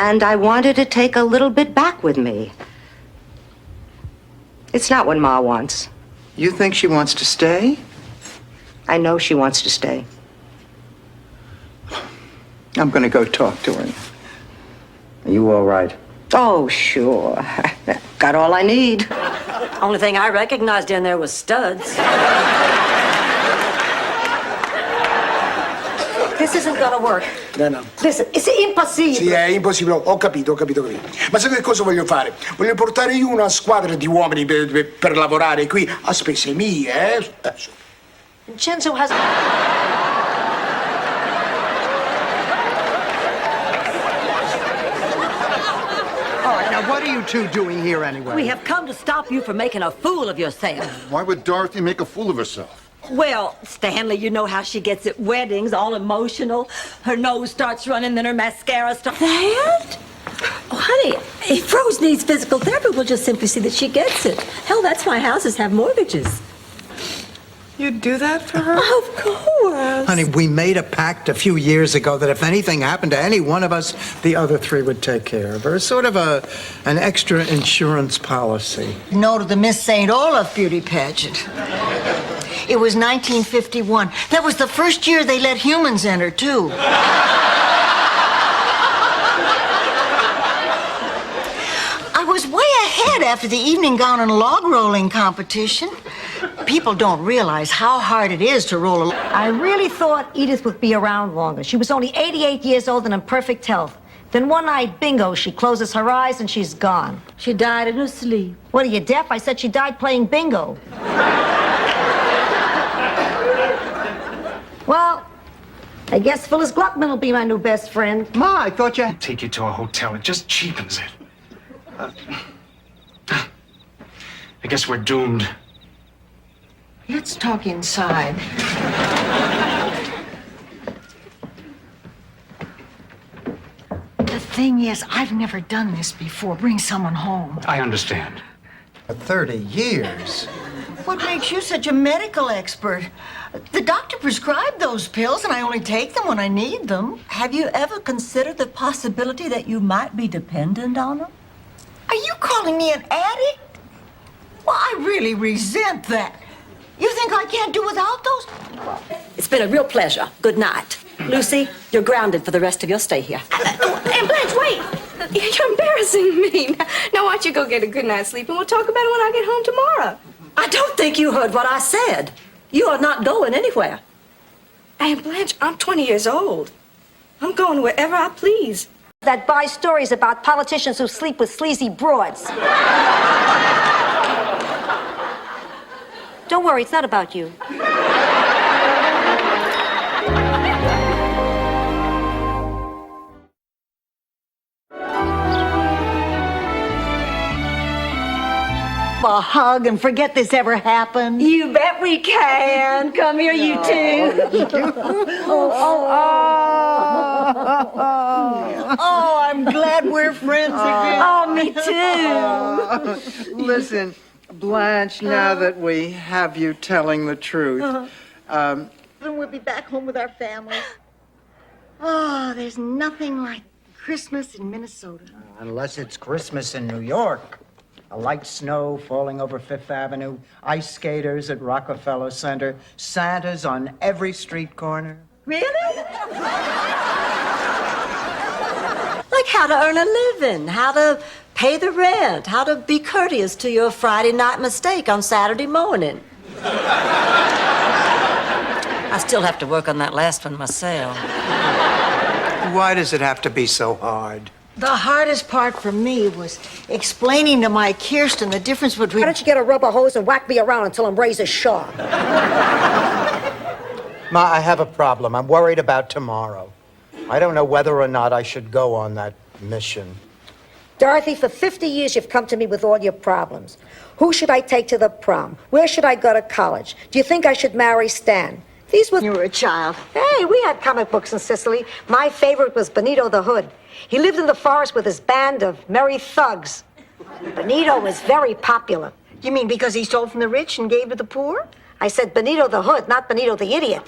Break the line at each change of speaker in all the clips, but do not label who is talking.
And I wanted to take a little bit back with me. It's not what Ma wants.
You think she wants to stay?
I know she wants to stay.
I'm gonna go talk to her. Are you all right?
Oh, sure. Got all I need.
Only thing I recognized in there was studs. This isn't gonna work.
No.
Listen, it's impossibile.
Sì, è impossibile. Ho capito. Ma sai che cosa voglio fare? Voglio portare io una squadra di uomini per lavorare qui a spese mie, eh?
Vincenzo has...
All right, now what are you two doing here anyway?
We have come to stop you from making a fool of yourself.
Why would Dorothy make a fool of herself?
Well, Stanley, you know how she gets at weddings, all emotional. Her nose starts running, then her mascara starts... That? Oh, honey, if Rose needs physical therapy, we'll just simply see that she gets it. Hell, that's why houses have mortgages.
You'd do that for her?
Of course.
Honey, we made a pact a few years ago that if anything happened to any one of us, the other three would take care of her. Sort of an extra insurance policy.
No to the Miss St. Olaf beauty pageant. It was 1951. That was the first year they let humans enter, too. I was way ahead after the evening gown and log rolling competition. People don't realize how hard it is to roll a...
I really thought Edith would be around longer. She was only 88 years old and in perfect health. Then one night, bingo, she closes her eyes and she's gone. She died in her sleep. What, are you deaf? I said she died playing bingo. Well, I guess Phyllis Gluckman will be my new best friend.
Ma, I thought you...
Take you to a hotel. It just cheapens it. I guess we're doomed.
Let's talk inside. The thing is, I've never done this before. Bring someone home.
I understand.
30 years.
What makes you such a medical expert? The doctor prescribed those pills, and I only take them when I need them.
Have you ever considered the possibility that you might be dependent on them?
Are you calling me an addict? Well, I really resent that. You think I can't do without those?
It's been a real pleasure. Good night. Lucy, you're grounded for the rest of your stay here.
And Blanche, wait! You're embarrassing me. Now why don't you go get a good night's sleep and we'll talk about it when I get home tomorrow.
I don't think you heard what I said. You are not going anywhere.
Aunt Blanche, I'm 20 years old. I'm going wherever I please.
That buys stories about politicians who sleep with sleazy broads. Don't worry, it's not about you.
A hug and forget this ever happened.
You bet we can. Come here, you two.
Oh, I'm glad we're friends again.
Oh, me too.
Listen, Blanche, now that we have you telling the truth,
Then we'll be back home with our families. Oh, there's nothing like Christmas in Minnesota.
unless it's Christmas in New York. A light snow falling over Fifth Avenue, ice skaters at Rockefeller Center, Santas on every street corner.
Really? Like how to earn a living, how to pay the rent, how to be courteous to your Friday night mistake on Saturday morning. I still have to work on that last one myself.
Why does it have to be so hard?
The hardest part for me was explaining to my Kirsten the difference between...
Why don't you get a rubber hose and whack me around until I'm razor sharp?
Ma, I have a problem. I'm worried about tomorrow. I don't know whether or not I should go on that mission.
Dorothy, for 50 years you've come to me with all your problems. Who should I take to the prom? Where should I go to college? Do you think I should marry Stan? These were...
You were a child.
Hey, we had comic books in Sicily. My favorite was Benito the Hood. He lived in the forest with his band of merry thugs. Benito was very popular.
You mean because he stole from the rich and gave to the poor?
I said Benito the Hood, not Benito the Idiot.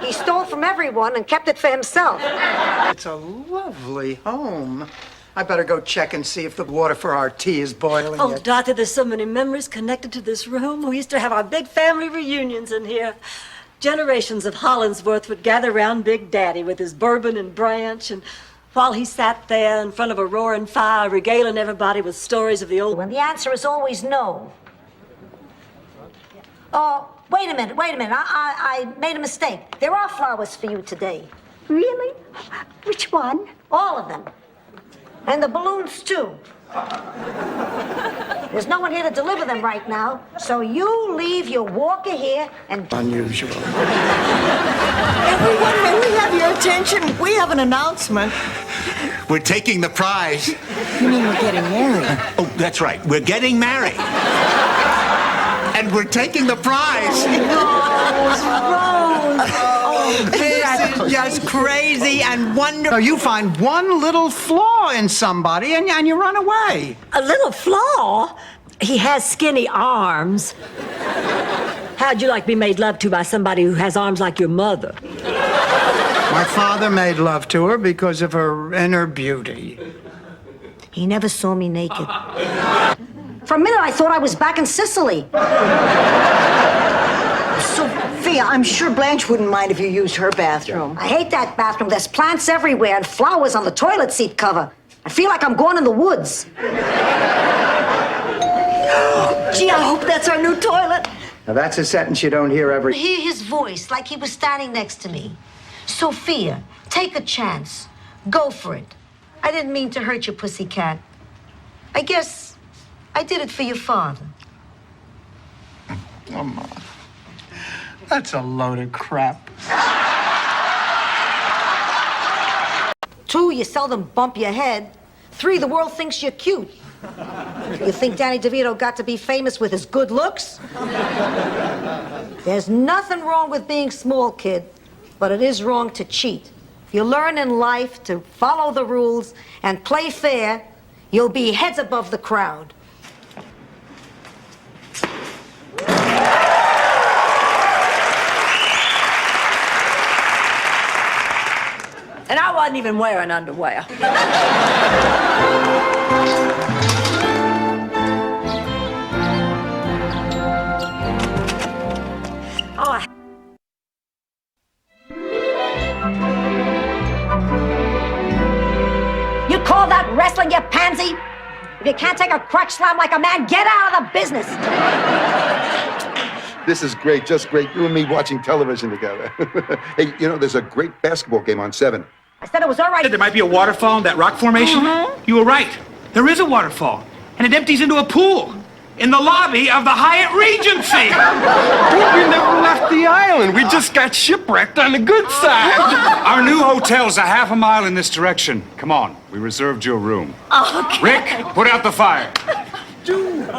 He He stole from everyone and kept it for himself.
It's a lovely home. I better go check and see if the water for our tea is boiling
Oh,
yet.
Dorothy, there's so many memories connected to this room. We used to have our big family reunions in here. Generations of Hollingsworth would gather round Big Daddy with his bourbon and branch, and while he sat there in front of a roaring fire, regaling everybody with stories of the old...
When the answer is always no. Oh, wait a minute. I made a mistake. There are flowers for you today.
Really? Which one?
All of them. And the balloons, too. There's no one here to deliver them right now, so you leave your walker here and...
Unusual.
Everyone, may we have your attention? We have an announcement.
We're taking the prize.
You mean we're getting married?
Oh, that's right. We're getting married. And we're taking the prize.
This is just crazy and wonderful. You find one little flaw in somebody and you run away.
A little flaw? He has skinny arms. How'd you like to be made love to by somebody who has arms like your mother?
My father made love to her because of her inner beauty.
He never saw me naked. For a minute, I thought I was back in Sicily.
Sophia, I'm sure Blanche wouldn't mind if you used her bathroom.
I hate that bathroom. There's plants everywhere and flowers on the toilet seat cover. I feel like I'm going in the woods.
Gee, I hope that's our new toilet.
Now, that's a sentence you don't hear every...
Hear his voice like he was standing next to me. Sophia, take a chance. Go for it. I didn't mean to hurt your pussycat. I guess I did it for your father.
Come on. That's a load of crap.
2, you seldom bump your head. 3, the world thinks you're cute. You think Danny DeVito got to be famous with his good looks? There's nothing wrong with being small, kid, but it is wrong to cheat. If you learn in life to follow the rules and play fair, you'll be heads above the crowd.
And I wasn't even wearing underwear. Oh,
You call that wrestling, you pansy? If you can't take a crotch slam like a man, get out of the business.
This is great, just great. You and me watching television together. Hey, you know, there's a great basketball game on 7.
I said it was all right.
There might be a waterfall in that rock formation. You were right. There is a waterfall, and it empties into a pool in the lobby of the Hyatt Regency.
We never left the island. We just got shipwrecked on the good side.
Our new hotel's a half a mile in this direction. Come on, we reserved your room.
Okay.
Rick, put out the fire.
What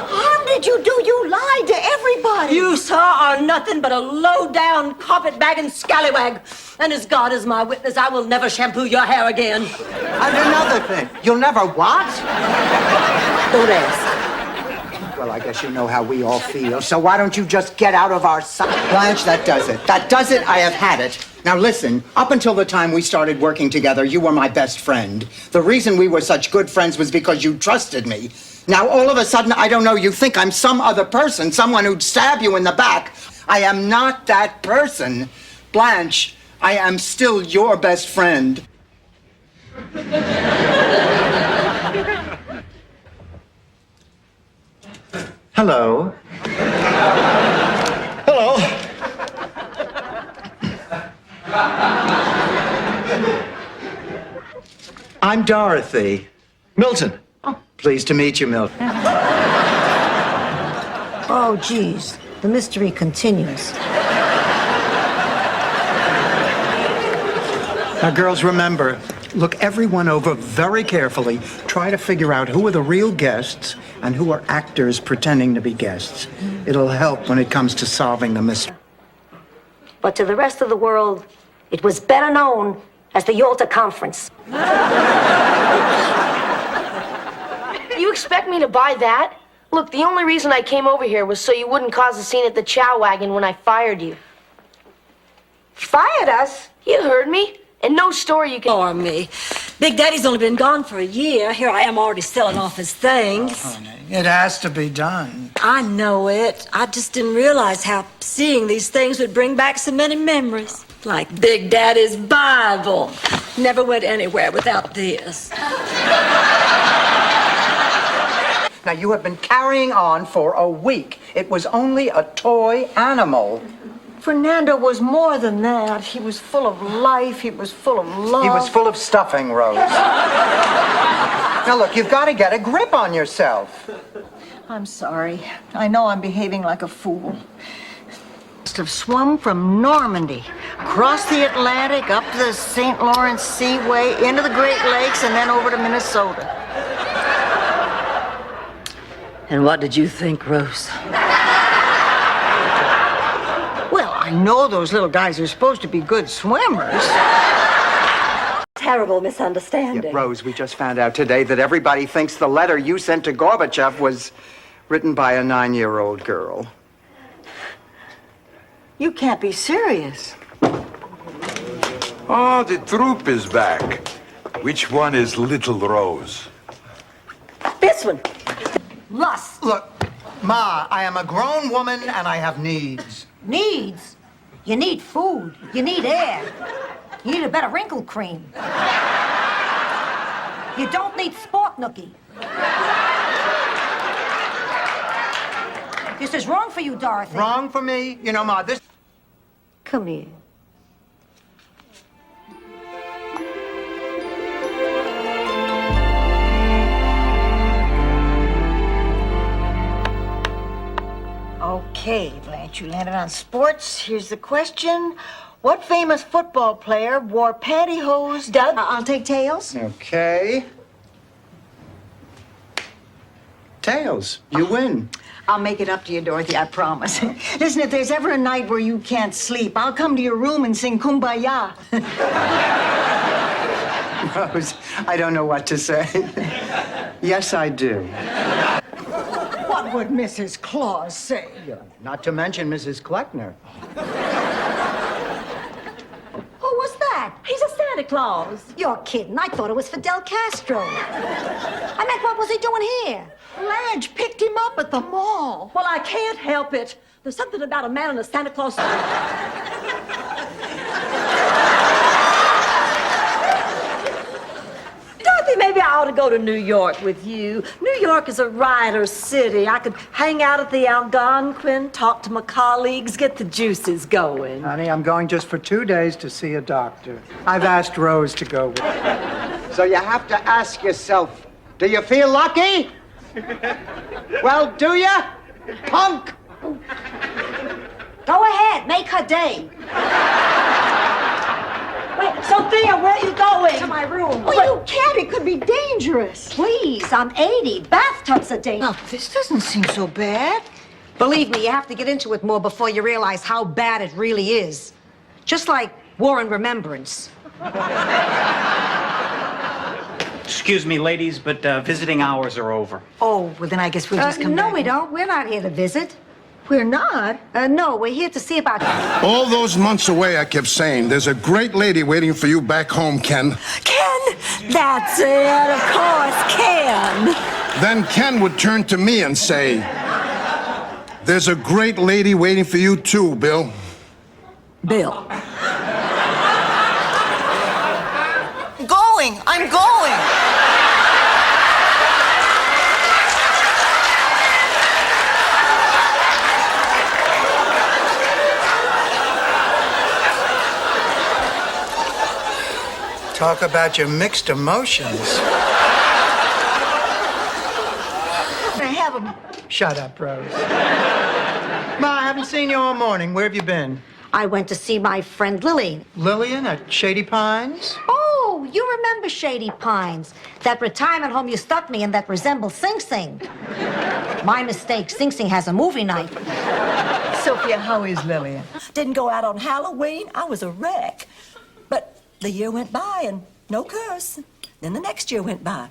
harm did you do? You lied to everybody.
you, sir, are nothing but a low-down, carpet-bagging scallywag. And as God is my witness, I will never shampoo your hair again.
And another thing, you'll never what?
Don't ask.
Well, I guess you know how we all feel, so why don't you just get out of our sight? Blanche, that does it. That does it. I have had it. Now listen, up until the time we started working together, you were my best friend. The reason we were such good friends was because you trusted me. Now all of a sudden, I don't know, you think I'm some other person, someone who'd stab you in the back. I am not that person. Blanche, I am still your best friend. Hello.
Hello.
I'm Dorothy.
Milton.
Pleased to meet you, Milton.
Oh, geez. The mystery continues.
Now, girls, remember, look everyone over very carefully. Try to figure out who are the real guests and who are actors pretending to be guests. It'll help when it comes to solving the mystery.
But to the rest of the world, it was better known as the Yalta Conference.
You expect me to buy that? Look, the only reason I came over here was so you wouldn't cause a scene at the Chow Wagon when I fired you. Fired us? You heard me. And no story you can...
For me. Big Daddy's only been gone for a year. Here I am already selling off his things.
Honey, it has to be done.
I know it. I just didn't realize how seeing these things would bring back so many memories. Like Big Daddy's Bible. Never went anywhere without this.
Now, you have been carrying on for a week. It was only a toy animal.
Fernando was more than that. He was full of life. He was full of love.
He was full of stuffing, Rose. Now, look, you've got to get a grip on yourself.
I'm sorry. I know I'm behaving like a fool. Must have swum from Normandy, across the Atlantic, up the St. Lawrence Seaway, into the Great Lakes, and then over to Minnesota.
And what did you think, Rose?
Well, I know those little guys are supposed to be good swimmers.
Terrible misunderstanding.
Yeah, Rose, we just found out today that everybody thinks the letter you sent to Gorbachev was written by a 9-year-old girl.
You can't be serious.
Oh, the troop is back. Which one is Little Rose?
This one.
Lust.
Look, Ma, I am a grown woman and I have needs.
Needs? You need food. You need air. You need a better wrinkle cream. You don't need sport nookie. This is wrong for you, Dorothy.
Wrong for me? You know, Ma, this...
Come here. Okay, Blanche, you landed on sports. Here's the question. What famous football player wore pantyhose?
Doug, I'll take tails.
Okay. Tails, you win.
I'll make it up to you, Dorothy, I promise. Listen, if there's ever a night where you can't sleep, I'll come to your room and sing Kumbaya.
Rose, I don't know what to say. Yes, I do.
What would Mrs. Claus say?
Not to mention Mrs. Kleckner.
Who was that?
He's a Santa Claus.
You're kidding. I thought it was Fidel Castro. I meant, what was he doing here?
Blanche picked him up at the mall.
Well, I can't help it. There's something about a man in a Santa Claus. Dorothy, maybe I ought to go to New York with you. New York is a writer's city. I could hang out at the Algonquin, talk to my colleagues, get the juices going.
Honey, I'm going just for 2 days to see a doctor. I've asked Rose to go with me.
So you have to ask yourself, do you feel lucky? Well, do you? Punk!
Go ahead. Make her day.
Wait, Sophia, where are you going?
To my room.
Well, you can't. It could be dangerous.
Please, I'm 80. Bathtubs are dangerous.
Now, this doesn't seem so bad.
Believe me, you have to get into it more before you realize how bad it really is. Just like War and Remembrance.
Excuse me, ladies, but visiting hours are over.
Oh, well, then I guess we'll just come
No,
back.
we don't. We're not here to visit.
We're not.
No, we're here to see about...
All those months away, I kept saying, there's a great lady waiting for you back home, Ken.
Ken! That's it, of course, Ken.
Then Ken would turn to me and say, there's a great lady waiting for you too, Bill.
Bill.
I'm going.
Talk about your mixed emotions.
I have them.
Shut up, Rose. Ma, I haven't seen you all morning. Where have you been?
I went to see my friend Lily.
Lillian at Shady Pines?
Oh, you remember Shady Pines. That retirement home you stuck me in that resembles Sing Sing. My mistake. Sing Sing has a movie night.
Sophia, how is Lillian?
Didn't go out on Halloween. I was a wreck. But the year went by and no curse. Then the next year went by.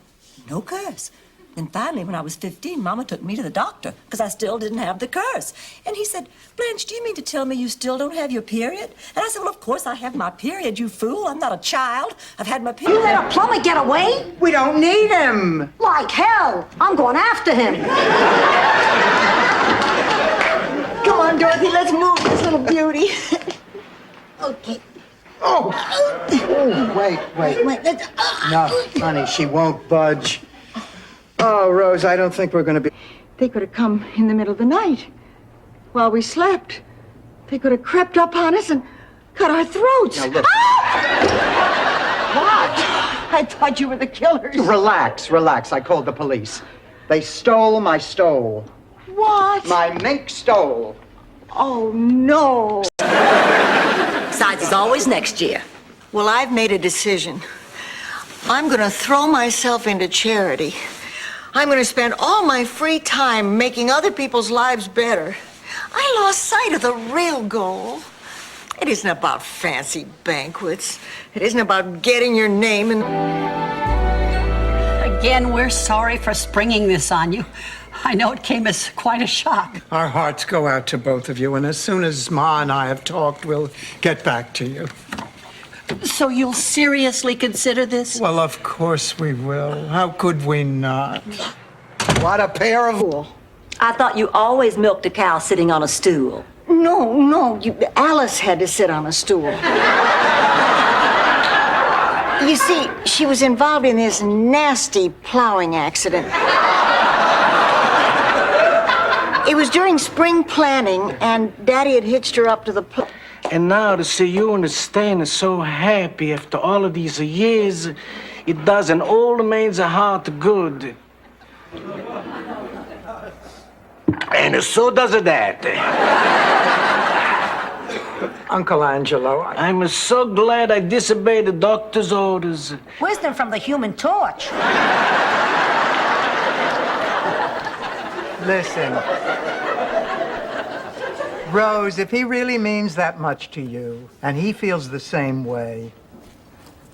No curse. Then finally, when I was 15, Mama took me to the doctor because I still didn't have the curse. And he said, Blanche, do you mean to tell me you still don't have your period? And I said, well, of course I have my period, you fool. I'm not a child. I've had my period.
You let a plumber get away?
We don't need him.
Like hell. I'm going after him.
Come on, Dorothy, let's move this little beauty.
Okay.
Oh, wait.
Let's...
No, honey, she won't budge. Oh, Rose, I don't think we're going to be...
They could have come in the middle of the night while we slept. They could have crept up on us and cut our throats.
Now, look.
What? I thought you were the killers.
Relax. I called the police. They stole my stole.
What?
My mink stole.
Oh, no.
Besides, it's always next year.
Well, I've made a decision. I'm going to throw myself into charity. I'm going to spend all my free time making other people's lives better. I lost sight of the real goal. It isn't about fancy banquets. It isn't about getting your name in...
Again, we're sorry for springing this on you. I know it came as quite a shock.
Our hearts go out to both of you, and as soon as Ma and I have talked, we'll get back to you.
So you'll seriously consider this?
Well, of course we will. How could we not?
What a pair of...
I thought you always milked a cow sitting on a stool.
No, Alice had to sit on a stool. You see, she was involved in this nasty plowing accident. It was during spring planting, and Daddy had hitched her up to the plow.
And now to see you and Stan is so happy after all of these years, it does an old man's heart good. And so does that.
Uncle Angelo,
I'm so glad I disobeyed the doctor's orders.
Wisdom from the Human Torch.
Listen. Rose, if he really means that much to you, and he feels the same way,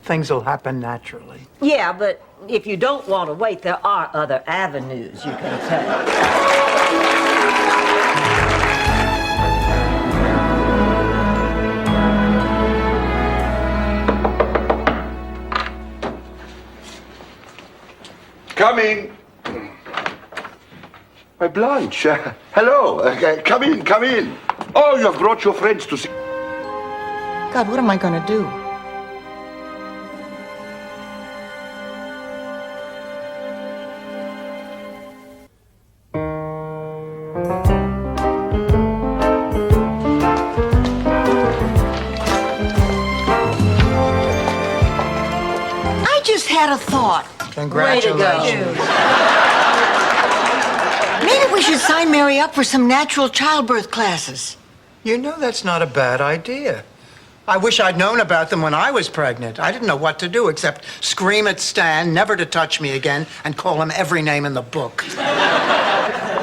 things will happen naturally.
Yeah, but if you don't want to wait, there are other avenues you can take.
Coming. Why, Blanche, hello. Come in. Oh, you have brought your friends to see.
God, what am I going to do? I just had a thought.
Congratulations.
Maybe we should sign Mary up for some natural childbirth classes.
You know, that's not a bad idea. I wish I'd known about them when I was pregnant. I didn't know what to do except scream at Stan never to touch me again and call him every name in the book.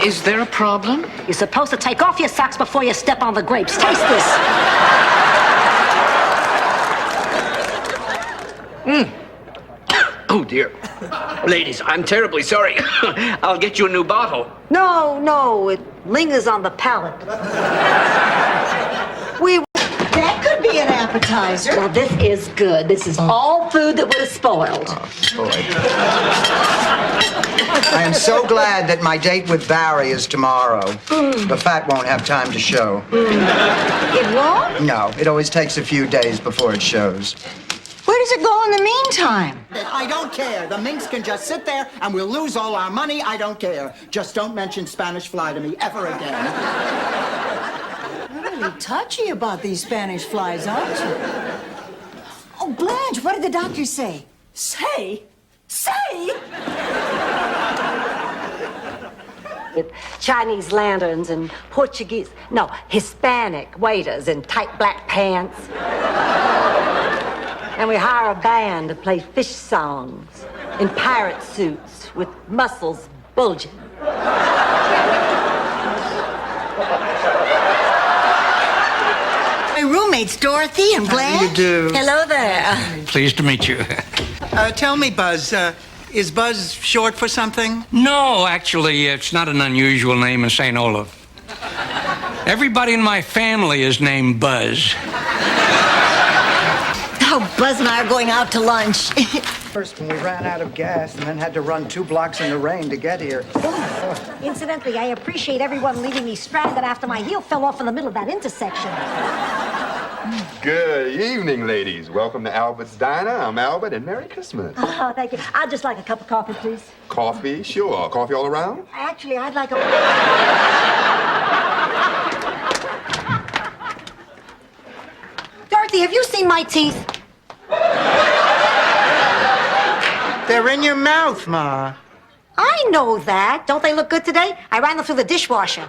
Is there a problem?
You're supposed to take off your socks before you step on the grapes. Taste this.
Oh, dear. Ladies, I'm terribly sorry. I'll get you a new bottle.
No, it lingers on the palate.
That could be an appetizer.
Well, this is good. This is all food that would have spoiled.
I am so glad that my date with Barry is tomorrow. The fat won't have time to show.
It won't?
No, it always takes a few days before it shows.
Where does it go in the meantime?
I don't care. The minx can just sit there and we'll lose all our money. I don't care. Just don't mention Spanish Fly to me ever again.
You're really touchy about these Spanish flies, aren't you? Oh, Blanche, what did the doctor say?
Say?
With Chinese lanterns and Hispanic waiters in tight black pants. And we hire a band to play fish songs in pirate suits with muscles bulging.
My roommates, Dorothy and Blanche.
How do you do?
Hello there.
Pleased to meet you.
Tell me, Buzz, Is Buzz short for something?
No, actually, it's not an unusual name in St. Olaf. Everybody in my family is named Buzz.
Oh, Buzz and I are going out to lunch.
First, when we ran out of gas and then had to run 2 blocks in the rain to get here.
Incidentally, I appreciate everyone leaving me stranded after my heel fell off in the middle of that intersection.
Good evening, ladies. Welcome to Albert's Diner. I'm Albert, and Merry Christmas.
Oh, thank you. I'd just like a cup of coffee, please.
Coffee? Sure. Coffee all around?
Actually, I'd like a... Dorothy, have you seen my teeth?
They're in your mouth, Ma.
I know that. Don't they look good today? I ran them through the dishwasher.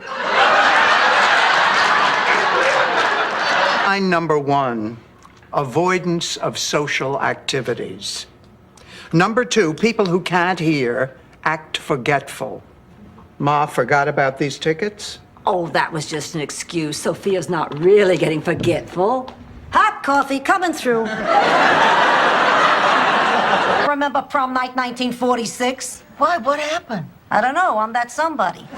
Line number 1, avoidance of social activities. Number 2, people who can't hear act forgetful. Ma forgot about these tickets?
Oh, that was just an excuse. Sophia's not really getting forgetful.
Hot coffee coming through. Remember prom night 1946?
Why? What happened?
I don't know. I'm that somebody.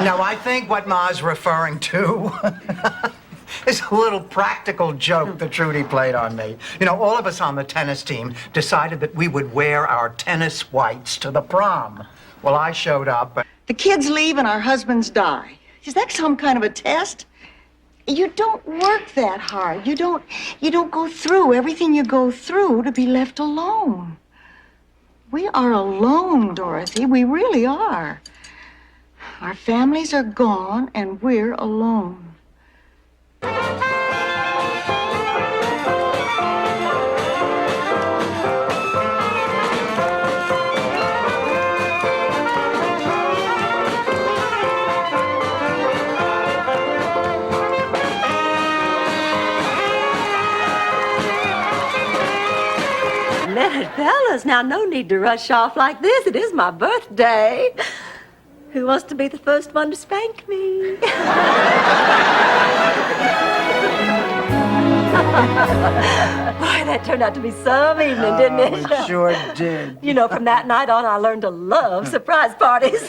No, I think what Ma's referring to is a little practical joke that Trudy played on me. You know, all of us on the tennis team decided that we would wear our tennis whites to the prom. Well, I showed up.
The kids leave and our husbands die. Is that some kind of a test? You don't work that hard. You don't go through everything you go through to be left alone. We are alone, Dorothy. We really are. Our families are gone and we're alone.
Fellas, now no need to rush off like this. It is my birthday. Who wants to be the first one to spank me? Boy, that turned out to be some evening, didn't it?
It sure did.
You know, from that night on, I learned to love surprise parties.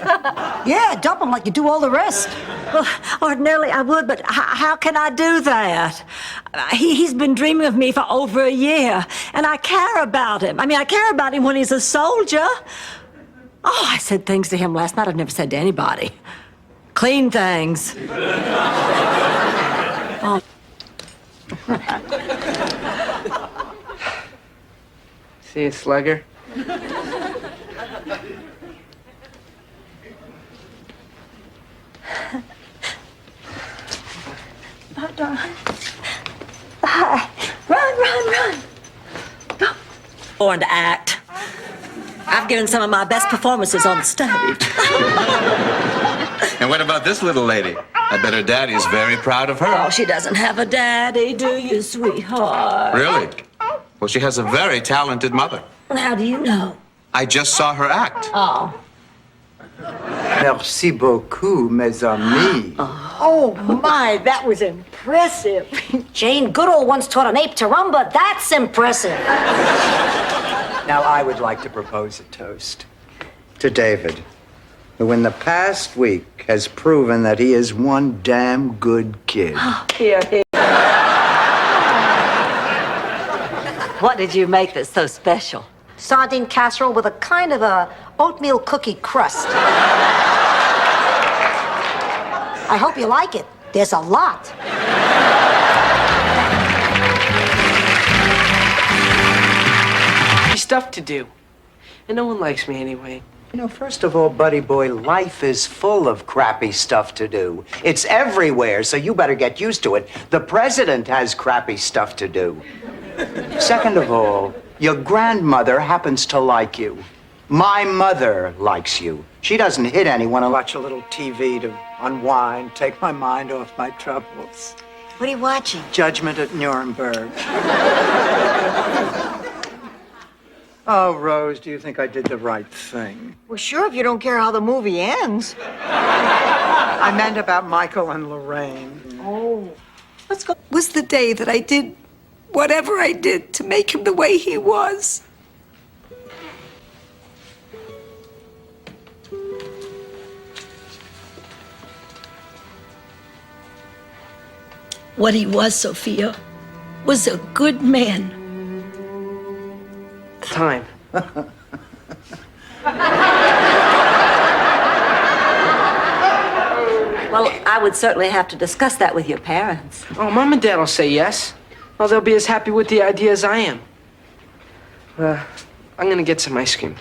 Yeah, dump them like you do all the rest.
Well, ordinarily I would, but how can I do that? He's been dreaming of me for over a year, and I care about him. I mean, I care about him when he's a soldier. Oh, I said things to him last night I've never said to anybody. Clean things. Oh.
See a slugger?
Oh, darling. Hi. Run. Go. Born to act. I've given some of my best performances on the stage.
And what about this little lady? I bet her daddy is very proud of her.
Oh, she doesn't have a daddy, do you, sweetheart?
Really? Well, she has a very talented mother.
How do you know?
I just saw her act.
Oh.
Merci beaucoup, mes amis.
Oh, my, that was impressive. Jane Goodall once taught an ape to rumba. That's impressive.
Now, I would like to propose a toast to David, who in the past week has proven that he is one damn good kid.
Here. What did you make that's so special?
Sardine casserole with a kind of a oatmeal cookie crust. I hope you like it. There's a lot.
Stuff to do. And no one likes me anyway.
You know, first of all, buddy boy, life is full of crappy stuff to do. It's everywhere, so you better get used to it. The president has crappy stuff to do. Second of all, your grandmother happens to like you. My mother likes you. She doesn't hit anyone and watch a little TV to unwind, take my mind off my troubles.
What are you watching?
Judgment at Nuremberg. Oh, Rose, do you think I did the right thing?
Well, sure, if you don't care how the movie ends.
I meant about Michael and Lorraine.
Oh.
Let's go.
Was the day that I did whatever I did to make him the way he was.
what he was, Sophia, was a good man.
Time.
Well, I would certainly have to discuss that with your parents.
Oh, Mom and Dad will say yes. Well, they'll be as happy with the idea as I am. I'm gonna get some ice cream.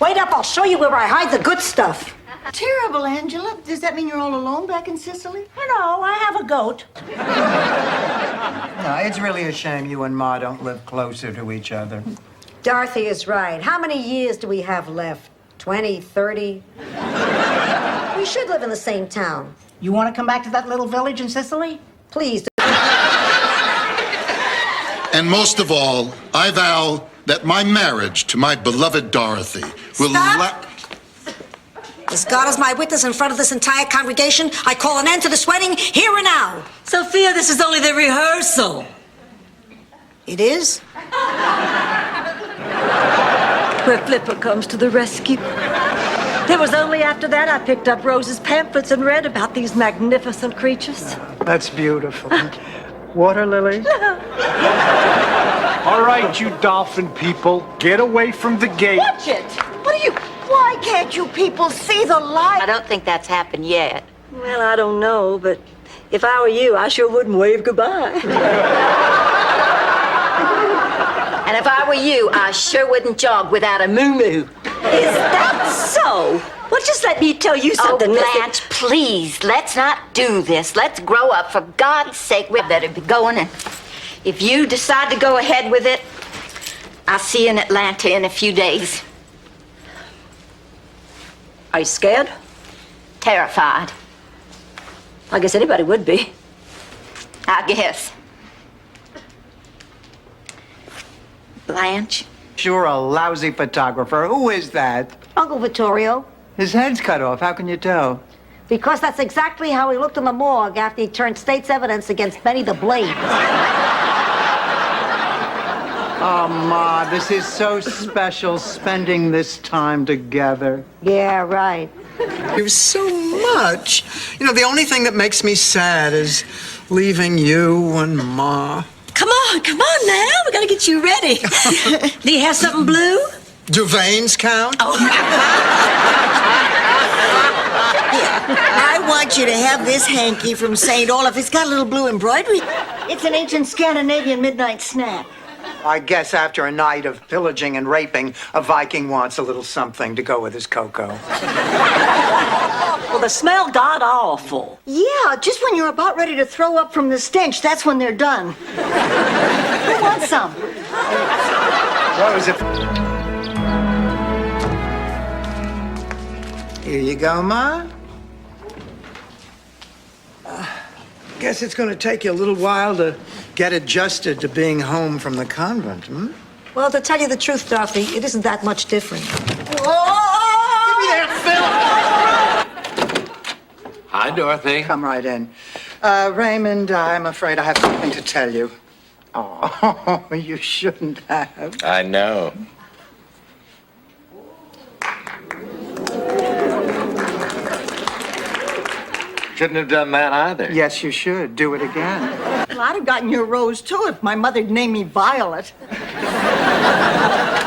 Wait up, I'll show you where I hide the good stuff.
Terrible, Angela. Does that mean you're all alone back in Sicily?
No, I have a goat.
No, it's really a shame you and Ma don't live closer to each other.
Dorothy is right. How many years do we have left? 20, 30? We should live in the same town.
You want to come back to that little village in Sicily?
Please.
And most of all, I vow that my marriage to my beloved Dorothy will
As God is my witness in front of this entire congregation, I call an end to this wedding here and now.
Sophia, this is only the rehearsal.
It is?
Where Flipper comes to the rescue. It was only after that I picked up Rose's pamphlets and read about these magnificent creatures.
That's beautiful. Water lilies?
All right, you dolphin people, get away from the gate.
Watch it! Why can't you people see the light?
I don't think that's happened yet. Well, I don't know, but if I were you, I sure wouldn't wave goodbye. And if I were you, I sure wouldn't jog without a moo-moo. Is that so? Well, just let me tell you something.
Oh, Blanche, please, let's not do this. Let's grow up. For God's sake, we better be going. And if you decide to go ahead with it, I'll see you in Atlanta in a few days.
Are you scared?
Terrified.
I guess anybody would be.
I guess. Blanche?
You're a lousy photographer. Who is that?
Uncle Vittorio.
His head's cut off. How can you tell?
Because that's exactly how he looked in the morgue after he turned state's evidence against Benny the Blade.
Oh, Ma, this is so special, spending this time together.
Yeah, right.
You're so much. You know, the only thing that makes me sad is leaving you and Ma.
Come on now. We gotta get you ready. Do you have something blue?
Do veins count?
Oh. I want you to have this hanky from St. Olaf. It's got a little blue embroidery. It's an ancient Scandinavian midnight snack.
I guess after a night of pillaging and raping, a Viking wants a little something to go with his cocoa.
Well, the smell god awful.
Yeah, just when you're about ready to throw up from the stench, that's when they're done. Who wants some?
Rose, if... Here you go, Ma. Guess it's going to take you a little while to get adjusted to being home from the convent, hmm?
Well, to tell you the truth, Dorothy, it isn't that much different.
Hi, Dorothy.
Come right in. Raymond, I'm afraid I have something to tell you. Oh, you shouldn't have.
I know. Shouldn't have done that either.
Yes, you should. Do it again.
Well, I'd have gotten your rose, too, if my mother'd named me Violet.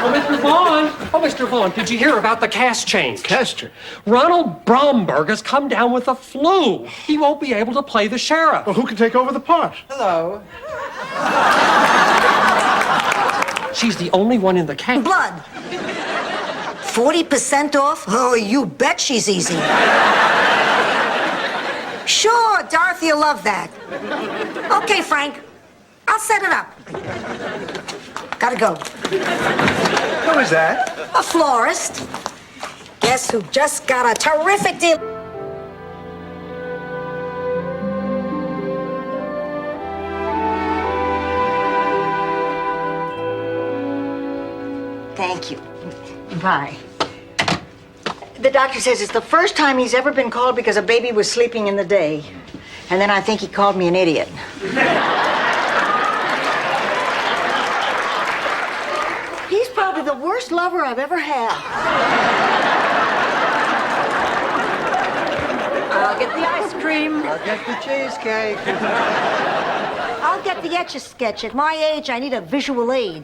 Oh, Mr. Vaughn! Oh, Mr. Vaughn, did you hear about the cast change?
Kester.
Ronald Bromberg has come down with the flu. He won't be able to play the sheriff.
Well, who can take over the part?
Hello.
She's the only one in the cast.
Blood. 40% off? Oh, you bet she's easy. Sure, Dorothy will love that. Okay, Frank. I'll set it up. Gotta go.
Who is that?
A florist. Guess who just got a terrific deal?
Thank you. Bye. The doctor says it's the first time he's ever been called because a baby was sleeping in the day. And then I think he called me an idiot. He's probably the worst lover I've ever had.
I'll get the ice cream.
I'll get the cheesecake.
I'll get the Etch-a-Sketch. At my age, I need a visual aid.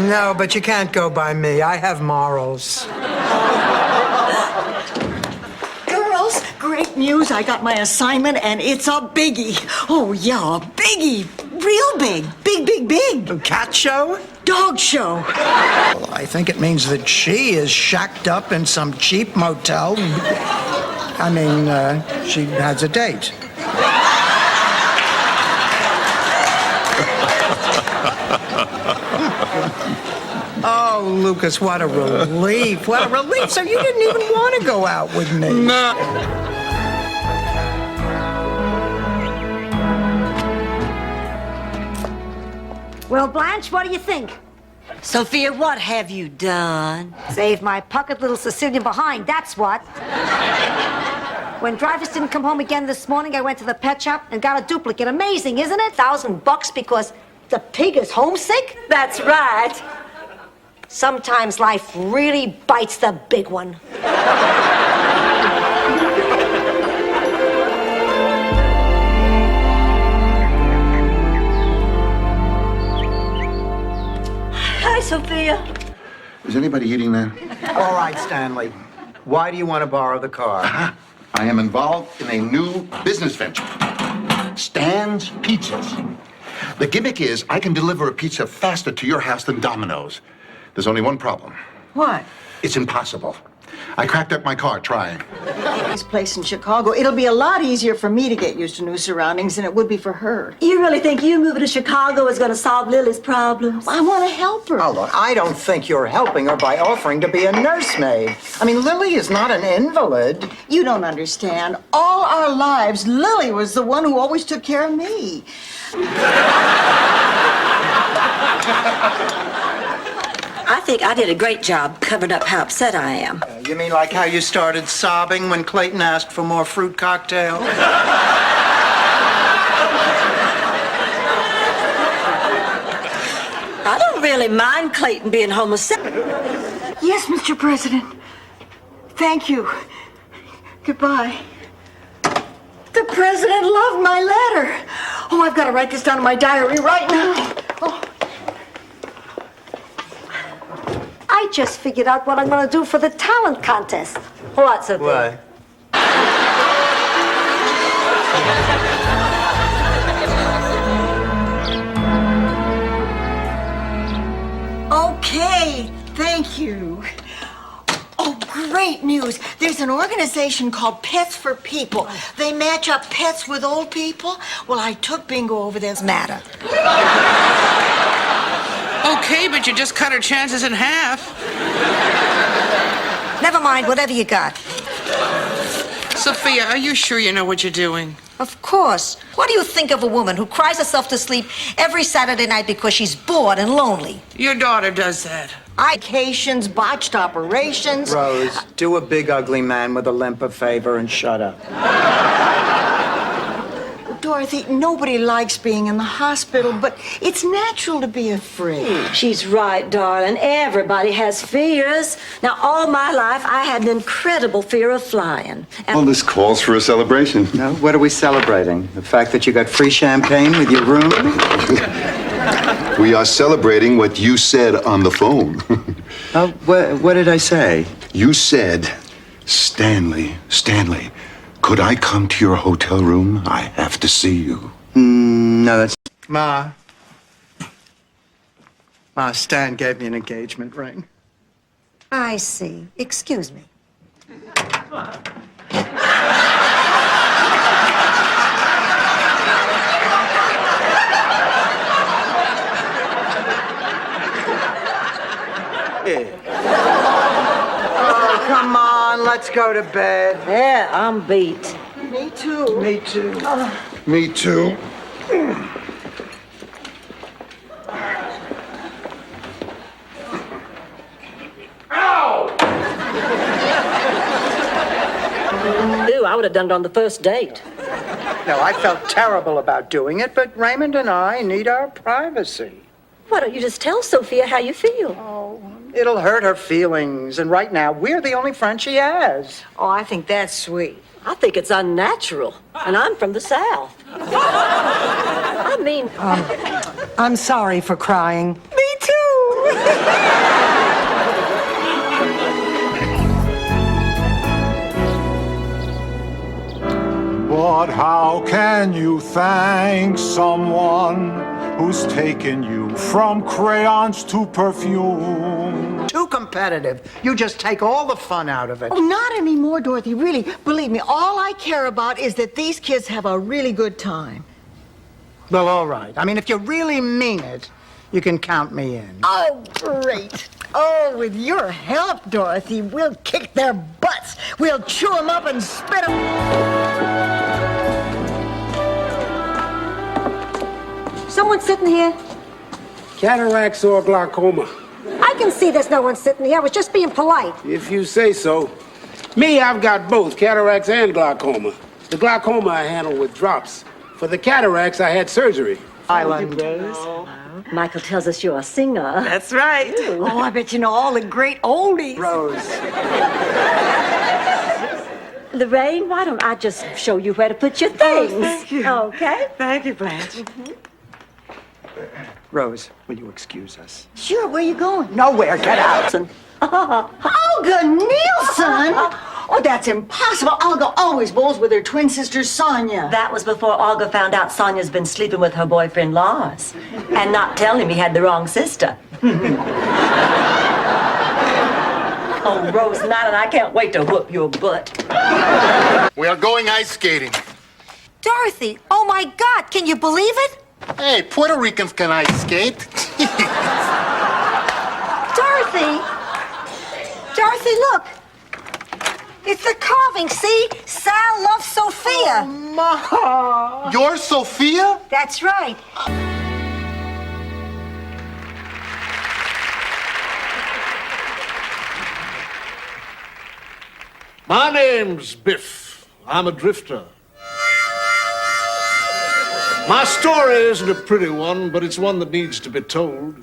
No, but you can't go by me. I have morals.
Girls, great news. I got my assignment, and it's a biggie. Oh, yeah, a biggie. Real big. Big, big, big.
A cat show?
Dog show.
Well, I think it means that she is shacked up in some cheap motel. I mean, she has a date. Oh, Lucas, what a relief. What a relief. So you didn't even want to go out with me.
No.
Well, Blanche, what do you think?
Sophia, what have you done?
Saved my puckered little Sicilian behind, that's what. When Dreyfus didn't come home again this morning, I went to the pet shop and got a duplicate. Amazing, isn't it? $1,000 because the pig is homesick?
That's right.
Sometimes life really bites the big one.
Hi, Sophia.
Is anybody eating that?
All right, Stanley. Why do you want to borrow the car?
I am involved in a new business venture. Stan's Pizzas. The gimmick is I can deliver a pizza faster to your house than Domino's. There's only one problem.
What?
It's impossible. I cracked up my car trying.
This place in Chicago. It'll be a lot easier for me to get used to new surroundings than it would be for her.
You really think you moving to Chicago is going to solve Lily's problems?
I want to help her.
Oh, look, I don't think you're helping her by offering to be a nursemaid. I mean, Lily is not an invalid.
You don't understand. All our lives, Lily was the one who always took care of me.
I think I did a great job covering up how upset I am.
You mean like how you started sobbing when Clayton asked for more fruit cocktail?
I don't really mind Clayton being homosexual.
Yes, Mr. President. Thank you. Goodbye. The president loved my letter. Oh, I've got to write this down in my diary right now. Oh.
I just figured out what I'm going to do for the talent contest.
What's it?
What?
Okay, thank you. Oh, great news. There's an organization called Pets for People. They match up pets with old people. Well, I took Bingo over this matter.
Okay, but you just cut her chances in half.
Never mind, whatever you got.
Sophia, are you sure you know what you're doing?
Of course. What do you think of a woman who cries herself to sleep every Saturday night because she's bored and lonely?
Your daughter does that.
Vacations, botched operations.
Rose, do a big ugly man with a limp a favor and shut up.
Dorothy, nobody likes being in the hospital, but it's natural to be afraid.
She's right, darling. Everybody has fears. Now, all my life, I had an incredible fear of flying. And
Well, this calls for a celebration.
No, what are we celebrating? The fact that you got free champagne with your room?
We are celebrating what you said on the phone.
Oh, what did I say?
You said, Stanley, could I come to your hotel room? I have to see you.
No, that's...
Ma, Stan gave me an engagement ring.
I see. Excuse me.
Oh, come on, let's go to bed.
yeah, I'm beat.
Me too.
Me too.
Me too.
Ooh, I would have done it on the first date.
No, I felt terrible about doing it, but Raymond and I need our privacy.
Why don't you just tell Sophia how you feel?
Oh, It'll hurt her feelings, and right now, we're the only friend she has.
Oh, I think that's sweet.
I think it's unnatural, and I'm from the South. I mean,
I'm sorry for crying.
me too.
But how can you thank someone who's taken you from crayons to perfume?
Too competitive. You just take all the fun out of it.
Oh, not anymore, Dorothy. Really, believe me, all I care about is that these kids have a really good time.
Well, all right. I mean, if you really mean it, you can count me in.
Oh, great. Oh, with your help, Dorothy, we'll kick their butts. We'll chew them up and spit them.
Someone sitting here?
Cataracts or glaucoma?
I can see there's no one sitting here. I was just being polite.
If you say so. Me, I've got both cataracts and glaucoma. The glaucoma I handle with drops. For the cataracts, I had surgery.
Island.
Michael tells us you're a singer.
That's right.
Oh, I bet you know all the great oldies.
Rose.
Lorraine, why don't I just show you where to put your things?
Thank you.
Okay?
Thank you, Blanche.
Rose, will you excuse us?
Sure, where you going?
Nowhere. Get out.
Olga Nielsen? Oh, that's impossible. Olga always bowls with her twin sister, Sonia.
That was before Olga found out Sonia's been sleeping with her boyfriend, Lars. And not telling him he had the wrong sister. Oh, Rose Madden, I can't wait to whoop your butt.
We are going ice skating.
Dorothy, oh my God, can you believe it?
Hey, Puerto Ricans can ice skate.
Dorothy! Dorothy, look. It's the carving, see? Sal loves Sophia.
Ma!
You're Sophia?
That's right.
My name's Biff. I'm a drifter. My story isn't a pretty one, but it's one that needs to be told.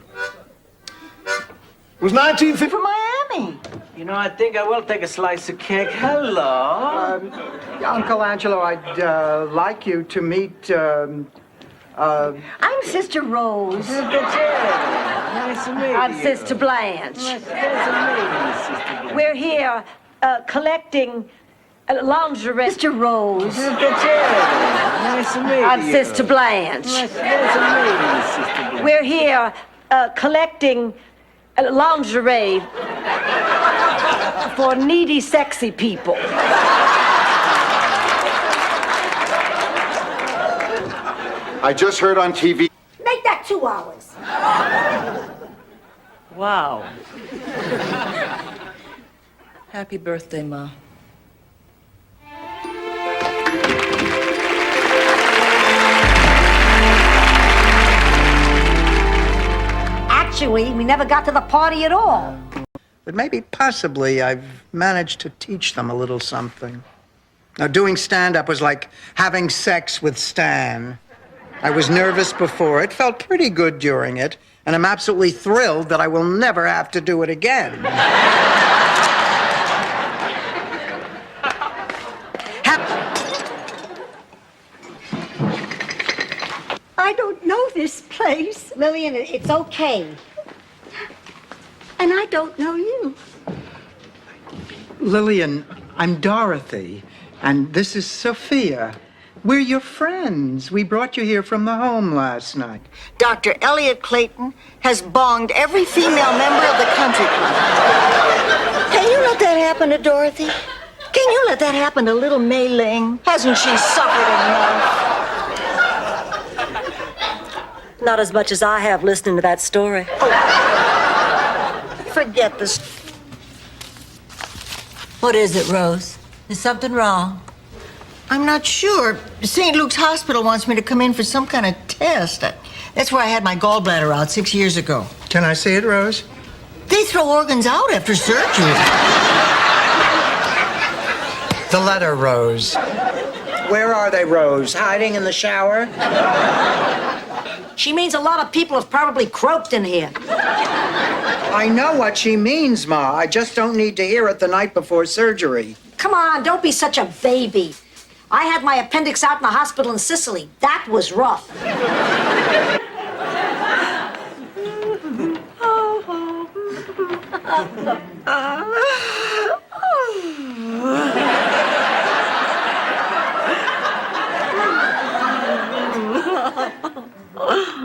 It was 1950.
From Miami.
You know, I think I will take a slice of cake. Hello.
Uncle Angelo, I'd like you to meet,
I'm Sister Rose.
Nice to meet you.
I'm Sister Blanche.
Nice to meet you, Sister Blanche.
We're here collecting lingerie.
Sister Rose.
Nice to meet you.
I'm Sister Blanche.
Nice to meet you, Sister Blanche.
We're here collecting lingerie for needy, sexy people.
I just heard on TV.
Make that 2 hours.
Wow. Happy birthday, Ma.
Actually, we never got to the party at all.
But maybe, possibly, I've managed to teach them a little something. Now, doing stand-up was like having sex with Stan. I was nervous before it, felt pretty good during it, and I'm absolutely thrilled that I will never have to do it again.
I don't know this place.
Lillian, it's okay.
And I don't know you.
Lillian, I'm Dorothy, and this is Sophia. We're your friends. We brought you here from the home last night.
Dr. Elliot Clayton has bonged every female member of the country club. Can you let that happen to Dorothy? Can you let that happen to little Mei Ling? Hasn't she suffered enough?
Not as much as I have listening to that story.
Forget this.
What is it, Rose? Is something wrong?
I'm not sure. St. Luke's Hospital wants me to come in for some kind of test. That's where I had my gallbladder out 6 years ago.
Can I see it, Rose?
They throw organs out after surgery.
The letter, Rose.
Where are they, Rose? Hiding in the shower?
She means a lot of people have probably croaked in here.
I know what she means, Ma. I just don't need to hear it the night before surgery.
Come on, don't be such a baby. I had my appendix out in the hospital in Sicily. That was rough.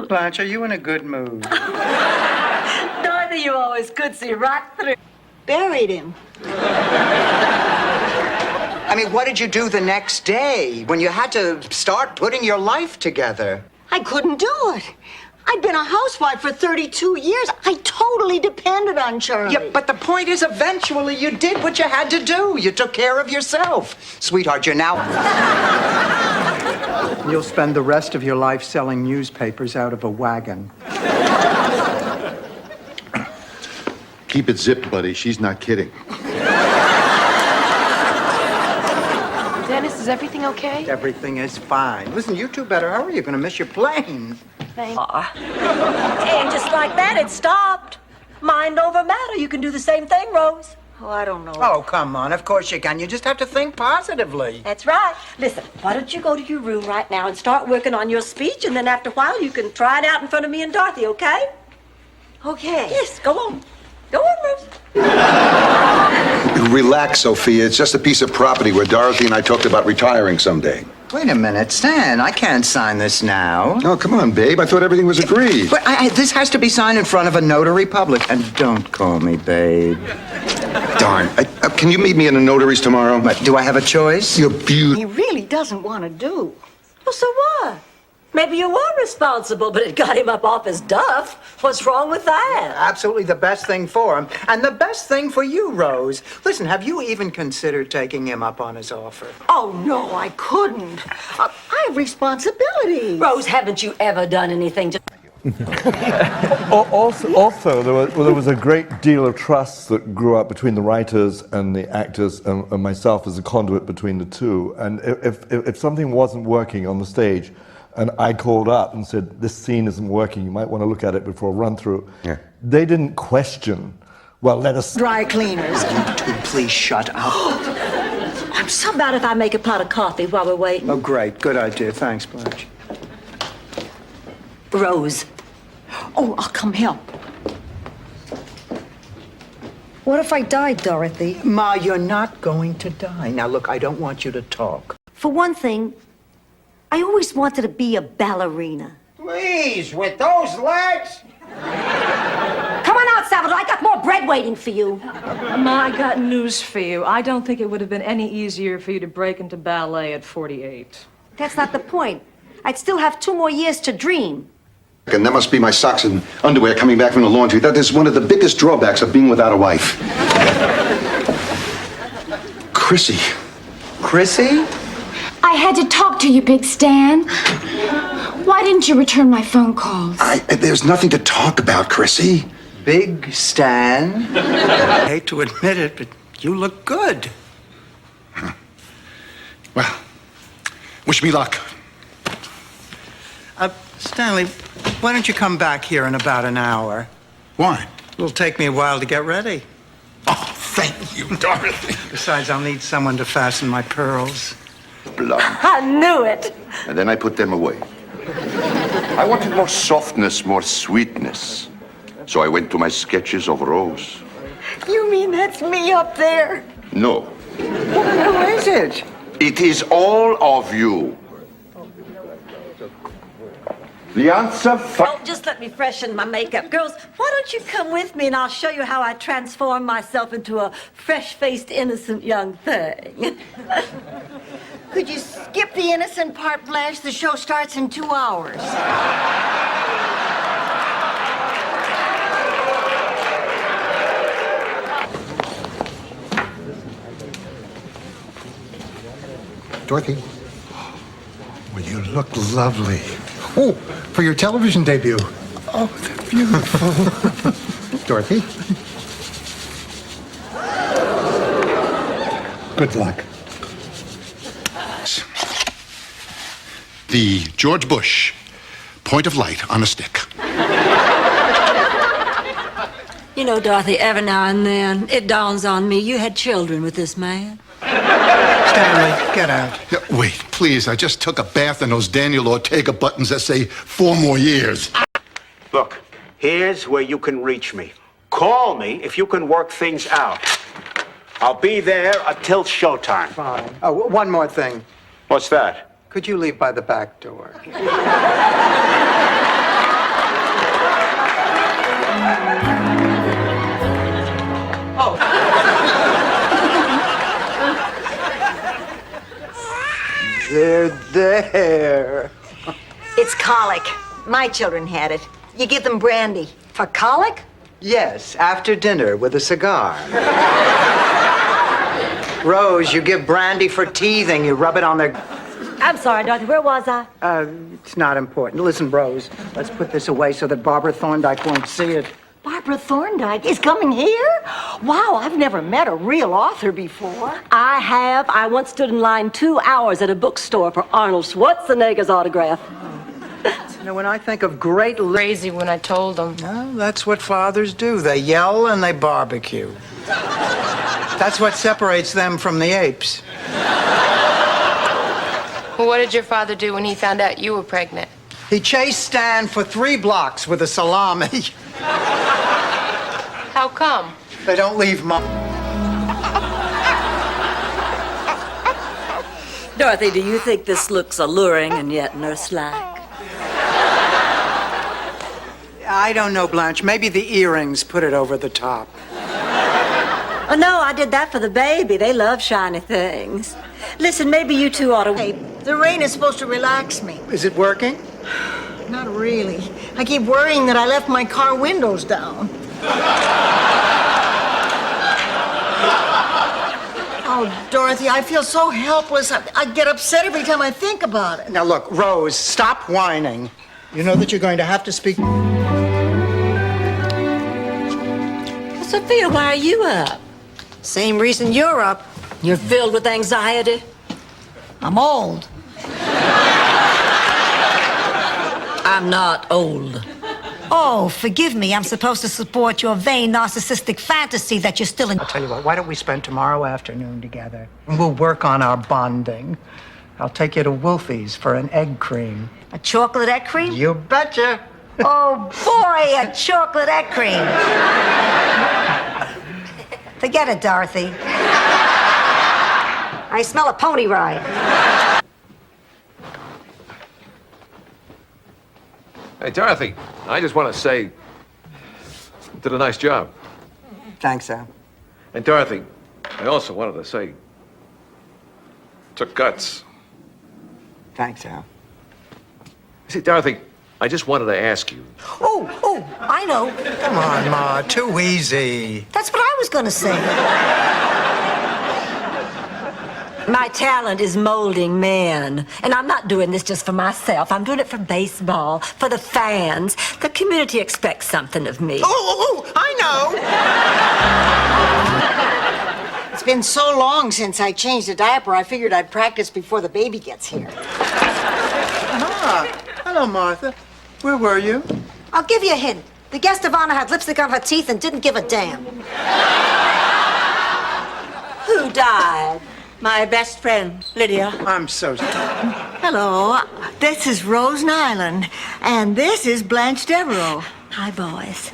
Blanche, are you in a good mood?
Dorothy, you always could see right through.
Buried him.
I mean, what did you do the next day when you had to start putting your life together?
I couldn't do it. I'd been a housewife for 32 years. I totally depended on Charlie.
Yeah, but the point is, eventually you did what you had to do. You took care of yourself. Sweetheart, you're now... You'll spend the rest of your life selling newspapers out of a wagon.
Keep it zipped, buddy. She's not kidding.
Dennis, is everything okay?
Everything is fine. Listen, you two better hurry. You're going to miss your plane.
Thanks.
And just like that, it stopped. Mind over matter. You can do the same thing, Rose.
Oh, I don't know.
Oh, come on. Of course you can. You just have to think positively.
That's right. Listen, why don't you go to your room right now and start working on your speech, and then after a while you can try it out in front of me and Dorothy, okay?
Okay.
Yes, go on. Go on, Rose.
Relax, Sophia. It's just a piece of property where Dorothy and I talked about retiring someday.
Wait a minute, Stan. I can't sign this now.
Oh, come on, babe. I thought everything was agreed.
But this has to be signed in front of a notary public. And don't call me babe.
Darn. Can you meet me in the notaries tomorrow?
But do I have a choice?
You're beautiful.
He really doesn't want to do.
Well, so what? Maybe you were responsible, but it got him up off his duff. What's wrong with that?
Absolutely the best thing for him. And the best thing for you, Rose. Listen, have you even considered taking him up on his offer?
Oh, no, I couldn't. I have responsibilities.
Rose, haven't you ever done anything to...
Also, there was a great deal of trust that grew up between the writers and the actors and myself as a conduit between the two. And if something wasn't working on the stage, and I called up and said, this scene isn't working, you might want to look at it before a run-through. Yeah. They didn't question, well, let us...
Dry cleaners.
You two, please shut up.
How about if I make a pot of coffee while we're waiting?
Oh, great. Good idea. Thanks, Blanche.
Rose.
Oh, I'll come help.
What if I died, Dorothy?
Ma, you're not going to die. Now, look, I don't want you to talk.
For one thing, I always wanted to be a ballerina.
Please, with those legs?
Come on out, Salvador. I got more bread waiting for you.
Ma, I got news for you. I don't think it would have been any easier for you to break into ballet at 48.
That's not the point. I'd still have 2 more years to dream.
And that must be my socks and underwear coming back from the laundry. That is one of the biggest drawbacks of being without a wife. Chrissy.
Chrissy?
I had to talk to you, Big Stan. Why didn't you return my phone calls?
There's nothing to talk about, Chrissy.
Big Stan? I hate to admit it, but you look good.
Well, wish me luck.
Stanley, why don't you come back here in about an hour?
Why?
It'll take me a while to get ready.
Oh, thank you, Dorothy.
Besides, I'll need someone to fasten my pearls.
Blood.
I knew it.
And then I put them away. I wanted more softness, more sweetness. So I went to my sketches of Rose.
You mean that's me up there?
No.
Who is it?
It is all of you. The answer...
Well, just let me freshen my makeup. Girls, why don't you come with me and I'll show you how I transform myself into a fresh-faced, innocent young thing.
Could you skip the innocent part, Blanche? The show starts in 2 hours.
Dorothy. Well, you look lovely. Oh, for your television debut. Oh, they're beautiful. Dorothy. Good luck. The George Bush point of light on a stick.
You know, Dorothy, every now and then it dawns on me you had children with this man.
Stanley, get out.
Yeah, wait, please. I just took a bath in those Daniel Ortega buttons that say 4 more years.
Look, here's where you can reach me. Call me if you can work things out. I'll be there until showtime.
Fine. Oh, one more thing.
What's that?
Could you leave by the back door? They're there.
It's colic. My children had it. You give them brandy. For colic?
Yes, after dinner with a cigar. Rose, you give brandy for teething. You rub it on their...
I'm sorry, Dorothy, where was I?
It's not important. Listen, Rose, let's put this away so that Barbara Thorndike won't see it.
Barbara Thorndike is coming here? Wow, I've never met a real author before.
I have. I once stood in line 2 hours at a bookstore for Arnold Schwarzenegger's autograph.
You know, when I think of great...
Crazy when I told them.
Well, that's what fathers do. They yell and they barbecue. That's what separates them from the apes.
Well, what did your father do when he found out you were pregnant?
He chased Stan for 3 blocks with a salami.
How come?
They don't leave Mom.
Dorothy, do you think this looks alluring and yet nurse-like?
I don't know, Blanche. Maybe the earrings put it over the top.
Oh, no, I did that for the baby. They love shiny things. Listen, maybe you two ought to...
Hey, the rain is supposed to relax me.
Is it working?
Not really. I keep worrying that I left my car windows down. Oh, Dorothy, I feel so helpless. I get upset every time I think about it.
Now, look, Rose, stop whining. You know that you're going to have to speak...
Sophia, why are you up?
Same reason you're up.
You're filled with anxiety?
I'm old.
I'm not old.
Oh, forgive me. I'm supposed to support your vain, narcissistic fantasy that you're still in.
I'll tell you what, why don't we spend tomorrow afternoon together? And we'll work on our bonding. I'll take you to Wolfie's for an egg cream.
A chocolate egg cream?
You betcha.
Oh, boy, a chocolate egg cream. Forget it, Dorothy. I smell a pony ride.
Hey, Dorothy, I just want to say you did a nice job.
Thanks, Al.
And Dorothy, I also wanted to say took guts.
Thanks, Al.
See, Dorothy, I just wanted to ask you.
Oh, I know.
Come on, Ma, too easy.
That's what I was going to say.
My talent is molding men. And I'm not doing this just for myself. I'm doing it for baseball, for the fans. The community expects something of me.
Oh, I know.
It's been so long since I changed a diaper, I figured I'd practice before the baby gets here.
Ah, hello, Martha. Where were you?
I'll give you a hint. The guest of honor had lipstick on her teeth and didn't give a damn.
Who died? My best friend, Lydia.
I'm so sorry.
Hello, this is Rose Nyland, and this is Blanche Devereaux.
Hi, boys.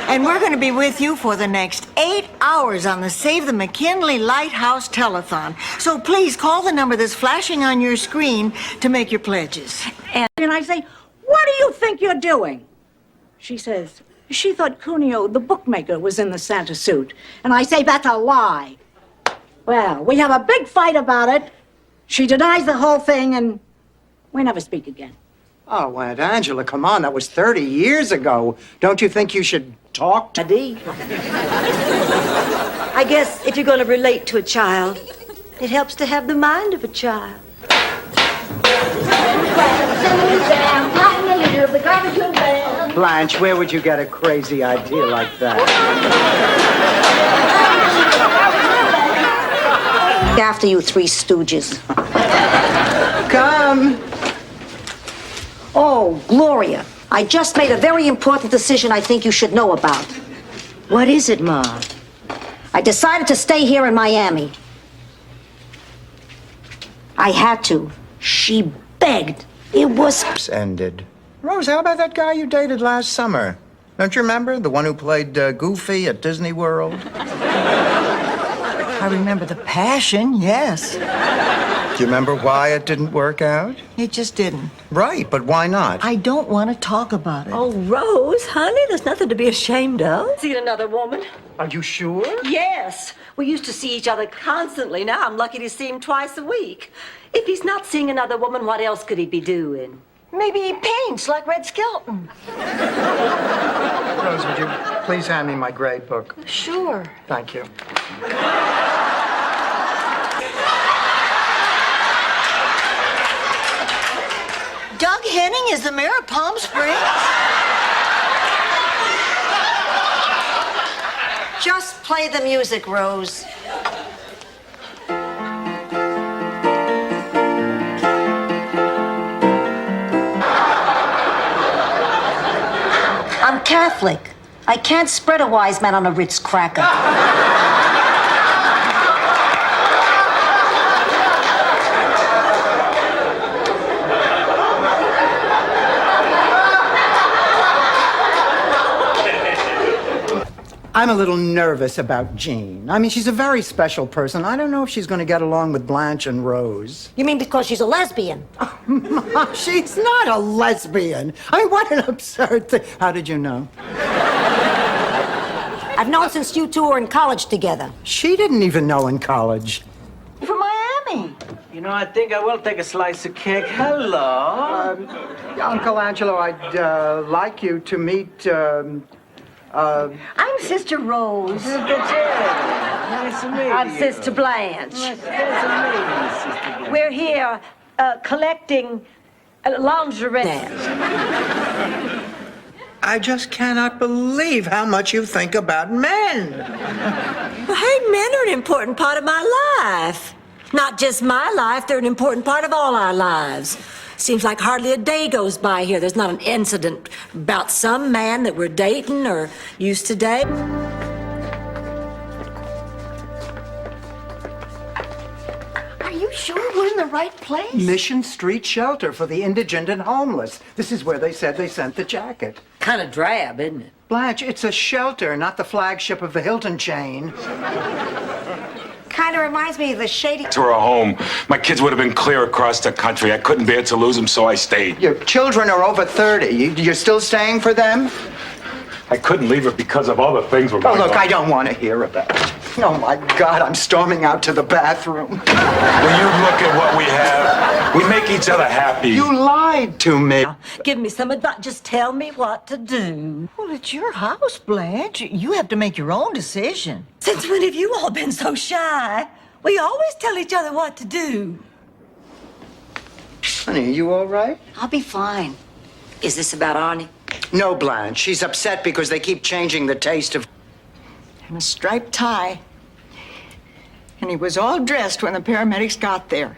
And we're going to be with you for the next 8 hours on the Save the McKinley Lighthouse Telethon. So please call the number that's flashing on your screen to make your pledges.
And I say, what do you think you're doing? She says, she thought Cuneo, the bookmaker, was in the Santa suit. And I say, that's a lie. Well, we have a big fight about it. She denies the whole thing, and we never speak again.
Oh, Aunt Angela, come on. That was 30 years ago. Don't you think you should talk to...
I guess if you're going to relate to a child, it helps to have the mind of a child.
Blanche, where would you get a crazy idea like that?
After you three stooges.
Come.
Oh, Gloria, I just made a very important decision I think you should know about.
What is it, Ma?
I decided to stay here in Miami. I had to. She begged. It was...
Ended. Rose, how about that guy you dated last summer? Don't you remember? The one who played Goofy at Disney World?
I remember the passion, yes.
Do you remember why it didn't work out?
It just didn't.
Right, but why not?
I don't want to talk about it.
Oh, Rose, honey, there's nothing to be ashamed of. Seen another woman?
Are you sure?
Yes. We used to see each other constantly. Now I'm lucky to see him twice a week. If he's not seeing another woman, what else could he be doing?
Maybe he paints like Red Skelton.
Rose, would you please hand me my grade book?
Sure.
Thank you.
Doug Henning is the mayor of Palm Springs?
Just play the music, Rose. I'm Catholic. I can't spread a wise man on a Ritz cracker.
I'm a little nervous about Jean. I mean, she's a very special person. I don't know if she's going to get along with Blanche and Rose.
You mean because she's a lesbian?
Mom, she's not a lesbian. I mean, what an absurd thing. How did you know?
I've known since you two were in college together.
She didn't even know in college.
From Miami.
You know, I think I will take a slice of cake. Hello.
Uncle Angelo, I'd like you to meet...
I'm Sister Rose.
Nice to meet you.
I'm Sister Blanche.
Nice to meet you, Sister Blanche.
We're here collecting lingerie.
I just cannot believe how much you think about men.
Well, hey, men are an important part of my life. Not just my life, they're an important part of all our lives. Seems like hardly a day goes by here. There's not an incident about some man that we're dating or used to date.
Are you sure we're in the right place?
Mission Street Shelter for the Indigent and Homeless. This is where they said they sent the jacket.
Kind of drab, isn't it?
Blanche, it's a shelter, not the flagship of the Hilton chain.
Kind of reminds me of the shady...
To her home. My kids would have been clear across the country. I couldn't bear to lose them, so I stayed.
Your children are over 30. You're still staying for them?
I couldn't leave her because of all the things we're
Oh,
going
look,
on.
I don't want to hear about it. Oh, my God, I'm storming out to the bathroom.
Will you look at what we have? We make each other happy.
You lied to me.
Give me some advice. Just tell me what to do.
Well, it's your house, Blanche. You have to make your own decision.
Since when have you all been so shy? We always tell each other what to do.
Honey, are you all right?
I'll be fine. Is this about Arnie?
No, Blanche. She's upset because they keep changing the taste of...
And a striped tie. And he was all dressed when the paramedics got there.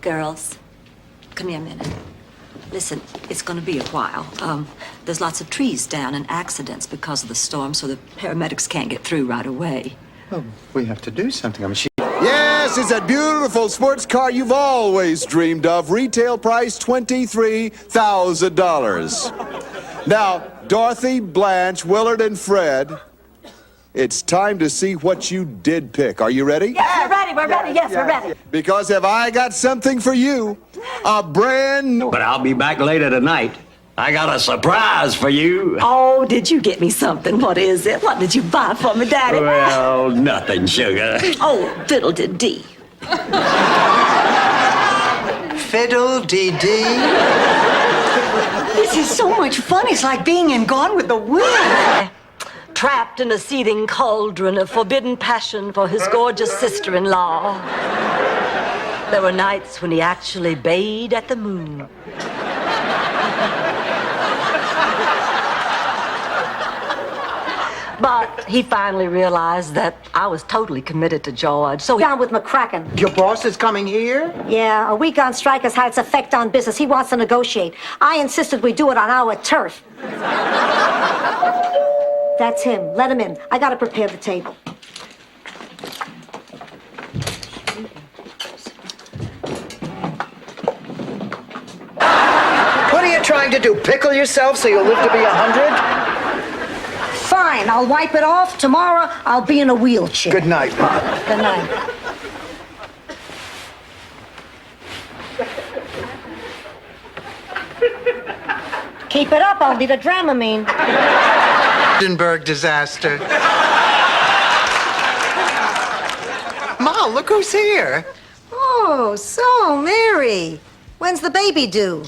Girls, come here a minute. Listen, it's going to be a while. There's lots of trees down and accidents because of the storm, so the paramedics can't get through right away.
Well, we have to do something. I mean,
Yes, it's that beautiful sports car you've always dreamed of. Retail price $23,000. Now, Dorothy, Blanche, Willard, and Fred, it's time to see what you did pick. Are you ready?
Yes, we're ready, we're ready, yes, we're ready.
Because have I got something for you? A brand new...
But I'll be back later tonight. I got a surprise for you.
Oh, did you get me something? What is it? What did you buy for me, Daddy?
Well, nothing, sugar.
Oh, fiddle-de-dee.
Fiddle-dee-dee.
This is so much fun. It's like being in Gone with the Wind.
Trapped in a seething cauldron of forbidden passion for his gorgeous sister-in-law. There were nights when he actually bayed at the moon. But he finally realized that I was totally committed to George, so
Down with McCracken.
Your boss is coming here?
Yeah, a week on strike has had its effect on business. He wants to negotiate. I insisted we do it on our turf. That's him. Let him in. I gotta prepare the table.
What are you trying to do? Pickle yourself so you'll live to be 100?
Fine, I'll wipe it off. Tomorrow, I'll be in a wheelchair.
Good night, Ma.
Good night. Keep it up, I'll be the Dramamine.
Hindenburg disaster. Ma, look who's here.
Oh, so, Mary. When's the baby due?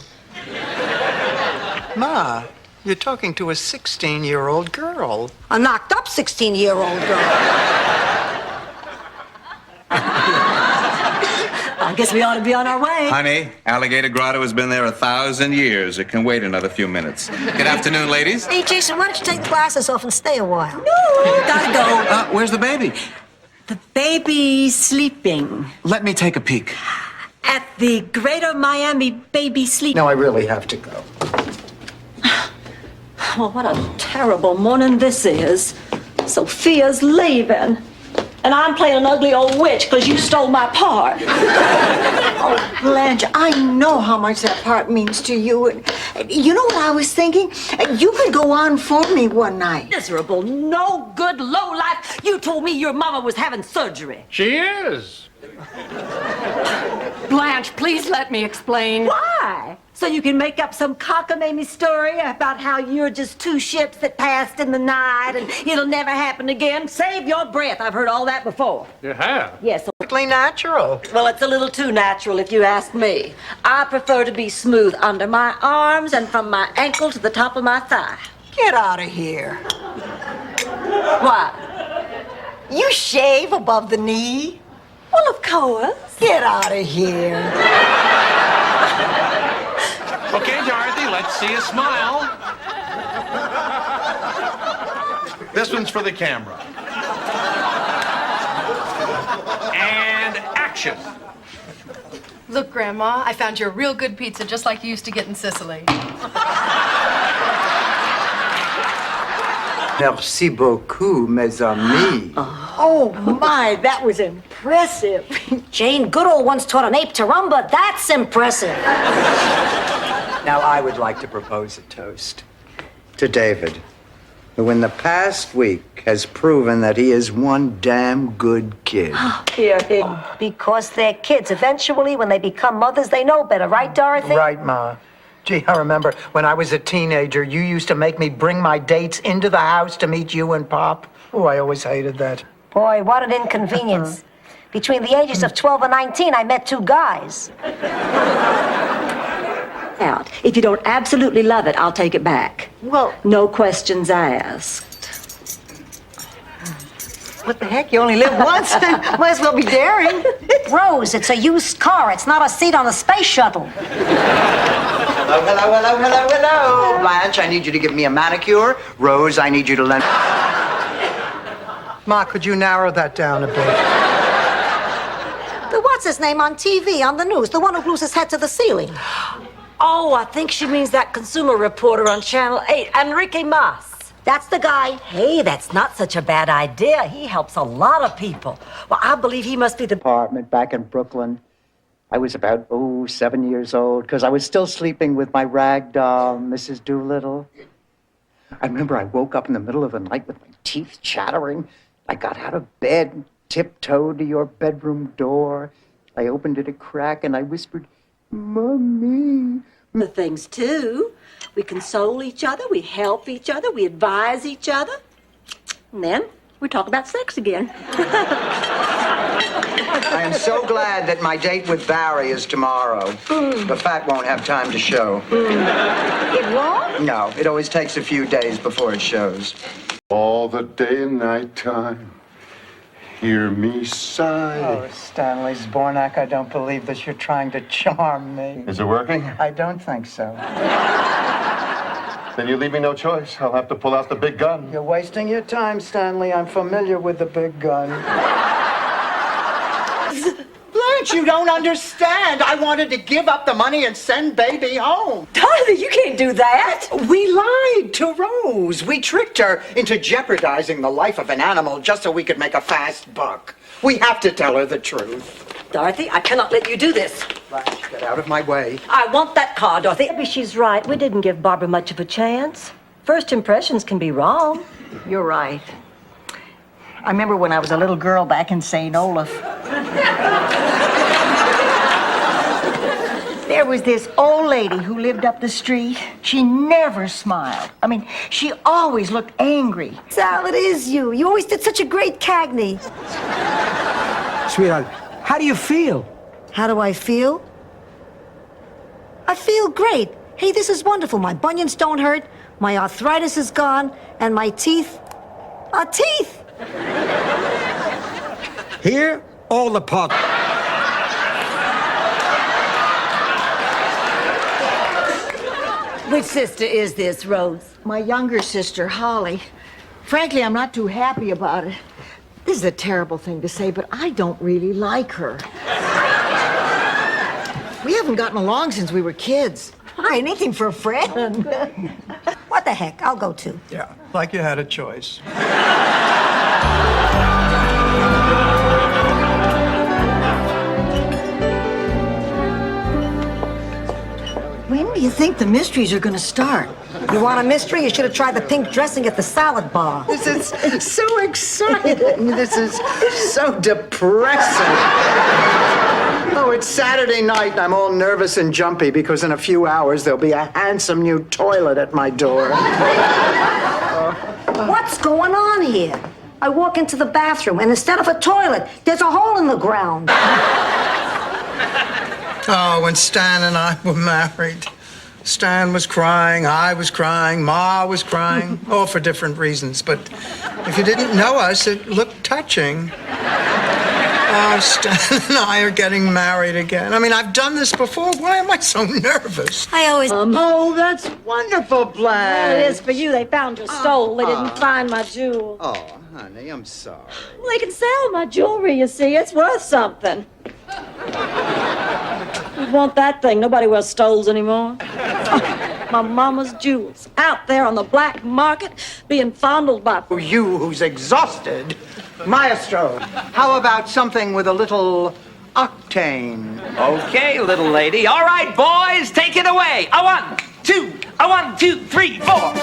Ma, you're talking to a 16-year-old girl.
A knocked-up 16-year-old girl.
I guess we ought to be on our way.
Honey, Alligator Grotto has been there 1,000 years. It can wait another few minutes. Good afternoon, ladies.
Hey, Jason, why don't you take the glasses off and stay a while?
No, gotta go.
Where's the baby?
The baby's sleeping
Let me take a peek.
at the Greater Miami Baby Sleep.
No, I really have to go.
Well, what a terrible morning this is. Sophia's leaving. And I'm playing an ugly old witch because you stole my part.
Oh, Blanche, I know how much that part means to you. And you know what I was thinking? You could go on for me one night.
Miserable, no good, low life. You told me your mama was having surgery.
She is.
Blanche, please let me explain.
Why? So you can make up some cockamamie story about how you're just two ships that passed in the night and it'll never happen again? Save your breath. I've heard all that before.
You have?
Yes.
Perfectly natural.
Well, it's a little too natural if you ask me. I prefer to be smooth under my arms and from my ankle to the top of my thigh.
Get out of here.
Why?
You shave above the knee.
Well, of course.
Get out of here.
Okay, Dorothy, let's see a smile. This one's for the camera. And action.
Look, Grandma, I found you a real good pizza just like you used to get in Sicily.
Merci beaucoup, mes amis.
Oh, my, that was impressive. Jane Goodall once taught an ape to rumba. That's impressive.
Now, I would like to propose a toast to David, who in the past week has proven that he is one damn good kid.
Hear him. Because they're kids. Eventually, when they become mothers, they know better. Right, Dorothy?
Right, Ma. Gee, I remember when I was a teenager, you used to make me bring my dates into the house to meet you and Pop. Oh, I always hated that.
Boy, what an inconvenience. Between the ages of 12 and 19, I met two guys.
Out. If you don't absolutely love it, I'll take it back.
Well,
no questions asked.
What the heck? You only live once. Might as well be daring.
Rose, it's a used car. It's not a seat on a space shuttle.
Hello, hello, hello, hello, hello. Blanche, I need you to give me a manicure. Rose, I need you to lend... Ma, could you narrow that down a bit?
The what's his name on TV, on the news? The one who glues his head to the ceiling.
Oh, I think she means that consumer reporter on Channel 8, Enrique Mas.
That's the guy.
Hey, that's not such a bad idea. He helps a lot of people. Well, I believe he must be the...
Apartment back in Brooklyn. I was about, 7 years old, because I was still sleeping with my rag doll, Mrs. Doolittle. I remember I woke up in the middle of the night with my teeth chattering. I got out of bed, tiptoed to your bedroom door. I opened it a crack and I whispered, Mommy.
The things, too. We console each other, we help each other, we advise each other. And then we talk about sex again.
I am so glad that my date with Barry is tomorrow. The fat won't have time to show.
It won't?
No, it always takes a few days before it shows.
All the day and night time, hear me sigh.
Oh, Stanley Zbornak, I don't believe that you're trying to charm me.
Is it working?
I don't think so.
Then you leave me no choice. I'll have to pull out the big gun.
You're wasting your time, Stanley. I'm familiar with the big gun.
Blanche, you don't understand. I wanted to give up the money and send baby home.
Dorothy, you can't do that.
We lied to Rose. We tricked her into jeopardizing the life of an animal just so we could make a fast buck. We have to tell her the truth.
Dorothy, I cannot let you do this.
Blanche, get out of my way.
I want that car, Dorothy.
Maybe she's right. We didn't give Barbara much of a chance. First impressions can be wrong. You're right. I remember when I was a little girl back in St. Olaf. There was this old lady who lived up the street. She never smiled. I mean, she always looked angry.
Sal, it is you. You always did such a great Cagney.
Sweetheart, how do you feel?
How do I feel? I feel great. Hey, this is wonderful. My bunions don't hurt, my arthritis is gone, and my teeth are teeth.
Here, all the pop.
Which sister is this, Rose?
My younger sister, Holly. Frankly, I'm not too happy about it. This is a terrible thing to say, but I don't really like her. We haven't gotten along since we were kids. Why, anything for a friend.
What the heck? I'll go too.
Yeah, like you had a choice.
When do you think the mysteries are going to start?
You want a mystery? You should have tried the pink dressing at the salad bar.
This is so exciting. This is so depressing. Oh, it's Saturday night and I'm all nervous and jumpy because in a few hours there'll be a handsome new toilet at my door.
What's going on here? I walk into the bathroom and instead of a toilet, there's a hole in the ground.
Oh, when Stan and I were married, Stan was crying, I was crying, Ma was crying, all for different reasons. But if you didn't know us, it looked touching. Oh, Stan and I are getting married again. I mean, I've done this before. Why am I so nervous?
I always...
Oh, that's wonderful, Blanche.
It is for you. They found your stole. They didn't find my jewel.
Oh, honey, I'm sorry.
Well, they can sell my jewelry, you see. It's worth something. You want that thing? Nobody wears stoles anymore. My mama's jewels out there on the black market being fondled by...
You who's exhausted. Maestro, how about something with a little octane?
Okay, little lady. All right, boys, take it away. A 1, 2, a 1, 2, 3, 4.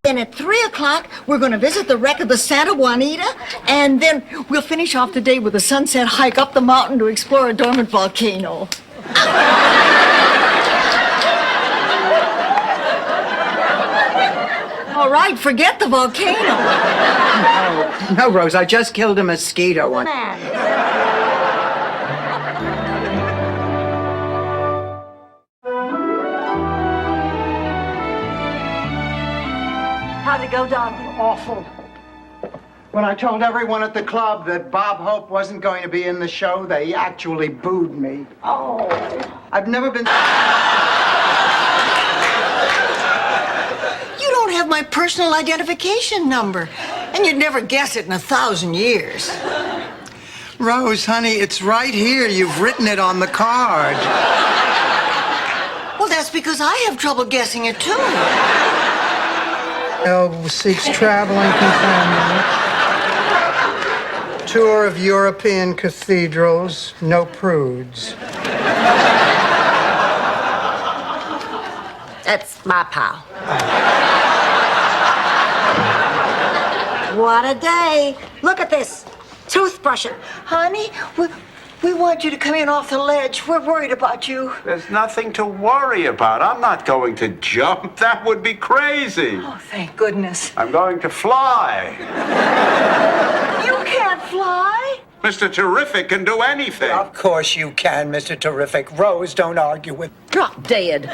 Then at 3 o'clock, we're going to visit the wreck of the Santa Juanita, and then we'll finish off the day with a sunset hike up the mountain to explore a dormant volcano. All right, forget the volcano.
No, Rose, I just killed a mosquito.
How'd it go, darling?
Awful. When I told everyone at the club that Bob Hope wasn't going to be in the show, they actually booed me.
Oh.
I've never been...
You don't have my personal identification number, and you'd never guess it in 1,000 years.
Rose, honey, it's right here. You've written it on the card.
Well, that's because I have trouble guessing it, too.
Elle seeks traveling companion. Tour of European cathedrals. No prudes.
That's my pal. What a day. Look at this. Toothbrushing.
Honey, we want you to come in off the ledge. We're worried about you.
There's nothing to worry about. I'm not going to jump. That would be crazy.
Oh, thank goodness.
I'm going to fly.
You can't fly.
Mr. Terrific can do anything.
Of course you can, Mr. Terrific. Rose, don't argue with...
Drop dead.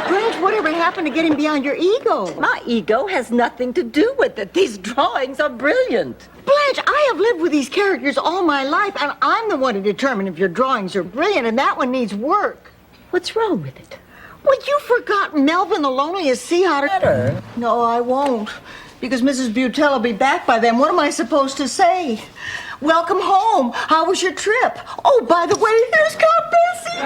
Blanche, whatever happened to getting beyond your ego?
My ego has nothing to do with it. These drawings are brilliant.
Blanche, I have lived with these characters all my life, and I'm the one to determine if your drawings are brilliant, and that one needs work.
What's wrong with it?
Well, you forgot Melvin, the loneliest sea otter. No, I won't, because Mrs. Butel will be back by then. What am I supposed to say? Welcome home. How was your trip? Oh, by the way, here's Count Bessie.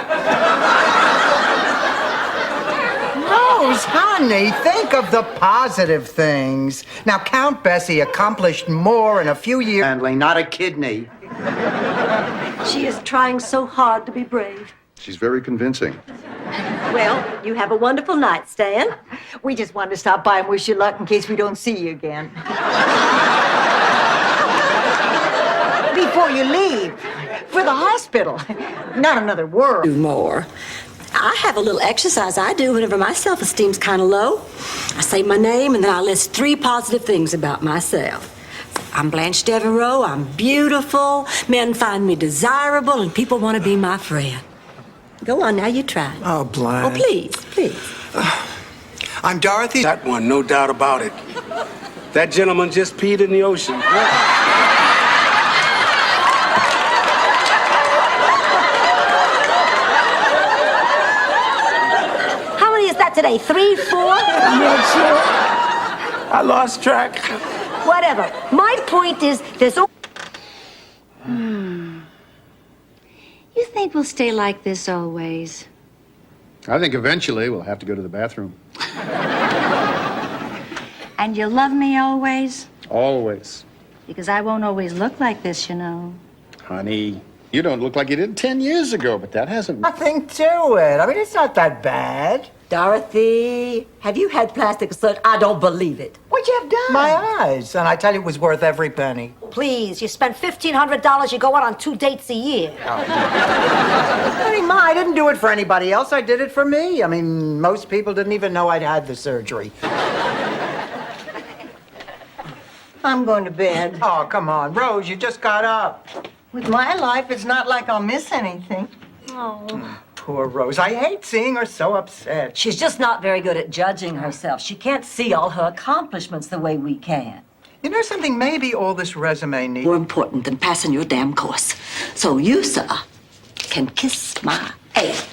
Rose, honey, think of the positive things. Now, Count Bessie accomplished more in a few years. Handling, not a kidney.
She is trying so hard to be brave.
She's very convincing.
Well, you have a wonderful night, Stan.
We just wanted to stop by and wish you luck in case we don't see you again. Before you leave, for the hospital. Not another word.
Do more. I have a little exercise I do whenever my self-esteem's kind of low. I say my name and then I list 3 positive things about myself. I'm Blanche Devereaux, I'm beautiful, men find me desirable, and people want to be my friend. Go on now, you try.
Oh, Blanche.
Oh, please, please.
I'm Dorothy.
That one, no doubt about it. That gentleman just peed in the ocean.
How many is that today? 3, 4?
I'm not sure. I lost track.
Whatever. My point is, there's...
You think we'll stay like this always?
I think eventually we'll have to go to the bathroom.
And you'll love me always?
Always.
Because I won't always look like this, you know.
Honey, you don't look like you did 10 years ago, but that hasn't...
Nothing to it. I mean, it's not that bad.
Dorothy, have you had plastic surgery? I don't believe it.
What'd you have done?
My eyes. And I tell you, it was worth every penny.
Please, you spend $1,500, you go out on 2 dates a year.
Honey, Ma, I didn't do it for anybody else. I did it for me. I mean, most people didn't even know I'd had the surgery.
I'm going to bed.
Oh, come on. Rose, you just got up.
With my life, it's not like I'll miss anything.
Oh.
Poor Rose. I hate seeing her so upset.
She's just not very good at judging herself. She can't see all her accomplishments the way we can.
You know something? Maybe all this resume needs...
More important than passing your damn course. So you, sir, can kiss my ass.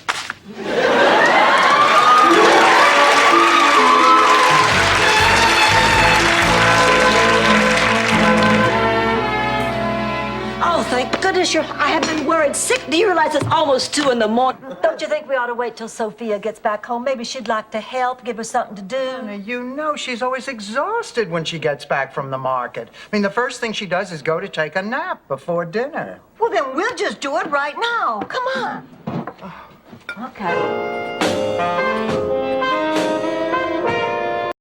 Oh, thank goodness I have been worried sick. Do you realize it's almost 2 in the morning? Don't you think we ought to wait till Sophia gets back home? Maybe she'd like to help, give her something to do.
Now, you know she's always exhausted when she gets back from the market. I mean, the first thing she does is go to take a nap before dinner.
Well, then we'll just do it right now. Come on.
Okay.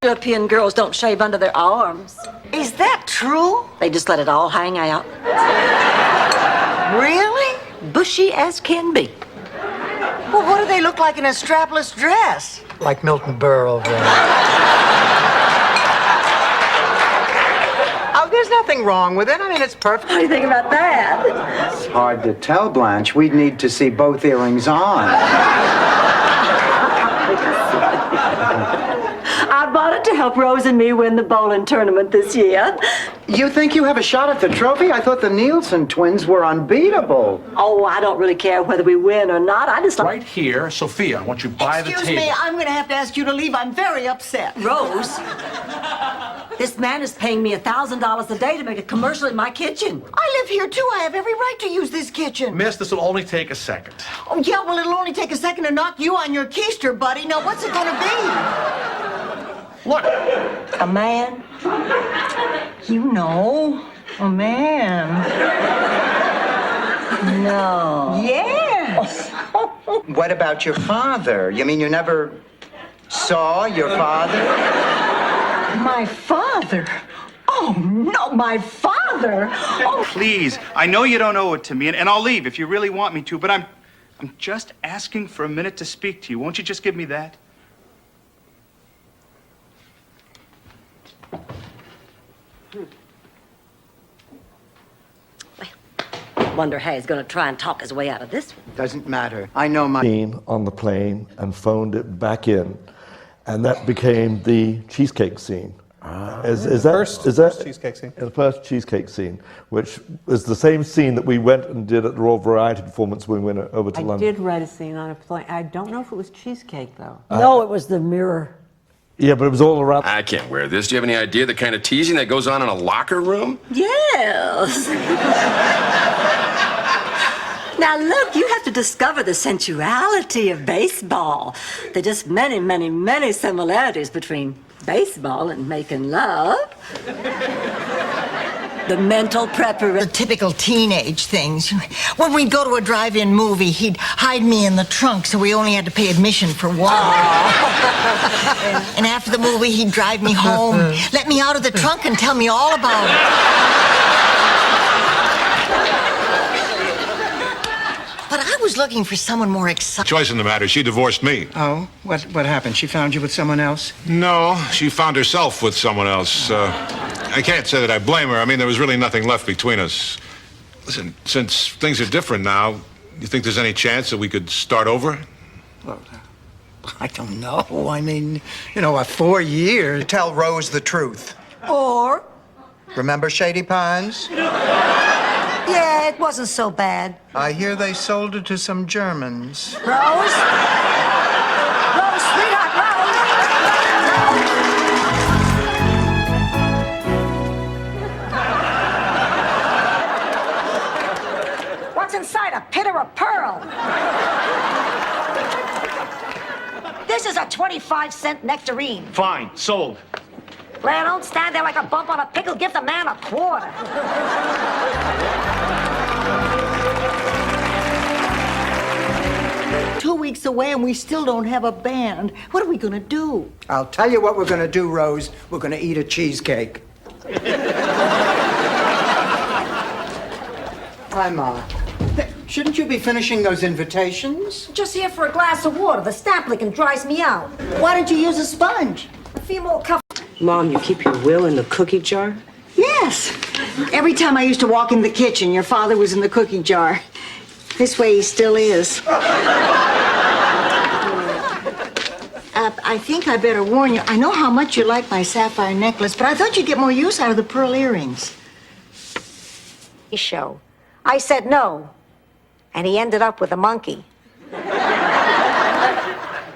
European girls don't shave under their arms.
Is that true?
They just let it all hang out.
Really?
Bushy as can be.
Well, what do they look like in a strapless dress?
Like Milton Berle. Oh, there's nothing wrong with it. I mean, it's perfect.
What do you think about that?
It's hard to tell, Blanche. We'd need to see both earrings on.
I bought it to help Rose and me win the bowling tournament this year.
You think you have a shot at the trophy? I thought the Nielsen twins were unbeatable.
Oh, I don't really care whether we win or not. I just like...
Right here, Sophia, I want you by the
Excuse
table.
me, I'm going to have to ask you to leave. I'm very upset.
Rose, this man is paying me $1,000 a day to make a commercial in my kitchen.
I live here, too. I have every right to use this kitchen.
Miss, this will only take a second.
Oh, yeah, well, it'll only take a second to knock you on your keister, buddy. Now, what's it going to be?
Look.
A man?
You know, a man.
No.
Yes.
What about your father? You mean you never saw your father?
My father? Oh, no, my father? Oh.
Please, I know you don't owe it to me, and I'll leave if you really want me to, but I'm just asking for a minute to speak to you. Won't you just give me that?
Wonder how he's going to try and talk his way out of this one.
Doesn't matter. I know my...
On the plane and phoned it back in and that became the cheesecake scene. Is that
first cheesecake scene?
The first cheesecake scene, which is the same scene that we went and did at the Royal Variety Performance when we went over to
I
London.
did write a scene on a plane. I don't know if it was cheesecake, though.
No, it was the mirror.
Yeah, but it was all around.
I can't wear this. Do you have any idea the kind of teasing that goes on in a locker room?
Yes. Now look, you have to discover the sensuality of baseball. There are just many, many, many similarities between baseball and making love. The mental preparation.
The typical teenage things. When we'd go to a drive-in movie, he'd hide me in the trunk so we only had to pay admission for one. And after the movie, he'd drive me home, let me out of the trunk and tell me all about it. But I was looking for someone more exciting.
Choice in the matter. She divorced me.
Oh, what happened? She found you with someone else?
No, she found herself with someone else. I can't say that I blame her. I mean, there was really nothing left between us. Listen, since things are different now, you think there's any chance that we could start over?
Well, I don't know. I mean, 4 years. Tell Rose the truth.
Or,
Remember Shady Pines?
yeah, it wasn't so bad.
I hear they sold it to some Germans.
Rose? Rose, sweetheart, Rose! What's inside a pit or a pearl? This is a 25-cent nectarine.
Fine, sold.
Blair, don't stand there like a bump on a pickle. Give the man a quarter.
2 weeks away and we still don't have a band. What are we gonna do?
I'll tell you what we're gonna do, Rose. We're gonna eat a cheesecake. Hi, Ma. Shouldn't you be finishing those invitations?
Just here for a glass of water. The stamp licking dries me out.
Why don't you use a sponge?
A few more cups.
Mom, you keep your will in the cookie jar?
Yes. Every time I used to walk in the kitchen, your father was in the cookie jar. This way he still is. I think I better warn you. I know how much you like my sapphire necklace, but I thought you'd get more use out of the pearl earrings.
Show. I said no. And he ended up with a monkey.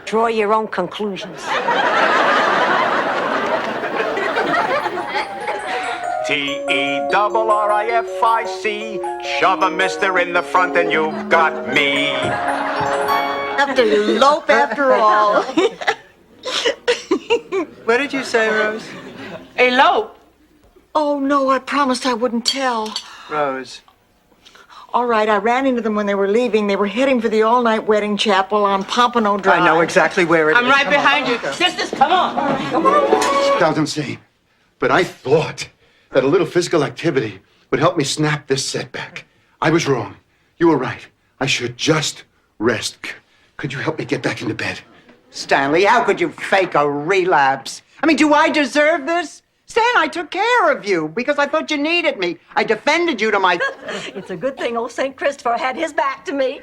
Draw your own conclusions.
T-E-R-R-I-F-I-C. Shove a mister in the front and you've got me.
Have to elope after all.
What did you say, Rose?
Elope? Oh, no, I promised I wouldn't tell.
Rose.
All right, I ran into them when they were leaving. They were heading for the all-night wedding chapel on Pompano Drive.
I know exactly where it is.
I'm right behind you.
Sisters, come on.
Doesn't seem. But I thought that a little physical activity would help me snap this setback. I was wrong. You were right. I should just rest. Could you help me get back into bed?
Stanley, how could you fake a relapse? I mean, do I deserve this? Stan, I took care of you because I thought you needed me. I defended you to my...
It's a good thing old St. Christopher had his back to me.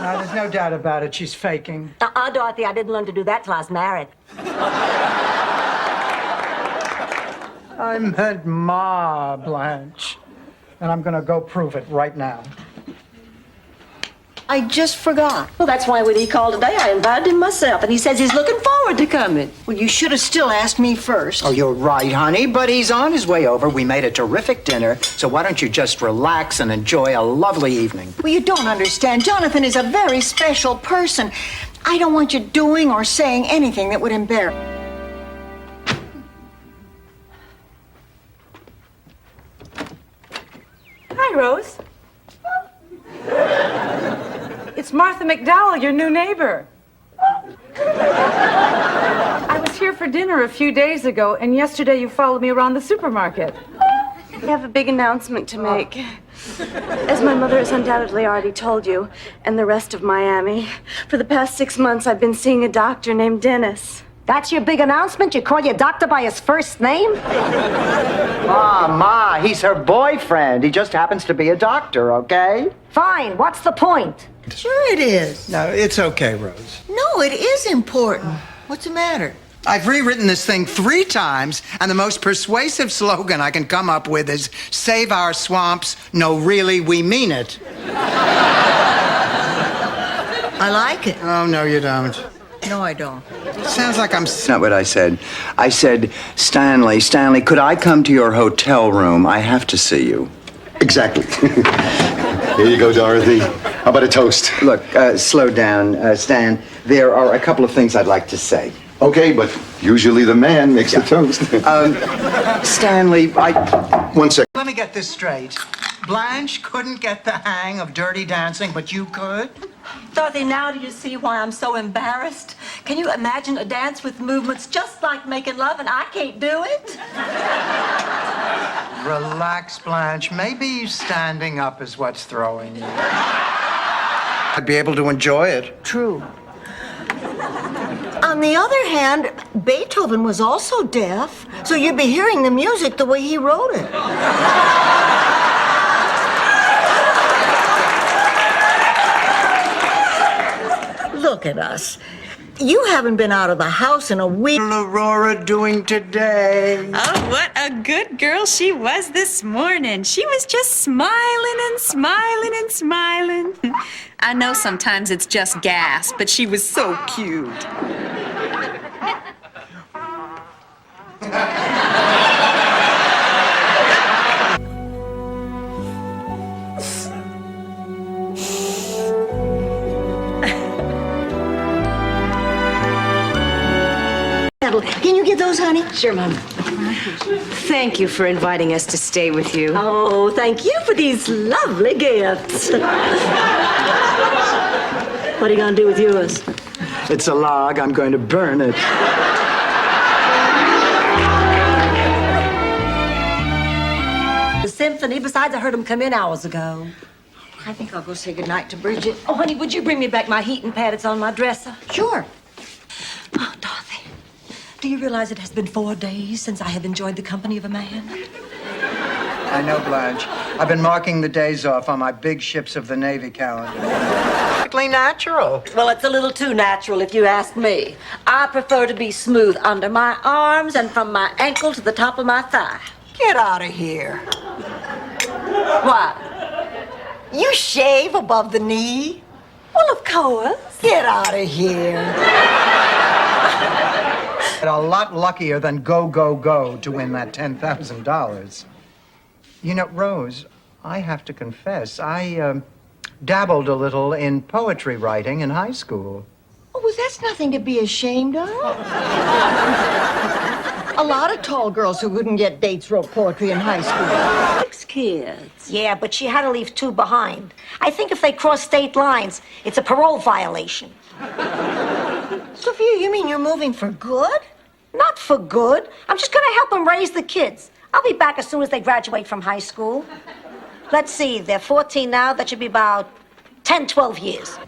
No, there's no doubt about it. She's faking.
Dorothy, I didn't learn to do that till I was married.
I meant Ma, Blanche. And I'm gonna go prove it right now.
I just forgot.
Well, that's why when he called today, I invited him myself, and he says he's looking forward to coming.
Well, you should have still asked me first.
Oh, you're right, honey, but he's on his way over. We made a terrific dinner, so why don't you just relax and enjoy a lovely evening?
Well, you don't understand. Jonathan is a very special person. I don't want you doing or saying anything that would embarrass.
Hi, Rose. It's Martha McDowell, your new neighbor. I was here for dinner a few days ago, and yesterday you followed me around the supermarket.
I have a big announcement to make. As my mother has undoubtedly already told you, and the rest of Miami, for the past 6 months I've been seeing a doctor named Dennis.
That's your big announcement? You call your doctor by his first name?
Ma, he's her boyfriend. He just happens to be a doctor, okay?
Fine, what's the point?
Sure it is.
No, it's okay, Rose.
No, it is important. What's the matter?
I've rewritten this thing 3 times, and the most persuasive slogan I can come up with is, save our swamps, no, really, we mean it.
I like it.
Oh, no, you don't.
No, I don't.
Sounds like I'm... That's not what I said. I said, Stanley, could I come to your hotel room? I have to see you.
Exactly. Here you go, Dorothy. How about a toast?
Look, slow down, Stan. There are a couple of things I'd like to say.
Okay, but usually the man makes the toast.
Stanley,
1 second.
Let me get this straight. Blanche couldn't get the hang of Dirty Dancing, but you could?
Dorothy, now do you see why I'm so embarrassed? Can you imagine a dance with movements just like making love and I can't do it?
Relax, Blanche. Maybe standing up is what's throwing you. I'd be able to enjoy it.
True. On the other hand, Beethoven was also deaf, so you'd be hearing the music the way he wrote it. Look at us. You haven't been out of the house in a week.
What's Aurora doing today?
Oh, what a good girl she was this morning. She was just smiling and smiling and smiling. I know sometimes it's just gas, but she was so cute.
Can you get those, honey?
Sure, Mom. Thank you for inviting us to stay with you.
Oh, thank you for these lovely gifts. What are you going to do with yours?
It's a log. I'm going to burn it.
The symphony. Besides, I heard them come in hours ago.
I think I'll go say goodnight to Bridget.
Oh, honey, would you bring me back my heating pad? It's on my dresser.
Sure.
Oh, Dorothy, do you realize it has been 4 days since I have enjoyed the company of a man?
I know, Blanche. I've been marking the days off on my big ships of the Navy calendar. Perfectly natural.
Well, it's a little too natural if you ask me. I prefer to be smooth under my arms and from my ankle to the top of my thigh.
Get out of here.
What?
You shave above the knee?
Well, of course.
Get out of here.
A lot luckier than go to win that $10,000. You know, Rose, I have to confess, I dabbled a little in poetry writing in high school.
Oh, well, that's nothing to be ashamed of. A lot of tall girls who couldn't get dates wrote poetry in high school.
6 kids.
Yeah, but she had to leave 2 behind. I think if they cross state lines, it's a parole violation.
Sophia, you mean you're moving for good?
Not for good. I'm just gonna help them raise the kids. I'll be back as soon as they graduate from high school. Let's see, they're 14 now. That should be about 10, 12 years.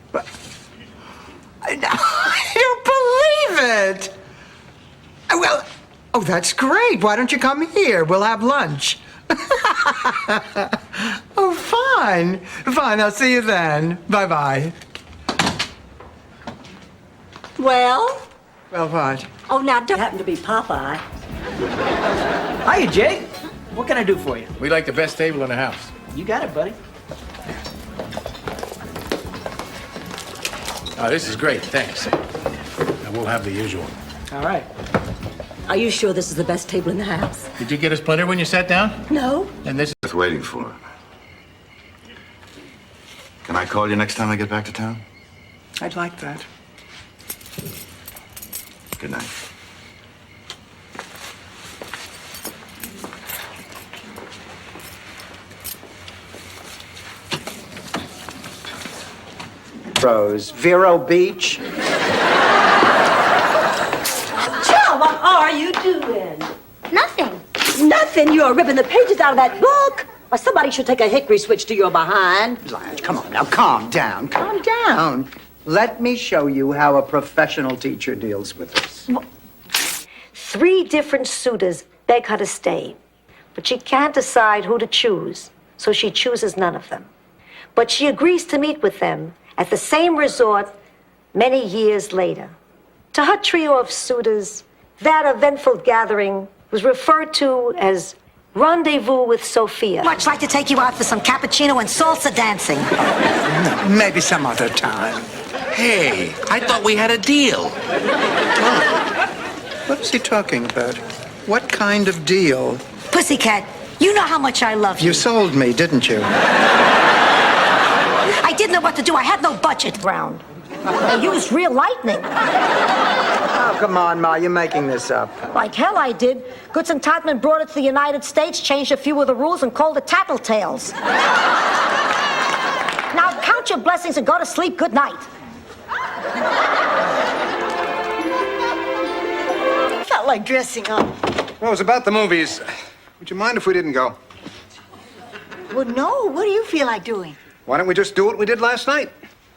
I don't believe it. Well, oh, that's great. Why don't you come here? We'll have lunch. Oh, fine. Fine, I'll see you then. Bye-bye.
Well?
Well, what?
Oh, now, don't happen to be Popeye.
Hiya, Jake. What can I do for you?
We like the best table in the house.
You got it, buddy.
Oh, this is great, thanks. And we'll have the usual.
All right.
Are you sure this is the best table in the house?
Did you get a splinter when you sat down?
No.
And this is
Worth waiting for. Can I call you next time I get back to town?
I'd like that.
Good night.
Rose, Vero Beach.
Joe, what are you doing?
Nothing.
Nothing? You're ripping the pages out of that book. Or somebody should take a hickory switch to your behind.
Blanche, come on now, calm down, calm down. Let me show you how a professional teacher deals with this.
3 different suitors beg her to stay, but she can't decide who to choose, so she chooses none of them. But she agrees to meet with them at the same resort many years later. To her trio of suitors, that eventful gathering was referred to as Rendezvous with Sophia. Much like to take you out for some cappuccino and salsa dancing.
No, maybe some other time.
Hey, I thought we had a deal.
What is he talking about? What kind of deal?
Pussycat, you know how much I love you.
You sold me, didn't you?
I didn't know what to do. I had no budget. Brown. They used real lightning.
Oh, come on, Ma, you're making this up.
Like hell I did. Goodson Totman brought it to the United States, changed a few of the rules, and called it Tattletales. Now count your blessings and go to sleep. Good night.
Felt like dressing up.
Well, it was about the movies. Would you mind if we didn't go?
Well, no. What do you feel like doing?
Why don't we just do what we did last night?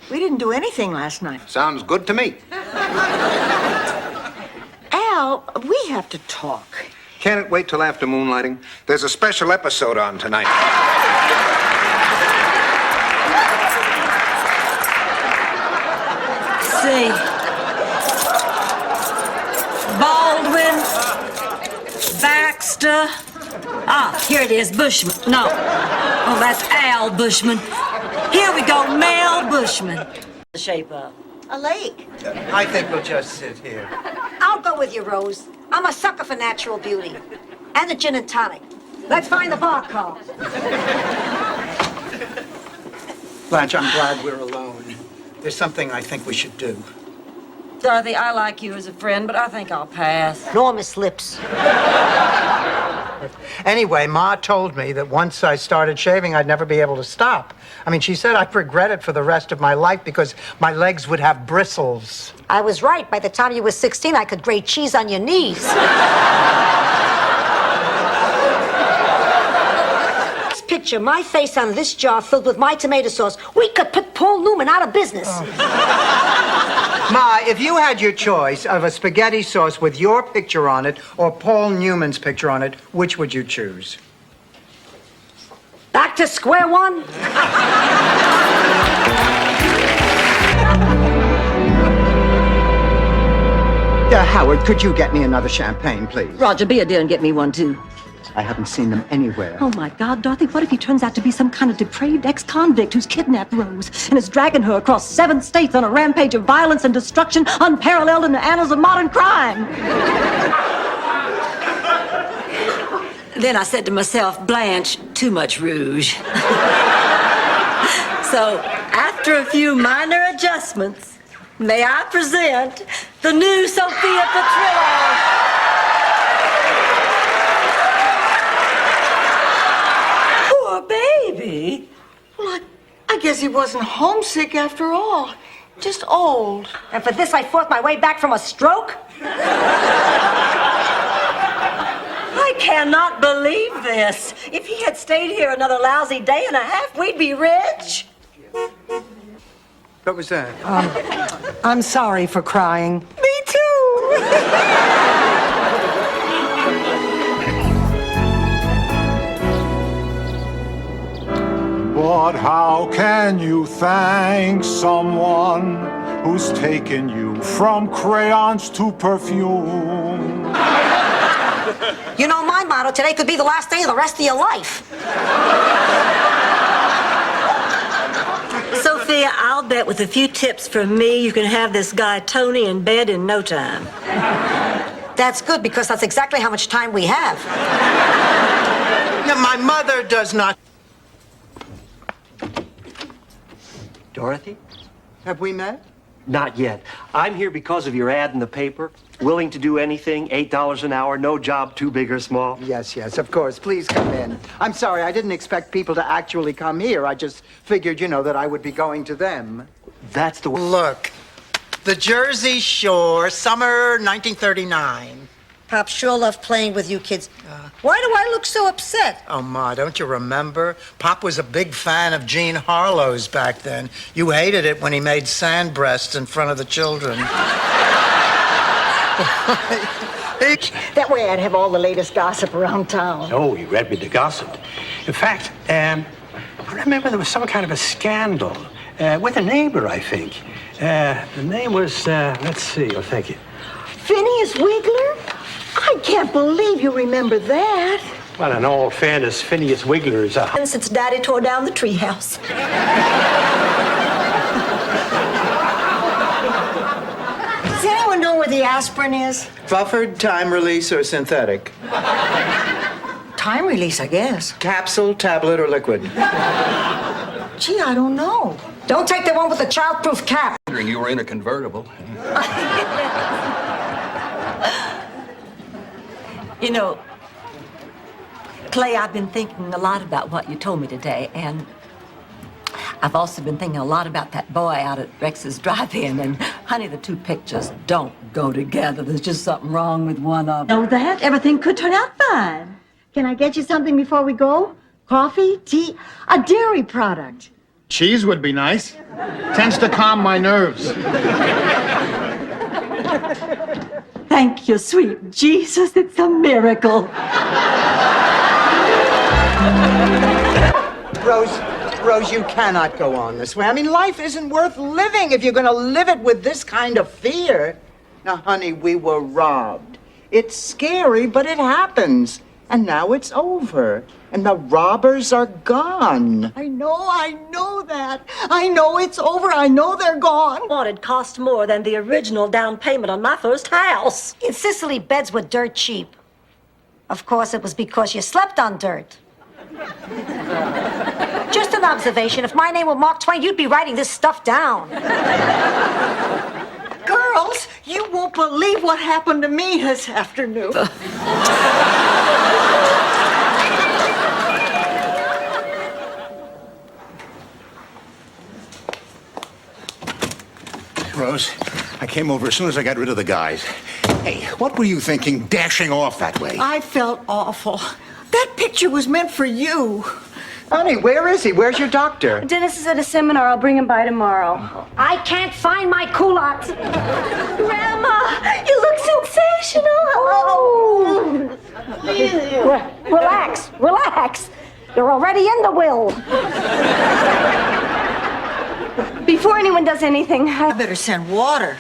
We didn't do anything last night.
Sounds good to me.
Al, we have to talk.
Can't it wait till after moonlighting? There's a special episode on tonight.
See. Baldwin. Baxter. Ah, here it is, Bushman. No. Oh, that's Al Bushman. Here we go, Mel Bushman. Shape up.
A lake.
I think we'll just sit here.
I'll go with you, Rose. I'm a sucker for natural beauty. And the gin and tonic. Let's find the bar call.
Blanche, I'm glad we're alone. There's something I think we should do.
Dorothy, I like you as a friend, but I think I'll pass.
Enormous lips.
Anyway, Ma told me that once I started shaving, I'd never be able to stop. I mean, she said I'd regret it for the rest of my life because my legs would have bristles.
I was right. By the time you were 16, I could grate cheese on your knees. This picture, my face on this jar filled with my tomato sauce. We could put Paul Newman out of business.
Ma, if you had your choice of a spaghetti sauce with your picture on it or Paul Newman's picture on it, which would you choose?
Back to square one?
Howard, could you get me another champagne, please?
Roger, be a dear and get me one, too.
I haven't seen them anywhere.
Oh, my God, Dorothy, what if he turns out to be some kind of depraved ex-convict who's kidnapped Rose and is dragging her across 7 states on a rampage of violence and destruction unparalleled in the annals of modern crime? Then I said to myself, Blanche, too much rouge. So, after a few minor adjustments, may I present the new Sophia Petrillo. Baby.
Well, I guess he wasn't homesick after all. Just old.
And for this, I fought my way back from a stroke?
I cannot believe this. If he had stayed here another lousy day and a half, we'd be rich.
What was that?
I'm sorry for crying.
Me too.
But how can you thank someone who's taken you from crayons to perfume?
You know, my motto today could be the last day of the rest of your life.
Sophia, I'll bet with a few tips from me, you can have this guy Tony in bed in no time.
That's good, because that's exactly how much time we have.
Now, my mother does not...
Dorothy?
Have we met?
Not yet. I'm here because of your ad in the paper. Willing to do anything, $8 an hour, no job too big or small.
Yes, of course. Please come in. I'm sorry, I didn't expect people to actually come here. I just figured, that I would be going to them.
That's the...
Look, the Jersey Shore, summer 1939.
Pop sure loved playing with you kids. Why do I look so upset?
Oh, Ma, don't you remember? Pop was a big fan of Jean Harlow's back then. You hated it when he made sand breasts in front of the children.
That way I'd have all the latest gossip around town.
Oh, you read me the gossip. In fact, I remember there was some kind of a scandal with a neighbor, I think. The name was, let's see, oh, thank you.
Phineas Wiggler? I can't believe you remember that.
Well, in all fairness, Phineas Wiggler is a...
Since Daddy tore down the treehouse.
Does anyone know where the aspirin is?
Buffered, time release, or synthetic?
Time release, I guess.
Capsule, tablet, or liquid?
Gee, I don't know. Don't take the one with the childproof cap.
Wondering you were in a convertible.
You know, Clay, I've been thinking a lot about what you told me today, and I've also been thinking a lot about that boy out at Rex's drive-in, and honey, the two pictures don't go together. There's just something wrong with one of them.
Know that? Everything could turn out fine. Can I get you something before we go? Coffee? Tea? A dairy product.
Cheese would be nice. Tends to calm my nerves.
Thank you, sweet Jesus. It's a miracle.
Rose, you cannot go on this way. I mean, life isn't worth living if you're going to live it with this kind of fear. Now, honey, we were robbed. It's scary, but it happens. And now it's over. And the robbers are gone.
I know that. I know it's over. I know they're gone.
Well, it cost more than the original down payment on my first house.
In Sicily, beds were dirt cheap. Of course, it was because you slept on dirt. Just an observation. If my name were Mark Twain, you'd be writing this stuff down.
Girls, you won't believe what happened to me this afternoon.
Rose, I came over as soon as I got rid of the guys. Hey, what were you thinking dashing off that way?
I felt awful. That picture was meant for you.
Honey, where is he? Where's your doctor?
Dennis is at a seminar. I'll bring him by tomorrow.
I can't find my culottes.
Grandma, you look sensational.
Oh. Relax. You're already in the will.
Before anyone does anything,
I better send water.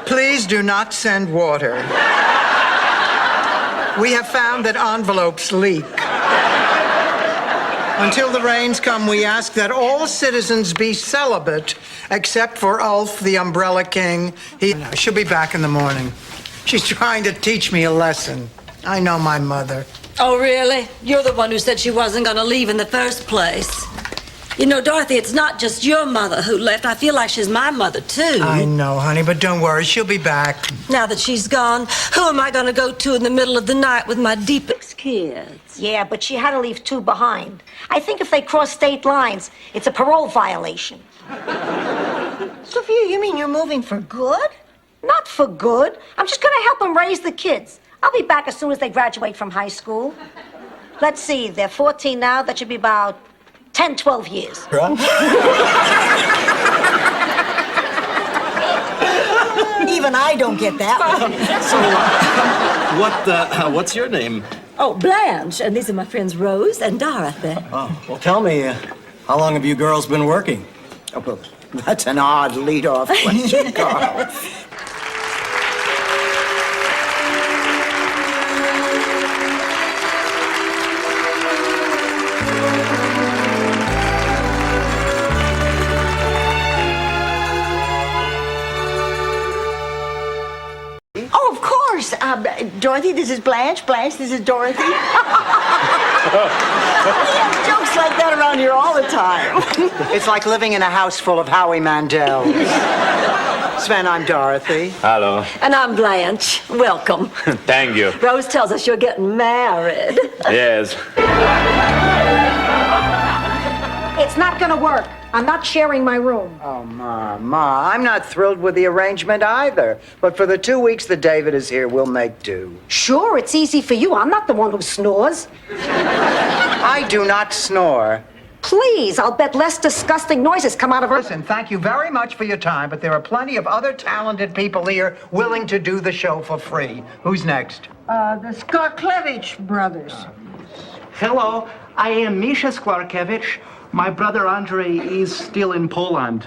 Please do not send water. We have found that envelopes leak. Until the rains come, we ask that all citizens be celibate, except for Ulf, the Umbrella King. She'll be back in the morning. She's trying to teach me a lesson. I know my mother.
Oh, really? You're the one who said she wasn't going to leave in the first place. You know, Dorothy, it's not just your mother who left. I feel like she's my mother, too.
I know, honey, but don't worry. She'll be back.
Now that she's gone, who am I going to go to in the middle of the night with my deepest kids?
Yeah, but she had to leave 2 behind. I think if they cross state lines, it's a parole violation.
Sophia, you mean you're moving for good?
Not for good. I'm just going to help them raise the kids. I'll be back as soon as they graduate from high school. Let's see, they're 14 now. That should be about 10, 12 years.
Even I don't get that one.
What's your name?
Oh, Blanche, and these are my friends Rose and Dorothy.
Oh, well, tell me, how long have you girls been working?
Oh, well, that's an odd lead-off question, Carl.
Oh, of course. Dorothy, this is Blanche. Blanche, this is Dorothy. We have jokes like that around here all the time.
It's like living in a house full of Howie Mandels. Sven, I'm Dorothy.
Hello.
And I'm Blanche. Welcome.
Thank you.
Rose tells us you're getting married.
Yes.
It's not gonna work. I'm not sharing my room.
Oh, Ma, I'm not thrilled with the arrangement either. But for the 2 weeks that David is here, we'll make do.
Sure, it's easy for you. I'm not the one who snores.
I do not snore.
Please, I'll bet less disgusting noises come out of her.
Listen, thank you very much for your time, but there are plenty of other talented people here willing to do the show for free. Who's next?
The Skarklevich brothers.
Hello, I am Misha Sklarkevich. My brother Andrei is still in Poland.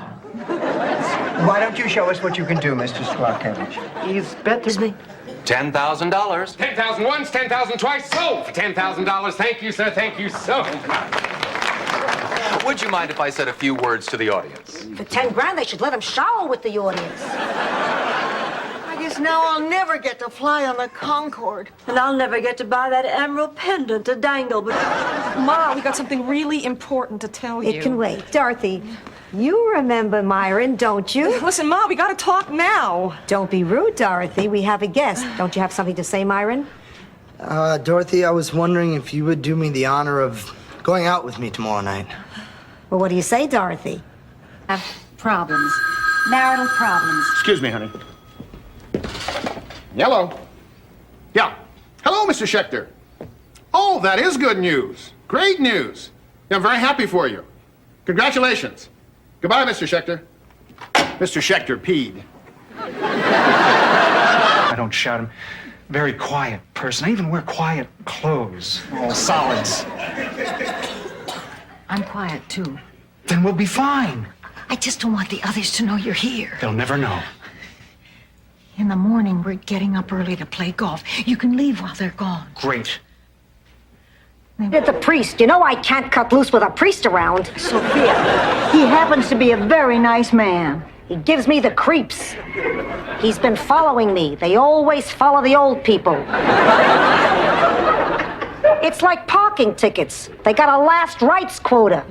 Why don't you show us what you can do, Mr. Sklarkevich?
He's better.
$10,000. 10,000 once, 10,000 twice. So, for $10,000, thank you, sir. Thank you so much.
Would you mind if I said a few words to the audience?
For 10 grand, they should let him shower with the audience.
I guess now I'll never get to fly on the Concorde.
And I'll never get to buy that emerald pendant to dangle. But
Ma, we got something really important to tell you.
It can wait. Dorothy, you remember Myron, don't you?
Listen, Ma, we gotta talk now.
Don't be rude, Dorothy. We have a guest. Don't you have something to say, Myron?
Dorothy, I was wondering if you would do me the honor of going out with me tomorrow night.
Well, what do you say, Dorothy?
Have problems. Marital problems.
Excuse me, honey. Hello. Yeah. Hello, Mr. Schechter. Oh, that is good news. Great news. Yeah, I'm very happy for you. Congratulations. Goodbye, Mr. Schechter. Mr. Schechter peed.
I don't shout. I'm a very quiet person. I even wear quiet clothes. All solids.
I'm quiet, too.
Then we'll be fine.
I just don't want the others to know you're here.
They'll never know.
In the morning, we're getting up early to play golf. You can leave while they're gone.
Great.
The priest. You know I can't cut loose with a priest around.
Sophia, he happens to be a very nice man.
He gives me the creeps. He's been following me. They always follow the old people. It's like parking tickets. They got a last rights quota.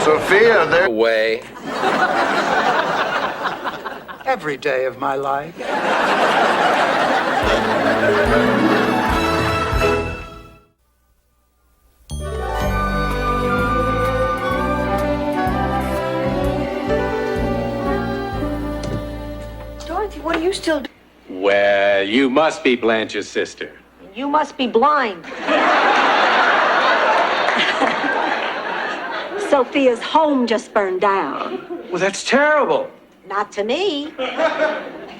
Sophia, there.
Way.
Every day of my life.
Dorothy, what are you still doing?
Well, you must be Blanche's sister.
You must be blind. Sophia's home just burned down.
Well, that's terrible.
Not to me.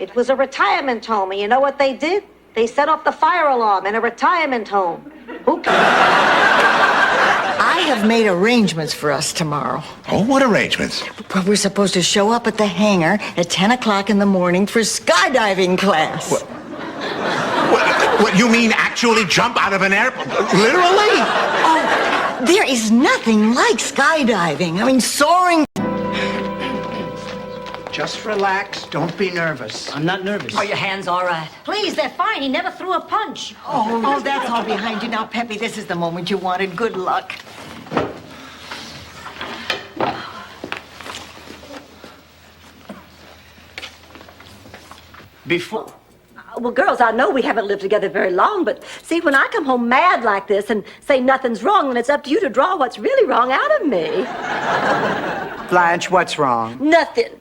It was a retirement home, and you know what they did? They set off the fire alarm in a retirement home. Who
I have made arrangements for us tomorrow.
Oh, what arrangements?
Well, we're supposed to show up at the hangar at 10 o'clock in the morning for skydiving class.
What, you mean actually jump out of an airplane? Literally?
Oh, there is nothing like skydiving. I mean, soaring.
Just relax. Don't be nervous.
I'm not nervous.
Are your hands all right?
Please, they're fine. He never threw a punch.
Oh, that's all behind you now, Peppy. This is the moment you wanted. Good luck.
Before.
Well, girls, I know we haven't lived together very long, but see, when I come home mad like this and say nothing's wrong, then it's up to you to draw what's really wrong out of me.
Blanche, what's wrong?
Nothing.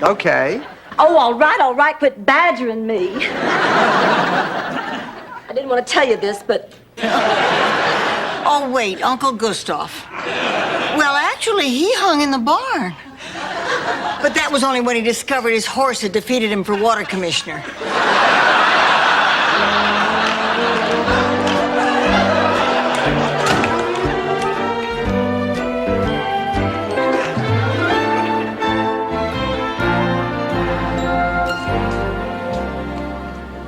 Okay.
Oh, all right, quit badgering me. I didn't want to tell you this, but...
Oh, wait, Uncle Gustav. Well, actually, he hung in the barn. But that was only when he discovered his horse had defeated him for water commissioner.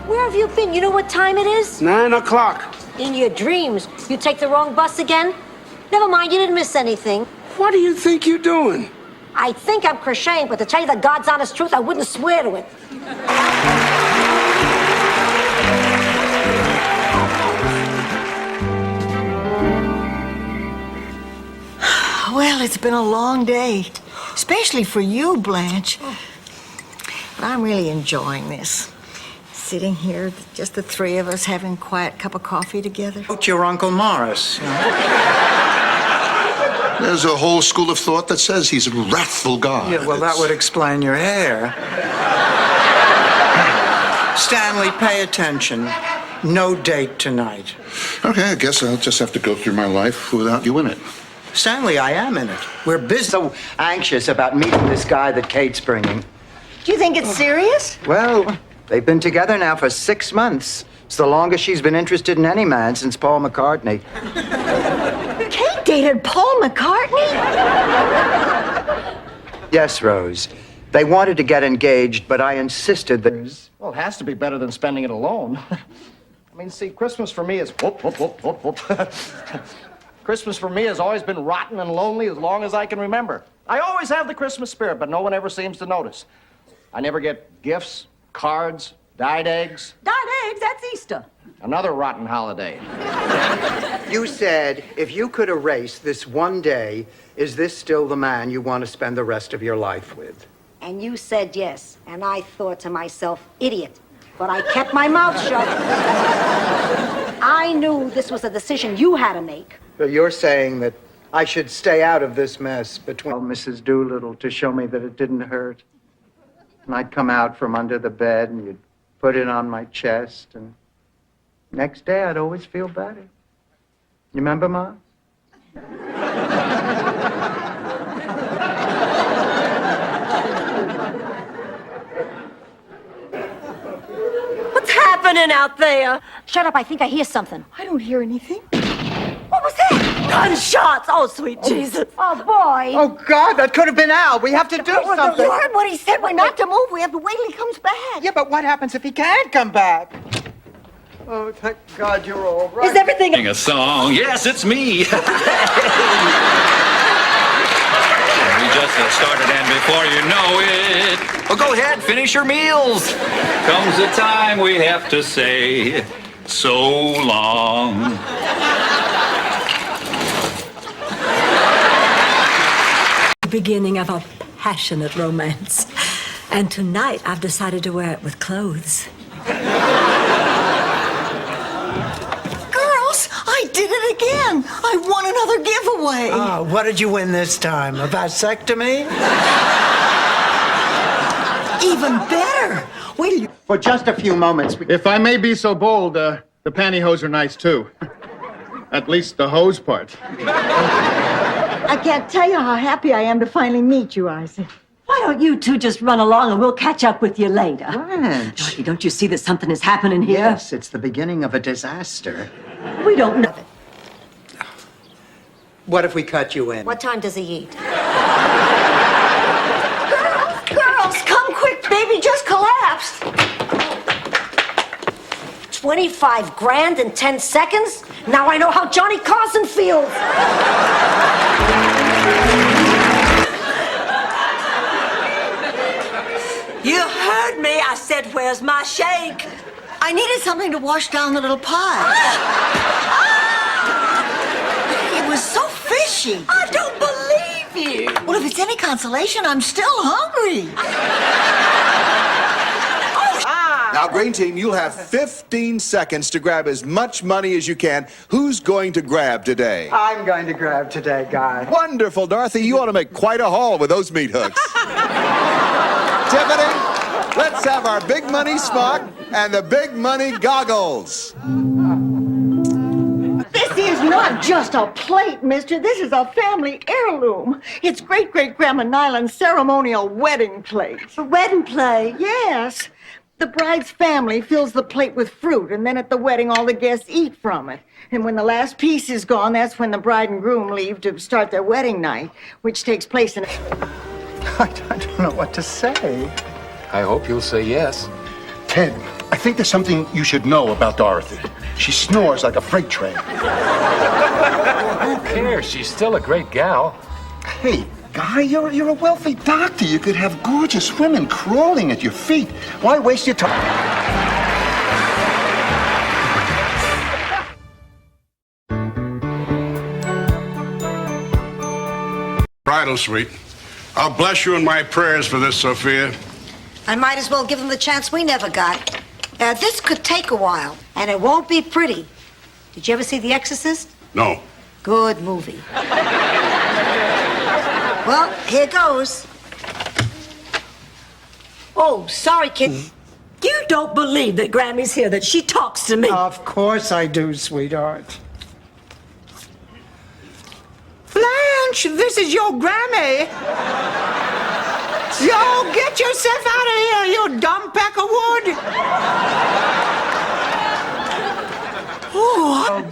Where have you been? You know what time it is?
9 o'clock.
In your dreams. You take the wrong bus again? Never mind, you didn't miss anything.
What do you think you're doing?
I think I'm crocheting, but to tell you the God's honest truth, I wouldn't swear to it.
Well, it's been a long day, especially for you, Blanche. But I'm really enjoying this. Sitting here, just the three of us, having a quiet cup of coffee together.
Wrote your Uncle Morris.
There's a whole school of thought that says he's a wrathful God.
Yeah, well, that would explain your hair. Stanley, pay attention. No date tonight.
Okay, I guess I'll just have to go through my life without you in it.
Stanley, I am in it. We're busy. So anxious about meeting this guy that Kate's bringing.
Do you think it's serious?
Well, they've been together now for 6 months. It's the longest she's been interested in any man since Paul McCartney.
Kate dated Paul McCartney?
Yes, Rose. They wanted to get engaged, but I insisted that...
Well, it has to be better than spending it alone. I mean, see, Christmas for me is whoop, whoop, whoop, whoop, whoop. Christmas for me has always been rotten and lonely as long as I can remember. I always have the Christmas spirit, but no one ever seems to notice. I never get gifts, cards, dyed eggs.
Dyed eggs, that's Easter.
Another rotten holiday.
You said if you could erase this one day, is this still the man you want to spend the rest of your life with?
And you said yes. And I thought to myself, idiot. But I kept my mouth shut. I knew this was a decision you had to make.
So you're saying that I should stay out of this mess between Mrs. Doolittle to show me that it didn't hurt. And I'd come out from under the bed and you'd put it on my chest, and next day I'd always feel better. You remember, Ma?
What's happening out there?
Shut up, I think I hear something.
I don't hear anything.
What was that? Gunshots! Oh, sweet Jesus.
Oh, boy.
Oh, God, that could have been Al. We have to do something.
You heard what he said. We're not to move. We have to wait till he comes back.
Yeah, but what happens if he can't come back? Oh, thank God you're all right.
Is everything...
Sing a song. Yes, it's me. We just started, and before you know it, well, go ahead, finish your meals. Comes the time we have to say so long.
Beginning of a passionate romance. And tonight I've decided to wear it with clothes.
Girls, I did it again. I won another giveaway.
Oh, what did you win this time? A vasectomy?
Even better. Wait till you...
For just a few moments.
If I may be so bold, the pantyhose are nice too. At least the hose part.
I can't tell you how happy I am to finally meet you, Isaac.
Why don't you two just run along and we'll catch up with you later?
Blanche.
Dorothy, don't you see that something is happening here?
Yes, it's the beginning of a disaster.
We don't know.
What if we cut you in?
What time does he eat?
Girls, come quick. Baby just collapsed.
25 grand in 10 seconds? Now I know how Johnny Carson feels.
You heard me. I said, where's my shake?
I needed something to wash down the little pie. It was so fishy.
I don't believe you.
Well, if it's any consolation, I'm still hungry.
Now, Green Team, you'll have 15 seconds to grab as much money as you can. Who's going to grab today?
I'm going to grab today, Guy.
Wonderful, Dorothy. You ought to make quite a haul with those meat hooks. Tiffany, let's have our big money smock and the big money goggles.
This is not just a plate, mister. This is a family heirloom. It's great-great-grandma Nyland's ceremonial wedding plate.
A wedding plate?
Yes. The bride's family fills the plate with fruit, and then at the wedding, all the guests eat from it. And when the last piece is gone, that's when the bride and groom leave to start their wedding night, which takes place in...
I don't know what to say.
I hope you'll say yes.
Ted, I think there's something you should know about Dorothy. She snores like a freight train.
Who cares? She's still a great gal.
Hey, Guy, you're a wealthy doctor. You could have gorgeous women crawling at your feet. Why waste your time?
Bridal suite. I'll bless you in my prayers for this, Sophia.
I might as well give them the chance we never got. This could take a while, and it won't be pretty. Did you ever see The Exorcist?
No.
Good movie. Well, here goes. Oh, sorry, kid.
You don't believe that Grammy's here, that she talks to me.
Of course I do, sweetheart. Blanche, this is your Grammy. Yo, get yourself out of here, you dumb peck of wood. Oh.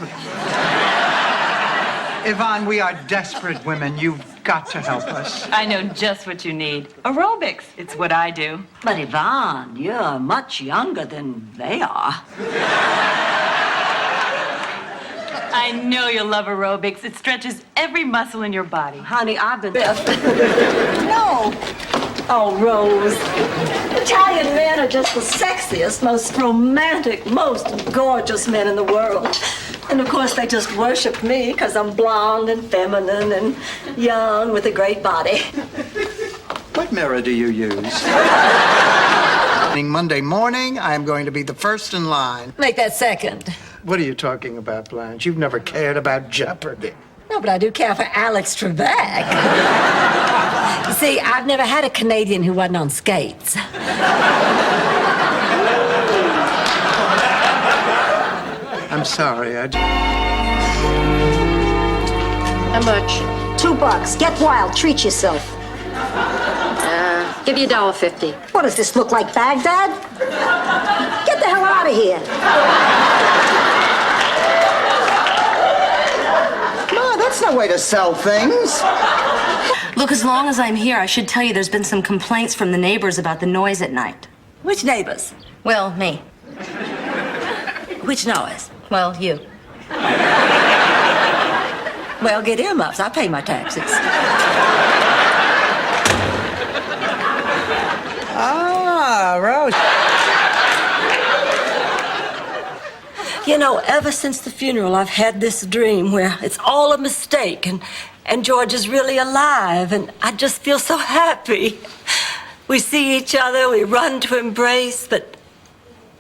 Yvonne, we are desperate women. You've got to help us.
I know just what you need. Aerobics. It's what I do.
But Yvonne, you're much younger than they are.
I know you'll love aerobics. It stretches every muscle in your body.
Honey, I've been... No. Oh, Rose. Italian men are just the sexiest, most romantic, most gorgeous men in the world. And of course, they just worship me because I'm blonde and feminine and young with a great body.
What mirror do you use? Monday morning, I'm going to be the first in line.
Make that second.
What are you talking about, Blanche? You've never cared about Jeopardy.
No, but I do care for Alex Trebek. You see, I've never had a Canadian who wasn't on skates.
I'm sorry,
How much? $2. Get wild. Treat yourself. Give you $1.50. What does this look like, Baghdad? Get the hell out of here.
Ma, that's no way to sell things.
Look, as long as I'm here, I should tell you there's been some complaints from the neighbors about the noise at night.
Which neighbors?
Well, me.
Which noise?
Well, you.
Well, get earmuffs. I pay my taxes.
Ah, Rose.
You know, ever since the funeral, I've had this dream where it's all a mistake and George is really alive, and I just feel so happy. We see each other, we run to embrace, but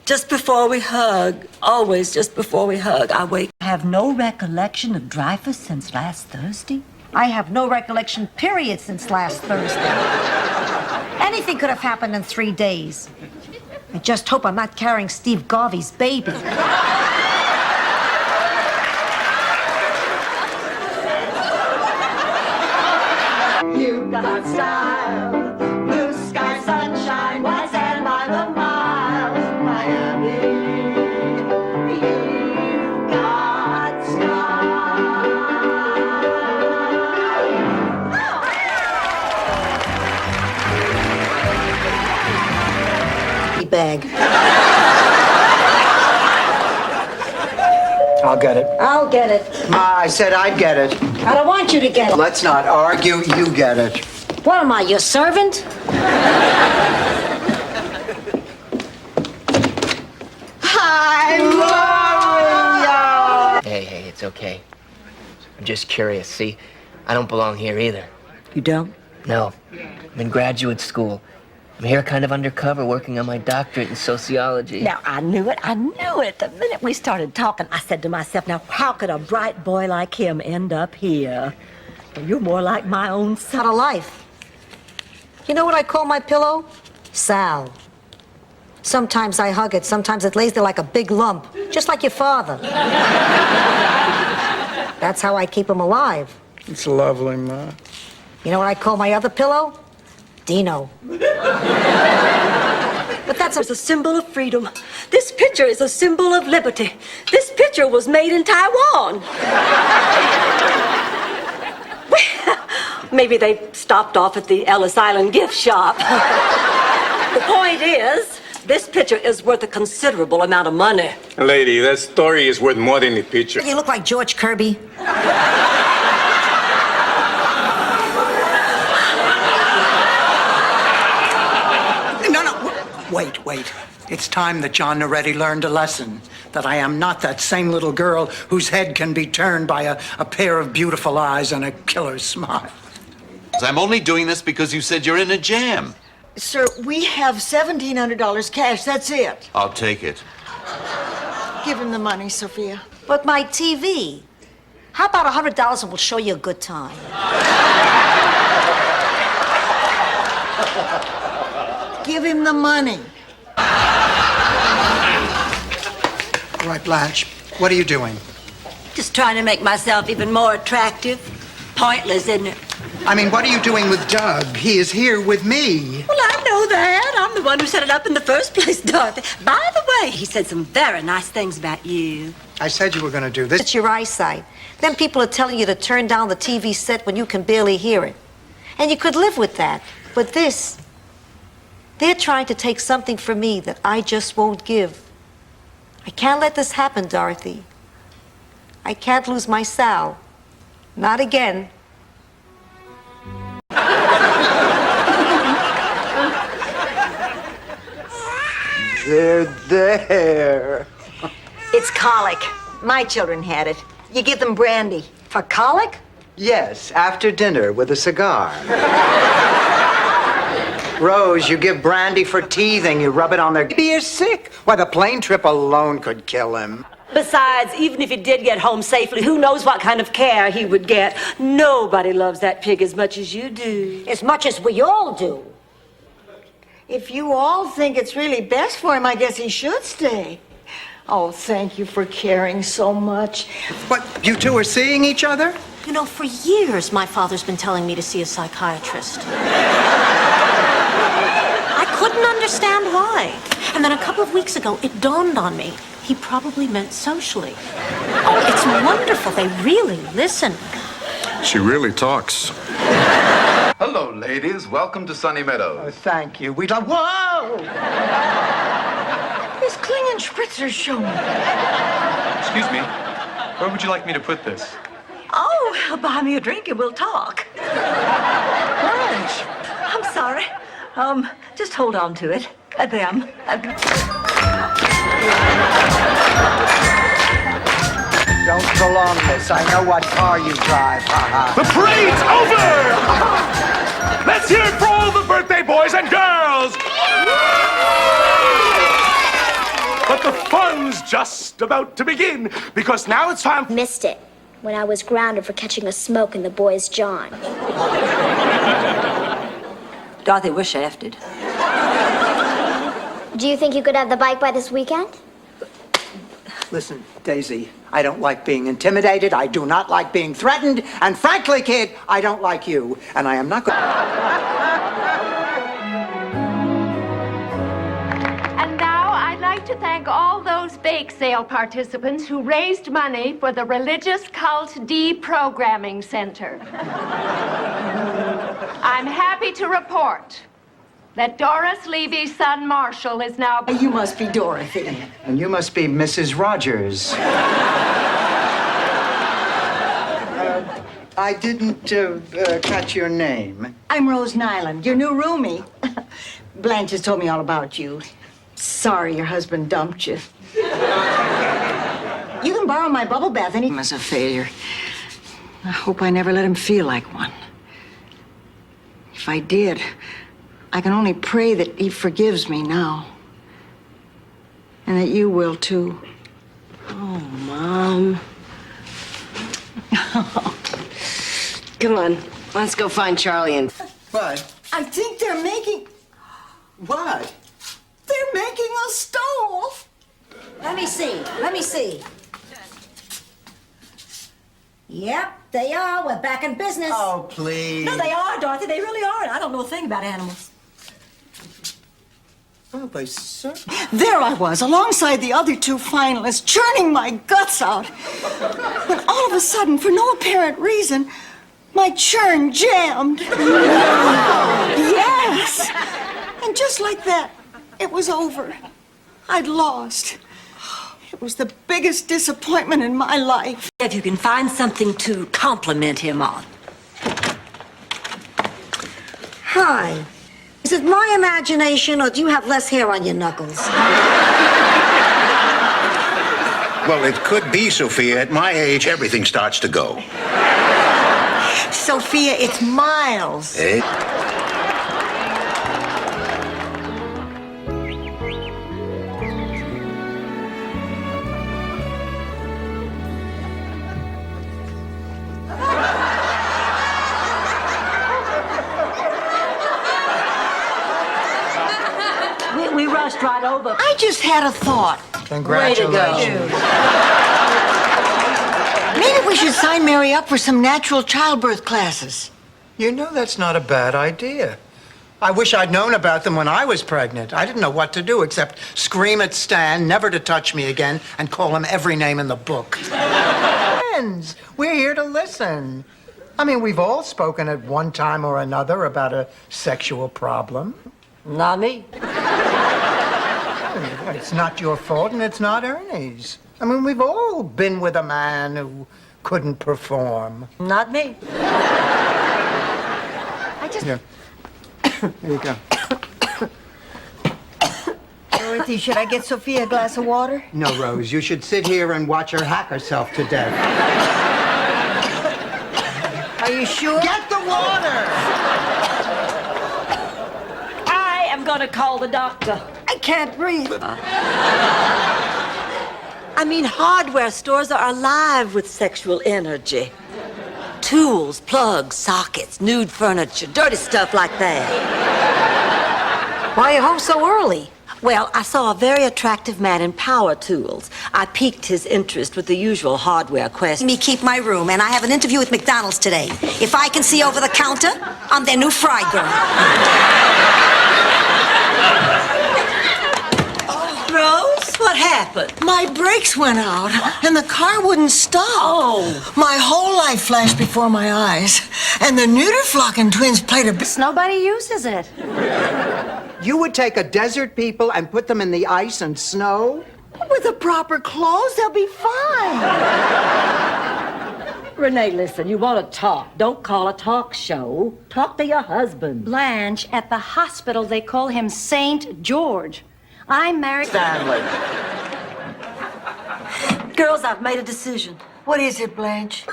just before we hug, always just before we hug, I wake.
I have no recollection of Dreyfus since last Thursday. I have no recollection, period, since last Thursday. Anything could have happened in 3 days. I just hope I'm not carrying Steve Garvey's baby.
You got style, blue sky sunshine, why stand by the miles, Miami? You got
style. Bag.
I'll get it.
I'll get it.
Ma, I said I'd get it.
I don't want you to get it.
Let's not argue. You get it.
What am I, your servant?
Hi, Maria.
Hey, it's okay. I'm just curious. See, I don't belong here either.
You don't?
No. I'm in graduate school. I'm here kind of undercover working on my doctorate in sociology.
Now, I knew it. The minute we started talking, I said to myself, now, how could a bright boy like him end up here? Well, you're more like my own son.
Out of life. You know what I call my pillow? Sal. Sometimes I hug it, sometimes it lays there like a big lump, just like your father. That's how I keep him alive.
It's lovely, Ma.
You know what I call my other pillow? Dino.
But that's a symbol of freedom. This picture is a symbol of liberty. This picture was made in Taiwan. Well, maybe they stopped off at the Ellis Island gift shop. The point is, this picture is worth a considerable amount of money.
Lady, that story is worth more than the picture.
You look like George Kirby.
Wait. It's time that John Noretti learned a lesson. That I am not that same little girl whose head can be turned by a pair of beautiful eyes and a killer smile.
I'm only doing this because you said you're in a jam.
Sir, we have $1,700 cash. That's it.
I'll take it.
Give him the money, Sophia.
But my TV. How about $100 and we'll show you a good time?
Give him the money.
Why, Blanche, what are you doing?
Just trying to make myself even more attractive. Pointless, isn't it?
I mean, what are you doing with Doug? He is here with me.
Well, I know that. I'm the one who set it up in the first place, Dorothy. By the way, he said some very nice things about you.
I said you were going to do this.
It's your eyesight. Then people are telling you to turn down the TV set when you can barely hear it. And you could live with that. But this, they're trying to take something from me that I just won't give. I can't let this happen, Dorothy. I can't lose my Sal. Not again.
There. It's colic. My children had it. You give them brandy. For colic?
Yes, after dinner with a cigar. Rose, you give brandy for teething. You rub it on their... He is sick. Why, the plane trip alone could kill him.
Besides, even if he did get home safely, who knows what kind of care he would get. Nobody loves that pig as much as you do.
As much as we all do. If you all think it's really best for him, I guess he should stay. Oh, thank you for caring so much.
What, you two are seeing each other?
You know, for years, my father's been telling me to see a psychiatrist. I couldn't understand why. And then a couple of weeks ago, it dawned on me. He probably meant socially. Oh, it's wonderful. They really listen.
She really talks.
Hello, ladies. Welcome to Sunny Meadows.
Oh, thank you. We'd love... Whoa!
This Klingenspritzer show me.
Excuse me. Where would you like me to put this?
Oh, buy me a drink and we'll talk. Blanche. I'm sorry. Just hold on to it. Them.
Don't prolong this. I know what car you drive.
The parade's over! Let's hear it for all the birthday boys and girls! But the fun's just about to begin, because now it's time...
Missed it when I was grounded for catching a smoke in the boys' John.
Dorothy, we're shafted.
Do you think you could have the bike by this weekend?
Listen, Daisy, I don't like being intimidated. I do not like being threatened. And frankly, kid, I don't like you. And I am not going...
And now I'd like to thank all those bake sale participants who raised money for the Religious Cult Deprogramming Center. I'm happy to report that Doris Levy's son, Marshall, is now...
You must be Dorothy.
And you must be Mrs. Rogers. I didn't catch your name.
I'm Rose Nyland, your new roomie. Blanche has told me all about you. Sorry your husband dumped you. You can borrow my bubble bath any... ...as a failure. I hope I never let him feel like one. If I did... I can only pray that he forgives me now. And that you will, too.
Oh, Mom. Come on, let's go find Charlie and...
What?
I think they're making...
What?
They're making a stove.
Let me see. Yep, they are. We're back in business.
Oh, please.
No, they are, Dorothy. They really are. I don't know a thing about animals.
Oh, they certainly...
There I was, alongside the other two finalists, churning my guts out. When all of a sudden, for no apparent reason, my churn jammed. Yes. And just like that, it was over. I'd lost. It was the biggest disappointment in my life.
If you can find something to compliment him on.
Hi. Is it my imagination, or do you have less hair on your knuckles?
Well, it could be, Sophia. At my age, everything starts to go.
Sophia, it's Miles.
Eh?
We rushed right over.
I just had a thought.
Congratulations.
Maybe we should sign Mary up for some natural childbirth classes.
You know, that's not a bad idea. I wish I'd known about them when I was pregnant. I didn't know what to do except scream at Stan never to touch me again and call him every name in the book. Friends, we're here to listen. I mean, we've all spoken at one time or another about a sexual problem.
Not me.
It's not your fault and it's not Ernie's. I mean, we've all been with a man who couldn't perform.
Not me.
I just...
Here. Here you go.
Dorothy, should I get Sophia a glass of water?
No, Rose, you should sit here and watch her hack herself to death.
Are you sure?
Get the water!
I am gonna call the doctor.
I can't breathe.
I mean, hardware stores are alive with sexual energy. Tools, plugs, sockets, nude furniture, dirty stuff like that.
Why are you home so early?
Well, I saw a very attractive man in power tools. I piqued his interest with the usual hardware questions.
Me keep my room, and I have an interview with McDonald's today. If I can see over the counter, I'm their new fry girl.
Rose, what happened?
My brakes went out, and the car wouldn't stop.
Oh.
My whole life flashed before my eyes, and the Neuterflocken twins played a...
Nobody uses it.
You would take a desert people and put them in the ice and snow?
With the proper clothes, they'll be fine.
Renee, listen, you want to talk. Don't call a talk show. Talk to your husband.
Blanche, at the hospital, they call him Saint George. I'm married...
Stanley.
Girls, I've made a decision.
What is it, Blanche?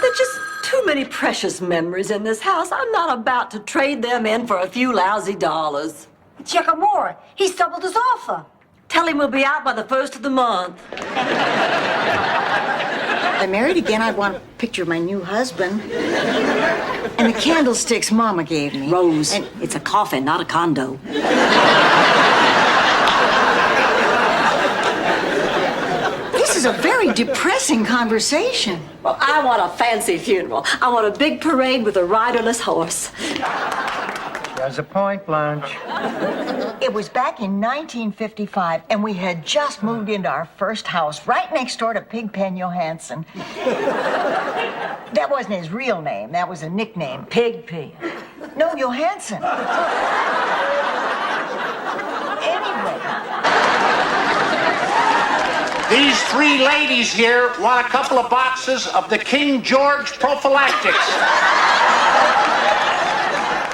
There's just too many precious memories in this house. I'm not about to trade them in for a few lousy dollars.
Check him more. He's doubled his offer.
Tell him we'll be out by the 1st of the month.
If I'm married again, I'd want a picture of my new husband. And the candlesticks Mama gave me.
Rose,
And
it's a coffin, not a condo.
this is a very depressing conversation.
Well, I want a fancy funeral. I want a big parade with a riderless horse.
There's a point, Blanche.
It was back in 1955, and we had just moved into our first house right next door to Pigpen Johansson. That wasn't his real name. That was a nickname, Pigpen. No, Johansson. Anyway.
These three ladies here want a couple of boxes of the King George prophylactics.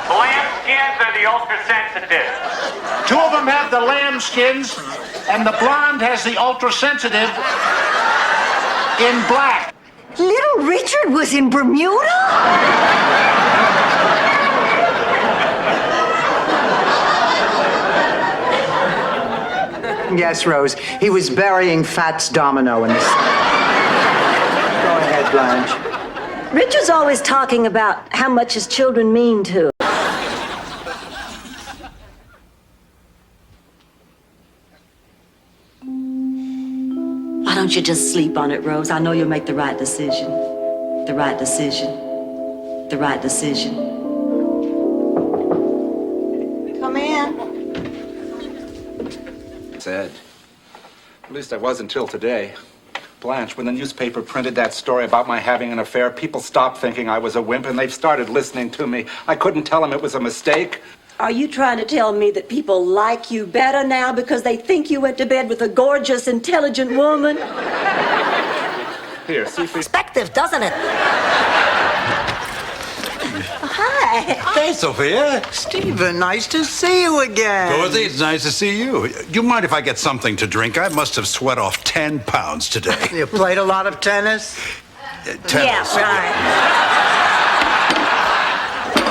The lamb skins are the ultra-sensitive.
Two of them have the lamb skins, and the blonde has the ultra-sensitive in black.
Little Richard was in Bermuda?
Yes, Rose. He was burying Fats Domino in this. Go ahead, Blanche.
Richard's always talking about how much his children mean to him. Why don't you just sleep on it, Rose? I know you'll make the right decision. The right decision. The right decision.
Come in.
Said. At least I was until today. Blanche, when the newspaper printed that story about my having an affair, people stopped thinking I was a wimp and they've started listening to me. I couldn't tell them it was a mistake.
Are you trying to tell me that people like you better now because they think you went to bed with a gorgeous, intelligent woman?
Here, see if we...
Perspective, doesn't it?
Hi.
Hey, Sophia.
Stephen, nice to see you again.
Dorothy, it's nice to see you. Do you mind if I get something to drink? I must have sweat off 10 pounds today.
You played a lot of tennis?
Tennis.
Yeah,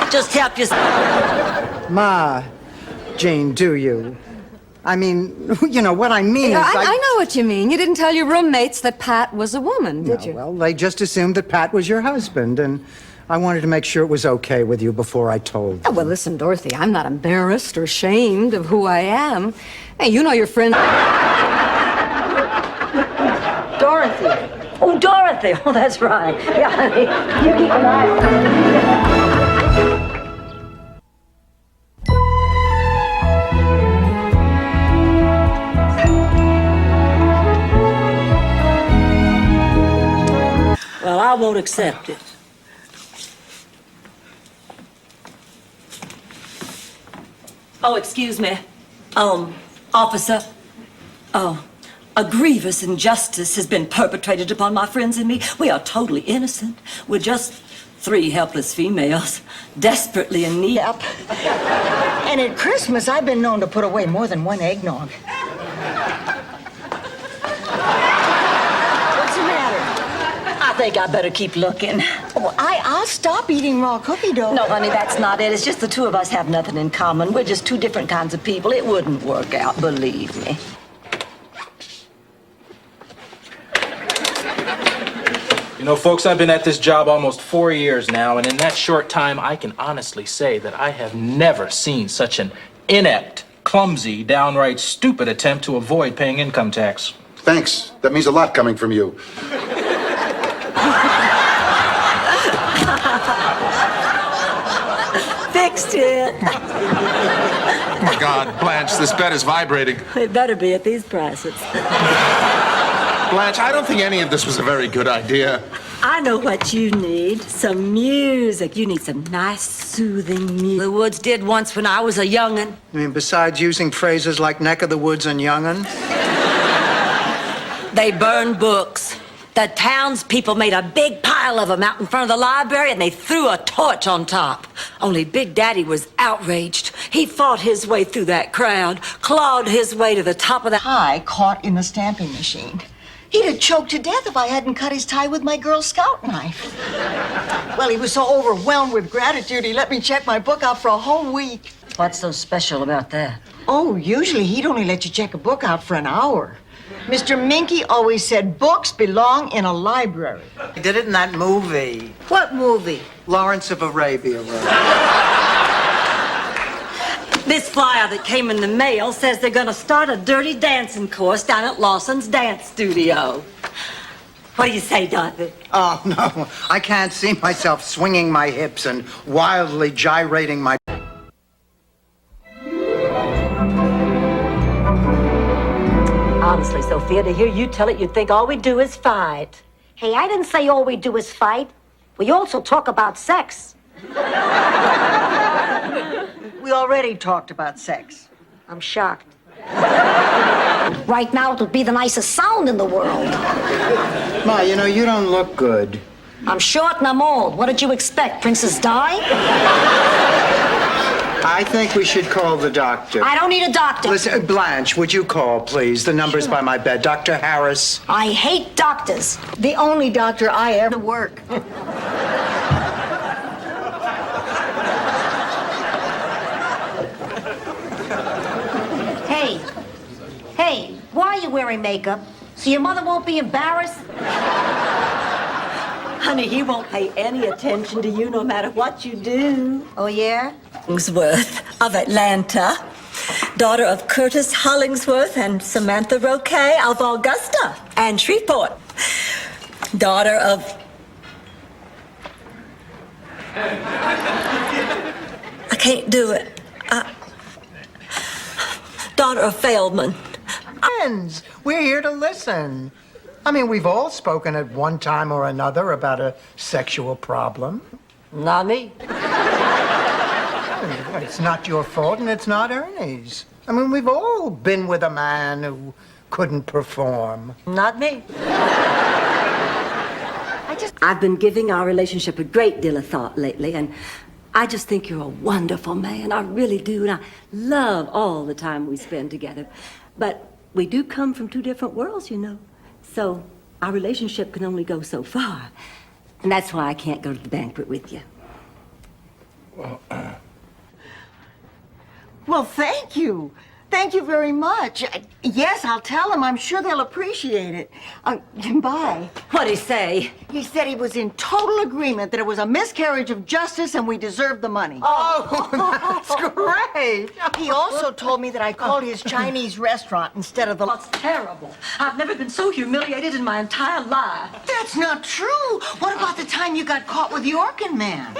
right. Just help yourself.
Ma, Jane, do you? I mean, you know, what I mean is
I know what you mean. You didn't tell your roommates that Pat was a woman, did you?
Well, they just assumed that Pat was your husband, and I wanted to make sure it was okay with you before I told you.
Oh, well, listen, Dorothy, I'm not embarrassed or ashamed of who I am. Hey, you know your friend...
Dorothy. Oh, Dorothy. Oh, that's right. Yeah, honey. You keep an eye on her. Well, I won't accept it. Oh, excuse me. Officer. Oh, a grievous injustice has been perpetrated upon my friends and me. We are totally innocent. We're just 3 helpless females, desperately in need.
Yep. And at Christmas, I've been known to put away more than 1 eggnog. What's the matter?
I think I better keep looking.
Oh, I'll stop eating raw cookie dough.
No, honey, that's not it. It's just the 2 of us have nothing in common. We're just 2 different kinds of people. It wouldn't work out, believe me.
You know, folks, I've been at this job almost 4 years now, and in that short time, I can honestly say that I have never seen such an inept, clumsy, downright stupid attempt to avoid paying income tax.
Thanks. That means a lot coming from you.
Fixed it.
Oh my God, Blanche, this bed is vibrating.
It better be at these prices.
Blanche, I don't think any of this was a very good idea.
I know what you need. Some music. You need some nice, soothing music. The Woods did once when I was a young'un.
I mean, besides using phrases like neck of the woods and young'un?
They burned books. The townspeople made a big pile of them out in front of the library, and they threw a torch on top. Only Big Daddy was outraged. He fought his way through that crowd, clawed his way to the top of the...
Tie caught in the stamping machine. He'd have choked to death if I hadn't cut his tie with my Girl Scout knife. Well, he was so overwhelmed with gratitude, he let me check my book out for a whole week.
What's so special about that?
Oh, usually he'd only let you check a book out for an hour. Mr. Minky always said books belong in a library.
He did it in that movie.
What movie?
Lawrence of Arabia.
This flyer that came in the mail says they're going to start a dirty dancing course down at Lawson's dance studio. What do you say, Dorothy?
Oh, no. I can't see myself swinging my hips and wildly gyrating my...
Honestly, Sophia, to hear you tell it, you'd think all we do is fight.
Hey, I didn't say all we do is fight. We also talk about sex.
We already talked about sex.
I'm shocked. Right now, it would be the nicest sound in the world.
Ma, you know, you don't look good.
I'm short and I'm old. What did you expect? Princess Di?
I think we should call the doctor.
I don't need a doctor.
Listen, Blanche, would you call, please? The number's by my bed. Dr. Harris.
I hate doctors.
The only doctor I ever work.
Hey, why are you wearing makeup? So your mother won't be embarrassed?
Honey, he won't pay any attention to you no matter what you do.
Oh, yeah?
Hollingsworth of Atlanta, daughter of Curtis Hollingsworth and Samantha Roquet of Augusta and Shreveport, daughter of... I can't do it. Daughter of Feldman.
Friends, we're here to listen. I mean, we've all spoken at one time or another about a sexual problem.
Not me.
It's not your fault and it's not Ernie's. I mean, we've all been with a man who couldn't perform.
Not me. I've been giving our relationship a great deal of thought lately, and I just think you're a wonderful man. I really do, and I love all the time we spend together. But we do come from 2 different worlds, you know. So our relationship can only go so far. And that's why I can't go to the banquet with you.
Well, thank you. Thank you very much. Yes, I'll tell them. I'm sure they'll appreciate it. Bye.
What'd he say?
He said he was in total agreement that it was a miscarriage of justice and we deserved the money.
Oh, that's great.
He also told me that I called his Chinese restaurant instead of the...
That's terrible. I've never been so humiliated in my entire life.
That's not true. What about the time you got caught with the Orkin man?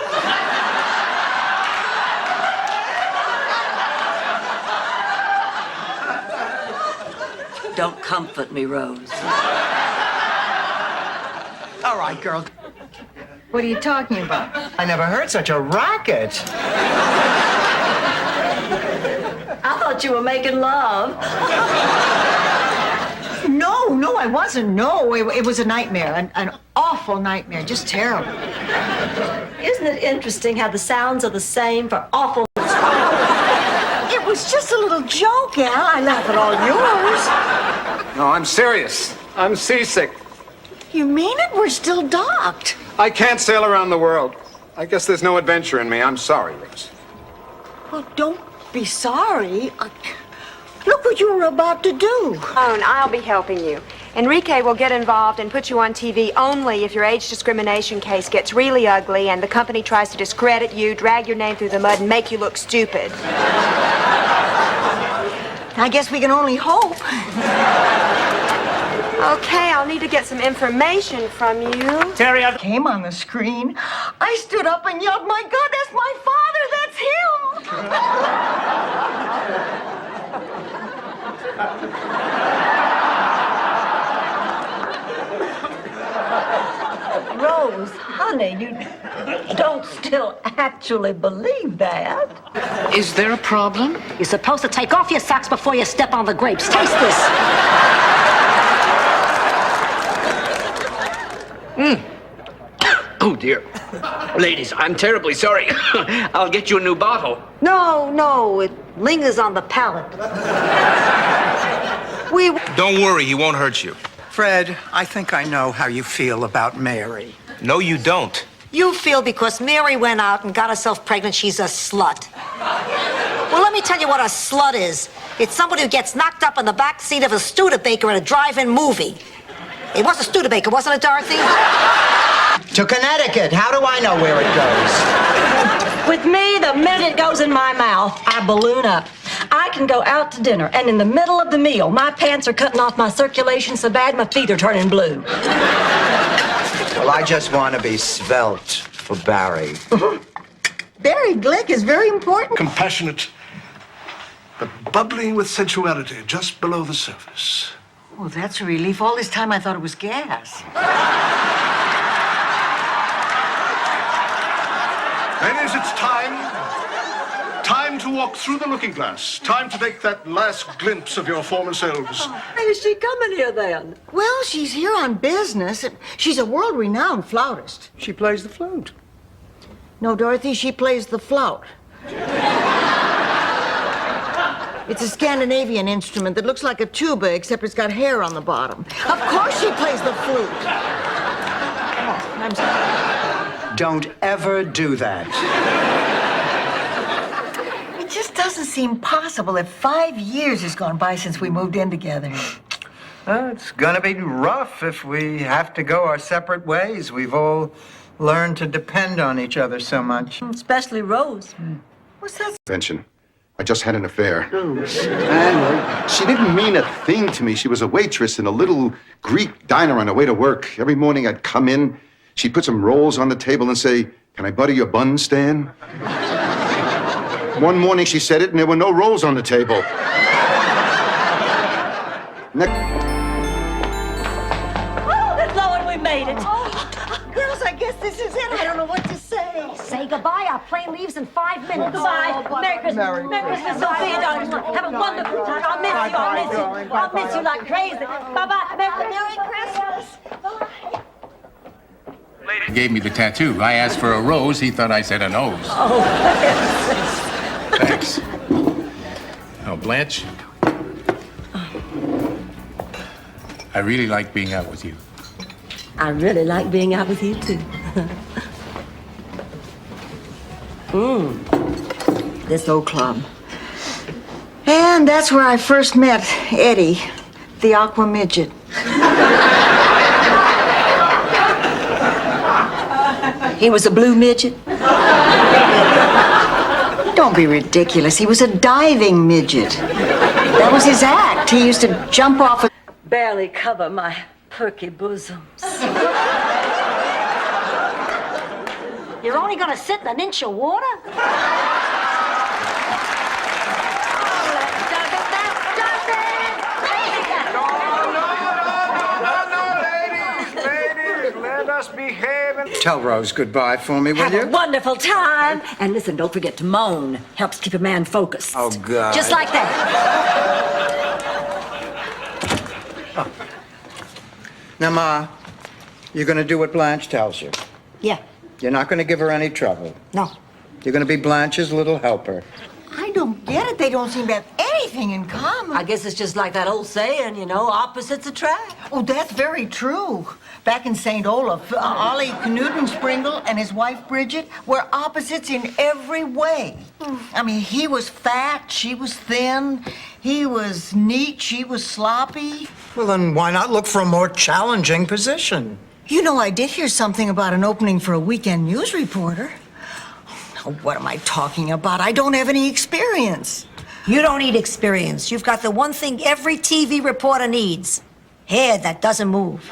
Don't comfort me, Rose.
All right, girl.
What are you talking about?
I never heard such a racket.
I thought you were making love.
No, I wasn't. No, it was a nightmare, an awful nightmare, just terrible.
Isn't it interesting how the sounds are the same for awful?
It was just a little joke, Al. I laugh at all yours.
No, I'm serious. I'm seasick.
You mean it? We're still docked.
I can't sail around the world. I guess there's no adventure in me. I'm sorry, Rose.
Well, don't be sorry. Look what you were about to do.
I'll be helping you. Enrique will get involved and put you on TV only if your age discrimination case gets really ugly and the company tries to discredit you, drag your name through the mud, and make you look stupid.
I guess we can only hope.
Okay, I'll need to get some information from you.
Terry, I came on the screen. I stood up and yelled, "My God, that's my father! That's him!"
Rose, honey, you don't still actually believe that.
Is there a problem?
You're supposed to take off your socks before you step on the grapes. Taste this.
Oh, dear. Ladies, I'm terribly sorry. I'll get you a new bottle.
No, it lingers on the palate.
Don't worry, he won't hurt you.
Fred, I think I know how you feel about Mary.
No, you don't.
You feel because Mary went out and got herself pregnant, she's a slut. Well, let me tell you what a slut is. It's somebody who gets knocked up in the back seat of a Studebaker at a drive-in movie. It was a Studebaker, wasn't it, Dorothy?
To Connecticut. How do I know where it goes?
With me, the minute it goes in my mouth, I balloon up. I can go out to dinner, and in the middle of the meal, my pants are cutting off my circulation so bad my feet are turning blue.
Well, I just want to be svelte for Barry.
Barry Glick is very important.
Compassionate, but bubbling with sensuality just below the surface.
Oh, that's a relief. All this time I thought it was gas.
Ladies, it's time. Time to walk through the looking glass. Time to take that last glimpse of your former selves.
Why is she coming here then?
Well, she's here on business. She's a world-renowned flautist.
She plays the flute.
No, Dorothy, she plays the flout. It's a Scandinavian instrument that looks like a tuba, except it's got hair on the bottom. Of course she plays the flute. Oh, I'm sorry.
Don't ever do that.
It just doesn't seem possible that 5 years has gone by since we moved in together.
Well, it's gonna be rough if we have to go our separate ways. We've all learned to depend on each other so much.
Especially Rose.
What's that?
Convention. I just had an affair. And she didn't mean a thing to me. She was a waitress in a little Greek diner on her way to work. Every morning I'd come in, she'd put some rolls on the table and say, "Can I butter your bun, Stan?" One morning she said it and there were no rolls on the table.
Oh, good Lord, we made it.
Girls, I guess this is it. I don't know what to say.
Say goodbye. Our plane leaves in 5 minutes.
Goodbye. Merry Christmas. Merry Christmas, Sophia, darling. Have a wonderful time. I'll miss you. I'll miss you. I'll miss you like crazy. Bye-bye. Merry Christmas. Bye.
He gave me the tattoo. I asked for a rose. He thought I said a nose.
Oh,
thanks. Oh, Blanche. I really like being out with you.
I really like being out with you, too.
This old club. And And that's where I first met Eddie, the aqua midget.
He was a blue midget?
Don't be ridiculous. He was a diving midget. That was his act. He used to jump off a...
Barely cover my perky bosoms.
You're only gonna sit in an inch of water?
Let us behave and... Tell Rose goodbye for me, will
Have
you?
a wonderful time. And listen, don't forget to moan. Helps keep a man focused.
Oh, God.
Just like that.
Now, Ma, you're going to do what Blanche tells you.
Yeah.
You're not going to give her any trouble.
No.
You're going to be Blanche's little helper.
I don't get it. They don't seem to have anything in common.
I guess it's just like that old saying, you know, opposites attract.
Oh, that's very true. Back in St. Olaf, Ollie Knudensprinkle and his wife Bridget were opposites in every way. I mean, he was fat, she was thin. He was neat, she was sloppy.
Well, then why not look for a more challenging position?
You know, I did hear something about an opening for a weekend news reporter. Oh, what am I talking about? I don't have any experience.
You don't need experience. You've got the one thing every TV reporter needs. Hair that doesn't move.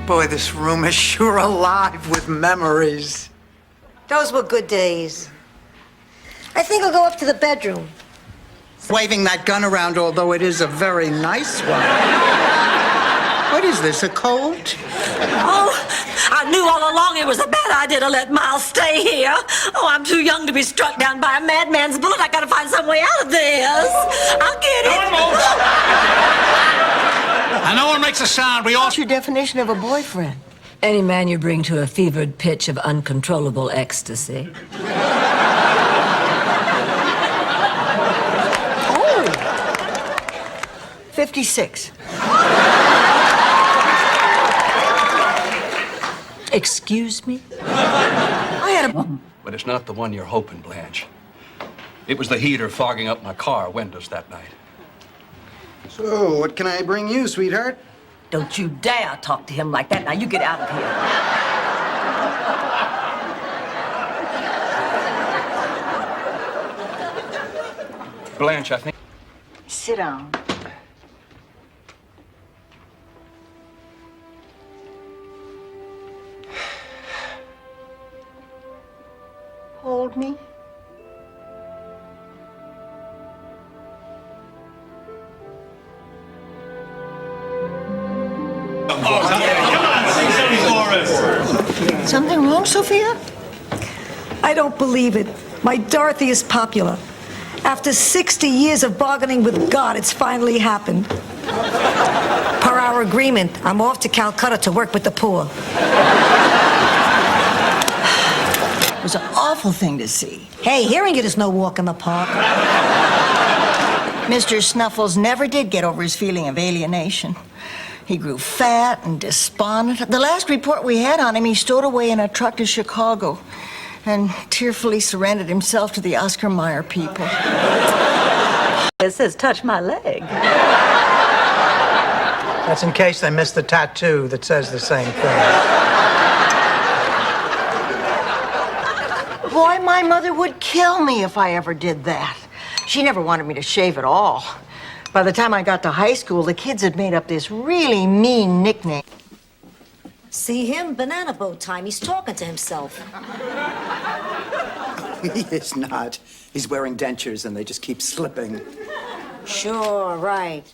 Boy, this room is sure alive with memories.
Those were good days. I think I'll go up to the bedroom.
Waving that gun around, although it is a very nice one. What is this, a colt?
Oh, I knew all along it was a bad idea to let Miles stay here. Oh, I'm too young to be struck down by a madman's bullet. I gotta find some way out of this. I'll get it.
And no one makes a sound. We all...
What's your definition of a boyfriend?
Any man you bring to a fevered pitch of uncontrollable ecstasy.
56.
Excuse me?
I had a...
But it's not the one you're hoping, Blanche. It was the heater fogging up my car windows that night.
So, what can I bring you, sweetheart?
Don't you dare talk to him like that. Now, you get out of here.
Blanche, I think...
Sit down. Hold me. Something wrong, Sophia?
I don't believe it. My Dorothy is popular. After 60 years of bargaining with God, it's finally happened. Per our agreement, I'm off to Calcutta to work with the poor.
It was an awful thing to see.
Hey, hearing it is no walk in the park.
Mr. Snuffles never did get over his feeling of alienation. He grew fat and despondent. The last report we had on him, he stowed away in a truck to Chicago and tearfully surrendered himself to the Oscar Mayer people.
It says, touch my leg.
That's in case they missed the tattoo that says the same thing.
Boy, my mother would kill me if I ever did that. She never wanted me to shave at all. By the time I got to high school, the kids had made up this really mean nickname.
See him? Banana boat time. He's talking to himself.
He is not. He's wearing dentures and they just keep slipping.
Sure, right.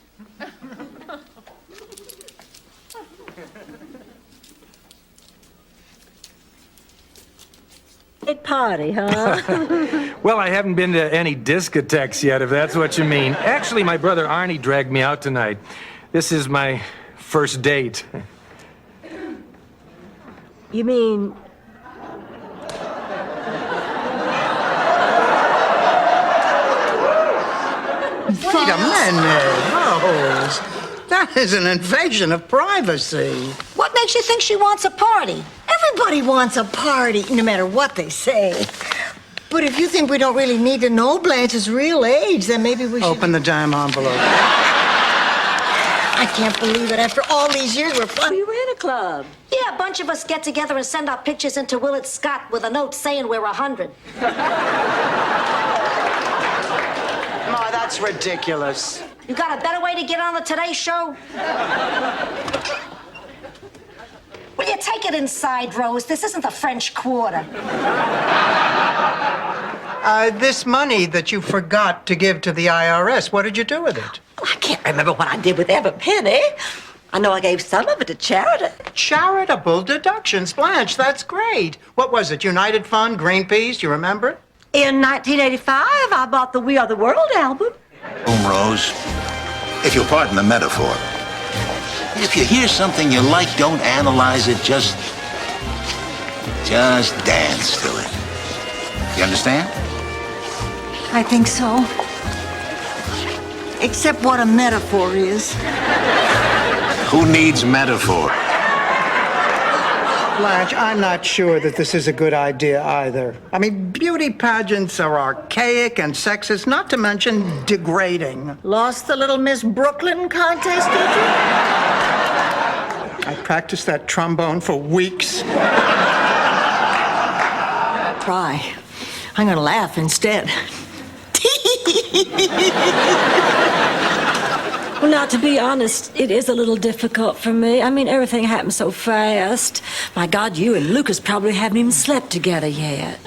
Big party, huh?
Well, I haven't been to any discotheques yet, if that's what you mean. Actually, my brother Arnie dragged me out tonight. This is my first date.
You mean...
Wait a minute, Rose. That is an invasion of privacy.
What makes you think she wants a party?
Everybody wants a party, no matter what they say. But if you think we don't really need to know Blanche's real age, then maybe we should...
Open the damn envelope.
I can't believe it. After all these years, we're fun.
We ran a club.
Yeah, a bunch of us get together and send our pictures into Willett Scott with a note saying we're 100.
Ma, that's ridiculous.
You got a better way to get on the Today Show? Will you take it inside, Rose? This isn't the French Quarter.
This money that you forgot to give to the IRS, what did you do with it?
I can't remember what I did with every penny. I know I gave some of it to charity.
Charitable deductions, Blanche, that's great. What was it, United Fund, Greenpeace, you remember?
In 1985, I bought the We Are the World album.
Rose, if you'll pardon the metaphor, if you hear something you like, don't analyze it, just dance to it. You understand?
I think so. Except what a metaphor is.
Who needs metaphor?
Blanche, I'm not sure that this is a good idea either. I mean, beauty pageants are archaic and sexist, not to mention degrading.
Lost the Little Miss Brooklyn contest, did you?
I practiced that trombone for weeks.
Try. I'm gonna laugh instead.
Well, now, to be honest, it is a little difficult for me. I mean, everything happened so fast. My God, you and Lucas probably haven't even slept together yet.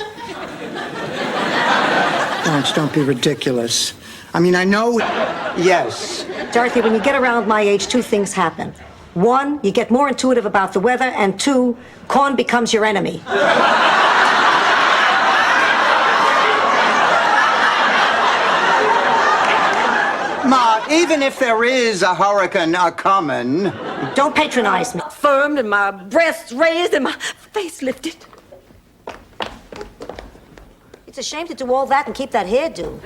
Blanche, don't be ridiculous. I mean, I know... Yes.
Dorothy, when you get around my age, two things happen. One, you get more intuitive about the weather, and two, corn becomes your enemy.
Ma, even if there is a hurricane a-comin'...
Don't patronize me.
Firm and my breasts raised and my face lifted.
It's a shame to do all that and keep that hairdo.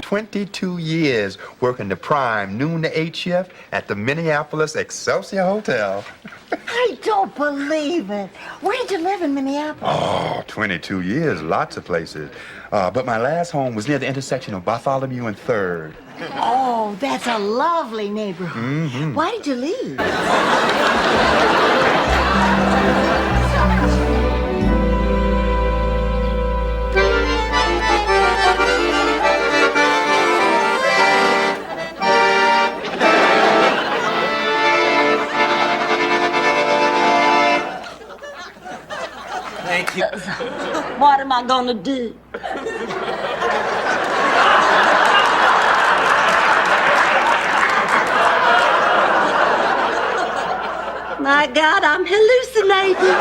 22 years working the prime noon to 8 shift at the Minneapolis Excelsior Hotel.
I don't believe it. Where did you live in Minneapolis?
Oh, 22 years, lots of places. But my last home was near the intersection of Bartholomew and 3rd.
Oh, that's a lovely neighborhood.
Mm-hmm.
Why did you leave?
Thank you.
What am I gonna do? My God, I'm hallucinating.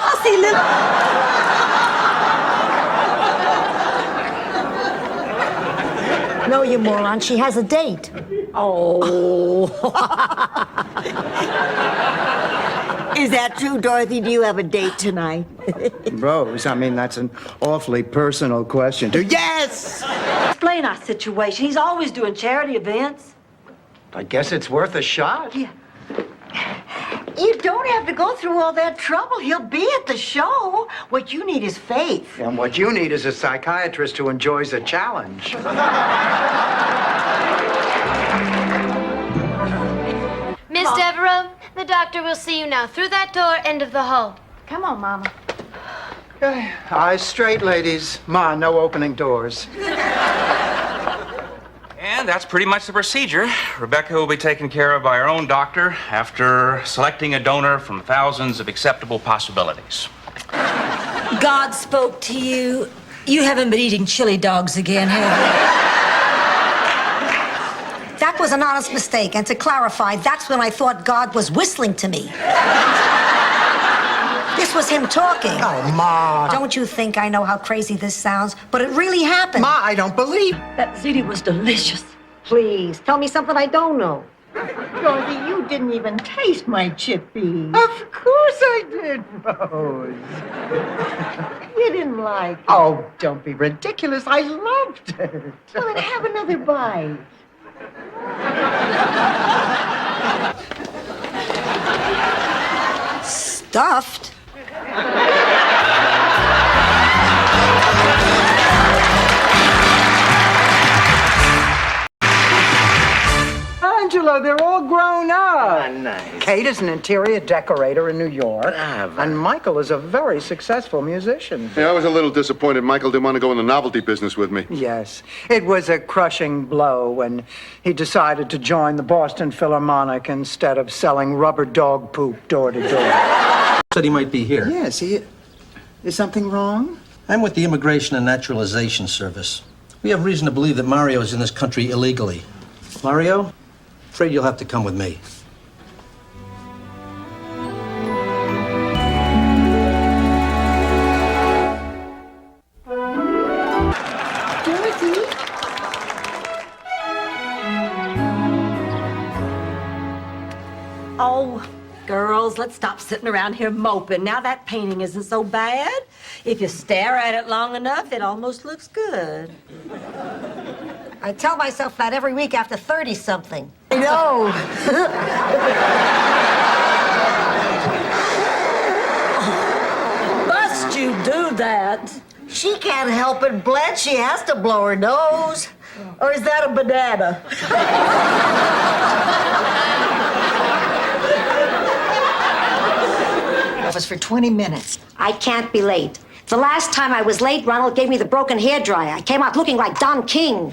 I see little...
No, you moron. She has a date.
Oh. Is that true, Dorothy? Do you have a date tonight?
Rose, I mean, that's an awfully personal question. Yes!
Explain our situation. He's always doing charity events.
I guess it's worth a shot.
Yeah. You don't have to go through all that trouble. He'll be at the show. What you need is faith.
And what you need is a psychiatrist who enjoys a challenge.
Miss Devereaux, the doctor will see you now. Through that door, end of the hall.
Come on, Mama.
Okay. Eyes straight, ladies. Ma, no opening doors.
And that's pretty much the procedure. Rebecca will be taken care of by her own doctor after selecting a donor from thousands of acceptable possibilities.
God spoke to you. You haven't been eating chili dogs again, have you?
That was an honest mistake, and to clarify, that's when I thought God was whistling to me.
This was him talking.
Oh, Ma.
Don't you think I know how crazy this sounds? But it really happened.
Ma, I don't believe.
That ziti was delicious.
Please, tell me something I don't know.
Dorothy, you didn't even taste my chickpeas.
Of course I did, Rose.
You didn't like it.
Oh, don't be ridiculous. I loved it.
Well, then have another bite.
Stuffed?
Angela, they're all grown up.
Ah, nice.
Kate is an interior decorator in New York, and Michael is a very successful musician.
Yeah, I was a little disappointed Michael didn't want to go in the novelty business with me.
Yes, it was a crushing blow when he decided to join the Boston Philharmonic instead of selling rubber dog poop door to door.
Said he might be here.
Yes, is something wrong?
I'm with the Immigration and Naturalization Service. We have reason to believe that Mario is in this country illegally. Mario, afraid you'll have to come with me.
Dorothy?
Oh, girls, let's stop sitting around here moping. Now that painting isn't so bad. If you stare at it long enough, it almost looks good.
I tell myself that every week after 30-something.
I know.
Must you do that?
She can't help it, Blanche. She has to blow her nose. Or is that a banana?
That was for 20 minutes. I can't be late. The last time I was late, Ronald gave me the broken hairdryer. I came out looking like Don King.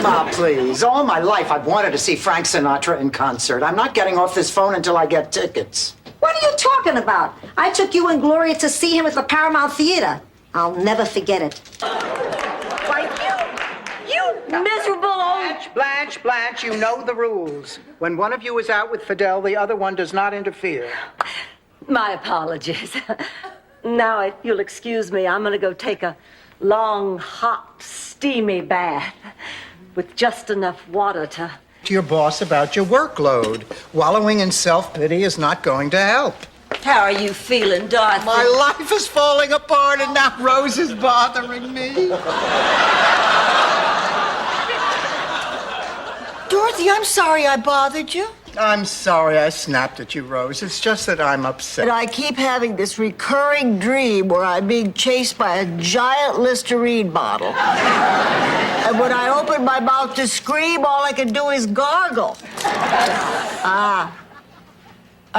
Ma, please. All my life I've wanted to see Frank Sinatra in concert. I'm not getting off this phone until I get tickets.
What are you talking about? I took you and Gloria to see him at the Paramount Theater. I'll never forget it.
Why, you miserable old...
Blanche, you know the rules. When one of you is out with Fidel, the other one does not interfere.
My apologies. Now, if you'll excuse me, I'm gonna go take a long, hot, steamy bath with just enough water to...
To your boss about your workload. Wallowing in self-pity is not going to help.
How are you feeling, Dorothy?
My life is falling apart and now Rose is bothering me.
Dorothy, I'm sorry I bothered you.
I'm sorry I snapped at you, Rose. It's just that I'm upset.
And I keep having this recurring dream where I'm being chased by a giant Listerine bottle. And when I open my mouth to scream, all I can do is gargle.
Are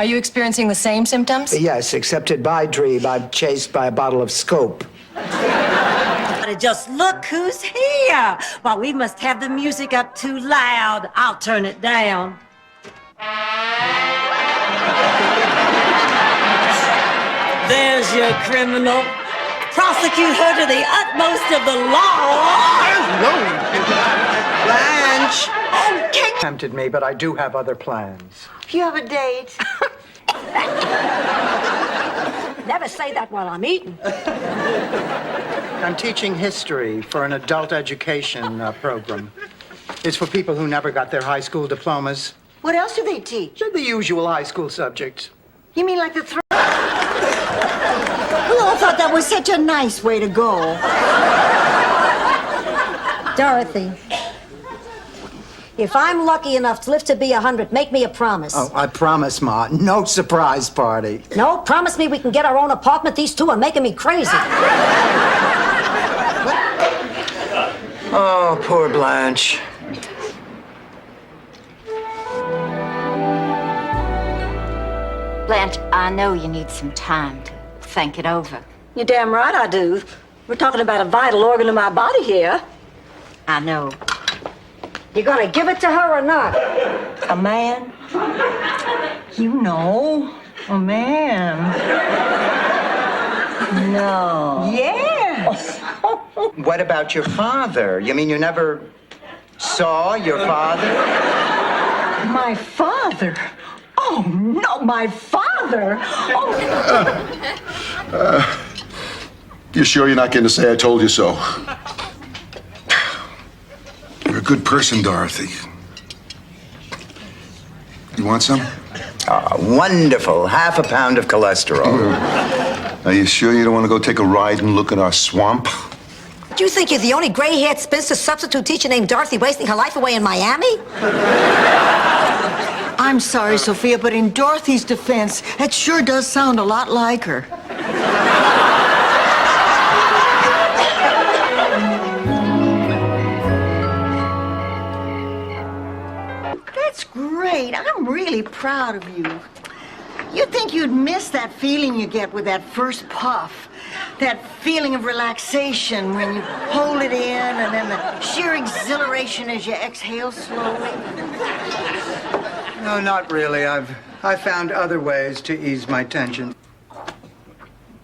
you experiencing the same symptoms?
Yes, except in my dream, I'm chased by a bottle of Scope.
Just look who's here. Well, we must have the music up too loud. I'll turn it down. There's your criminal. Prosecute her to the utmost of the law.
Blanche! Okay. Tempted me, but I do have other plans.
You have a date?
Never say that while I'm eating.
I'm teaching history for an adult education program. It's for people who never got their high school diplomas.
What else do they teach?
The usual high school subjects.
You mean like the Well, I thought that was such a nice way to go.
Dorothy, if I'm lucky enough to live to be 100, make me a promise.
Oh, I promise, Ma. No surprise party.
No, promise me we can get our own apartment. These two are making me crazy.
Oh, poor Blanche.
Blanche, I know you need some time to think it over.
You're damn right I do. We're talking about a vital organ in my body here.
I know.
You gonna give it to her or not?
A man? You know, a man. No. Yes.
What about your father? You mean you never saw your father?
My father? Oh, no, my father?
Father!
You sure you're not going to say I told you so? You're a good person, Dorothy. You want some?
Wonderful. Half a pound of cholesterol.
Are you sure you don't want to go take a ride and look at our swamp?
Do you think you're the only gray-haired spinster substitute teacher named Dorothy wasting her life away in Miami?
I'm sorry, Sophia, but in Dorothy's defense, that sure does sound a lot like her. That's great. I'm really proud of you. You'd think you'd miss that feeling you get with that first puff. That feeling of relaxation when you hold it in and then the sheer exhilaration as you exhale slowly.
No, not really. I found other ways to ease my tension.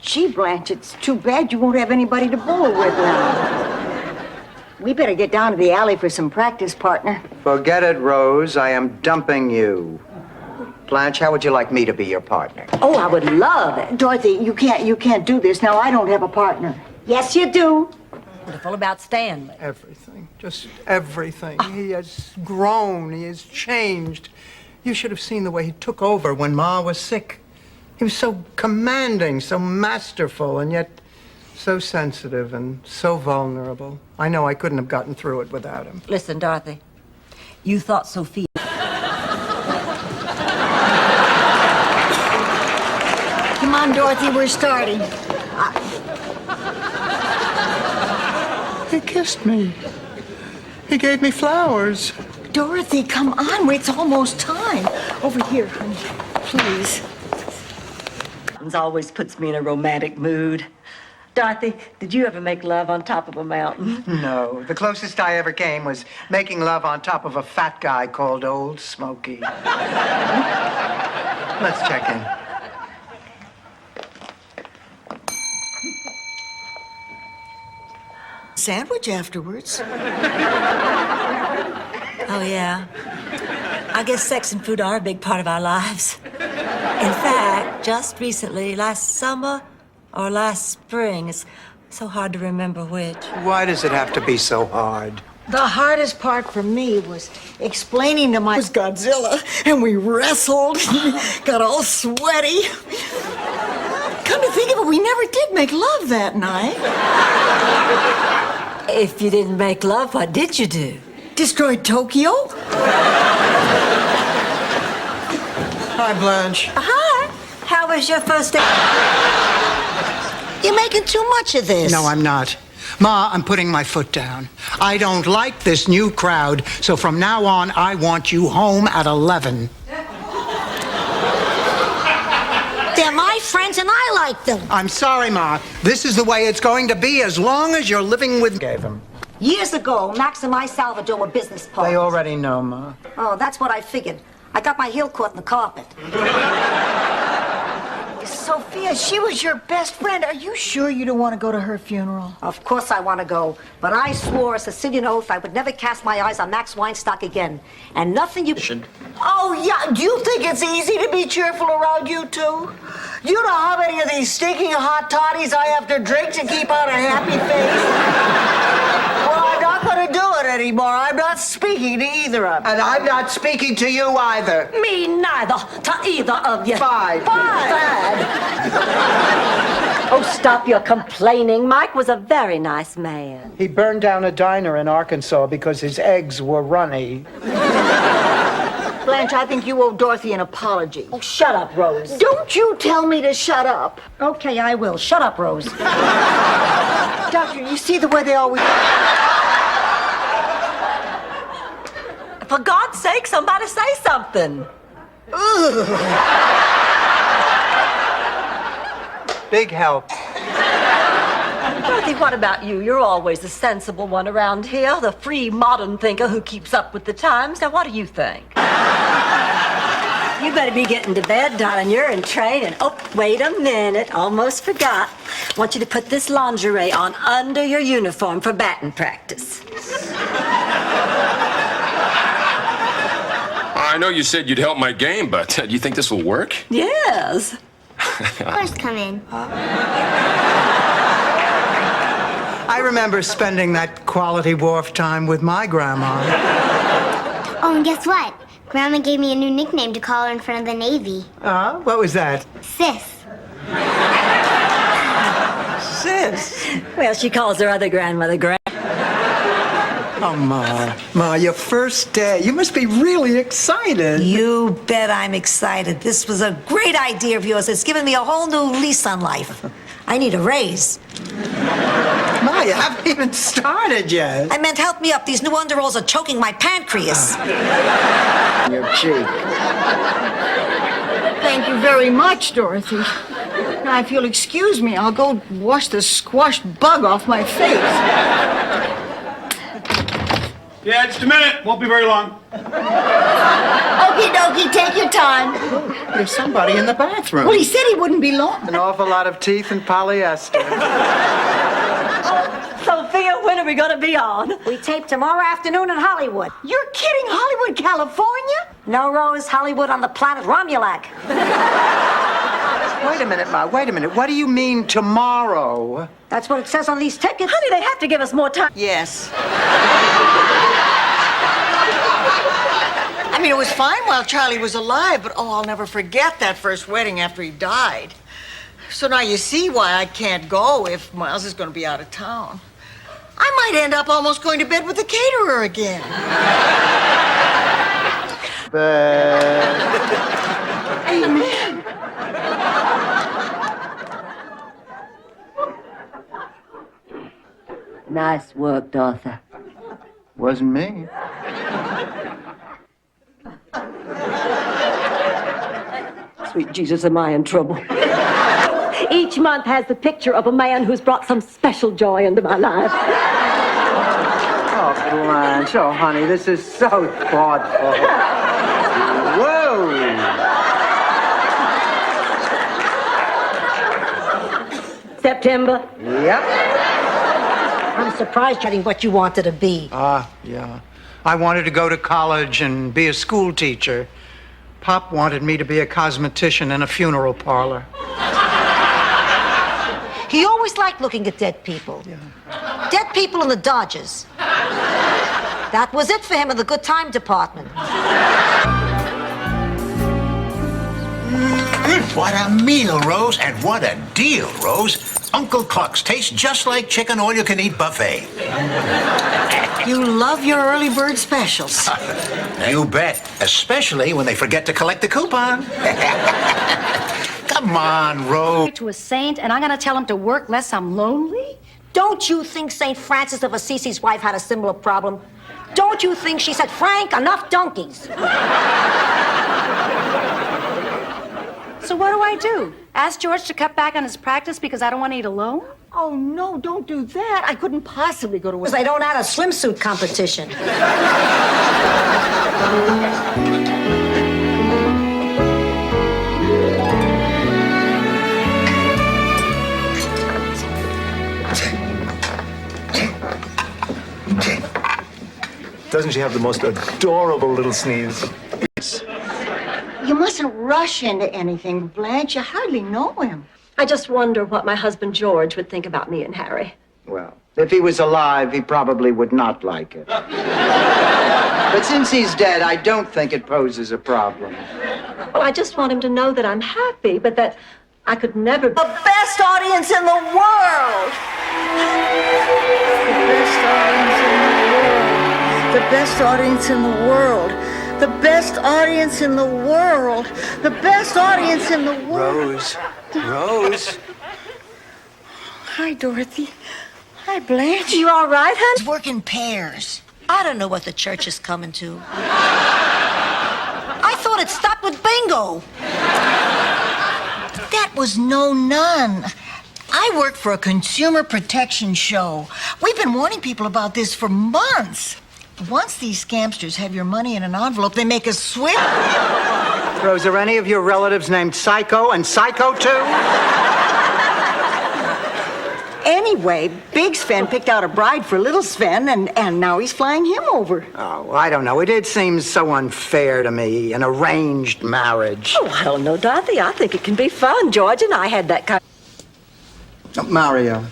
Gee, Blanche, it's too bad you won't have anybody to bowl with now. We better get down to the alley for some practice, partner.
Forget it, Rose. I am dumping you. Blanche, how would you like me to be your partner?
Oh, I would love it. Dorothy, you can't do this. Now, I don't have a partner.
Yes, you do. Wonderful about Stanley.
Everything. Just everything. He has grown. He has changed. You should have seen the way he took over when Ma was sick. He was so commanding, so masterful, and yet so sensitive and so vulnerable. I know I couldn't have gotten through it without him.
Listen, Dorothy, you thought Sophia...
Come on, Dorothy, we're starting.
He kissed me. He gave me flowers.
Dorothy, come on. It's almost time. Over here, honey. Please.
It always puts me in a romantic mood. Dorothy, did you ever make love on top of a mountain?
No. The closest I ever came was making love on top of a fat guy called Old Smoky. Let's check in.
Sandwich afterwards.
Oh, yeah. I guess sex and food are a big part of our lives. In fact, just recently, last summer or last spring, it's so hard to remember which.
Why does it have to be so hard?
The hardest part for me was explaining to my... It was Godzilla, and we wrestled, got all sweaty. Come to think of it, we never did make love that night.
If you didn't make love, what did you do?
Destroyed Tokyo?
Hi, Blanche.
Hi. How was your first day?
You're making too much of this.
No, I'm not. Ma, I'm putting my foot down. I don't like this new crowd, so from now on, I want you home at 11.
They're my friends and I like them.
I'm sorry, Ma. This is the way it's going to be as long as you're living with... Gave him.
Years ago, Max and my Salvador were business partners.
They already know, Ma.
Oh, that's what I figured. I got my heel caught in the carpet.
Sophia, she was your best friend. Are you sure you don't want to go to her funeral?
Of course I want to go, but I swore a Sicilian oath I would never cast my eyes on Max Weinstock again. And nothing you...
Oh, yeah. Do you think it's easy to be cheerful around you two? You know how many of these stinking hot toddies I have to drink to keep on a happy face? Well, I'm not going to do it anymore. I'm not speaking to either of you.
And I'm not speaking to you either.
Me neither to either of you.
Fine.
Oh, stop your complaining. Mike was a very nice man.
He burned down a diner in Arkansas because his eggs were runny.
Blanche, I think you owe Dorothy an apology.
Oh, shut up, Rose.
Don't you tell me to shut up.
Okay, I will. Shut up, Rose.
Doctor, you see the way they always...
For God's sake, somebody say something.
Big help.
Dorothy, what about you? You're always the sensible one around here, the free modern thinker who keeps up with the times. Now, what do you think? You better be getting to bed, darling. You're in training. Oh, wait a minute. Almost forgot. I want you to put this lingerie on under your uniform for batting practice.
I know you said you'd help my game, but do you think this will work?
Yes.
First, come in.
I remember spending that quality wharf time with my grandma.
Oh, and guess what? Grandma gave me a new nickname to call her in front of the Navy.
What was that?
Sis.
Sis?
Well, she calls her other grandmother Gran.
Oh, Ma, your first day. You must be really excited.
You bet I'm excited. This was a great idea of yours. It's given me a whole new lease on life. I need a raise.
Ma, you haven't even started yet.
I meant help me up. These new underalls are choking my pancreas.
Your cheek.
Thank you very much, Dorothy. Now, if you'll excuse me, I'll go wash the squashed bug off my face.
Yeah, just a minute. Won't be very long.
Okie dokie, take your time.
There's somebody in the bathroom.
Well, he said he wouldn't be long.
An awful lot of teeth and polyester.
Sophia, when are we going to be on?
We tape tomorrow afternoon in Hollywood.
You're kidding, Hollywood, California?
No, Rose, Hollywood on the planet Romulac.
Wait a minute, Ma, wait a minute. What do you mean tomorrow?
That's what it says on these tickets.
Honey, they have to give us more time.
Yes. I mean, it was fine while Charlie was alive, but oh, I'll never forget that first wedding after he died. So now you see why I can't go if Miles is going to be out of town. I might end up almost going to bed with the caterer again. Amen.
Nice work, Dorothy.
Wasn't me.
Sweet Jesus, am I in trouble? Each month has the picture of a man who's brought some special joy into my life.
Oh, Blanche. Oh, honey, this is so thoughtful. Whoa!
September?
Yep.
I'm surprised, Jenny, what you wanted to be.
Yeah. I wanted to go to college and be a school teacher. Pop wanted me to be a cosmetician in a funeral parlor.
He always liked looking at dead people.
Yeah.
Dead people in the Dodgers. That was it for him in the good time department.
What a meal, Rose, and what a deal, Rose. Uncle Cluck's tastes just like chicken all-you-can-eat buffet.
You love your early bird specials.
You bet, especially when they forget to collect the coupon. Come on, Rose.
To a saint, and I'm gonna tell him to work less I'm lonely?
Don't you think St. Francis of Assisi's wife had a similar problem? Don't you think she said, Frank, enough donkeys?
So what do? Ask George to cut back on his practice because I don't want to eat alone?
Oh, no, don't do that. I couldn't possibly go to a...
Because they don't have a swimsuit competition.
Doesn't she have the most adorable little sneeze?
You mustn't rush into anything, Blanche. You hardly know him.
I just wonder what my husband George would think about me and Harry.
Well, if he was alive, he probably would not like it. But since he's dead, I don't think it poses a problem.
Well, I just want him to know that I'm happy, but that I could never...
The best audience in the world! The best audience in the world. The best audience in the world. The best audience in the world.
Rose.
Hi, Dorothy. Hi, Blanche.
You all right, hon?
Work in pairs.
I don't know what the church is coming to. I thought it stopped with bingo.
That was no nun. I work for a consumer protection show. We've been warning people about this for months. Once these scamsters have your money in an envelope, they make us swim.
Rose, are any of your relatives named Psycho and Psycho too?
Anyway, Big Sven picked out a bride for Little Sven, and now he's flying him over.
Oh, I don't know. It did seem so unfair to me, an arranged marriage.
Oh, I don't know, Dorothy. I think it can be fun. George and I had that kind.
Mario.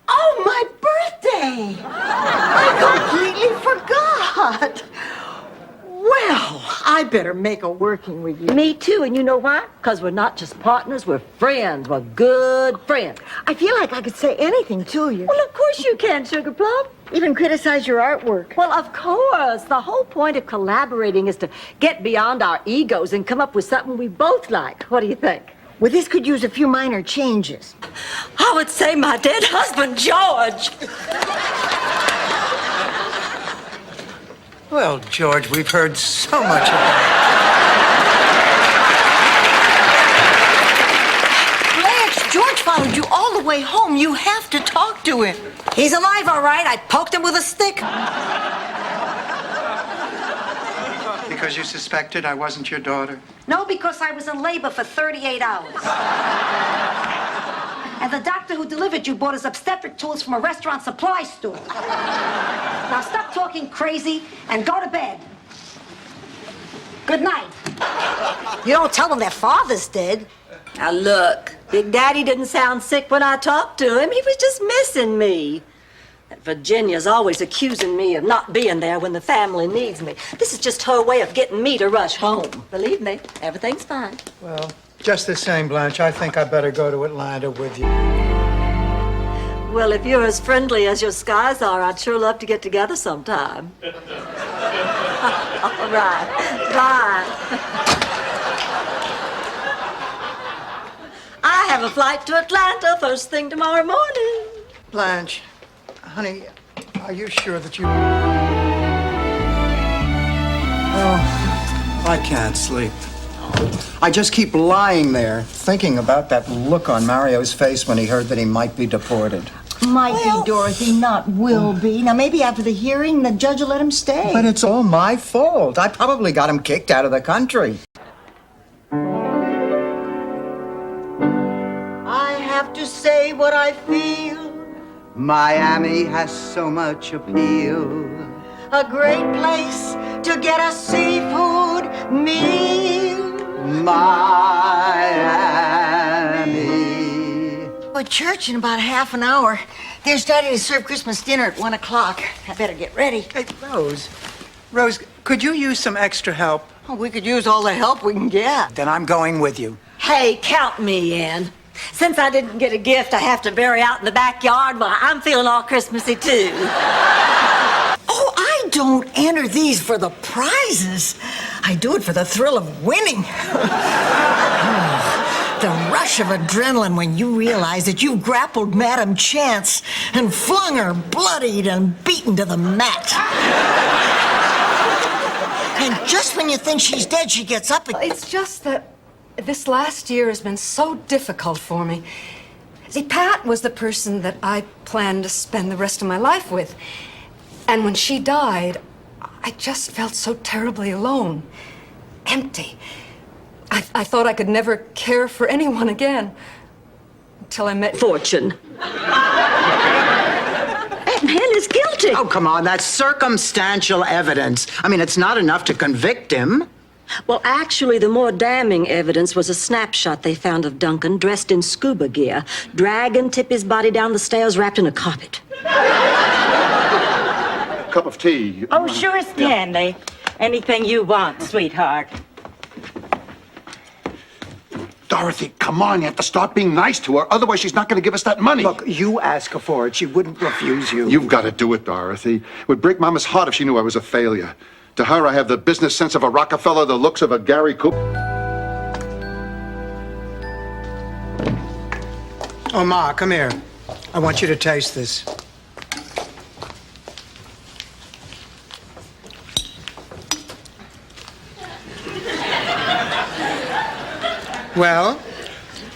Oh, my birthday! I completely forgot. Well, I better make a working with you.
Me too, and you know why? Because we're not just partners, we're friends. We're good friends.
I feel like I could say anything to you.
Well, of course you can, Sugar Plum.
Even criticize your artwork.
Well, of course. The whole point of collaborating is to get beyond our egos and come up with something we both like. What do you think?
Well, this could use a few minor changes.
I would say my dead husband, George.
Well, George, we've heard so much about
Blanche, George followed you all the way home. You have to talk to him.
He's alive, all right. I poked him with a stick.
Because you suspected I wasn't your daughter?
No, because I was in labor for 38 hours. And the doctor who delivered you bought his obstetric tools from a restaurant supply store. Now stop talking crazy and go to bed. Good night. You don't tell them their father's dead.
Now look, Big Daddy didn't sound sick when I talked to him. He was just missing me. And Virginia's always accusing me of not being there when the family needs me. This is just her way of getting me to rush home. Believe me, everything's fine.
Well, just the same, Blanche, I think I better go to Atlanta with you.
Well, if you're as friendly as your skies are, I'd sure love to get together sometime. All right. Bye. I have a flight to Atlanta first thing tomorrow morning.
Blanche, honey, are you sure that you... Oh, I can't sleep. I just keep lying there, thinking about that look on Mario's face when he heard that he might be deported.
Might be, Dorothy, not will be. Now, maybe after the hearing, the judge will let him stay.
But it's all my fault. I probably got him kicked out of the country.
I have to say what I feel.
Miami has so much appeal.
A great place to get a seafood meal.
Miami.
Well, church in about half an hour. They're starting to serve Christmas dinner at 1 o'clock. I better get ready.
Hey, Rose, could you use some extra help?
Oh, we could use all the help we can get.
Then I'm going with you.
Hey, count me in. Since I didn't get a gift I have to bury out in the backyard, well, I'm feeling all Christmassy, too.
Oh, I don't enter these for the prizes. I do it for the thrill of winning. The rush of adrenaline when you realize that you've grappled Madam Chance and flung her bloodied and beaten to the mat. And just when you think she's dead, she gets up and...
It's just that this last year has been so difficult for me. See, Pat was the person that I planned to spend the rest of my life with. And when she died, I just felt so terribly alone, empty. I thought I could never care for anyone again until I met
Fortune. That man is guilty.
Oh, come on, that's circumstantial evidence. I mean, it's not enough to convict him.
Well, actually, the more damning evidence was a snapshot they found of Duncan dressed in scuba gear, dragging Tippy's body down the stairs wrapped in a carpet.
Cup of tea.
Oh, sure, Stanley. Anything you want, sweetheart.
Dorothy, come on, you have to start being nice to her, otherwise she's not going to give us that money.
Look, you ask her for it. She wouldn't refuse you.
You've got to do it, Dorothy. It would break Mama's heart if she knew I was a failure. To her, I have the business sense of a Rockefeller, the looks of a Gary Cooper.
Oh, Ma, come here. I want you to taste this. Well?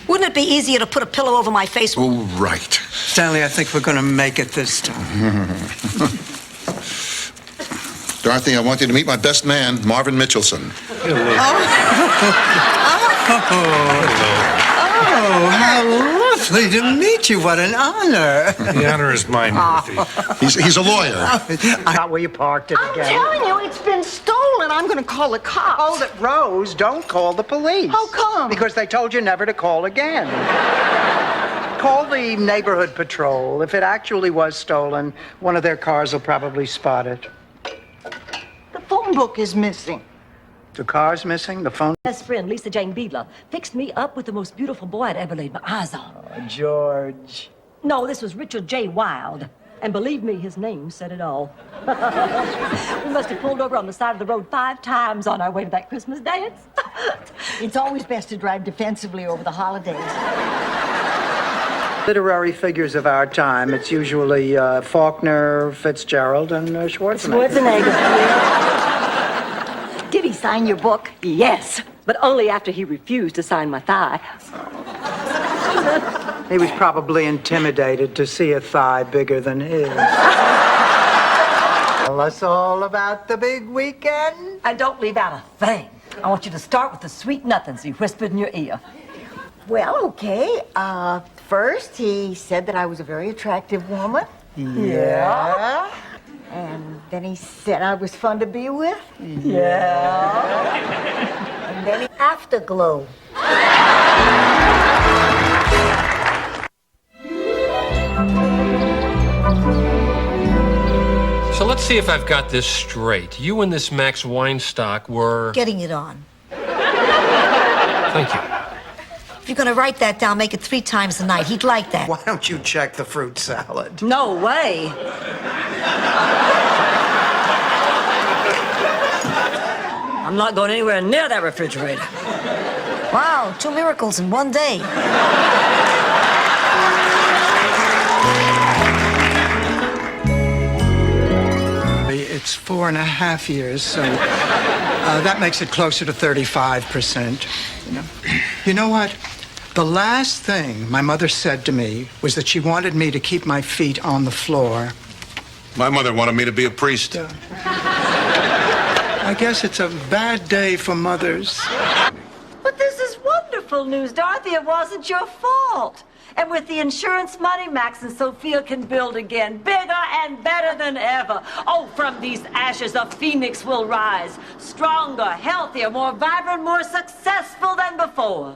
Wouldn't it be easier to put a pillow over my face?
Oh, right.
Stanley, I think we're going to make it this time.
Dorothy, I want you to meet my best man, Marvin Mitchelson.
Oh, how lovely to meet you. What an honor.
The honor is mine, Dorothy.
He's a lawyer.
Not where you parked it again.
I'm telling you, it's been stolen. I'm going to call the cops.
Hold it, Rose. Don't call the police.
How come?
Because they told you never to call again. Call the neighborhood patrol. If it actually was stolen, one of their cars will probably spot it.
The phone book is missing.
The car's missing? The phone?
Best friend, Lisa Jane Beadler, fixed me up with the most beautiful boy I'd ever laid my eyes on.
George.
No, this was Richard J. Wilde. And believe me, his name said it all. We must have pulled over on the side of the road 5 times on our way to that Christmas dance.
It's always best to drive defensively over the holidays.
Literary figures of our time. It's usually Faulkner, Fitzgerald, and
Schwarzenegger.
Did he sign your book?
Yes, but only after he refused to sign my thigh.
He was probably intimidated to see a thigh bigger than his. Tell us all about the big weekend.
And don't leave out a thing. I want you to start with the sweet nothings he whispered in your ear.
Well, okay. First, he said that I was a very attractive woman.
Yeah.
And then he said I was fun to be with.
Yeah.
And then afterglow.
So let's see if I've got this straight. You and this Max Weinstock were...
Getting it on.
Thank you.
If you're going to write that down, make it 3 times a night. He'd like that.
Why don't you check the fruit salad?
No way. I'm not going anywhere near that refrigerator.
Wow, 2 miracles in one day.
It's 4.5 years, so that makes it closer to 35%. You know what? The last thing my mother said to me was that she wanted me to keep my feet on the floor.
My mother wanted me to be a priest.
I guess it's a bad day for mothers.
But this is wonderful news, Dorothy. It wasn't your fault. And with the insurance money, Max and Sophia can build again, bigger and better than ever. Oh, from these ashes, a phoenix will rise, stronger, healthier, more vibrant, more successful than before.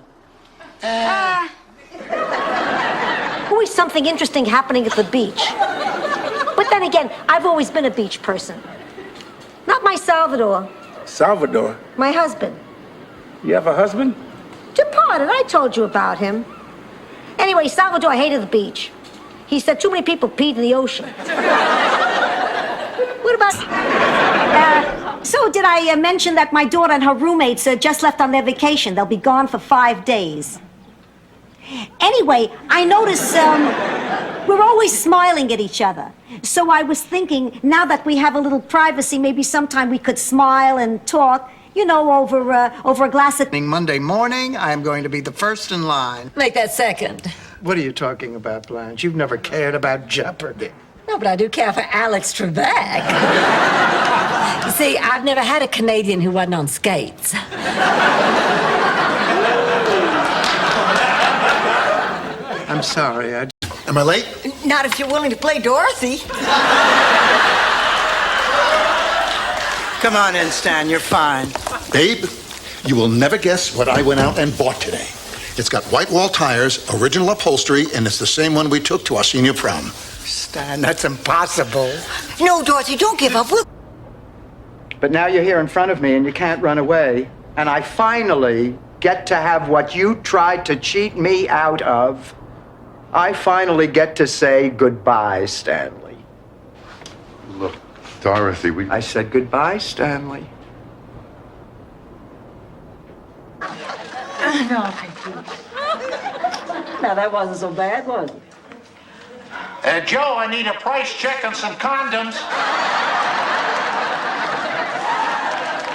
Always something interesting happening at the beach. But then again, I've always been a beach person. Not my Salvador,
Salvador?
my husband.
You have a husband?
Departed, I told you about him. Anyway, Salvador hated the beach. He said too many people peed in the ocean. What about... so did I mention that my daughter and her roommates just left on their vacation? They'll be gone for 5 days. Anyway, I notice we're always smiling at each other. So I was thinking, now that we have a little privacy, maybe sometime we could smile and talk, you know, over a glass of...
Monday morning, I am going to be the first in line.
Make that second.
What are you talking about, Blanche? You've never cared about Jeopardy.
No, but I do care for Alex Trebek. You see, I've never had a Canadian who wasn't on skates.
I'm sorry,
Am I late?
Not if you're willing to play Dorothy.
Come on in, Stan, you're fine.
Babe, you will never guess what I went out and bought today. It's got white wall tires, original upholstery, and it's the same one we took to our senior prom.
Stan, that's impossible.
No, Dorothy, don't give up.
But now you're here in front of me and you can't run away. And I finally get to have what you tried to cheat me out of. I finally get to say goodbye, Stanley.
Look, Dorothy,
I said goodbye, Stanley.
No, thank you.
Now, that wasn't so bad, was it?
Joe, I need a price check on some condoms.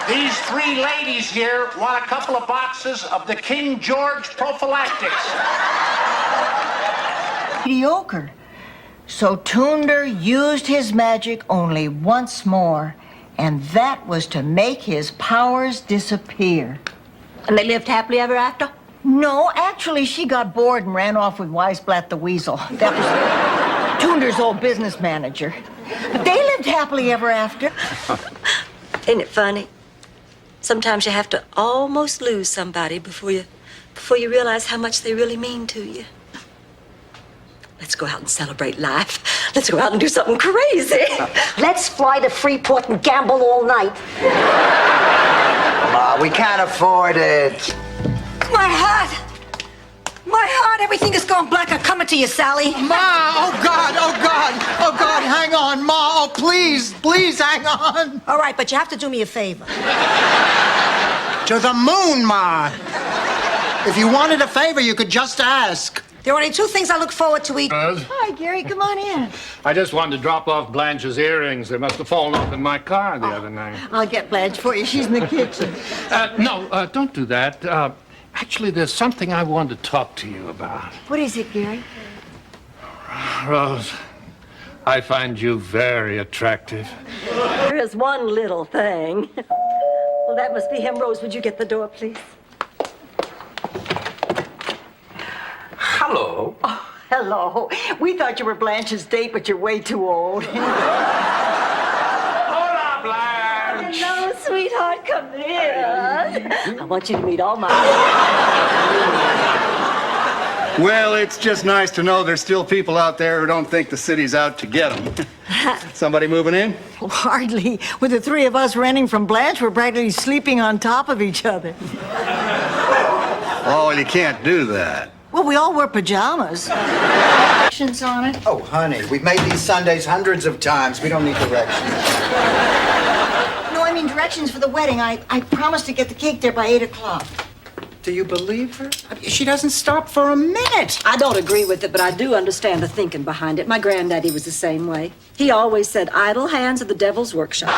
These 3 ladies here want a couple of boxes of the King George prophylactics.
Mediocre. So Tunder used his magic only once more, and that was to make his powers disappear.
And they lived happily ever after?
No, actually, she got bored and ran off with Weisblatt the Weasel. That was Tunder's old business manager. But they lived happily ever after.
Ain't it funny? Sometimes you have to almost lose somebody before you realize how much they really mean to you. Let's go out and celebrate life. Let's go out and do something crazy.
Let's fly to Freeport and gamble all night.
Ma, we can't afford it.
My heart! My heart! Everything has gone black. I'm coming to you, Sally.
Ma! Oh, God! Oh, God! Oh, God! Hang on, Ma! Oh, please! Please hang on!
All right, but you have to do me a favor.
To the moon, Ma! If you wanted a favor, you could just ask.
There are only 2 things I look forward to eat.
Hi, Gary. Come on in.
I just wanted to drop off Blanche's earrings. They must have fallen off in my car the other night.
I'll get Blanche for you. She's in the kitchen.
No, don't do that. Actually, there's something I wanted to talk to you about.
What is it, Gary?
Rose, I find you very attractive.
There is one little thing. Well, that must be him. Rose, would you get the door, please?
Hello.
Oh, hello. We thought you were Blanche's date, but you're way too old.
Hola, Blanche.
Hello, sweetheart. Come in. I want you to meet all my...
Well, it's just nice to know there's still people out there who don't think the city's out to get them. Somebody moving in?
Well, hardly. With the 3 of us renting from Blanche, we're practically sleeping on top of each other.
Oh, well, you can't do that.
Well, we all wear pajamas. Directions on it?
Oh, honey, we've made these Sundays hundreds of times. We don't need directions.
No, I mean directions for the wedding. I promised to get the cake there by 8 o'clock.
Do you believe her? She doesn't stop for a minute.
I don't agree with it, but I do understand the thinking behind it. My granddaddy was the same way. He always said, idle hands are the devil's workshop.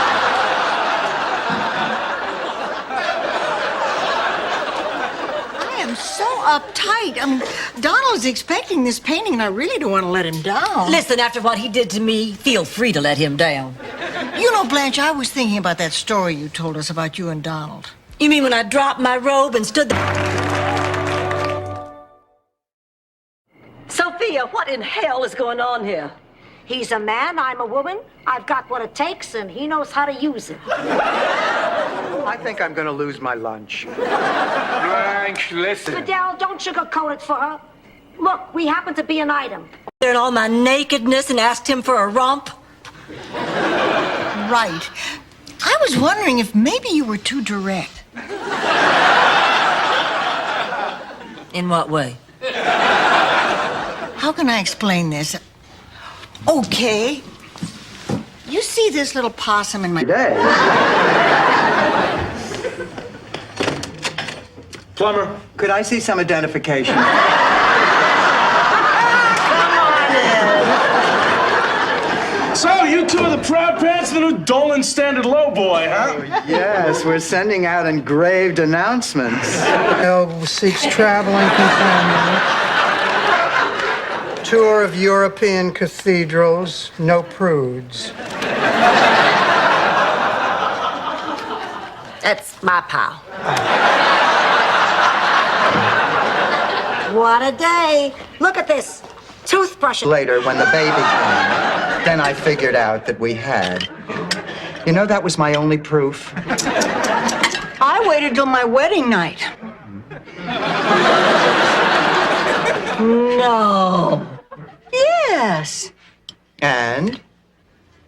So uptight. I mean, Donald's expecting this painting, and I really don't want to let him down.
Listen, after what he did to me, feel free to let him down.
You know, Blanche, I was thinking about that story you told us about you and Donald.
You mean when I dropped my robe and stood there? Sophia, what in hell is going on here?
He's a man, I'm a woman. I've got what it takes, and he knows how to use it.
I think I'm going to lose my lunch.
Blanche, listen.
Fidel, don't sugarcoat it for her. Look, we happen to be an item.
There in all my nakedness and asked him for a romp?
Right. I was wondering if maybe you were too direct.
In what way?
How can I explain this? Okay. You see this little possum in my...
Plumber, could I see some identification?
So, you two are the proud parents of the new Dolan Standard Low Boy, huh?
Yes, we're sending out engraved announcements. Seeks traveling companion. Tour of European cathedrals, no prudes.
That's my pal. What a day. Look at this. Toothbrush.
Later, when the baby came, then I figured out that we had. You know, that was my only proof.
I waited till my wedding night. No. Yes.
And?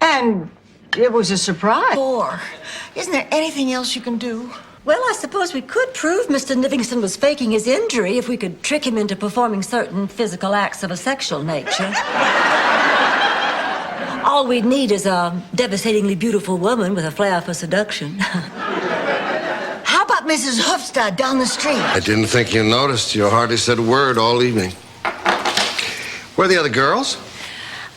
And it was a surprise. Or, isn't there anything else you can do?
Well, I suppose we could prove Mr. Livingston was faking his injury if we could trick him into performing certain physical acts of a sexual nature. All we'd need is a devastatingly beautiful woman with a flair for seduction.
How about Mrs. Hofstad down the street?
I didn't think you noticed. You hardly said a word all evening. Where are the other girls?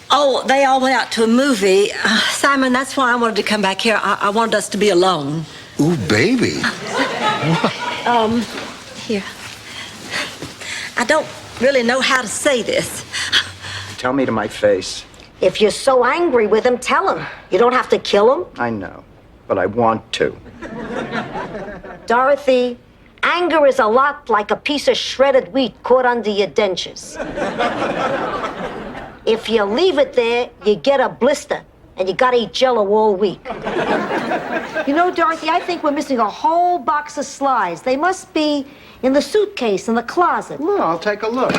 Oh, they all went out to a movie. Simon, that's why I wanted to come back here. I wanted us to be alone.
Ooh, baby.
Here. I don't really know how to say this.
Tell me to my face.
If you're so angry with him, tell him. You don't have to kill him.
I know, but I want to.
Dorothy, anger is a lot like a piece of shredded wheat caught under your dentures. If you leave it there, you get a blister, and you gotta eat Jell-O all week. You know, Dorothy, I think we're missing a whole box of slides. They must be in the suitcase in the closet.
Well, I'll take a look.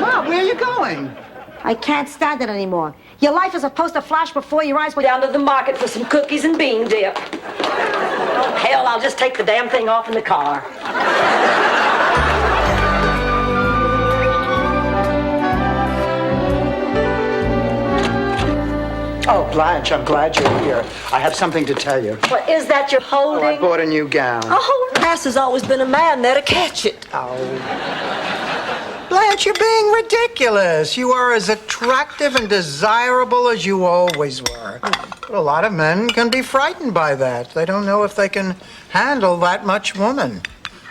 Mom, where are you going?
I can't stand it anymore. Your life is supposed to flash before your eyes.
Down to the market for some cookies and bean dip. Oh, hell, I'll just take the damn thing off in the car.
Oh, Blanche, I'm glad you're here. I have something to tell you.
What is that you're holding?
Oh, I bought a new gown.
Oh, Mass has always been a man there to catch it.
Oh. Blanche, you're being ridiculous. You are as attractive and desirable as you always were. But a lot of men can be frightened by that. They don't know if they can handle that much woman.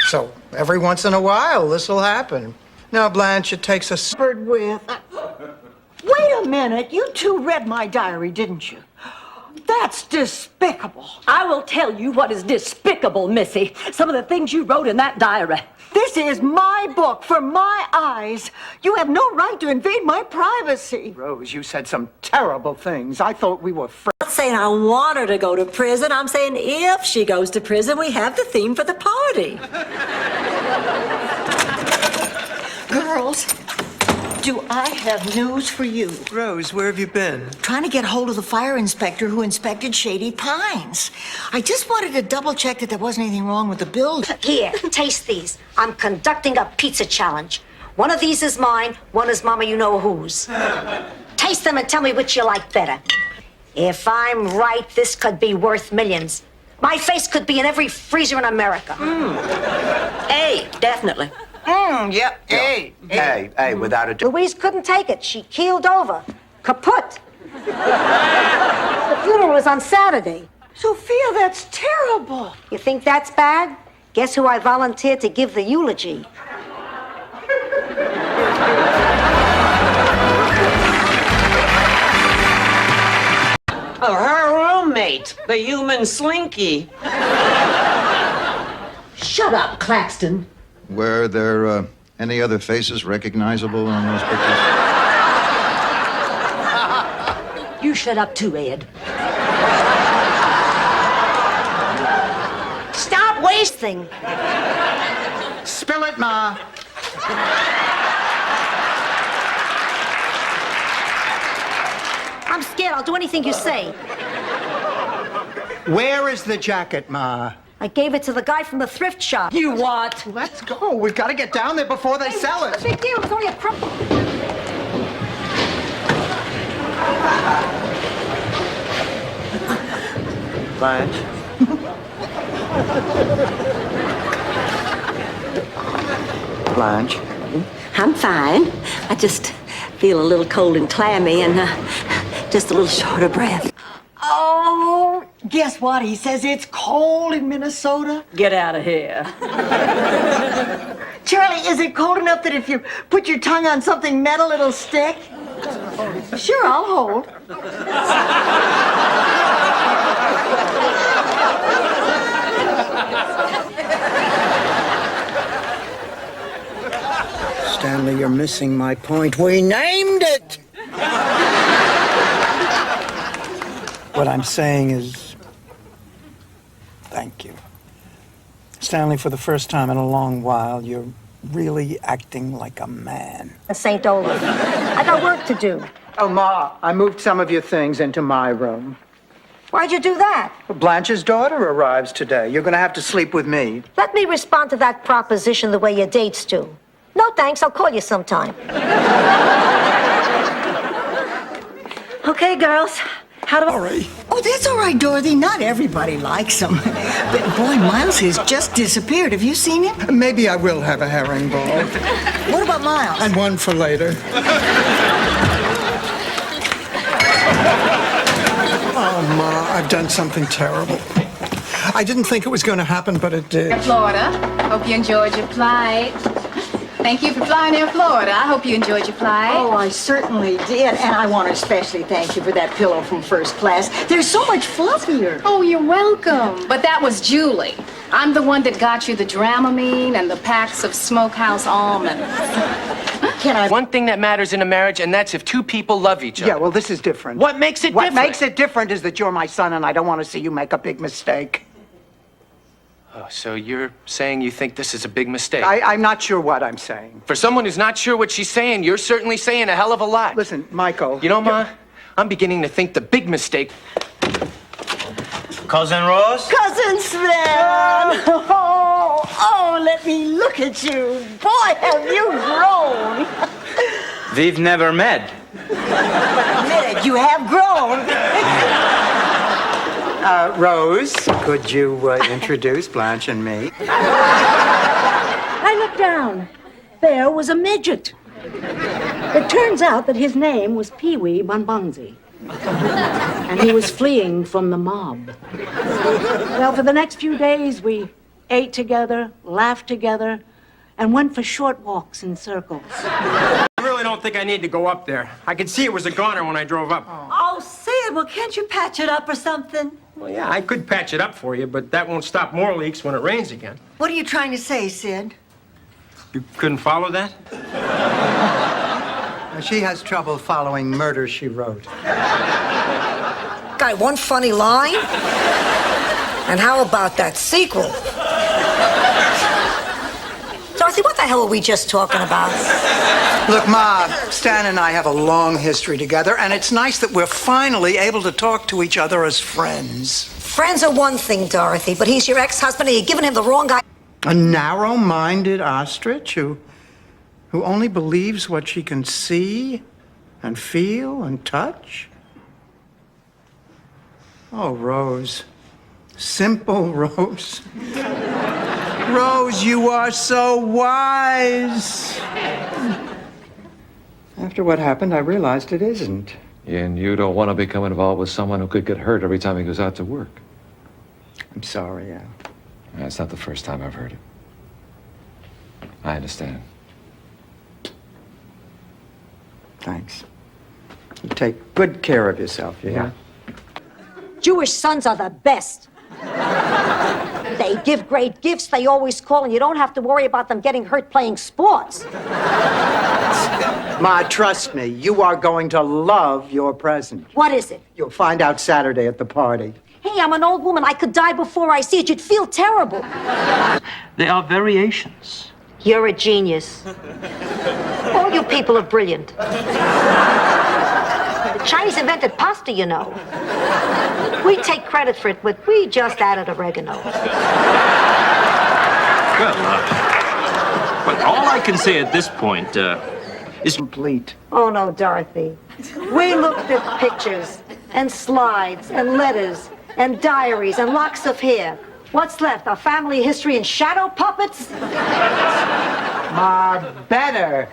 So every once in a while, this will happen. Now, Blanche, it takes a...
With. Wait a minute. You two read my diary, didn't you? That's despicable.
I will tell you what is despicable, Missy. Some of the things you wrote in that diary.
This is my book for my eyes. You have no right to invade my privacy.
Rose, you said some terrible things. I thought we were friends.
I'm not saying I want her to go to prison. I'm saying if she goes to prison, we have the theme for the party.
Girls, do I have news for you?
Rose, where have you been?
Trying to get hold of the fire inspector who inspected Shady Pines. I just wanted to double check that there wasn't anything wrong with the building.
Here, taste these. I'm conducting a pizza challenge. One of these is mine, one is Mama you-know-who's. Taste them and tell me which you like better. If I'm right, this could be worth millions. My face could be in every freezer in America.
A, definitely.
Yep.
Hey, without a doubt.
Louise couldn't take it. She keeled over. Kaput. The funeral was on Saturday.
Sophia, that's terrible.
You think that's bad? Guess who I volunteered to give the eulogy?
Her roommate, the human Slinky.
Shut up, Claxton.
Were there any other faces recognizable on those pictures?
You shut up too, Ed.
Stop wasting.
Spill it, Ma.
I'm scared. I'll do anything you say.
Where is the jacket, Ma?
I gave it to the guy from the thrift shop.
You what?
Let's go. We've got to get down there before they sell it.
Big deal. It's only a crumple.
Blanche. Blanche.
I'm fine. I just feel a little cold and clammy and just a little short of breath.
Oh, guess what? He says it's cold in Minnesota.
Get out of here.
Charlie, is it cold enough that if you put your tongue on something metal, it'll stick? Sure, I'll hold.
Stanley, you're missing my point. We named it! What I'm saying is, thank you. Stanley, for the first time in a long while, you're really acting like a man.
St. Olaf. I got work to do.
Oh, Ma, I moved some of your things into my room.
Why'd you do that?
Blanche's daughter arrives today. You're going to have to sleep with me.
Let me respond to that proposition the way your dates do. No thanks, I'll call you sometime.
Okay, girls. How do I...
Oh, that's all right, Dorothy. Not everybody likes him. But boy, Miles has just disappeared. Have you seen him?
Maybe I will have a herring ball.
What about Miles?
And one for later. Oh, Ma, I've done something terrible. I didn't think it was going to happen, but it did.
Florida. Hope you enjoyed your flight. Thank you for flying Air Florida. I hope you enjoyed your flight.
Oh, I certainly did. And I want to especially thank you for that pillow from first class. They're so much fluffier.
Oh, you're welcome. But that was Julie. I'm the one that got you the Dramamine and the packs of Smokehouse almonds.
One thing that matters in a marriage, and that's if two people love each other.
Yeah, well, this is different.
What makes it different?
What makes it different is that you're my son, and I don't want to see you make a big mistake.
Oh, so you're saying you think this is a big mistake?
I'm not sure what I'm saying.
For someone who's not sure what she's saying, you're certainly saying a hell of a lot.
Listen, Michael.
You know, Ma, I'm beginning to think the big mistake...
Cousin Rose?
Cousin Sven! Oh, let me look at you. Boy, have you grown.
We've never met.
But admit it, you have grown.
Rose, could you introduce Blanche and me?
I looked down. There was a midget. It turns out that his name was Pee-wee Bonbonzi. And he was fleeing from the mob. Well, for the next few days, we ate together, laughed together, and went for short walks in circles.
I really don't think I need to go up there. I could see it was a goner when I drove up.
Oh, Sid, well, can't you patch it up or something?
Well, yeah, I could patch it up for you, but that won't stop more leaks when it rains again.
What are you trying to say, Sid?
You couldn't follow that?
She has trouble following Murder, She Wrote.
Got one funny line? And how about that sequel? Dorothy, what the hell were we just talking about?
Look, Ma, Stan and I have a long history together, and it's nice that we're finally able to talk to each other as friends.
Friends are one thing, Dorothy, but he's your ex-husband and you're giving him the wrong guy.
A narrow-minded ostrich who only believes what she can see and feel and touch? Oh, Rose. Simple Rose. Rose, you are so wise. After what happened, I realized it isn't.
And you don't want to become involved with someone who could get hurt every time he goes out to work.
I'm sorry, Al.
That's not the first time I've heard it. I understand.
Thanks. You take good care of yourself, yeah?
Jewish sons are the best. They give great gifts, they always call, and you don't have to worry about them getting hurt playing sports.
Ma, trust me, you are going to love your present.
What is it?
You'll find out Saturday at the party.
Hey, I'm an old woman. I could die before I see it. You'd feel terrible.
There are variations.
You're a genius. All you people are brilliant. The Chinese invented pasta, you know. We take credit for it, but we just added oregano.
Well, but all I can say at this point is
complete.
Oh, no, Dorothy. We looked at pictures and slides and letters and diaries and locks of hair. What's left? Our family history and shadow puppets?
Ma, better.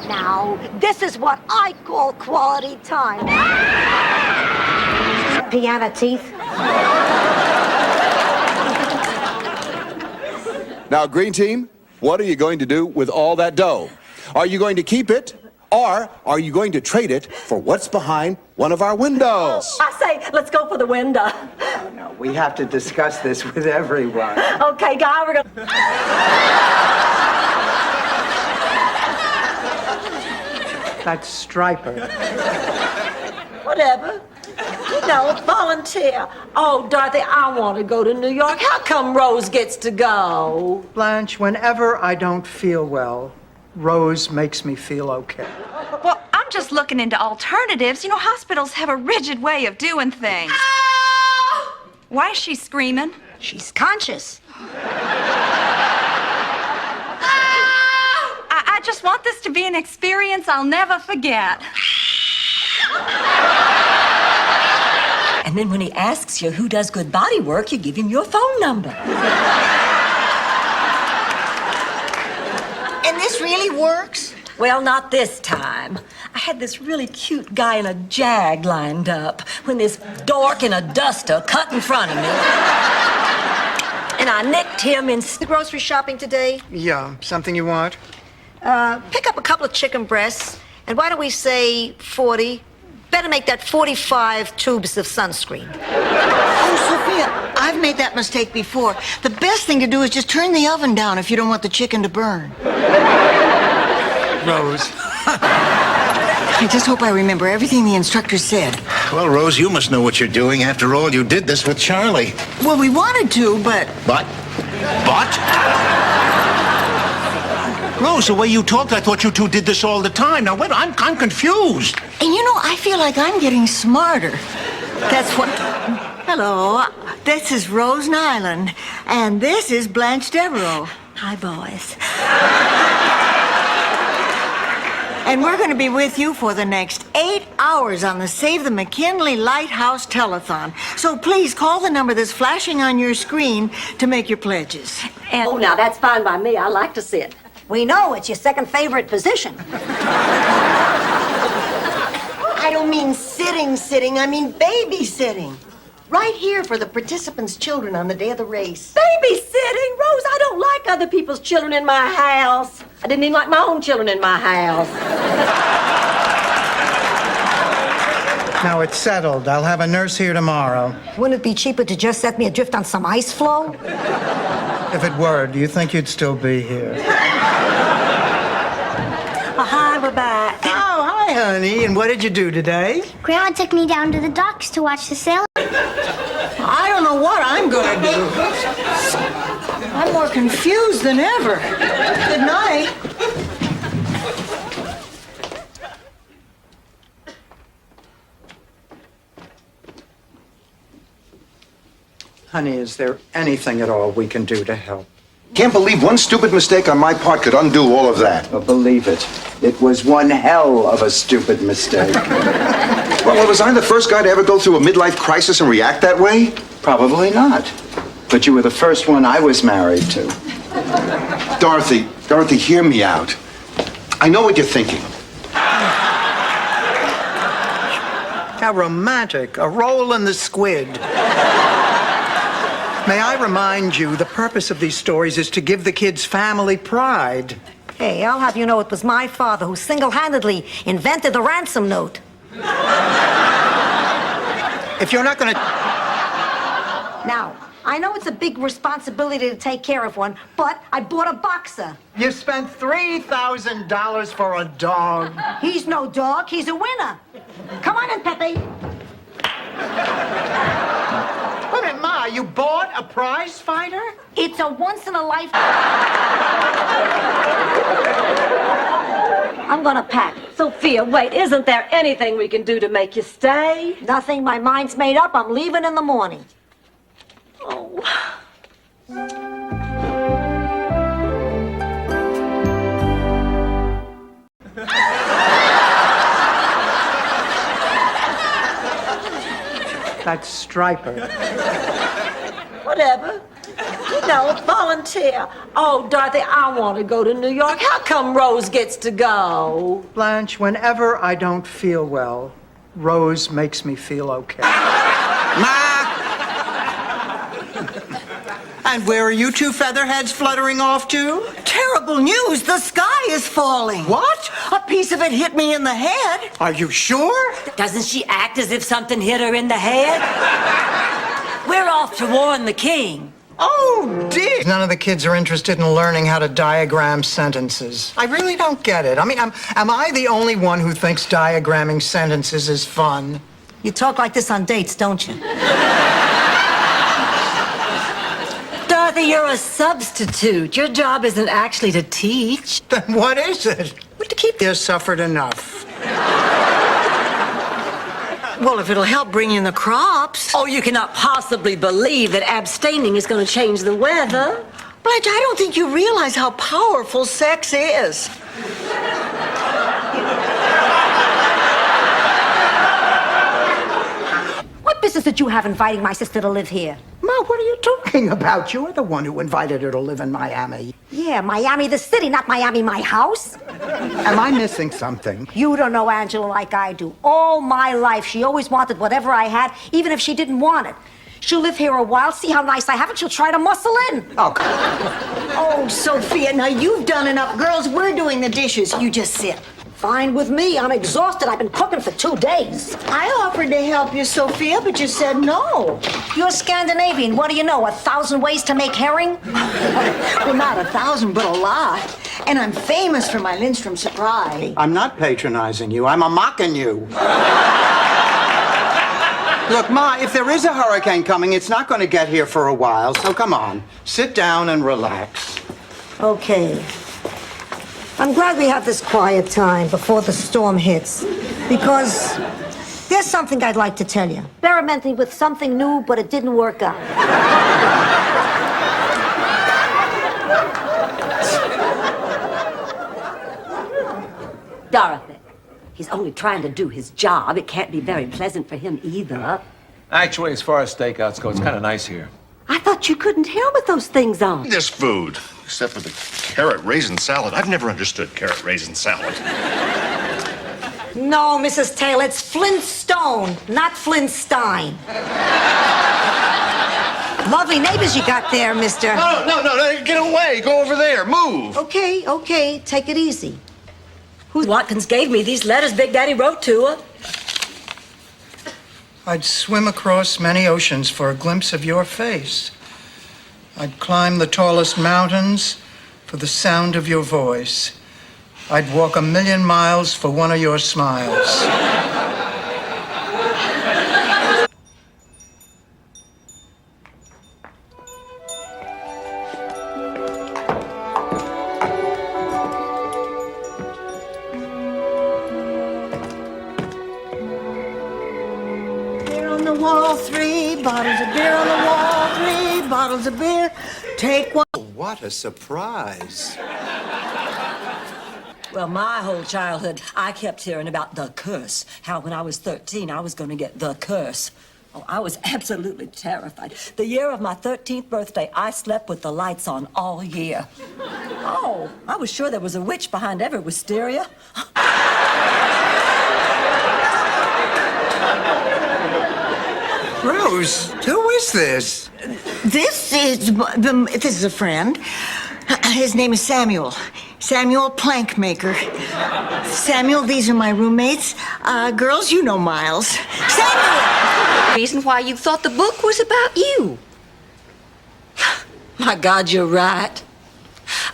Now, this is what I call quality time.
Piano teeth.
Now, Green Team, what are you going to do with all that dough? Are you going to keep it, or are you going to trade it for what's behind one of our windows?
I say, let's go for the window.
No, we have to discuss this with everyone.
Okay, Guy, we're gonna...
That's Striper.
Whatever. You know, volunteer. Oh, Dorothy, I want to go to New York. How come Rose gets to go?
Blanche, whenever I don't feel well, Rose makes me feel okay.
Well, I'm just looking into alternatives. You know, hospitals have a rigid way of doing things. Ow! Why is she screaming?
She's conscious.
I just want this to be an experience I'll never forget.
And then when he asks you who does good body work, you give him your phone number.
And this really works?
Well, not this time. I had this really cute guy in a Jag lined up when this dork in a duster cut in front of me. And I nicked him in...
The grocery shopping today?
Yeah, something you want?
Pick up a couple of chicken breasts, and why don't we say 40? Better make that 45 tubes of sunscreen.
Oh, Sophia, I've made that mistake before. The best thing to do is just turn the oven down if you don't want the chicken to burn.
Rose.
I just hope I remember everything the instructor said.
Well, Rose, you must know what you're doing. After all, you did this with Charlie.
Well, we wanted to, but...
But? Rose, the way you talked, I thought you two did this all the time. Now, wait, I'm confused.
And you know, I feel like I'm getting smarter. That's what... Hello, this is Rose Nyland, and this is Blanche Devereaux.
Hi, boys.
And we're going to be with you for the next 8 hours on the Save the McKinley Lighthouse Telethon. So please call the number that's flashing on your screen to make your pledges.
And, oh, now, that's fine by me. I like to sit.
We know it's your second favorite position.
I don't mean sitting. I mean babysitting. Right here for the participants' children on the day of the race.
Babysitting? Rose, I don't like other people's children in my house. I didn't even like my own children in my house.
Now it's settled. I'll have a nurse here tomorrow.
Wouldn't it be cheaper to just set me adrift on some ice floe?
If it were, do you think you'd still be here?
Oh, hi, we're back.
Oh, hi, honey. And what did you do today?
Grandma took me down to the docks to watch the sail.
I don't know what I'm going to do. I'm more confused than ever. Good night.
Honey, is there anything at all we can do to help?
Can't believe one stupid mistake on my part could undo all of that.
Well, believe it. It was one hell of a stupid mistake.
Well, was I the first guy to ever go through a midlife crisis and react that way?
Probably not. But you were the first one I was married to.
Dorothy, hear me out. I know what you're thinking.
How romantic. A roll in the squid. May I remind you, the purpose of these stories is to give the kids family pride.
Hey, I'll have you know it was my father who single-handedly invented the ransom note.
If you're not going to...
Now, I know it's a big responsibility to take care of one, but I bought a boxer.
You spent $3,000 for a dog.
He's no dog. He's a winner. Come on in, Pepe.
Wait a minute, Ma, you bought a prize fighter?
It's a once-in-a-lifetime. I'm gonna pack.
Sophia, wait, isn't there anything we can do to make you stay?
Nothing. My mind's made up. I'm leaving in the morning.
Oh.
That's Striper.
Whatever. You know, volunteer. Oh, Dorothy, I want to go to New York. How come Rose gets to go?
Blanche, whenever I don't feel well, Rose makes me feel okay. And where are you two featherheads fluttering off to?
Terrible news. The sky is falling.
What?
A piece of it hit me in the head.
Are you sure?
Doesn't she act as if something hit her in the head? We're off to warn the king.
Oh, dear. None of the kids are interested in learning how to diagram sentences. I really don't get it. I mean, am I the only one who thinks diagramming sentences is fun?
You talk like this on dates, don't you?
Dorothy, you're a substitute. Your job isn't actually to teach.
Then what is it? To keep you suffered enough.
Well, if it'll help bring in the crops.
Oh, you cannot possibly believe that abstaining is going to change the weather.
Blanche, I don't think you realize how powerful sex is.
What business did you have inviting my sister to live here?
Ma, what are you talking about? You're the one who invited her to live in Miami.
Yeah, Miami the city, not Miami my house.
Am I missing something?
You don't know Angela like I do. All my life, she always wanted whatever I had, even if she didn't want it. She'll live here a while, see how nice I have it, she'll try to muscle in.
Oh,
Oh, Sophia, now you've done enough. Girls, we're doing the dishes. You just sit.
Fine with me. I'm exhausted. I've been cooking for 2 days.
I offered to help you, Sophia, but you said no.
You're Scandinavian. What do you know? 1,000 ways to make herring?
Well, not 1,000, but a lot. And I'm famous for my Lindstrom surprise.
I'm not patronizing you. I'm mocking you. Look, Ma, if there is a hurricane coming, it's not going to get here for a while. So come on, sit down and relax.
Okay. I'm glad we have this quiet time before the storm hits. Because there's something I'd like to tell you. Experimenting with something new, but it didn't work out.
Dorothy, he's only trying to do his job. It can't be very pleasant for him either.
Actually, as far as stakeouts go, it's kind of nice here.
I thought you couldn't tell with those things on.
This food, except for the carrot raisin salad. I've never understood carrot raisin salad.
No, Mrs. Taylor, it's Flintstone, not Flintstein. Lovely neighbors you got there, mister.
No, get away. Go over there. Move.
Okay, take it easy.
Watkins gave me these letters Big Daddy wrote to her.
I'd swim across many oceans for a glimpse of your face. I'd climb the tallest mountains for the sound of your voice. I'd walk 1,000,000 miles for one of your smiles.
Wall, 3 bottles of beer on the wall, 3 bottles of beer. Take one.
What a surprise.
Well, my whole childhood, I kept hearing about the curse. How when I was 13, I was going to get the curse. Oh, I was absolutely terrified. The year of my 13th birthday, I slept with the lights on all year. Oh, I was sure there was a witch behind every wisteria.
Rose, who is this?
This is a friend. His name is Samuel. Samuel Plankmaker. Samuel, these are my roommates. Girls, you know Miles. Samuel!
Reason why you thought the book was about you. My God, you're right.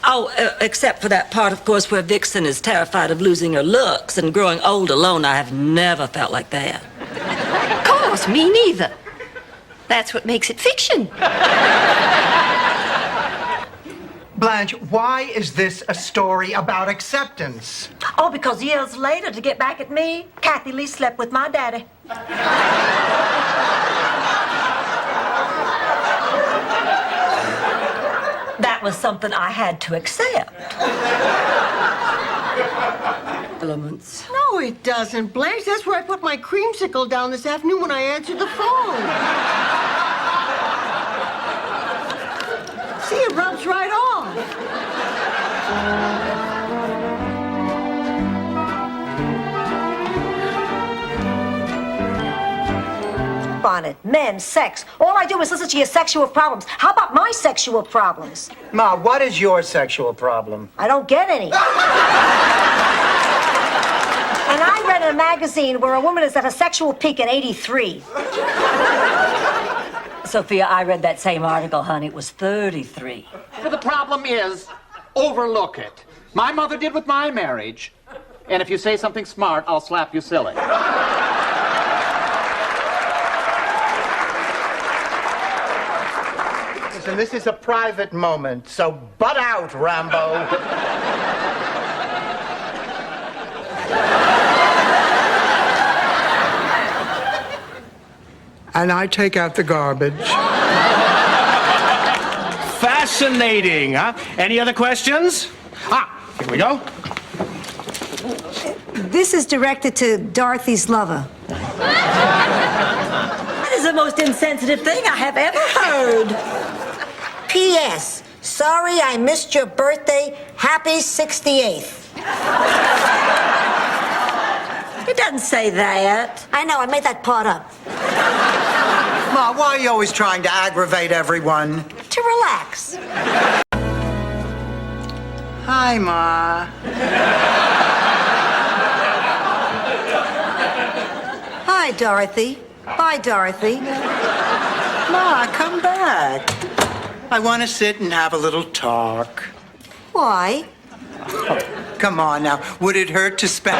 Oh, except for that part, of course, where Vixen is terrified of losing her looks and growing old alone. I have never felt like that.
Of course, me neither. That's what makes it fiction.
Blanche, why is this a story about acceptance?
Oh, because years later, to get back at me, Kathy Lee slept with my daddy. That was something I had to accept. Elements.
No, it doesn't, Blanche. That's where I put my creamsicle down this afternoon when I answered the phone. See, it rubs right off.
Bonnet, men, sex. All I do is listen to your sexual problems. How about my sexual problems?
Ma, what is your sexual problem?
I don't get any. And I read in a magazine where a woman is at a sexual peak in 83.
Sophia, I read that same article, honey. It was 33.
But the problem is, overlook it. My mother did with my marriage. And if you say something smart, I'll slap you silly.
Listen, this is a private moment, so butt out, Rambo. And I take out the garbage.
Fascinating, huh? Any other questions? Here we go.
This is directed to Dorothy's lover.
That is the most insensitive thing I have ever heard.
P.S. Sorry I missed your birthday. Happy 68th.
It doesn't say that.
I know, I made that part up.
Ma, why are you always trying to aggravate everyone?
To relax.
Hi, Ma.
Hi, Dorothy. Bye, Dorothy.
Ma, come back. I want to sit and have a little talk.
Why?
Oh, come on now. Would it hurt to spend...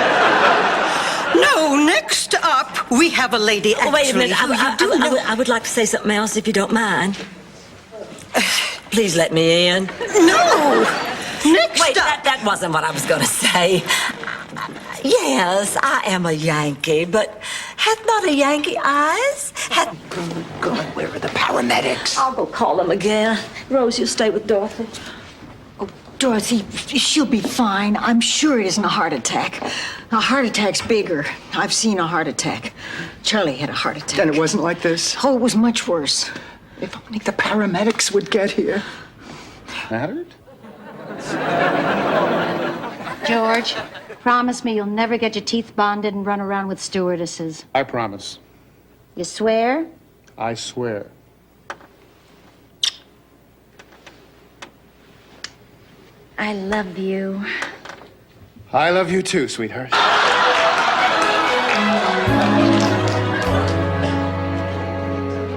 No, next up, we have a lady actually. Wait a minute. I would like to say something else, if you don't mind. Please let me in.
No! Next
Wait,
up.
that wasn't what I was going to say. Yes, I am a Yankee, but hath not a Yankee eyes?
God, where are the paramedics?
I'll go call them again. Rose, you stay with Dorothy.
Dorothy, she'll be fine. I'm sure it isn't a heart attack. A heart attack's bigger. I've seen a heart attack. Charlie had a heart attack.
And it wasn't like this?
Oh, it was much worse.
If only the paramedics would get here.
That hurt?
George, promise me you'll never get your teeth bonded and run around with stewardesses.
I promise.
You swear?
I swear.
I love you.
I love you too, sweetheart.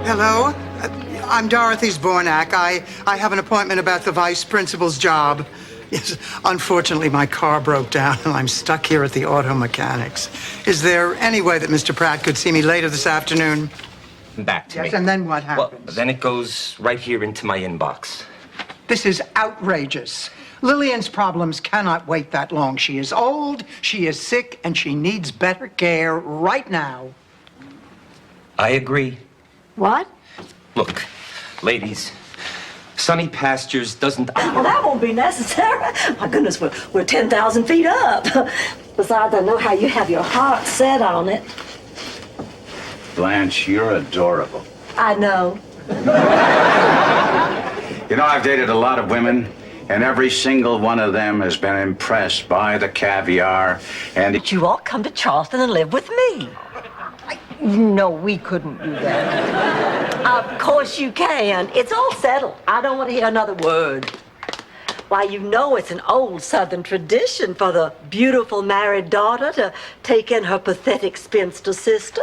Hello? I'm Dorothy Zbornak. I have an appointment about the vice principal's job. Yes, unfortunately, my car broke down and I'm stuck here at the auto mechanics. Is there any way that Mr. Pratt could see me later this afternoon?
Back to me.
Yes, and then what happens?
Well, then it goes right here into my inbox.
This is outrageous. Lillian's problems cannot wait that long. She is old, she is sick, and she needs better care right now.
I agree.
What?
Look, ladies, Sunny Pastures doesn't...
Well, that won't be necessary. My goodness, we're 10,000 feet up. Besides, I know how you have your heart set on it.
Blanche, you're adorable.
I know.
You know, I've dated a lot of women, and every single one of them has been impressed by the caviar and...
But you all come to Charleston and live with me.
No, we couldn't do that.
Of course you can. It's all settled. I don't want to hear another word. Why, you know it's an old Southern tradition for the beautiful married daughter to take in her pathetic spinster sister.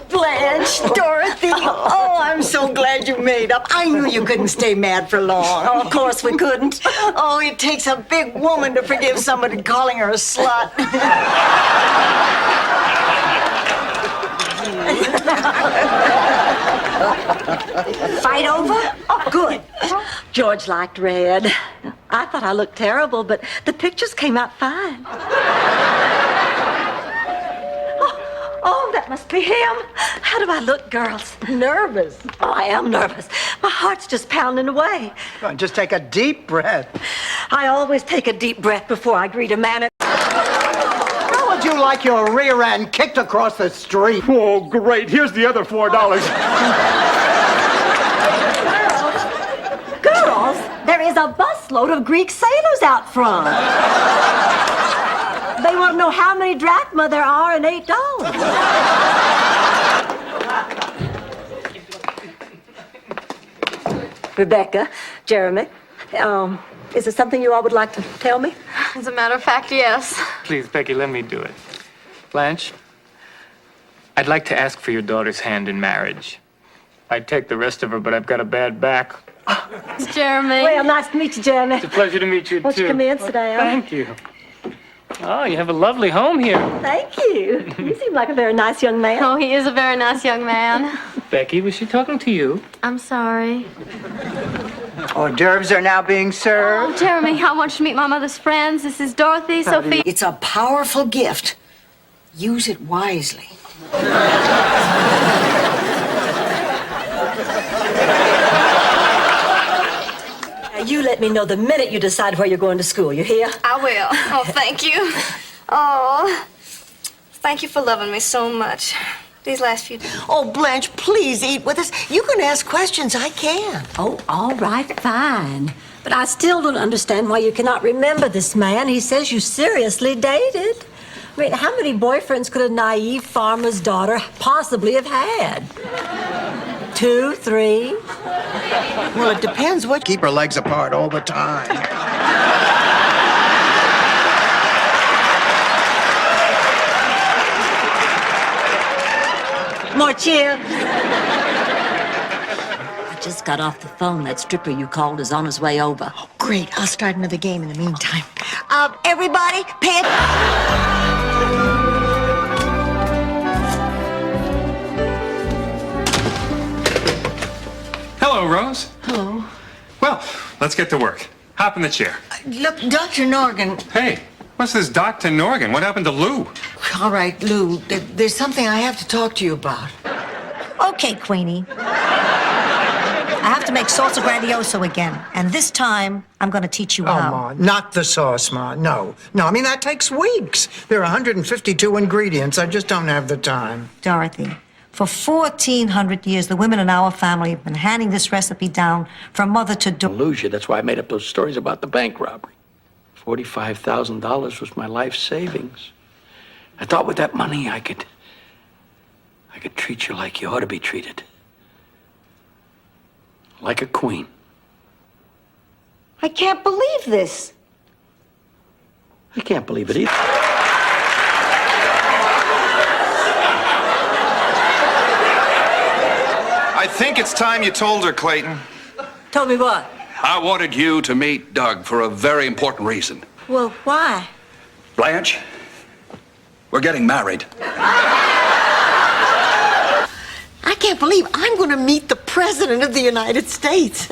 Blanche, Dorothy, oh, I'm so glad you made up. I knew you couldn't stay mad for long.
Oh, of course we couldn't.
Oh, it takes a big woman to forgive somebody calling her a slut.
Fight over? Oh, good. George liked red. I thought I looked terrible, but the pictures came out fine. Oh, that must be him. How do I look, girls?
Nervous.
Oh, I am nervous. My heart's just pounding away.
Go on, just take a deep breath.
I always take a deep breath before I greet a man.
How would you like your rear end kicked across the street?
Oh, great. Here's the other $4.
Girls, there is a busload of Greek sailors out front. They want to know how many drachma there are in $8. Rebecca, Jeremy, is there something you all would like to tell me?
As a matter of fact, yes.
Please, Becky, let me do it. Blanche, I'd like to ask for your daughter's hand in marriage. I'd take the rest of her, but I've got a bad back.
Jeremy.
Well, nice to meet you, Jeremy.
It's a pleasure to meet you,
Won't
too.
you come in, sit down?
Thank you. Oh, you have a lovely home here.
Thank you. You seem like a very nice young man.
Oh, he is a very nice young man.
Becky, was she talking to you?
I'm sorry.
Hors d'oeuvres are now being served.
Oh, Jeremy, I want you to meet my mother's friends. This is Dorothy, Sophie.
It's a powerful gift. Use it wisely.
You let me know the minute you decide where you're going to school. You hear?
I will. Oh, thank you. Oh, thank you for loving me so much.
these last few days.
Oh, Blanche, please eat with us. You can ask questions. I can.
Oh, all right, fine. But I still don't understand why you cannot remember this man. He says you seriously dated. I mean, how many boyfriends could a naive farmer's daughter possibly have had? 2, 3?
Well, it depends what...
Keep her legs apart all the time.
More cheer. I just got off the phone. That stripper you called is on his way over.
Oh, great. I'll start another game in the meantime. Everybody, pay it.
Hello, Rose.
Hello.
Well, let's get to work. Hop in the chair.
Look, Dr. Norgan.
Hey, what's this Dr. Norgan? What happened to Lou?
All right, Lou, there's something I have to talk to you about.
Okay, Queenie. I have to make salsa grandioso again. And this time, I'm going to teach you
Oh,
how.
Ma, not the sauce, Ma. No. No, I mean, that takes weeks. There are 152 ingredients. I just don't have the time.
Dorothy, for 1,400 years, the women in our family have been handing this recipe down from mother to daughter.
Lose you. That's why I made up those stories about the bank robbery. $45,000 was my life savings. I thought with that money I could treat you like you ought to be treated. Like a queen.
I can't believe this.
I can't believe it either.
I think it's time you told her, Clayton.
Told me what?
I wanted you to meet Doug for a very important reason.
Well, why?
Blanche, we're getting married.
I can't believe I'm going to meet the President of the United States.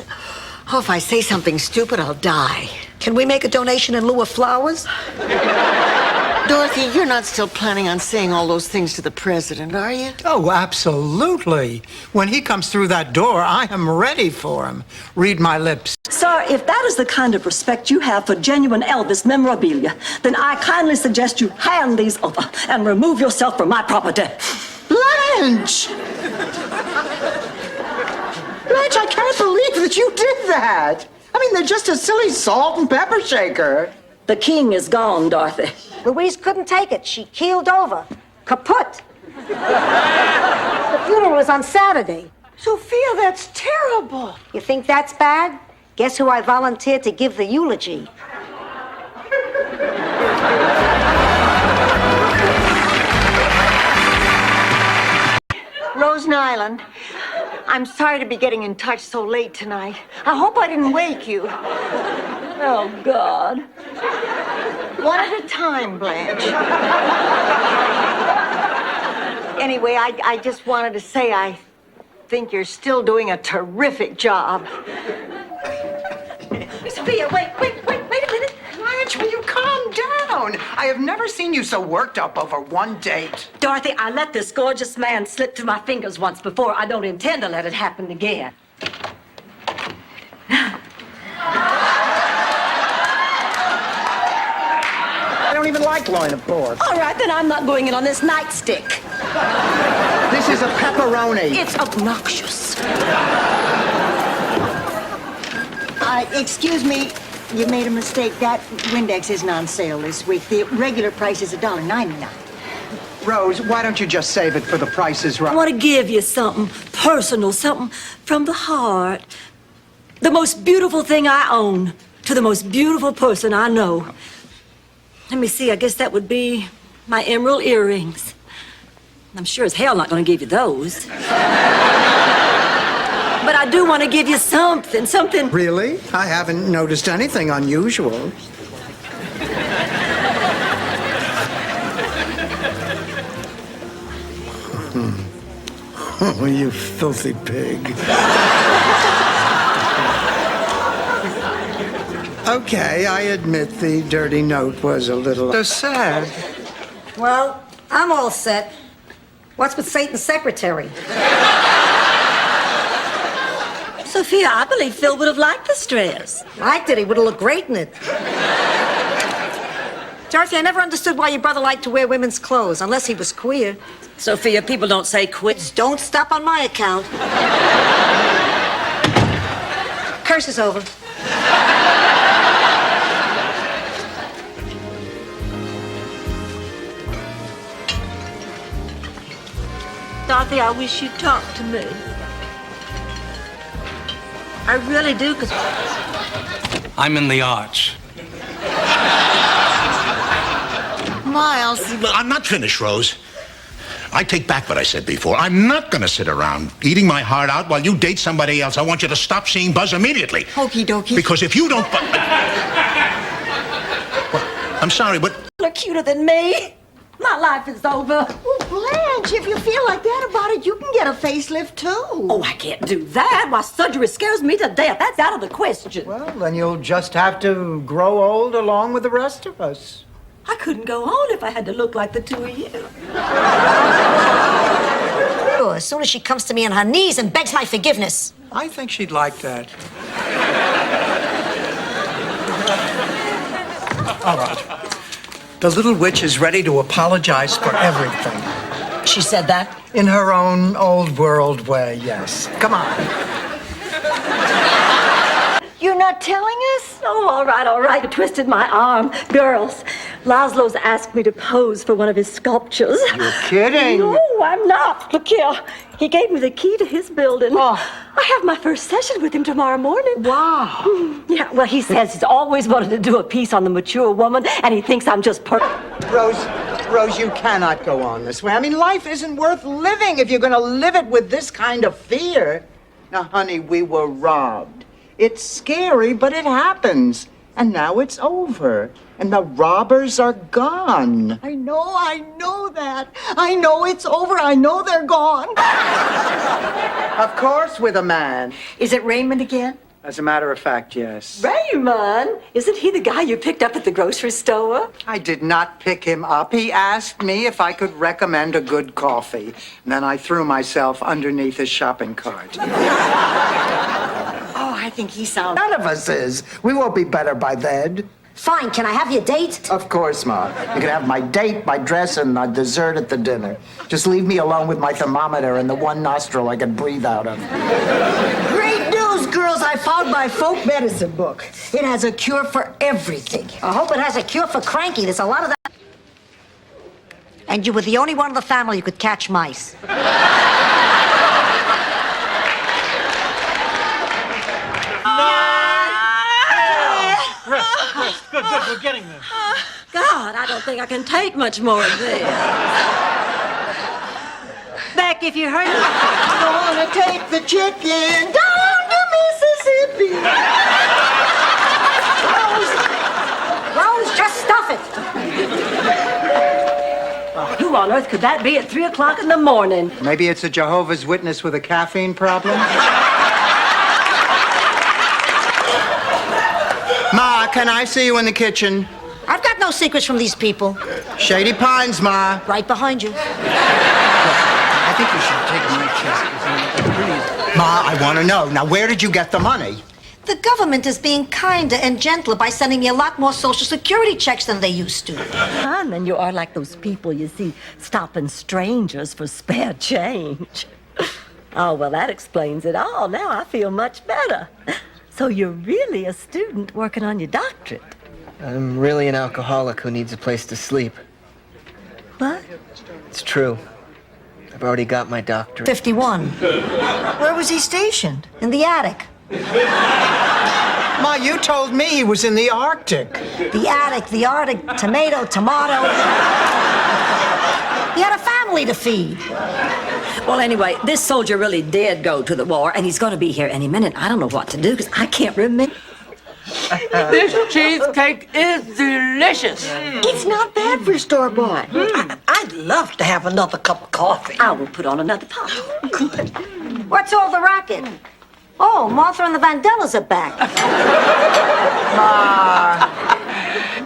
Oh, if I say something stupid, I'll die.
Can we make a donation in lieu of flowers?
Dorothy, you're not still planning on saying all those things to the President, are you?
Oh, absolutely. When he comes through that door, I am ready for him. Read my lips.
Sir, if that is the kind of respect you have for genuine Elvis memorabilia, then I kindly suggest you hand these over and remove yourself from my property.
Blanche! Blanche, I can't believe that you did that. I mean, they're just a silly salt and pepper shaker.
The king is gone, Dorothy.
Louise couldn't take it. She keeled over. Kaput. The funeral was on Saturday.
Sophia, that's terrible.
You think that's bad? Guess who I volunteered to give the eulogy?
Rose Nyland, I'm sorry to be getting in touch so late tonight. I hope I didn't wake you.
Oh, God.
One at a time, Blanche. Anyway, I just wanted to say I think you're still doing a terrific job.
Sophia, wait a minute.
Blanche, will you calm down? I have never seen you so worked up over one date.
Dorothy, I let this gorgeous man slip through my fingers once before. I don't intend to let it happen again.
I don't even like loin of pork.
All right, then I'm not going in on this nightstick.
This is a pepperoni.
It's obnoxious.
Excuse me, you made a mistake. That Windex isn't on sale this week. The regular price is $1.99.
Rose, why don't you just save it for the Price is Right?
I want to give you something personal, something from the heart. The most beautiful thing I own to the most beautiful person I know. Let me see, I guess that would be my emerald earrings. I'm sure as hell not going to give you those. But I do want to give you something.
Really? I haven't noticed anything unusual. Oh, you filthy pig. Okay, I admit the dirty note was a little sad.
Well, I'm all set. What's with Satan's secretary?
Sophia, I believe Phil would have liked this dress.
Liked it. He would have looked great in it. Dorothy, I never understood why your brother liked to wear women's clothes, unless he was queer.
Sophia, people don't say queer.
Don't stop on my account. Curse is over.
Dorothy, I wish you'd talk to me. I really do, because
I'm in the arts.
Miles.
I'm not finished, Rose. I take back what I said before. I'm not going to sit around eating my heart out while you date somebody else. I want you to stop seeing Buzz immediately.
Okie dokie.
Because if you don't... Well, I'm sorry, but...
look cuter than me. My life is over.
Well, Blanche, if you feel like that about it, you can get a facelift too.
Oh, I can't do that. Why, surgery scares me to death. That's out of the question.
Well, then you'll just have to grow old along with the rest of us.
I couldn't go on if I had to look like the two of you.
As soon as she comes to me on her knees and begs my forgiveness.
I think she'd like that. All right. The little witch is ready to apologize for everything.
She said that?
In her own old world way, yes. Come on.
You're not telling us?
Oh, all right. I twisted my arm. Girls, Laszlo's asked me to pose for one of his sculptures.
You're kidding.
No, I'm not. Look here. He gave me the key to his building. Oh. I have my first session with him tomorrow morning.
Wow.
Yeah, well, he says he's always wanted to do a piece on the mature woman, and he thinks I'm just
Rose, you cannot go on this way. I mean, life isn't worth living if you're going to live it with this kind of fear. Now, honey, we were robbed. It's scary, but it happens. And now it's over. And the robbers are gone.
I know that. I know it's over. I know they're gone.
Of course, with a man.
Is it Raymond again?
As a matter of fact, yes.
Raymond? Isn't he the guy you picked up at the grocery store?
I did not pick him up. He asked me if I could recommend a good coffee. And then I threw myself underneath his shopping cart.
Oh, I think he sounds...
None of us is. We won't be better by then.
Fine, can I have your date?
Of course, Ma. You can have my date, my dress, and my dessert at the dinner. Just leave me alone with my thermometer and the one nostril I can breathe out of.
Great news, girls. I found my folk medicine book. It has a cure for everything.
I hope it has a cure for cranky. There's a lot of that. And you were the only one in the family who could catch mice.
Good, we're getting there.
God, I don't think I can take much more of this. Beck, if you heard...
I'm gonna take the chicken down to Mississippi.
Rose, just stuff it.
Who on earth could that be at 3 o'clock in the morning?
Maybe it's a Jehovah's Witness with a caffeine problem? Ma, can I see you in the kitchen?
I've got no secrets from these people.
Shady Pines, Ma.
Right behind you.
I think you should take my chest. Ma, I want to know. Now, where did you get the money?
The government is being kinder and gentler by sending me a lot more Social Security checks than they used to.
And then you are like those people you see stopping strangers for spare change. Oh, well, that explains it all. Now I feel much better. So you're really a student working on your doctorate?
I'm really an alcoholic who needs a place to sleep.
What?
It's true. I've already got my doctorate.
51.
Where was he stationed?
In the attic.
Ma, you told me he was in the Arctic.
The attic, tomato. He had a family to feed.
Well, anyway, this soldier really did go to the war, and he's going to be here any minute. I don't know what to do, because I can't remember.
This cheesecake is delicious.
It's not bad for store-bought.
I'd love to have another cup of coffee. I will put on another pot.
What's all the racket? Oh, Martha and the Vandellas are back.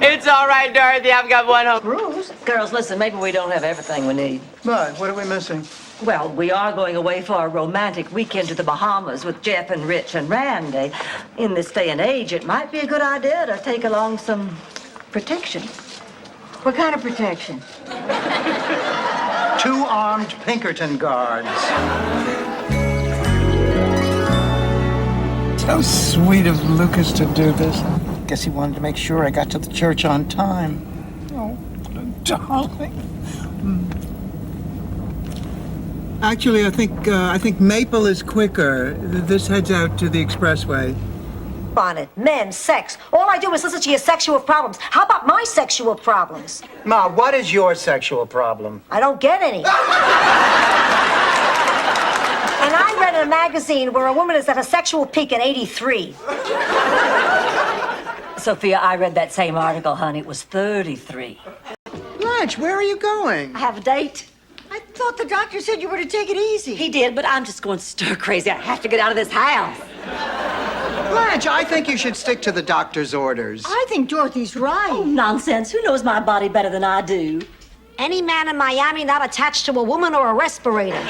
It's all right, Dorothy. I've got one home.
Bruce? Girls, listen, maybe we don't have everything we need.
But what are we missing?
Well, we are going away for a romantic weekend to the Bahamas with Jeff and Rich and Randy. In this day and age, it might be a good idea to take along some protection.
What kind of protection?
2 armed Pinkerton guards. So sweet of Lucas to do this. Guess he wanted to make sure I got to the church on time. Oh, darling. Actually, I think Maple is quicker. This heads out to the expressway.
On it. Men, sex. All I do is listen to your sexual problems. How about my sexual problems?
Ma, what is your sexual problem?
I don't get any. And I read in a magazine where a woman is at a sexual peak at 83.
Sophia, I read that same article, honey. It was 33.
Blanche, where are you going?
I have a date.
I thought the doctor said you were to take it easy.
He did, but I'm just going stir crazy. I have to get out of this house.
Blanche, I think you should stick to the doctor's orders.
I think Dorothy's right.
Oh, nonsense. Who knows my body better than I do?
Any man in Miami not attached to a woman or a respirator.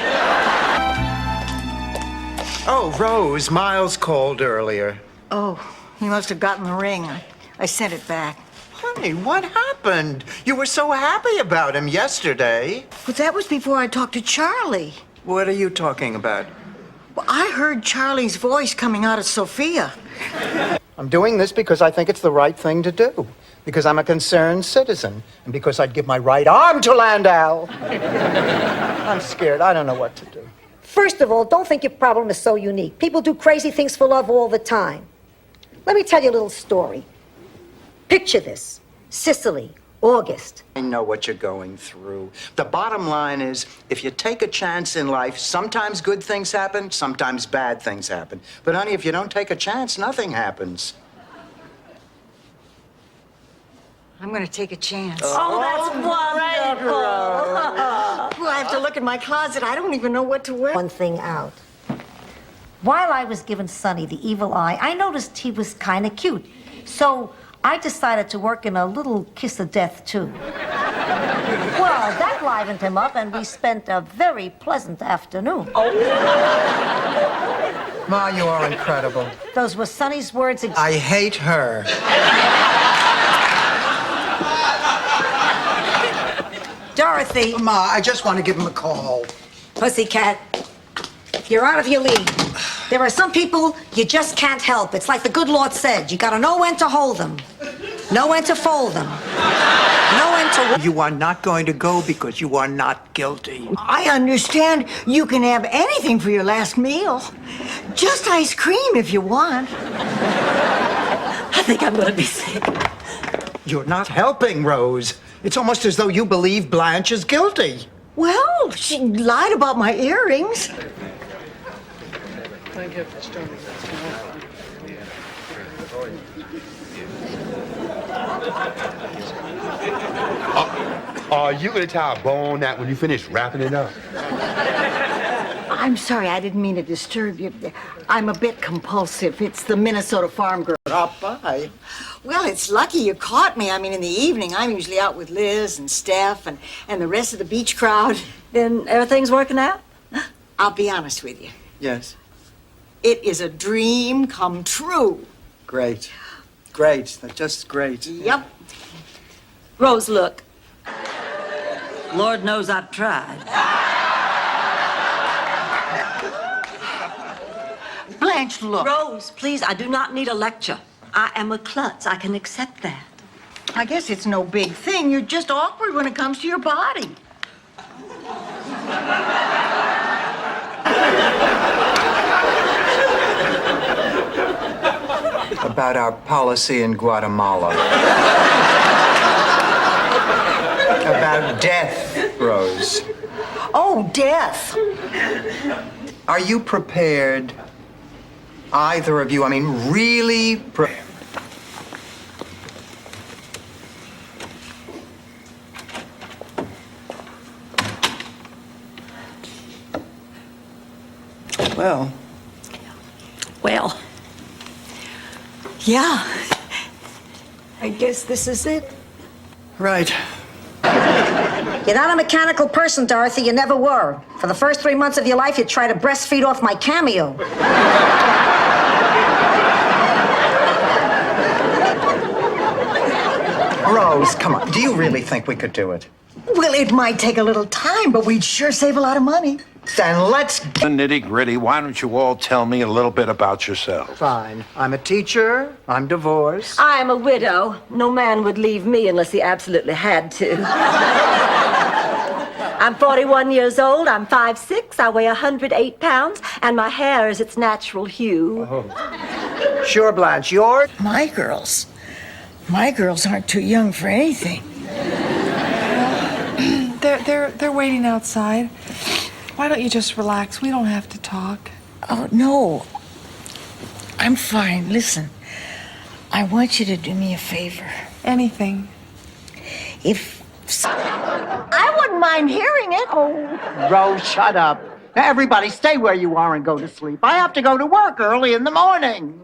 Oh, Rose, Miles called earlier.
Oh, he must have gotten the ring. I sent it back.
Honey, what happened? You were so happy about him yesterday.
But that was before I talked to Charlie.
What are you talking about?
Well, I heard Charlie's voice coming out of Sophia.
I'm doing this because I think it's the right thing to do. Because I'm a concerned citizen. And because I'd give my right arm to Landau. I'm scared. I don't know what to do.
First of all, don't think your problem is so unique. People do crazy things for love all the time. Let me tell you a little story. Picture this. Sicily, August.
I know what you're going through. The bottom line is, if you take a chance in life, sometimes good things happen, sometimes bad things happen. But honey, if you don't take a chance, nothing happens.
I'm going to take a chance.
Oh, that's wonderful.
Well, I have to look in my closet. I don't even know what to wear.
One thing out. While I was giving Sonny the evil eye, I noticed he was kind of cute. So I decided to work in a little kiss of death, too. Well, that livened him up, and we spent a very pleasant afternoon.
Ma, you are incredible.
Those were Sonny's words.
I hate her.
Dorothy.
Ma, I just want to give him a call.
Pussycat, you're out of your league. There are some people you just can't help. It's like the good Lord said. You gotta know when to hold them, know when to fold them, know when to...
You are not going to go because you are not guilty.
I understand you can have anything for your last meal. Just ice cream if you want.
I think I'm going to be sick.
You're not helping, Rose. It's almost as though you believe Blanche is guilty.
Well, she lied about my earrings.
Are you going to tie a bow on that when you finish wrapping it up?
I'm sorry, I didn't mean to disturb you. I'm a bit compulsive. It's the Minnesota farm girl.
Drop by.
Well, it's lucky you caught me. I mean, in the evening, I'm usually out with Liz and Steph and the rest of the beach crowd.
Then everything's working out?
I'll be honest with you.
Yes.
It is a dream come true.
Great. Great. That's just great.
Yep.
Rose, look. Lord knows I've tried.
Blanche, look.
Rose, please, I do not need a lecture. I am a klutz. I can accept that.
I guess it's no big thing. You're just awkward when it comes to your body.
About our policy in Guatemala. About death, Rose.
Oh, death.
Are you prepared, either of you, I mean, really Well.
Yeah. I guess this is it.
Right.
You're not a mechanical person, Dorothy. You never were. For the first 3 months of your life, you tried to breastfeed off my cameo.
Rose, come on. Do you really think we could do it?
Well, it might take a little time, but we'd sure save a lot of money.
Then let's...
The nitty-gritty, why don't you all tell me a little bit about yourselves?
Fine. I'm a teacher. I'm divorced.
I'm a widow. No man would leave me unless he absolutely had to. I'm 41 years old. I'm 5'6". I weigh 108 pounds, and my hair is its natural hue.
Oh. Sure, Blanche. Yours?
My girls aren't too young for anything.
They're waiting outside. Why don't you just relax? We don't have to talk.
Oh, no. I'm fine. Listen, I want you to do me a favor.
Anything.
I wouldn't mind hearing it.
Oh, Rose, shut up. Now, everybody stay where you are and go to sleep. I have to go to work early in the morning.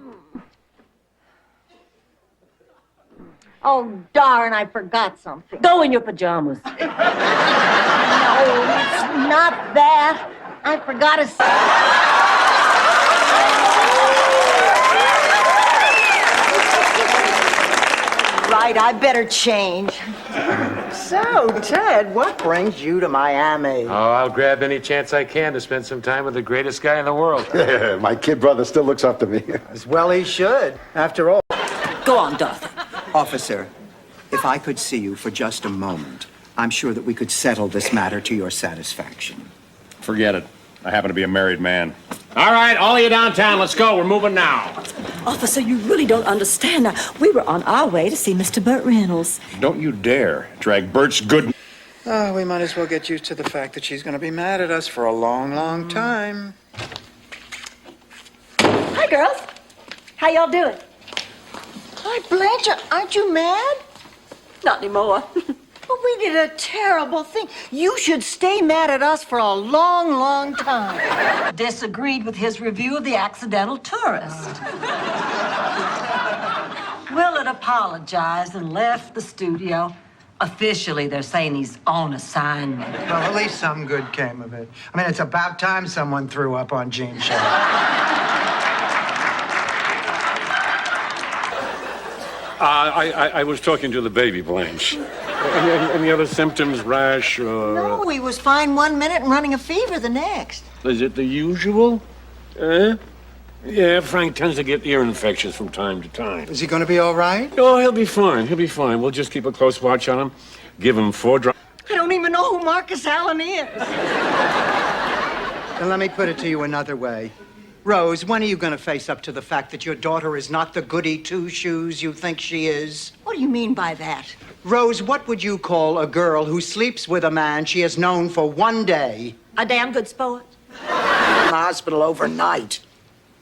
Oh, darn, I forgot something.
Go in your pajamas.
No, it's not that. I forgot to say. Right, I better change.
So, Ted, what brings you to Miami?
Oh, I'll grab any chance I can to spend some time with the greatest guy in the world.
My kid brother still looks up to me.
As well he should. After all...
Go on, Dorothy.
Officer, if I could see you for just a moment, I'm sure that we could settle this matter to your satisfaction.
Forget it. I happen to be a married man.
All right, all of you downtown, let's go. We're moving now.
Officer, you really don't understand. Now, we were on our way to see Mr. Burt Reynolds.
Don't you dare drag Bert's good...
Oh, we might as well get used to the fact that she's going to be mad at us for a long, long time.
Hi, girls. How y'all doing?
Hi, Blanche, aren't you mad?
Not anymore.
Well, we did a terrible thing. You should stay mad at us for a long, long time.
Disagreed with his review of The Accidental Tourist. Willard apologized and left the studio. Officially, they're saying he's on assignment.
Well, at least some good came of it. I mean, it's about time someone threw up on Gene Shaw.
I was talking to the baby, Blanche. Any other symptoms, rash, or...
No, he was fine 1 minute and running a fever the next.
Is it the usual? Yeah, Frank tends to get ear infections from time to time.
Is he going to be all right?
Oh, he'll be fine. He'll be fine. We'll just keep a close watch on him. Give him 4 drops.
I don't even know who Marcus Allen is.
Then let me put it to you another way. Rose, when are you going to face up to the fact that your daughter is not the goody two-shoes you think she is?
What do you mean by that?
Rose, what would you call a girl who sleeps with a man she has known for 1 day?
A damn good sport.
In the hospital overnight.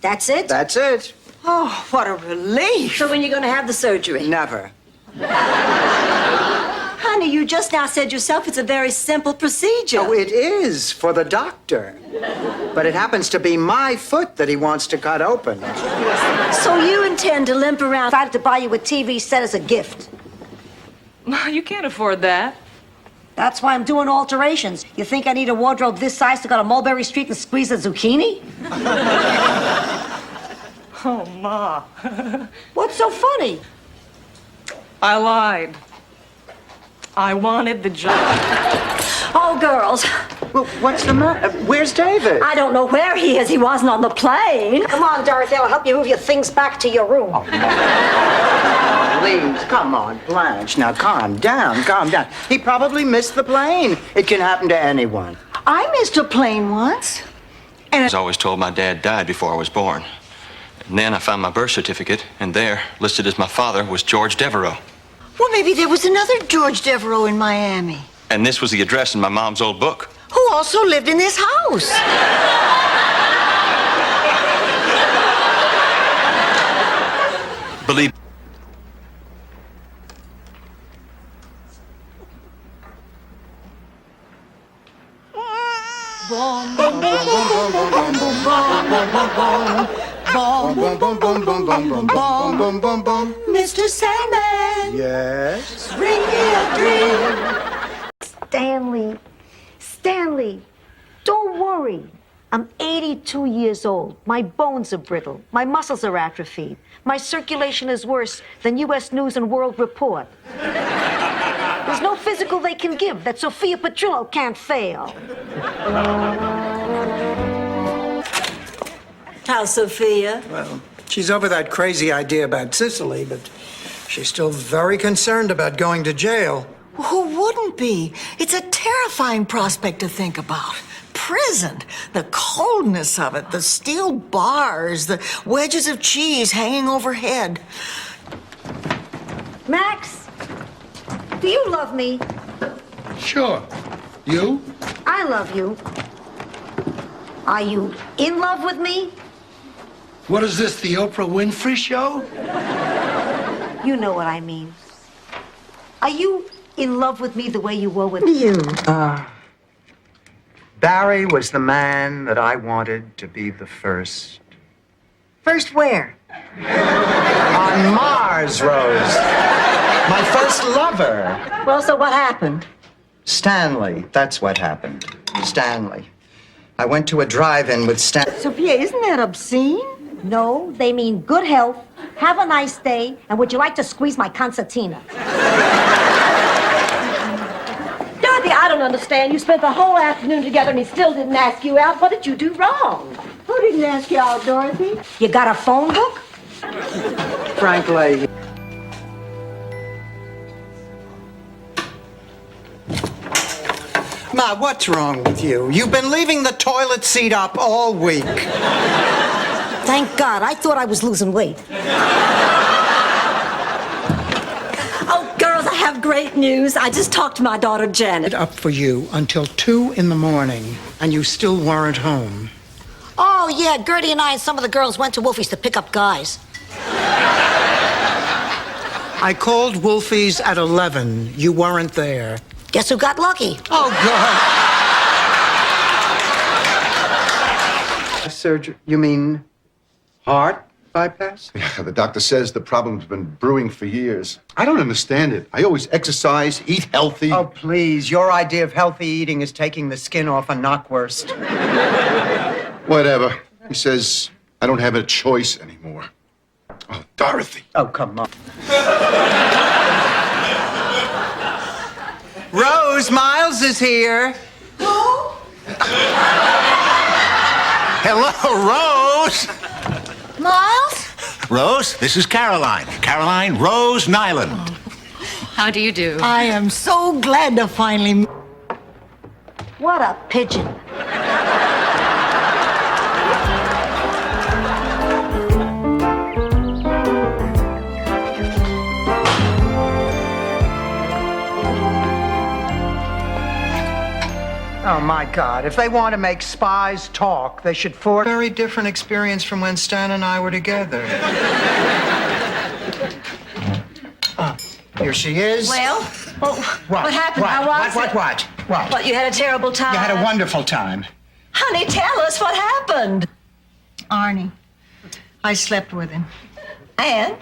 That's it?
That's it.
Oh, what a relief.
So when you going to have the surgery?
Never.
Honey, you just now said yourself it's a very simple procedure.
Oh, it is for the doctor. But it happens to be my foot that he wants to cut open.
So you intend to limp around?
Decided to buy you a TV set as a gift.
You can't afford that.
That's why I'm doing alterations. You think I need a wardrobe this size to go to Mulberry Street and squeeze a zucchini?
Oh, Ma.
What's so funny?
I lied. I wanted the job.
Oh, girls.
Well, what's the matter? Where's David?
I don't know where he is. He wasn't on the plane.
Come on, Dorothy. I'll help you move your things back to your room.
Please, come on, Blanche. Now, calm down, calm down. He probably missed the plane. It can happen to anyone.
I missed a plane once.
I was always told my dad died before I was born. And then I found my birth certificate, and there, listed as my father, was George Devereaux.
Well, maybe there was another George Devereaux in Miami.
And this was the address in my mom's old book.
Who also lived in this house.
Believe
Boom, boom, boom, boom, boom, boom, boom, boom, boom, boom, boom, boom, boom, boom, boom, boom, boom, boom. Mr. Sandman,
Yes?
bring me a dream.
Stanley, don't worry. I'm 82 years old. My bones are brittle. My muscles are atrophied. My circulation is worse than U.S. News and World Report. There's no physical they can give that Sophia Petrillo can't fail.
How's Sophia?
Well, she's over that crazy idea about Sicily, but she's still very concerned about going to jail.
Who wouldn't be? It's a terrifying prospect to think about. Prison, the coldness of it, the steel bars, the wedges of cheese hanging overhead.
Max, do you love me?
Sure. You?
I love you. Are you in love with me?
What is this, the Oprah Winfrey Show?
You know what I mean. Are you in love with me the way you were with you?
Barry was the man that I wanted to be the first.
First where?
On Mars, Rose. My first lover.
Well, so what happened?
Stanley. That's what happened. Stanley. I went to a drive-in with Stanley.
Sophia, isn't that obscene?
No, they mean good health, have a nice day, and would you like to squeeze my concertina?
Dorothy, I don't understand. You spent the whole afternoon together and he still didn't ask you out. What did you do wrong?
Who didn't ask you out, Dorothy?
You got a phone book?
Frank Leahy. Ma, what's wrong with you? You've been leaving the toilet seat up all week.
Thank God. I thought I was losing weight.
Oh, girls, I have great news. I just talked to my daughter, Janet.
Up for you until 2 in the morning, and you still weren't home.
Oh, yeah, Gertie and I and some of the girls went to Wolfie's to pick up guys.
I called Wolfie's at 11. You weren't there.
Guess who got lucky?
Oh, God. Surgery? You mean heart bypass?
Yeah, the doctor says the problem's been brewing for years. I don't understand it. I always exercise, eat healthy.
Oh, please. Your idea of healthy eating is taking the skin off a knockwurst.
Whatever. He says I don't have a choice anymore. Oh, Dorothy.
Oh, come on. Rose, Miles is here.
Hello, Rose.
Miles?
Rose, this is Caroline. Caroline Rose Nyland.
How do you do?
I am so glad to finally...
What a pigeon.
Oh, my God. If they want to make spies talk, they should forge a very different experience from when Stan and I were together. Here she is.
Well, what happened? How was it?
What?
What, you had a terrible time?
You had a wonderful time.
Honey, tell us what happened.
Arnie. I slept with him.
And?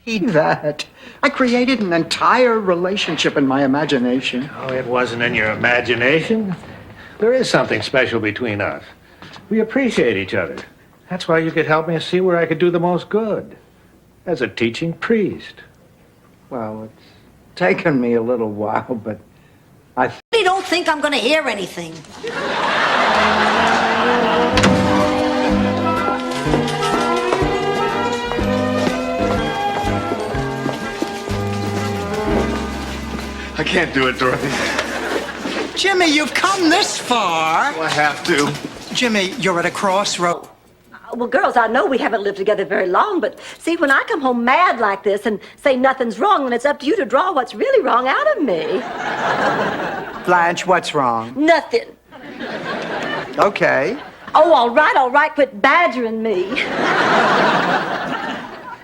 That. I created an entire relationship in my imagination.
Oh, it wasn't in your imagination. There is something special between us. We appreciate each other. That's why you could help me see where I could do the most good. As a teaching priest.
Well, it's taken me a little while, but I
really don't think I'm going to hear anything.
I can't do it, Dorothy.
Jimmy, you've come this far.
I have to.
Jimmy, you're at a crossroad.
Well, girls, I know we haven't lived together very long, but see, when I come home mad like this and say nothing's wrong, then it's up to you to draw what's really wrong out of me.
Blanche, what's wrong?
Nothing.
Okay.
Oh, all right, quit badgering me.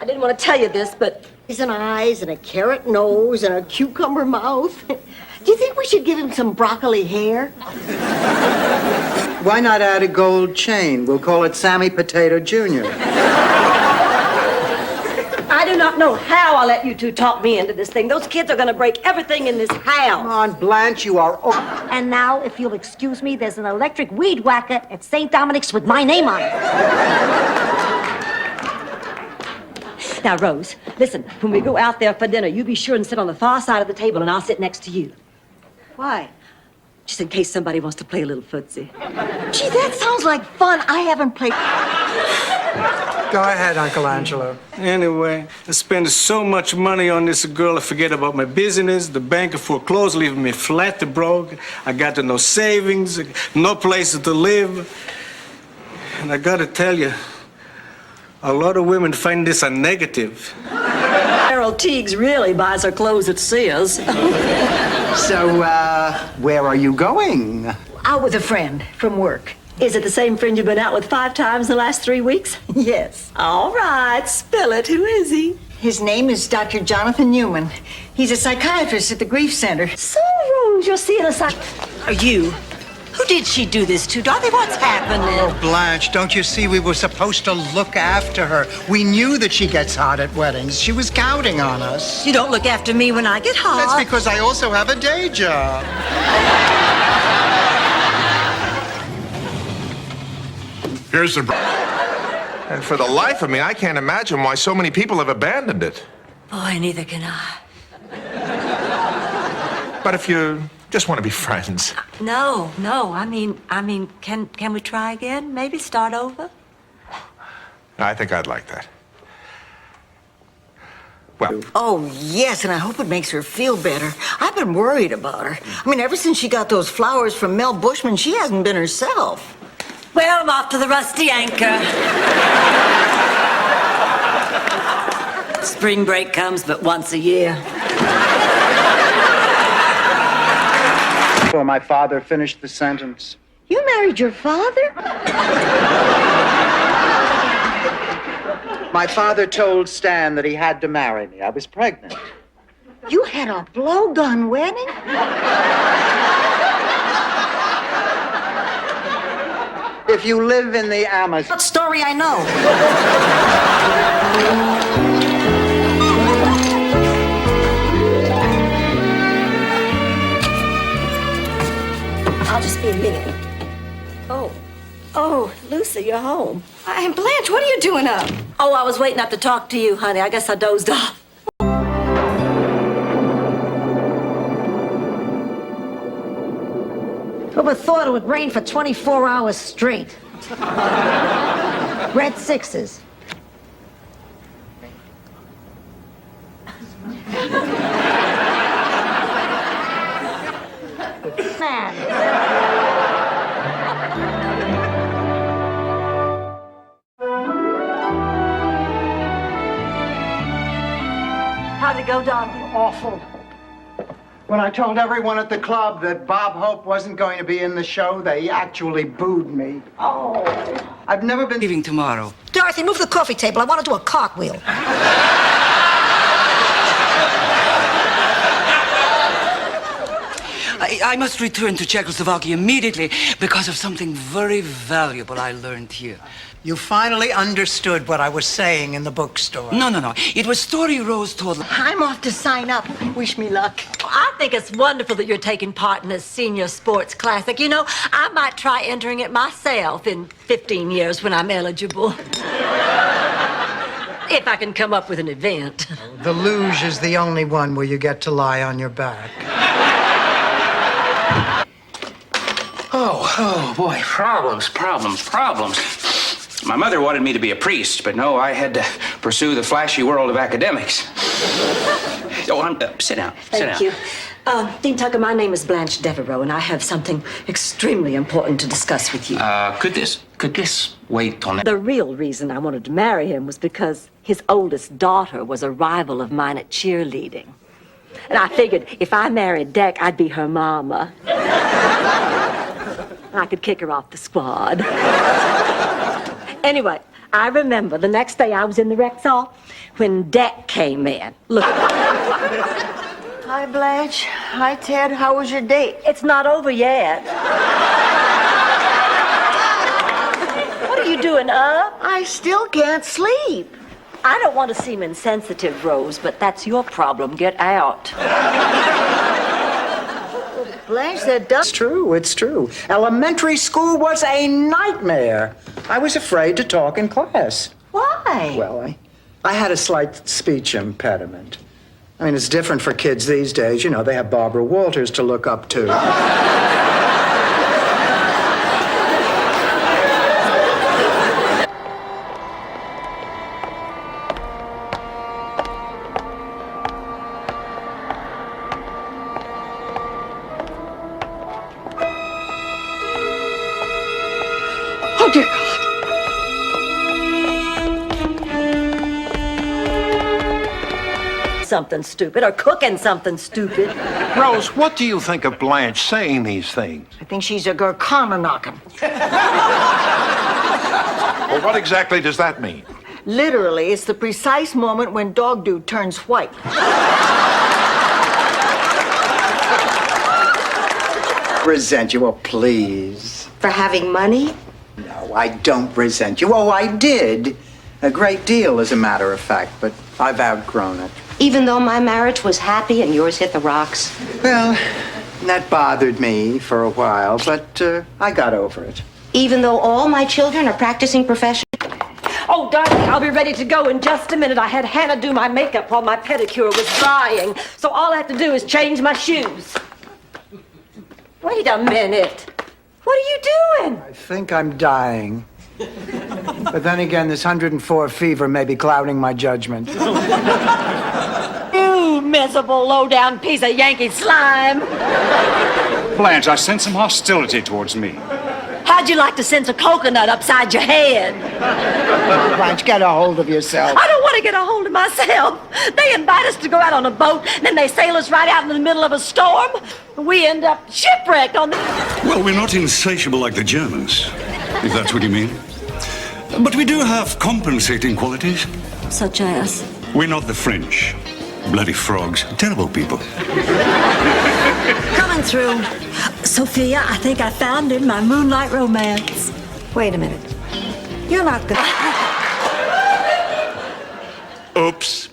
I didn't want to tell you this, but...
He's an eyes and a carrot nose and a cucumber mouth. Do you think we should give him some broccoli hair?
Why not add a gold chain? We'll call it Sammy Potato Jr.
I
I do not know how I let you two talk me into this thing. Those kids are going to break everything in this house.
Come on, Blanche, you are...
And now, if you'll excuse me, there's an electric weed whacker at St. Dominic's with my name on it.
Now, Rose, listen, when we go out there for dinner, you be sure and sit on the far side of the table, and I'll sit next to you.
Why?
Just in case somebody wants to play a little footsie.
Gee, that sounds like fun. I haven't played...
Go ahead, Uncle Angelo.
Anyway, I spend so much money on this girl, I forget about my business. The banker foreclosed, leaving me flat to broke. I got no savings, no place to live. And I gotta tell you, a lot of women find this a negative.
Carol Teagues really buys her clothes at Sears.
So, where are you going?
Out with a friend from work. Is it the same friend you've been out with 5 times in the last 3 weeks?
Yes.
All right, spill it. Who is he?
His name is Dr. Jonathan Newman. He's a psychiatrist at the Grief Center.
So, Rose, you're seeing a Are you? Who did she do this to? Dorothy, what's happening?
Oh, Blanche, don't you see we were supposed to look after her? We knew that she gets hot at weddings. She was counting on us.
You don't look after me when I get hot.
That's because I also have a day job.
Here's the... And for the life of me, I can't imagine why so many people have abandoned it.
Boy, neither can I.
But if you just want to be friends...
No. I mean, can we try again? Maybe start over?
I think I'd like that. Well...
Oh, yes, and I hope it makes her feel better. I've been worried about her. I mean, ever since she got those flowers from Mel Bushman, she hasn't been herself.
Well, I'm off to the Rusty Anchor. Spring break comes but once a year.
Before my father finished the sentence.
You married your father?
My father told Stan that he had to marry me. I was pregnant.
You had a blowgun wedding?
If you live in the Amazon...
What story I know?
I'll just be a minute. Oh, Lucy, you're home.
And Blanche, what are you doing up?
Oh, I was waiting up to talk to you, honey. I guess I dozed off.
Whoever thought it would rain for 24 hours straight? Red sixes. Man.
How'd it go, darling?
Awful. When I told everyone at the club that Bob Hope wasn't going to be in the show, they actually booed me.
Oh.
I've never been...
Leaving tomorrow.
Dorothy, move the coffee table. I want to do a cartwheel.
I must return to Czechoslovakia immediately because of something very valuable I learned here.
You finally understood what I was saying in the bookstore.
No. It was story Rose told.
I'm off to sign up. Wish me luck.
I think it's wonderful that you're taking part in this senior sports classic. You know, I might try entering it myself in 15 years when I'm eligible. If I can come up with an event.
The luge is the only one where you get to lie on your back.
Oh, boy, problems. My mother wanted me to be a priest, but no, I had to pursue the flashy world of academics. Sit down.
Thank you. Dean Tucker, my name is Blanche Devereaux, and I have something extremely important to discuss with you.
Could this wait on that?
The real reason I wanted to marry him was because his oldest daughter was a rival of mine at cheerleading. And I figured if I married Deck, I'd be her mama. I could kick her off the squad. Anyway, I remember the next day I was in the rec hall when Deck came in. Look.
Hi, Blanche. Hi, Ted. How was your date?
It's not over yet. What are you doing up?
I still can't sleep.
I don't want to seem insensitive, Rose, but that's your problem. Get out.
Blanche, that does.
It's true, it's true. Elementary school was a nightmare. I was afraid to talk in class.
Why?
Well, I had a slight speech impediment. I mean, it's different for kids these days. You know, they have Barbara Walters to look up to.
Oh, dear God. Something stupid or cooking something stupid.
Rose, what do you think of Blanche saying these things?
I think she's a Gurkhana knocking.
Well, what exactly does that mean?
Literally, it's the precise moment when Dog Dude turns white.
Resent you, oh, please.
For having money?
No, I don't resent you. Oh, I did. A great deal, as a matter of fact, but I've outgrown it.
Even though my marriage was happy and yours hit the rocks?
Well, that bothered me for a while, but I got over it.
Even though all my children are practicing professionals? Oh, darling, I'll be ready to go in just a minute. I had Hannah do my makeup while my pedicure was drying, so all I have to do is change my shoes. Wait a minute. What are you doing?
I think I'm dying. But then again, this 104 fever may be clouding my judgment.
You miserable, low-down piece of Yankee slime.
Blanche, I sense some hostility towards me.
How'd you like to sense a coconut upside your head?
Blanche, get a hold of yourself.
I don't want to get a hold of myself. They invite us to go out on a boat, then they sail us right out in the middle of a storm. We end up shipwrecked on the...
Well, we're not insatiable like the Germans, if that's what you mean. But we do have compensating qualities.
Such as?
We're not the French. Bloody frogs. Terrible people.
Coming through. Sophia, I think I found him, my moonlight romance.
Wait a minute. You're not the...
Oops.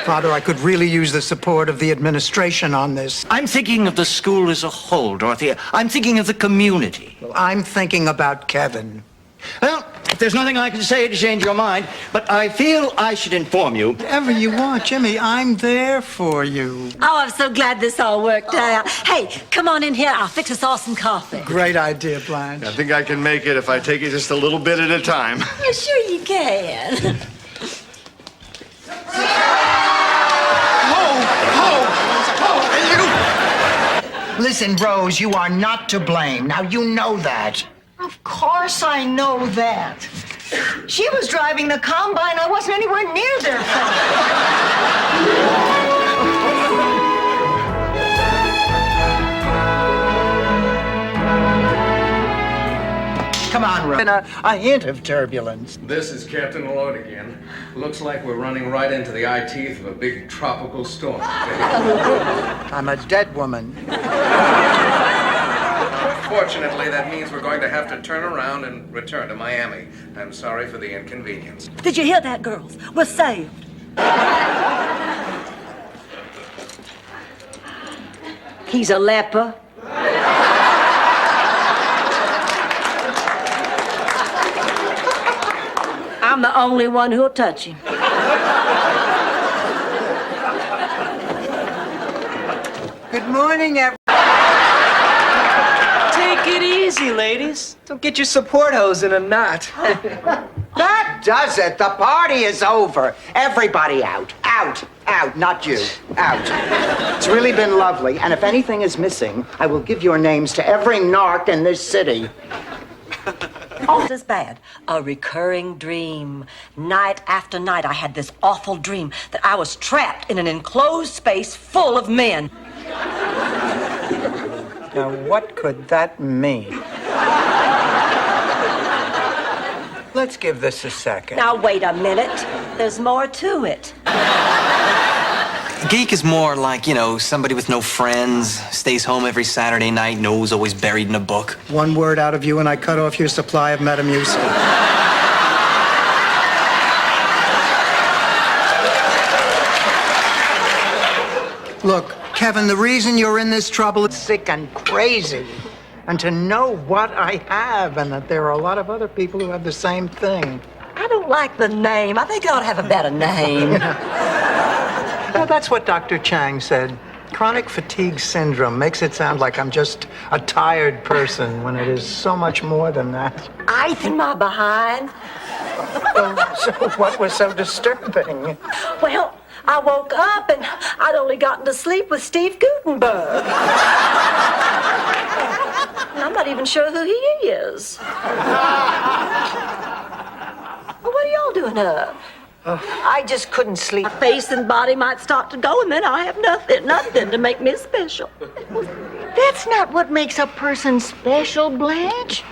Father, I could really use the support of the administration on this.
I'm thinking of the school as a whole, Dorothy. I'm thinking of the community.
Well, I'm thinking about Kevin.
Well, there's nothing I can say to change your mind, but I feel I should inform you.
Whatever you want, Jimmy, I'm there for you.
Oh, I'm so glad this all worked out. Hey, come on in here. I'll fix us all some coffee.
Great idea, Blanche.
I think I can make it if I take it just a little bit at a time.
Yeah, sure you can.
Listen, Rose, you are not to blame. Now, you know that.
Of course I know that. She was driving the combine. I wasn't anywhere near their farm.
Come on, Rose. A hint of turbulence.
This is Captain Lloyd again. Looks like we're running right into the eye teeth of a big tropical storm.
I'm a dead woman.
Fortunately, that means we're going to have to turn around and return to Miami. I'm sorry for the inconvenience.
Did you hear that, girls? We're saved. He's a leper. I'm the only one who'll touch him.
Good morning, everyone.
Take it easy, ladies. Don't get your support hose in a knot.
That does it. The party is over. Everybody out. Out. Out. Not you. Out. It's really been lovely, and if anything is missing, I will give your names to every narc in this city.
Oh, this is bad. A recurring dream. Night after night, I had this awful dream that I was trapped in an enclosed space full of men.
Now, what could that mean? Let's give this a second.
Now, wait a minute. There's more to it.
Geek is more like, you know, somebody with no friends, stays home every Saturday night, nose always buried in a book.
One word out of you and I cut off your supply of Metamucil. Look, Kevin, the reason you're in this trouble is sick and crazy. And to know what I have and that there are a lot of other people who have the same thing.
I don't like the name. I think I ought to have a better name.
Well, that's what Dr. Chang said. Chronic fatigue syndrome makes it sound like I'm just a tired person when it is so much more than that.
Ice in my behind.
So what was so disturbing?
Well, I woke up and I'd only gotten to sleep with Steve Gutenberg. And I'm not even sure who he is. Well, what are y'all doing up?
I just couldn't sleep.
My face and body might start to go, and then I have nothing to make me special.
That's not what makes a person special, Blanche.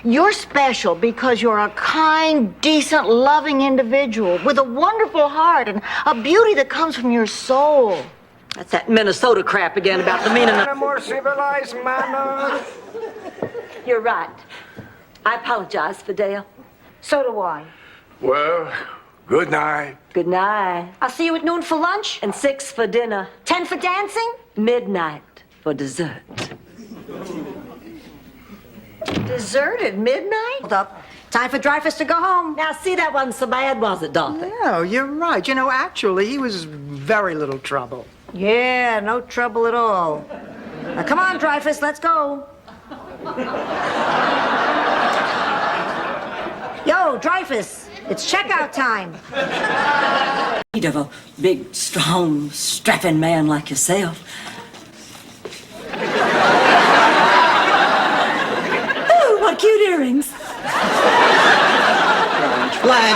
You're special because you're a kind, decent, loving individual with a wonderful heart and a beauty that comes from your soul.
That's that Minnesota crap again about the meaning of...
A more civilized manner.
You're right. I apologize, Fidel.
So do I.
Well, good night.
Good night.
I'll see you at noon for lunch.
And 6 for dinner.
10 for dancing.
Midnight for dessert.
Dessert at midnight?
Hold up. Time for Dreyfus to go home.
Now, see, that wasn't so bad, was it, Dorothy?
No, you're right. You know, actually, he was very little trouble.
Yeah, no trouble at all. Now, come on, Dreyfus, let's go. Yo, Dreyfus, it's checkout time.
Need of a big, strong, strapping man like yourself. Oh, what cute earrings.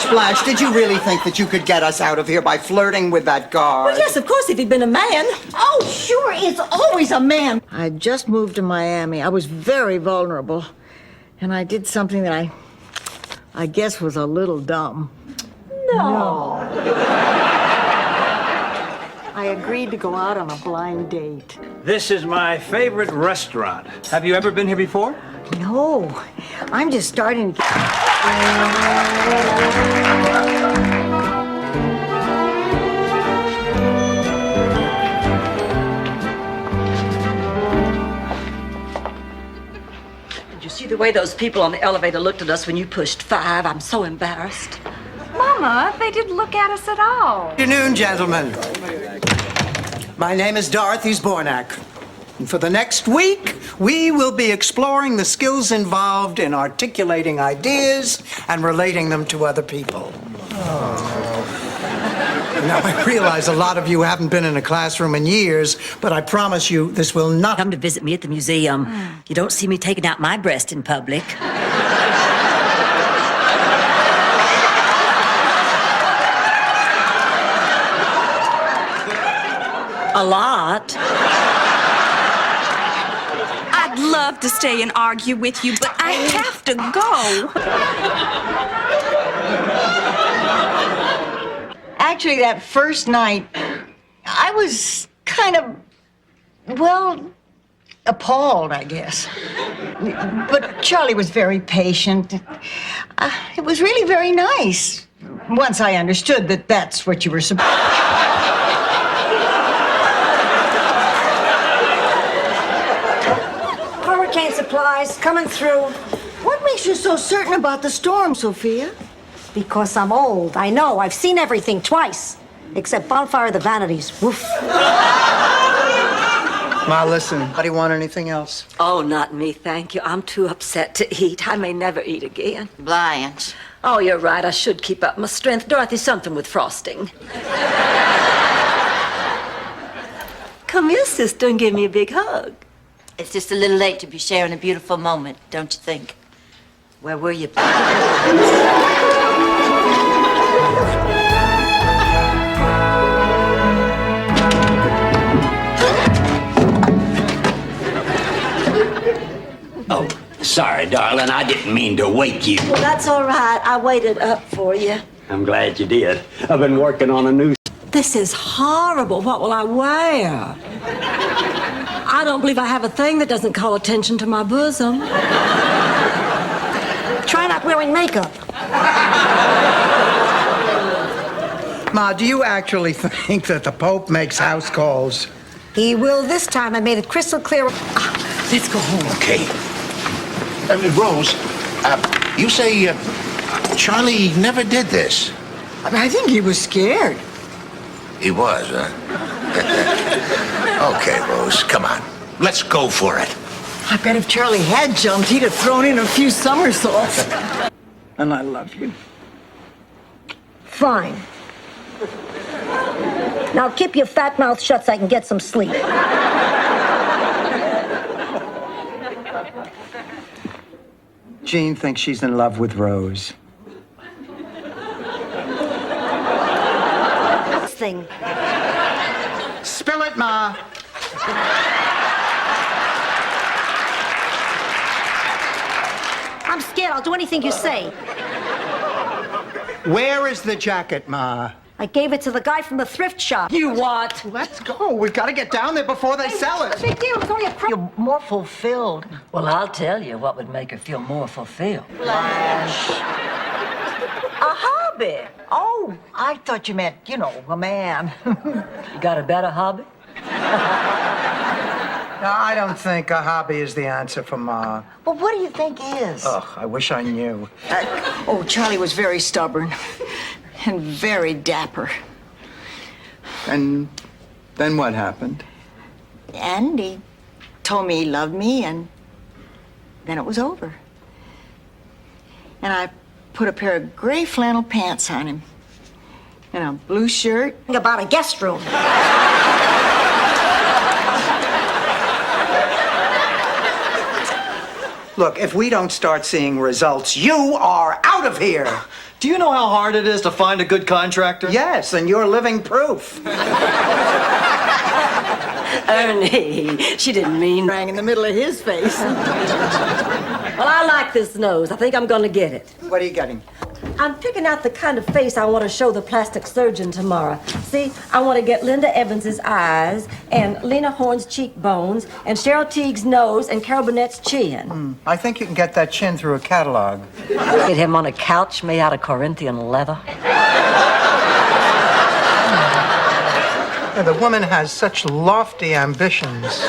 Blanche, did you really think that you could get us out of here by flirting with that guard?
Well, yes, of course, if he'd been a man.
Oh, sure, it's always a man. I just moved to Miami. I was very vulnerable. And I did something that I guess was a little dumb.
No.
I agreed to go out on a blind date.
This is my favorite restaurant. Have you ever been here before?
No, I'm just starting to
Did you see the way those people on the elevator looked at us when you pushed 5? I'm so embarrassed.
Mama, they didn't look at us at all.
Good afternoon, gentlemen. My name is Dorothy Zbornak. And for the next week, we will be exploring the skills involved in articulating ideas and relating them to other people. Now, I realize a lot of you haven't been in a classroom in years, but I promise you this will not...
Come to visit me at the museum. You don't see me taking out my breast in public. A lot.
I'd love to stay and argue with you, but I have to go.
Actually, that first night, I was kind of, well, appalled, I guess. But Charlie was very patient. It was really very nice. Once I understood that that's what you were supposed to.
Hurricane supplies coming through.
What makes you so certain about the storm, Sophia?
Because I'm old. I know. I've seen everything twice. Except Bonfire of the Vanities. Woof.
Ma, listen. Anybody want anything else?
Oh, not me, thank you. I'm too upset to eat. I may never eat again.
Blanche.
Oh, you're right. I should keep up my strength. Dorothy, something with frosting. Come here, sister, and give me a big hug.
It's just a little late to be sharing a beautiful moment, don't you think?
Where were you?
Oh, sorry, darling. I didn't mean to wake you.
Well, that's all right. I waited up for you.
I'm glad you did. I've been working on a new...
This is horrible. What will I wear? I don't believe I have a thing that doesn't call attention to my bosom.
Try not wearing makeup.
Ma, do you actually think that the Pope makes house calls?
He will this time. I made it crystal clear.
Let's go home.
Okay. Rose, you say Charlie never did this.
I think he was scared.
He was, huh? Okay, Rose, come on. Let's go for it.
I bet if Charlie had jumped, he'd have thrown in a few somersaults. And I love you.
Fine. Now keep your fat mouth shut so I can get some sleep.
Jean thinks she's in love with Rose.
Thing.
Spill it, Ma.
I'm scared. I'll do anything you say.
Where is the jacket, Ma?
I gave it to the guy from the thrift shop.
You what?
Let's go. We've got to get down there before they sell it.
Big deal. It's only a
You're more fulfilled.
Well, I'll tell you what would make her feel more fulfilled.
Flash. A hobby. Oh, I thought you meant, you know, a man.
You got a better hobby?
No, I don't think a hobby is the answer for Ma.
Well, what do you think is?
Ugh, I wish I knew.
Charlie was very stubborn and very dapper.
And then what happened?
And he told me he loved me, and then it was over. And I put a pair of gray flannel pants on him and a blue shirt.
about a guest room.
Look, if we don't start seeing results, you are out of here.
Do you know how hard it is to find a good contractor?
Yes, and you're living proof.
Ernie, she didn't mean.
Rang in the middle of his face.
Well, I like this nose. I think I'm gonna get it.
What are you getting?
I'm picking out the kind of face I want to show the plastic surgeon tomorrow. See, I want to get Linda Evans's eyes, and Lena Horne's cheekbones, and Cheryl Teague's nose, and Carol Burnett's chin.
I think you can get that chin through a catalog.
Get him on a couch made out of Corinthian leather.
Yeah, the woman has such lofty ambitions.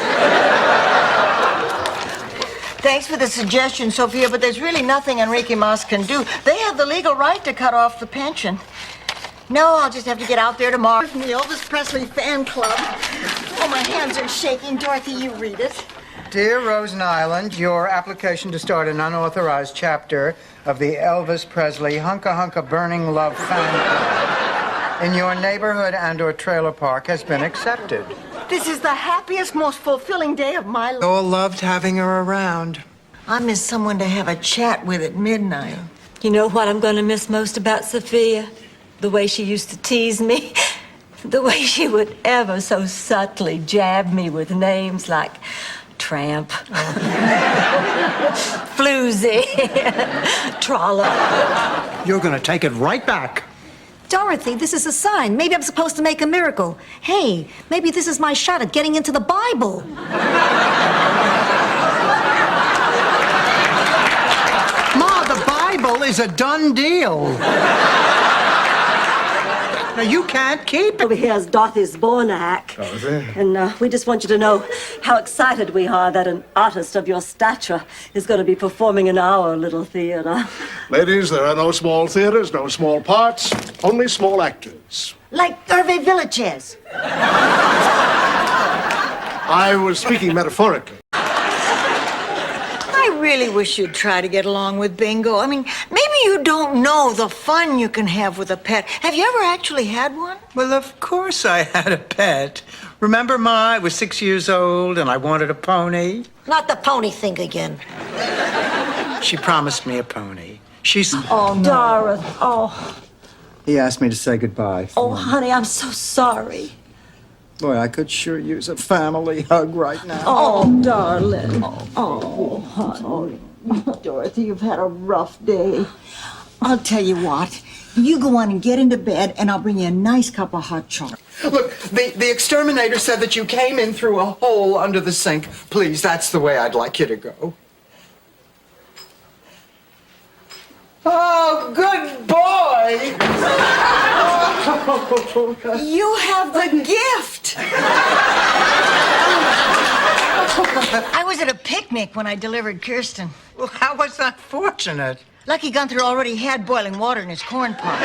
Thanks for the suggestion, Sophia, but there's really nothing Enrique Mas can do. They have the legal right to cut off the pension. No, I'll just have to get out there tomorrow from the Elvis Presley fan club. Oh, my hands are shaking. Dorothy, you read it.
Dear Rosen Island, your application to start an unauthorized chapter of the Elvis Presley Hunka Hunka Burning Love fan club in your neighborhood and/or trailer park has been accepted.
This is the happiest, most fulfilling day of my life.
All loved having her around.
I miss someone to have a chat with at midnight.
You know what I'm going to miss most about Sophia? The way she used to tease me. The way she would ever so subtly jab me with names like Tramp, Floozy, Trollop.
You're going to take it right back.
Dorothy, this is a sign. Maybe I'm supposed to make a miracle. Hey, maybe this is my shot at getting into the Bible.
Ma, the Bible is a done deal. Now, you can't keep it.
Over here is Dorothy Zbornak. And we just want you to know how excited we are that an artist of your stature is going to be performing in our little theater.
Ladies, there are no small theaters, no small parts, only small actors.
Like Hervé Villachez.
I was speaking metaphorically.
I really wish you'd try to get along with Bingo. I mean, maybe you don't know the fun you can have with a pet. Have you ever actually had one?
Well, of course I had a pet. Remember, Ma, I was 6 years old and I wanted a pony.
Not the pony thing again.
She promised me a pony. She's...
Oh, no. Dorothy. Oh,
He asked me to say goodbye.
oh, honey, I'm so sorry.
Boy, I could sure use a family hug right now.
Oh, darling. Oh, honey.
Dorothy, you've had a rough day. I'll tell you what. You go on and get into bed, and I'll bring you a nice cup of hot chocolate.
Look, the exterminator said that you came in through a hole under the sink. Please, that's the way I'd like you to go. Oh, good boy!
You have the gift. I was at a picnic when I delivered Kirsten.
Well, how was that fortunate?
Lucky Gunther already had boiling water in his corn pot.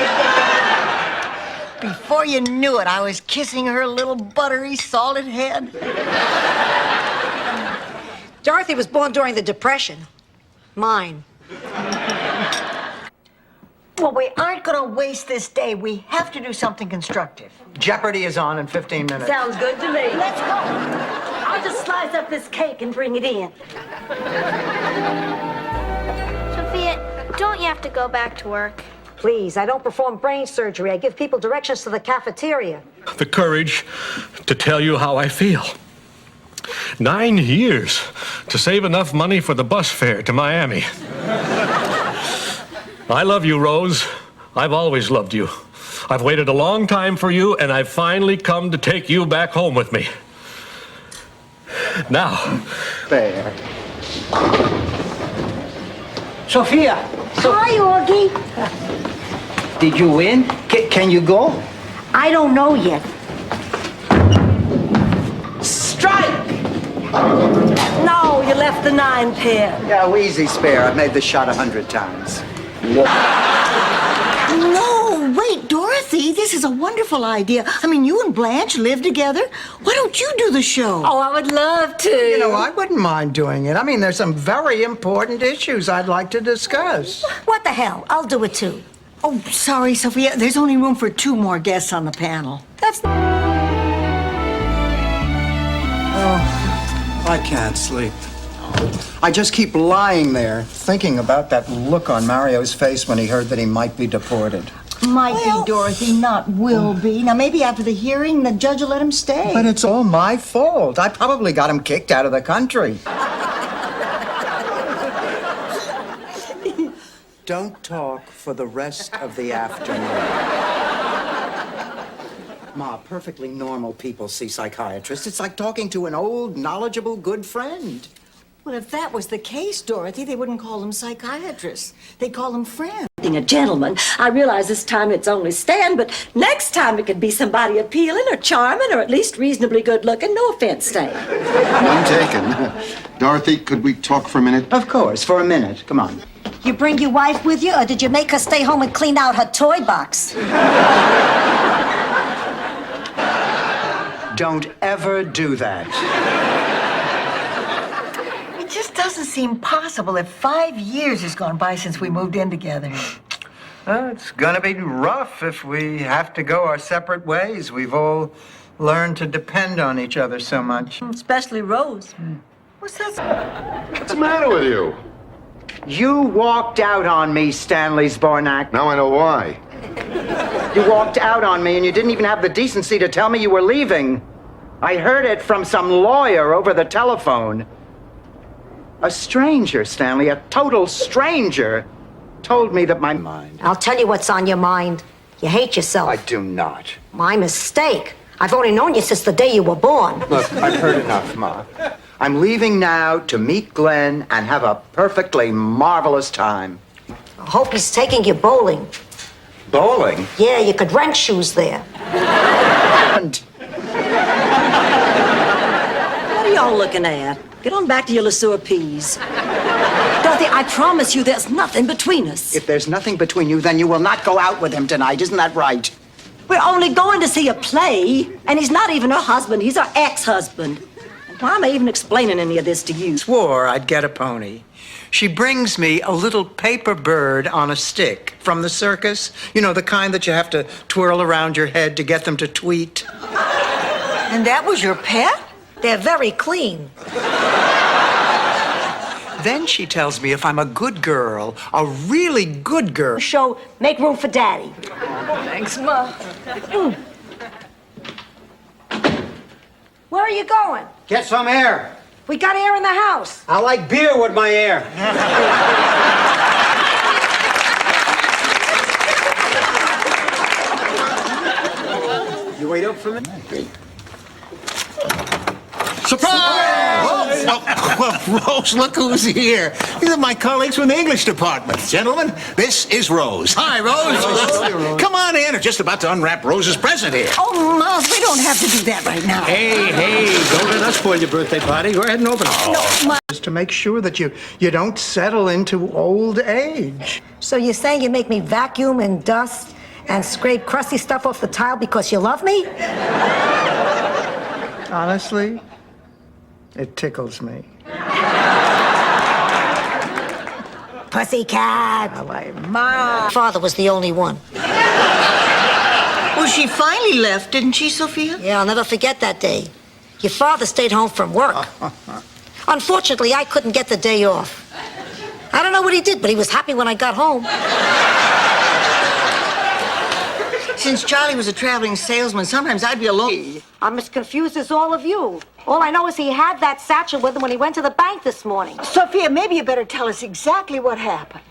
Before you knew it, I was kissing her little buttery, salted head.
Dorothy was born during the Depression. Mine.
Well, we aren't going to waste this day. We have to do something constructive.
Jeopardy is on in 15 minutes.
Sounds good to me.
Let's go.
I'll just slice up this cake and bring it in.
Sophia, don't you have to go back to work?
Please, I don't perform brain surgery. I give people directions to the cafeteria.
The courage to tell you how I feel. 9 years to save enough money for the bus fare to Miami. I love you, Rose. I've always loved you. I've waited a long time for you, and I've finally come to take you back home with me. Now.
There. Sophia!
Hi, Augie.
Did you win? Can you go?
I don't know yet.
Strike!
No, you left the 9 pair.
Yeah, easy spare. I've made the shot 100 times.
No, wait, Dorothy, this is a wonderful idea. I mean, you and Blanche live together. Why don't you do the show?
Oh, I would love to.
You know, I wouldn't mind doing it. I mean, there's some very important issues I'd like to discuss.
What the hell? I'll do it too.
Oh, sorry, Sophia. There's only room for 2 more guests on the panel.
Oh, I can't sleep. I just keep lying there, thinking about that look on Mario's face when he heard that he might be deported.
Might be, Dorothy, not will be. Now, maybe after the hearing, the judge will let him stay.
But it's all my fault. I probably got him kicked out of the country. Don't talk for the rest of the afternoon. Ma, perfectly normal people see psychiatrists. It's like talking to an old, knowledgeable, good friend.
Well, if that was the case, Dorothy, they wouldn't call them psychiatrists. They'd call them friends.
Being a gentleman, I realize this time it's only Stan, but next time it could be somebody appealing or charming or at least reasonably good looking. No offense, Stan.
None taken. Dorothy, could we talk for a minute?
Of course, for a minute. Come on.
You bring your wife with you, or did you make her stay home and clean out her toy box?
Don't ever do that.
It just doesn't seem possible that 5 years has gone by since we moved in together.
Well, it's gonna be rough if we have to go our separate ways. We've all learned to depend on each other so much.
Especially Rose.
What's that?
What's the matter with you?
You walked out on me, Stanley Zbornak.
Now I know why.
You walked out on me and you didn't even have the decency to tell me you were leaving. I heard it from some lawyer over the telephone. A stranger, Stanley, a total stranger, told me that my mind.
I'll tell you what's on your mind. You hate yourself.
I do not.
My mistake. I've only known you since the day you were born.
Look, I've heard enough, Ma. I'm leaving now to meet Glenn and have a perfectly marvelous time.
I hope he's taking you bowling.
Bowling?
Yeah, you could rent shoes there.
What are y'all looking at? Get on back to your LeSueur peas. Dorothy, I promise you there's nothing between us.
If there's nothing between you, then you will not go out with him tonight. Isn't that right?
We're only going to see a play, and he's not even her husband. He's her ex-husband. And why am I even explaining any of this to you?
Swore I'd get a pony. She brings me a little paper bird on a stick from the circus. You know, the kind that you have to twirl around your head to get them to tweet.
And that was your pet?
They're very clean.
Then she tells me if I'm a good girl, a really good girl.
Show, make room for Daddy.
Thanks, Ma.
Where are you going?
Get some air.
We got air in the house.
I like beer with my air. You wait up for me? Surprise!
Well, Rose, look who's here. These are my colleagues from the English department. Gentlemen, this is Rose. Hi, Rose. Come on in. I'm just about to unwrap Rose's present here.
Oh, Miles, we don't have to do that right now.
Hey, don't let us spoil your birthday party. Go ahead and open it.
No, Miles.
Is to make sure that you don't settle into old age.
So you're saying you make me vacuum and dust and scrape crusty stuff off the tile because you love me?
Honestly, it tickles me.
Pussycat.
My
Father was the only one.
Well, she finally left, didn't she, Sophia?
Yeah, I'll never forget that day. Your father stayed home from work. Unfortunately, I couldn't get the day off. I don't know what he did, but he was happy when I got home.
Since Charlie was a traveling salesman, sometimes I'd be alone.
I'm as confused as all of you. All I know is he had that satchel with him when he went to the bank this morning.
Sophia, maybe you better tell us exactly what happened.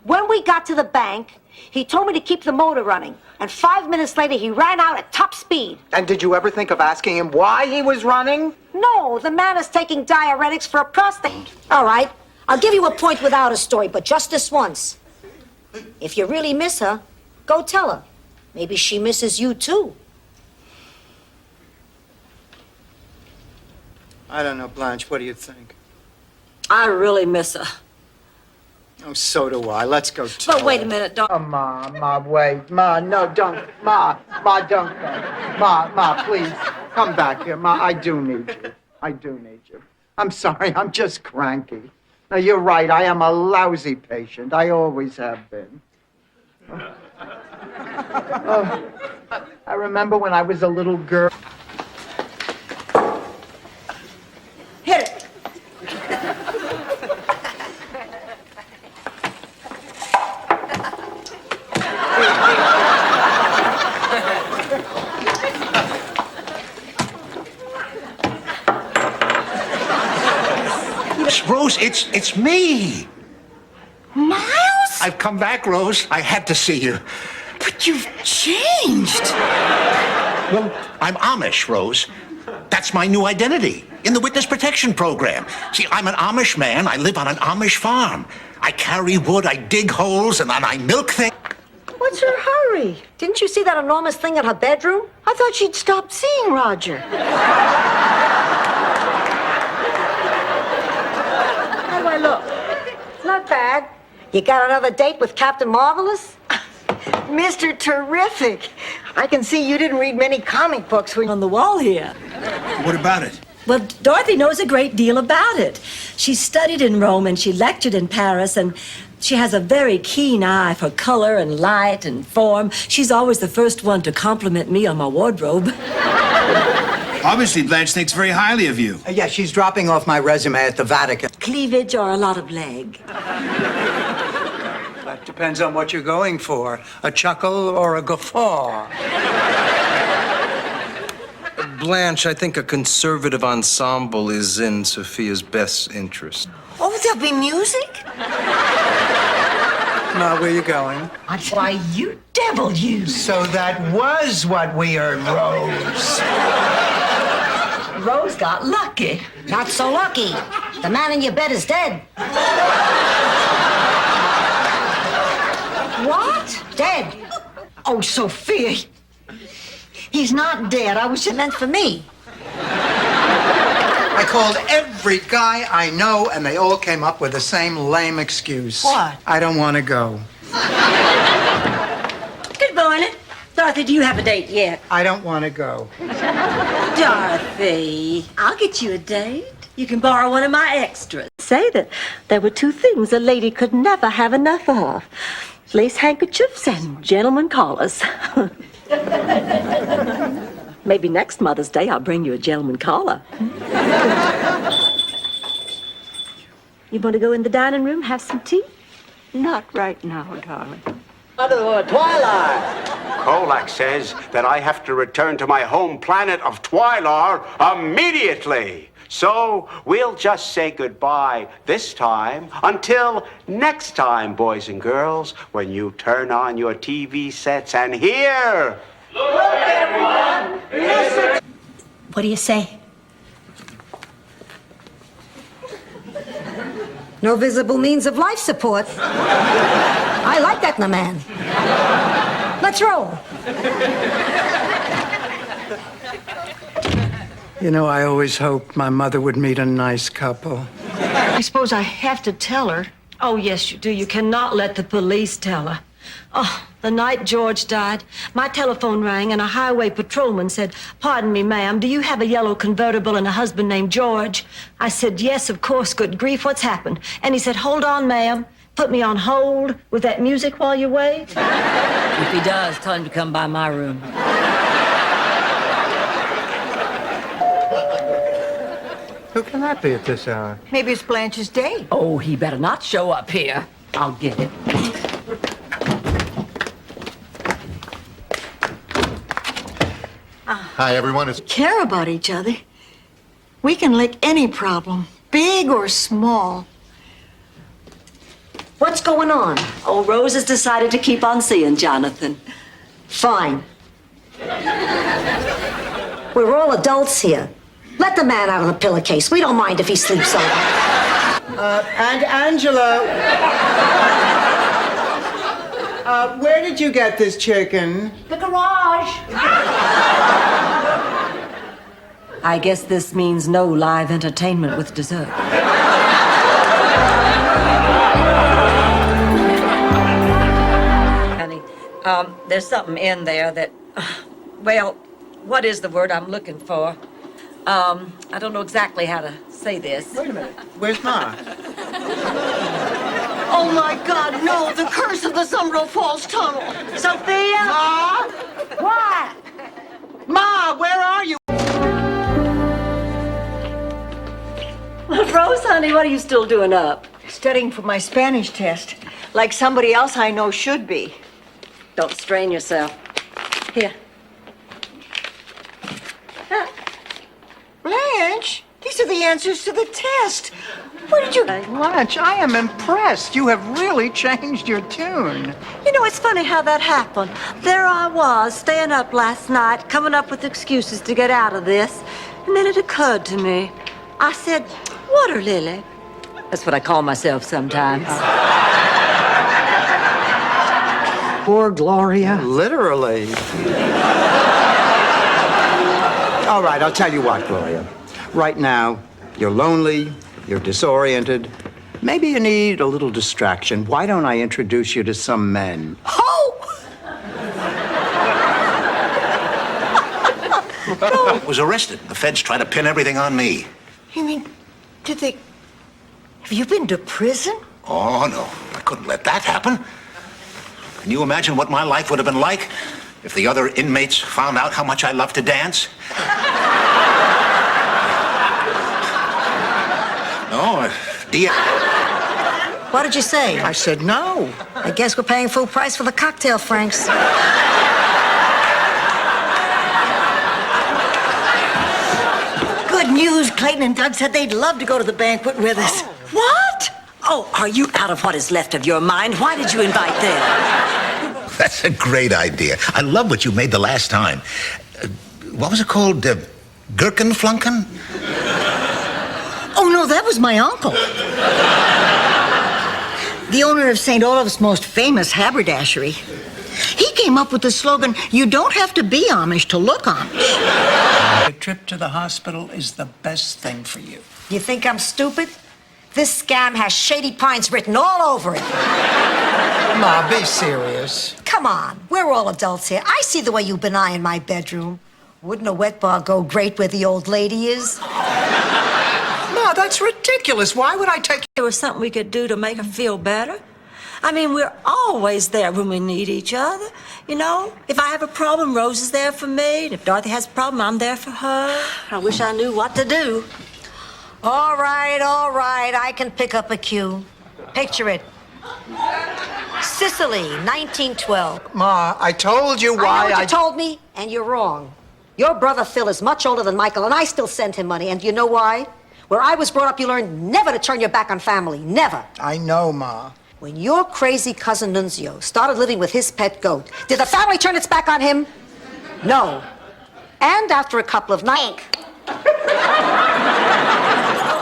When we got to the bank, he told me to keep the motor running. And 5 minutes later, he ran out at top speed.
And did you ever think of asking him why he was running?
No, the man is taking diuretics for a prostate. All right, I'll give you a point without a story, but just this once. If you really miss her, go tell her. Maybe she misses you, too.
I don't know, Blanche. What do you think?
I really miss her.
Oh, so do I. Let's go tell
But wait a
her.
minute, don't.
Oh, Ma, wait. Ma, no, don't. Ma, don't go. Ma, please. Come back here. Ma, I do need you. I do need you. I'm sorry. I'm just cranky. Now, you're right. I am a lousy patient. I always have been. Oh, I remember when I was a little girl.
Hit it.
Rose, it's me.
Miles?
I've come back, Rose. I had to see you.
But you've changed.
Well, I'm Amish, Rose. That's my new identity in the witness protection program. See, I'm an Amish man. I live on an Amish farm. I carry wood, I dig holes, and then I milk things.
What's her hurry? Didn't you see that enormous thing in her bedroom?
I thought she'd stopped seeing Roger.
How do I look? Not bad. You got another date with Captain Marvelous?
Mr. Terrific. I can see you didn't read many comic books when
On the wall here.
What about it?
Well, Dorothy knows a great deal about it. She studied in Rome and she lectured in Paris, and she has a very keen eye for color and light and form. She's always the first one to compliment me on my wardrobe.
Obviously, Blanche thinks very highly of you.
Yeah, she's dropping off my resume at the Vatican.
Cleavage or a lot of leg?
That depends on what you're going for. A chuckle or a guffaw.
Blanche, I think a conservative ensemble is in Sophia's best interest.
Oh, there'll be music?
Ma, where you going?
Why, you devil, you.
So that was what we heard, Rose.
Rose got lucky.
Not so lucky. The man in your bed is dead. What? Dead.
Oh, Sophia. He's not dead. I was
Meant for me.
I called every guy I know, and they all came up with the same lame excuse.
What?
I don't want to go.
Good morning. Dorothy, do you have a date yet?
I don't want to go.
Dorothy, I'll get you a date. You can borrow one of my extras. Say that there were two things a lady could never have enough of. Lace handkerchiefs and gentleman collars. Maybe next Mother's Day I'll bring you a gentleman collar. You want to go in the dining room, have some tea? Not right now, darling.
Twilar!
Kolak says that I have to return to my home planet of Twilar immediately. So we'll just say goodbye this time until next time, boys and girls, when you turn on your TV sets and hear. Look, everyone!
What do you say?
No visible means of life support. I like that in a man. Let's roll.
You know, I always hoped my mother would meet a nice couple.
I suppose I have to tell her.
Oh, yes, you do. You cannot let the police tell her. Oh, the night George died, my telephone rang and a highway patrolman said, "Pardon me, ma'am, do you have a yellow convertible and a husband named George?" I said, "Yes, of course. Good grief, what's happened?" And he said, "Hold on, ma'am. Put me on hold with that music while you wait."
If he does, tell him to come by my room.
Who can that be at this hour?
Maybe it's Blanche's day.
Oh, he better not show up here. I'll get it.
Hi, everyone. It's
Care about each other. We can lick any problem, big or small.
What's going on? Oh, Rose has decided to keep on seeing Jonathan.
Fine. We're all adults here. Let the man out of the pillowcase. We don't mind if he sleeps over.
And Angela. Where did you get this chicken?
The garage. I guess this means no live entertainment with dessert. Honey, there's something in there that, well, what is the word I'm looking for? I don't know exactly how to say this.
Wait a minute. Where's Ma?
Oh my God, no, the curse of the Summerall Falls Tunnel.
Sophia?
Ma?
What?
Ma, where are you?
Rose, honey, what are you still doing up?
Studying for my Spanish test, like somebody else I know should be.
Don't strain yourself. Here.
Blanche, these are the answers to the test. Where did you...
Blanche, I am impressed. You have really changed your tune.
You know, it's funny how that happened. There I was, staying up last night, coming up with excuses to get out of this. And then it occurred to me. I said, "Water lily." That's what I call myself sometimes.
Poor Gloria. Literally. All right, I'll tell you what, Gloria. Right now, you're lonely, you're disoriented. Maybe you need a little distraction. Why don't I introduce you to some men?
I was arrested. The feds try to pin everything on me.
You mean, did they... Have you been to prison?
Oh, no. I couldn't let that happen. Can you imagine what my life would have been like if the other inmates found out how much I love to dance? No, dear.
What did you say?
I said no.
I guess we're paying full price for the cocktail, Franks.
Good news. Clayton and Doug said they'd love to go to the banquet with us.
What? Oh, are you out of what is left of your mind? Why did you invite them?
That's a great idea. I love what you made the last time. What was it called? Gherkinflunken?
Oh, no, that was my uncle. The owner of St. Olave's most famous haberdashery. He came up with the slogan, "You don't have to be Amish to look Amish."
A trip to the hospital is the best thing for you.
You think I'm stupid? This scam has Shady Pines written all over it.
Ma, be serious.
Come on, we're all adults here. I see the way you've been eyeing my bedroom. Wouldn't a wet bar go great where the old lady is?
Ma, that's ridiculous. Why would I take...
There was something we could do to make her feel better. I mean, we're always there when we need each other. You know, if I have a problem, Rose is there for me. And if Dorothy has a problem, I'm there for her. I wish I knew what to do.
All right, I can pick up a cue. Picture it. Sicily, 1912.
Ma, I told you why
I know what you told me, and you're wrong. Your brother Phil is much older than Michael, and I still send him money. And do you know why? Where I was brought up, you learned never to turn your back on family. Never.
I know, Ma.
When your crazy cousin Nunzio started living with his pet goat, did the family turn its back on him? No. And after a couple of nights...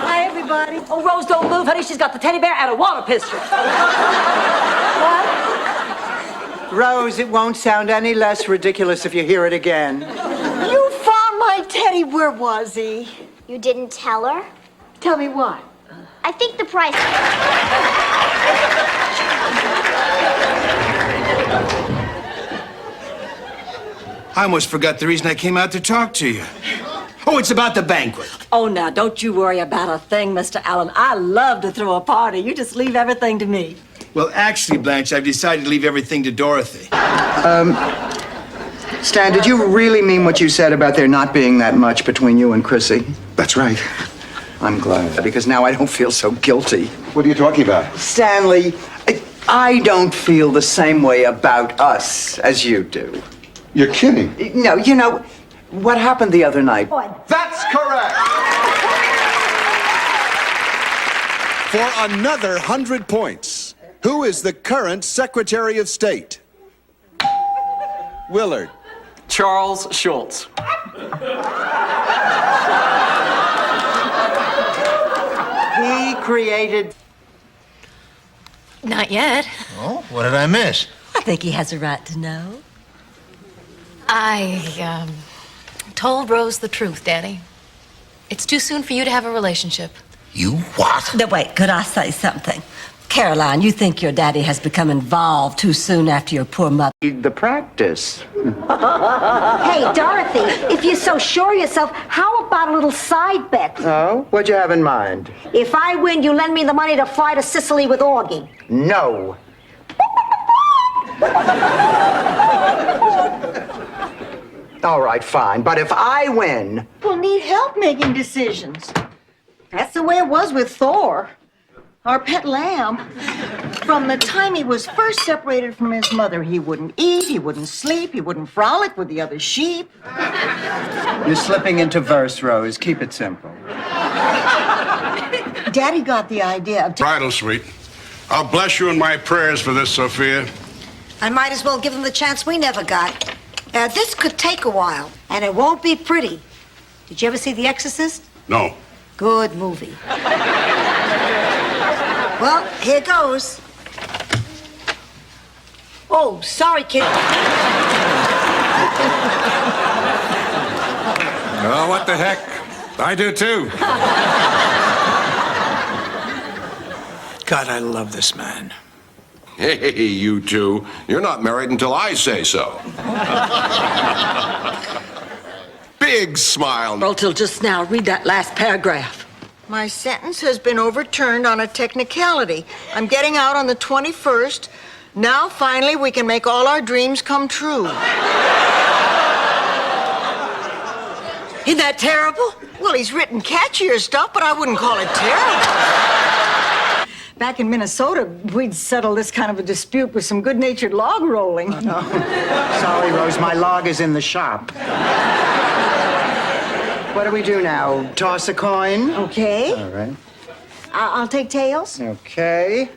Hi, everybody. Oh, Rose, don't move, honey. She's got the teddy bear and a water pistol. What?
Rose, it won't sound any less ridiculous if you hear it again.
You found my teddy. Where was he?
You didn't tell her?
Tell me what?
I think the price.
I almost forgot the reason I came out to talk to you. Oh, it's about the banquet.
Oh, now, don't you worry about a thing, Mr. Allen. I love to throw a party. You just leave everything to me.
Well, actually, Blanche, I've decided to leave everything to Dorothy.
Stan, did you really mean what you said about there not being that much between you and Chrissy?
That's right.
I'm glad, because now I don't feel so guilty.
What are you talking about?
Stanley, I don't feel the same way about us as you do.
You're kidding.
No, you know, what happened the other night?
That's correct.
For another 100 points, who is the current Secretary of State? Willard.
Charles Schultz.
He created...
Not yet.
Oh, what did I miss?
I think he has a right to know.
I told Rose the truth, Daddy. It's too soon for you to have a relationship.
You what?
Now, wait, could I say something? Caroline, you think your daddy has become involved too soon after your poor mother...
The practice.
Hey, Dorothy, if you're so sure of yourself, how about a little side bet?
Oh, what'd you have in mind?
If I win, you lend me the money to fly to Sicily with Augie.
No. All right, fine. But if I win...
People need help making decisions. That's the way it was with Thor, our pet lamb. From the time he was first separated from his mother, he wouldn't eat, he wouldn't sleep, he wouldn't frolic with the other sheep.
You're slipping into verse, Rose. Keep it simple.
Daddy got the idea of...
Bridal suite. I'll bless you in my prayers for this, Sophia.
I might as well give them the chance we never got. This could take a while, and it won't be pretty. Did you ever see The Exorcist?
No.
Good movie. Well, here goes. Oh, sorry, kid.
Oh, what the heck? I do too.
God, I love this man.
Hey, you two. You're not married until I say so. Big smile.
Well, till just now, read that last paragraph.
My sentence has been overturned on a technicality. I'm getting out on the 21st. Now, finally, we can make all our dreams come true.
Isn't that terrible?
Well, he's written catchier stuff, but I wouldn't call it terrible. Back in Minnesota, we'd settle this kind of a dispute with some good-natured log rolling.
No. Sorry, Rose, my log is in the shop. What do we do now? Toss a coin?
Okay.
All right.
I'll take tails.
Okay.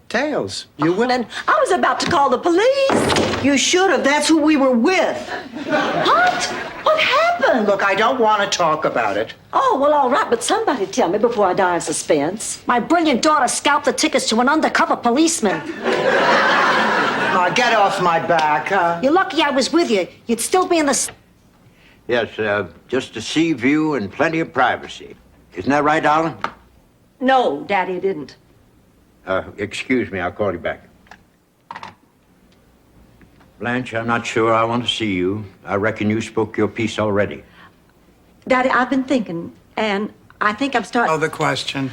Tails. You win.
And I was about to call the police.
You should have. That's who we were with.
What? What happened?
Look, I don't want to talk about it.
Oh, well, all right, but somebody tell me before I die in suspense.
My brilliant daughter scalped the tickets to an undercover policeman.
Now, get off my back, huh?
You're lucky I was with you. You'd still be in the...
Yes, just a sea view and plenty of privacy. Isn't that right, Alan?
No, Daddy, it didn't.
Excuse me, I'll call you back. Blanche, I'm not sure I want to see you. I reckon you spoke your piece already.
Daddy, I've been thinking, and I think I'm starting...
Oh, the question.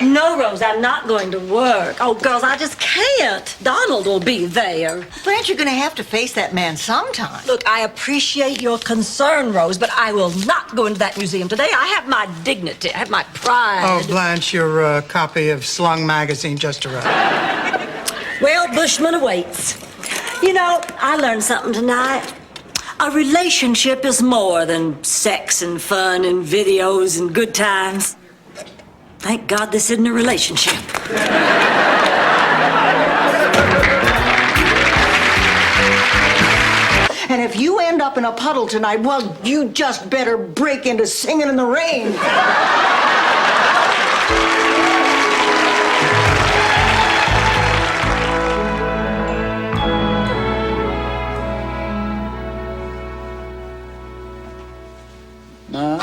No, Rose, I'm not going to work. Oh, girls, I just can't. Donald will be there.
Blanche, you're going to have to face that man sometime.
Look, I appreciate your concern, Rose, but I will not go into that museum today. I have my dignity. I have my pride.
Oh, Blanche, your copy of Slung magazine just arrived.
Well, Bushman awaits. You know, I learned something tonight. A relationship is more than sex and fun and videos and good times. Thank God this isn't a relationship.
And if you end up up in a puddle tonight, well, you just better break into Singing in the Rain.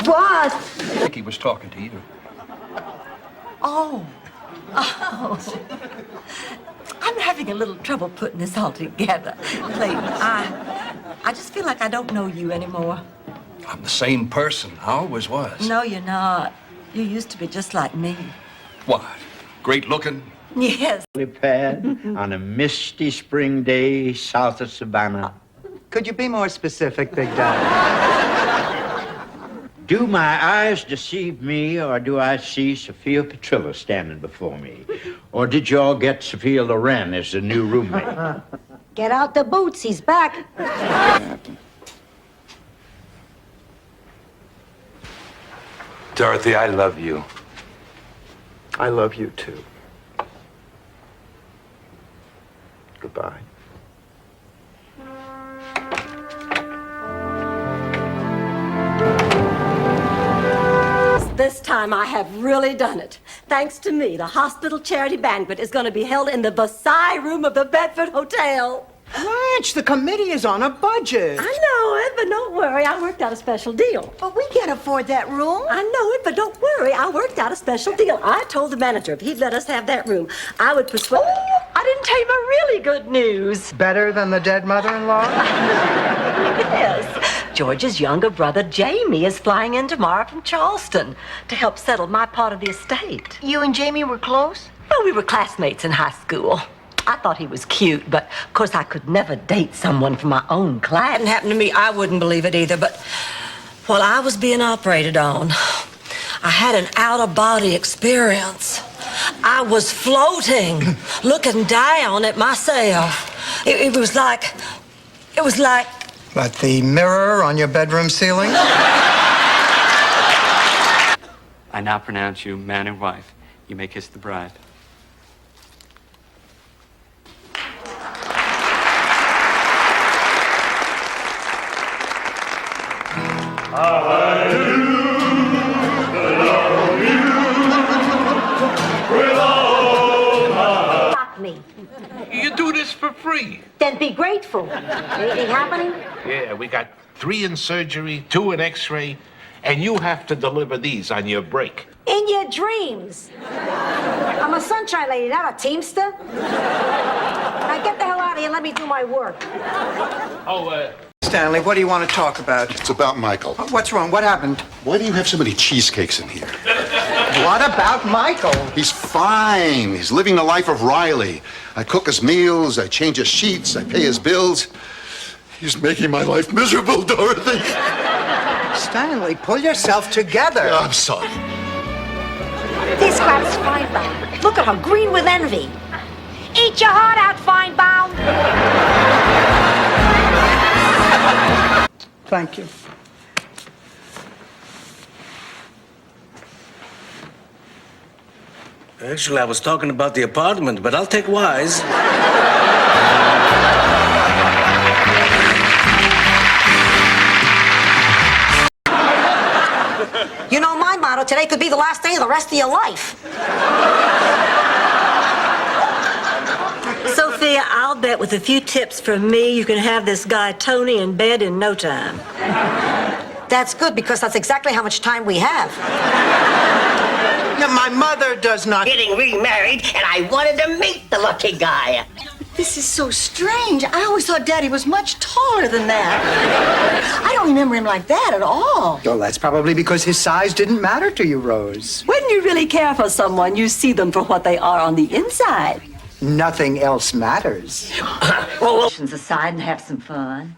What?
Vicky was talking to you.
Oh. I'm having a little trouble putting this all together. Clayton, I just feel like I don't know you anymore.
I'm the same person. I always was.
No, you're not. You used to be just like me.
What? Great looking?
Yes.
Pad on a misty spring day south of Savannah.
Could you be more specific, Big Daddy?
Do my eyes deceive me, or do I see Sophia Petrillo standing before me? Or did you all get Sophia Loren as the new roommate?
Get out the boots. He's back.
Dorothy, I love you.
I love you, too. Goodbye.
This time I have really done it. Thanks to me, the hospital charity banquet is going to be held in the Versailles room of the Bedford Hotel.
Blanche, the committee is on a budget.
I know it, but don't worry. I worked out a special deal.
But we can't afford that room.
I know it, but don't worry. I worked out a special deal. I told the manager if he'd let us have that room, I would persuade... Oh, I didn't tell you my really good news.
Better than the dead mother-in-law?
Yes. George's younger brother, Jamie, is flying in tomorrow from Charleston to help settle my part of the estate.
You and Jamie were close?
Well, we were classmates in high school. I thought he was cute, but of course I could never date someone from my own class. If it happened to me, I wouldn't believe it either, but while I was being operated on, I had an out-of-body experience. I was floating, looking down at myself. It was like...
But the mirror on your bedroom ceiling?
I now pronounce you man and wife. You may kiss the bride.
Fuck me.
You do this for free.
Then be grateful. Anything happening?
Yeah, we got 3 in surgery, 2 in x-ray, and you have to deliver these on your break.
In your dreams. I'm a sunshine lady, not a teamster. Now get the hell out of here and let me do my work.
Stanley, what do you want to talk about?
It's about Michael.
What's wrong? What happened?
Why do you have so many cheesecakes in here?
What about Michael?
He's fine. He's living the life of Riley. I cook his meals, I change his sheets, I pay his bills. He's making my life miserable, Dorothy.
Stanley, pull yourself together.
Yeah, I'm sorry.
This crap's Feinbaum. Look at her, green with envy. Eat your heart out, Feinbaum.
Thank you.
Actually, I was talking about the apartment, but I'll take Wise.
You know, my motto today could be the last day of the rest of your life.
Sophia, I'll bet with a few tips from me, you can have this guy Tony in bed in no time.
That's good because that's exactly how much time we have.
Now, my mother does not...
Getting remarried, and I wanted to meet the lucky guy.
This is so strange. I always thought Daddy was much taller than that. I don't remember him like that at all.
Well, that's probably because his size didn't matter to you, Rose.
When you really care for someone, you see them for what they are on the inside.
Nothing else matters.
Well, aside and have some fun.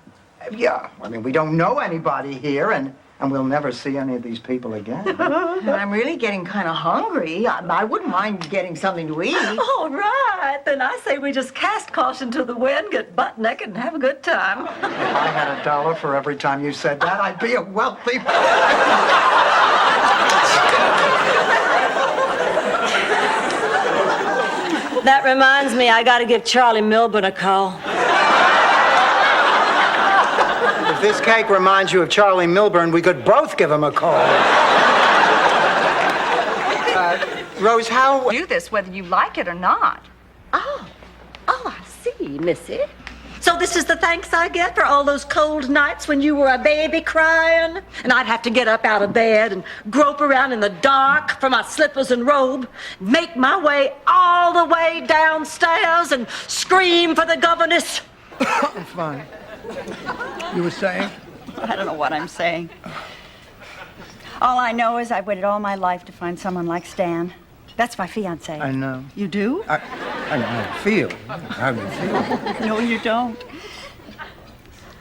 Yeah, I mean, we don't know anybody here, and we'll never see any of these people again.
And I'm really getting kind of hungry. I wouldn't mind getting something to eat.
All right, then I say we just cast caution to the wind, get butt naked, and have a good time.
If I had $1 for every time you said that, I'd be a wealthy...
That reminds me, I gotta give Charlie Milburn a call.
If this cake reminds you of Charlie Milburn, we could both give him a call. Rose, how...
Do this whether you like it or not.
Oh, I see, Missy. So this is the thanks I get for all those cold nights when you were a baby crying? And I'd have to get up out of bed and grope around in the dark for my slippers and robe, make my way all the way downstairs and scream for the governess.
Fine. You were saying?
I don't know what I'm saying. All I know is I waited all my life to find someone like Stan. That's my fiancé.
I know.
You do?
I know how to feel. How do you feel?
No, you don't.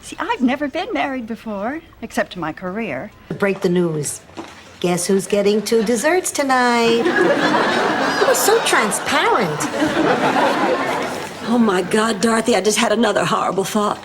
See, I've never been married before, except to my career.
Break the news. Guess who's getting 2 desserts tonight? You were so transparent.
Oh, my God, Dorothy, I just had another horrible thought.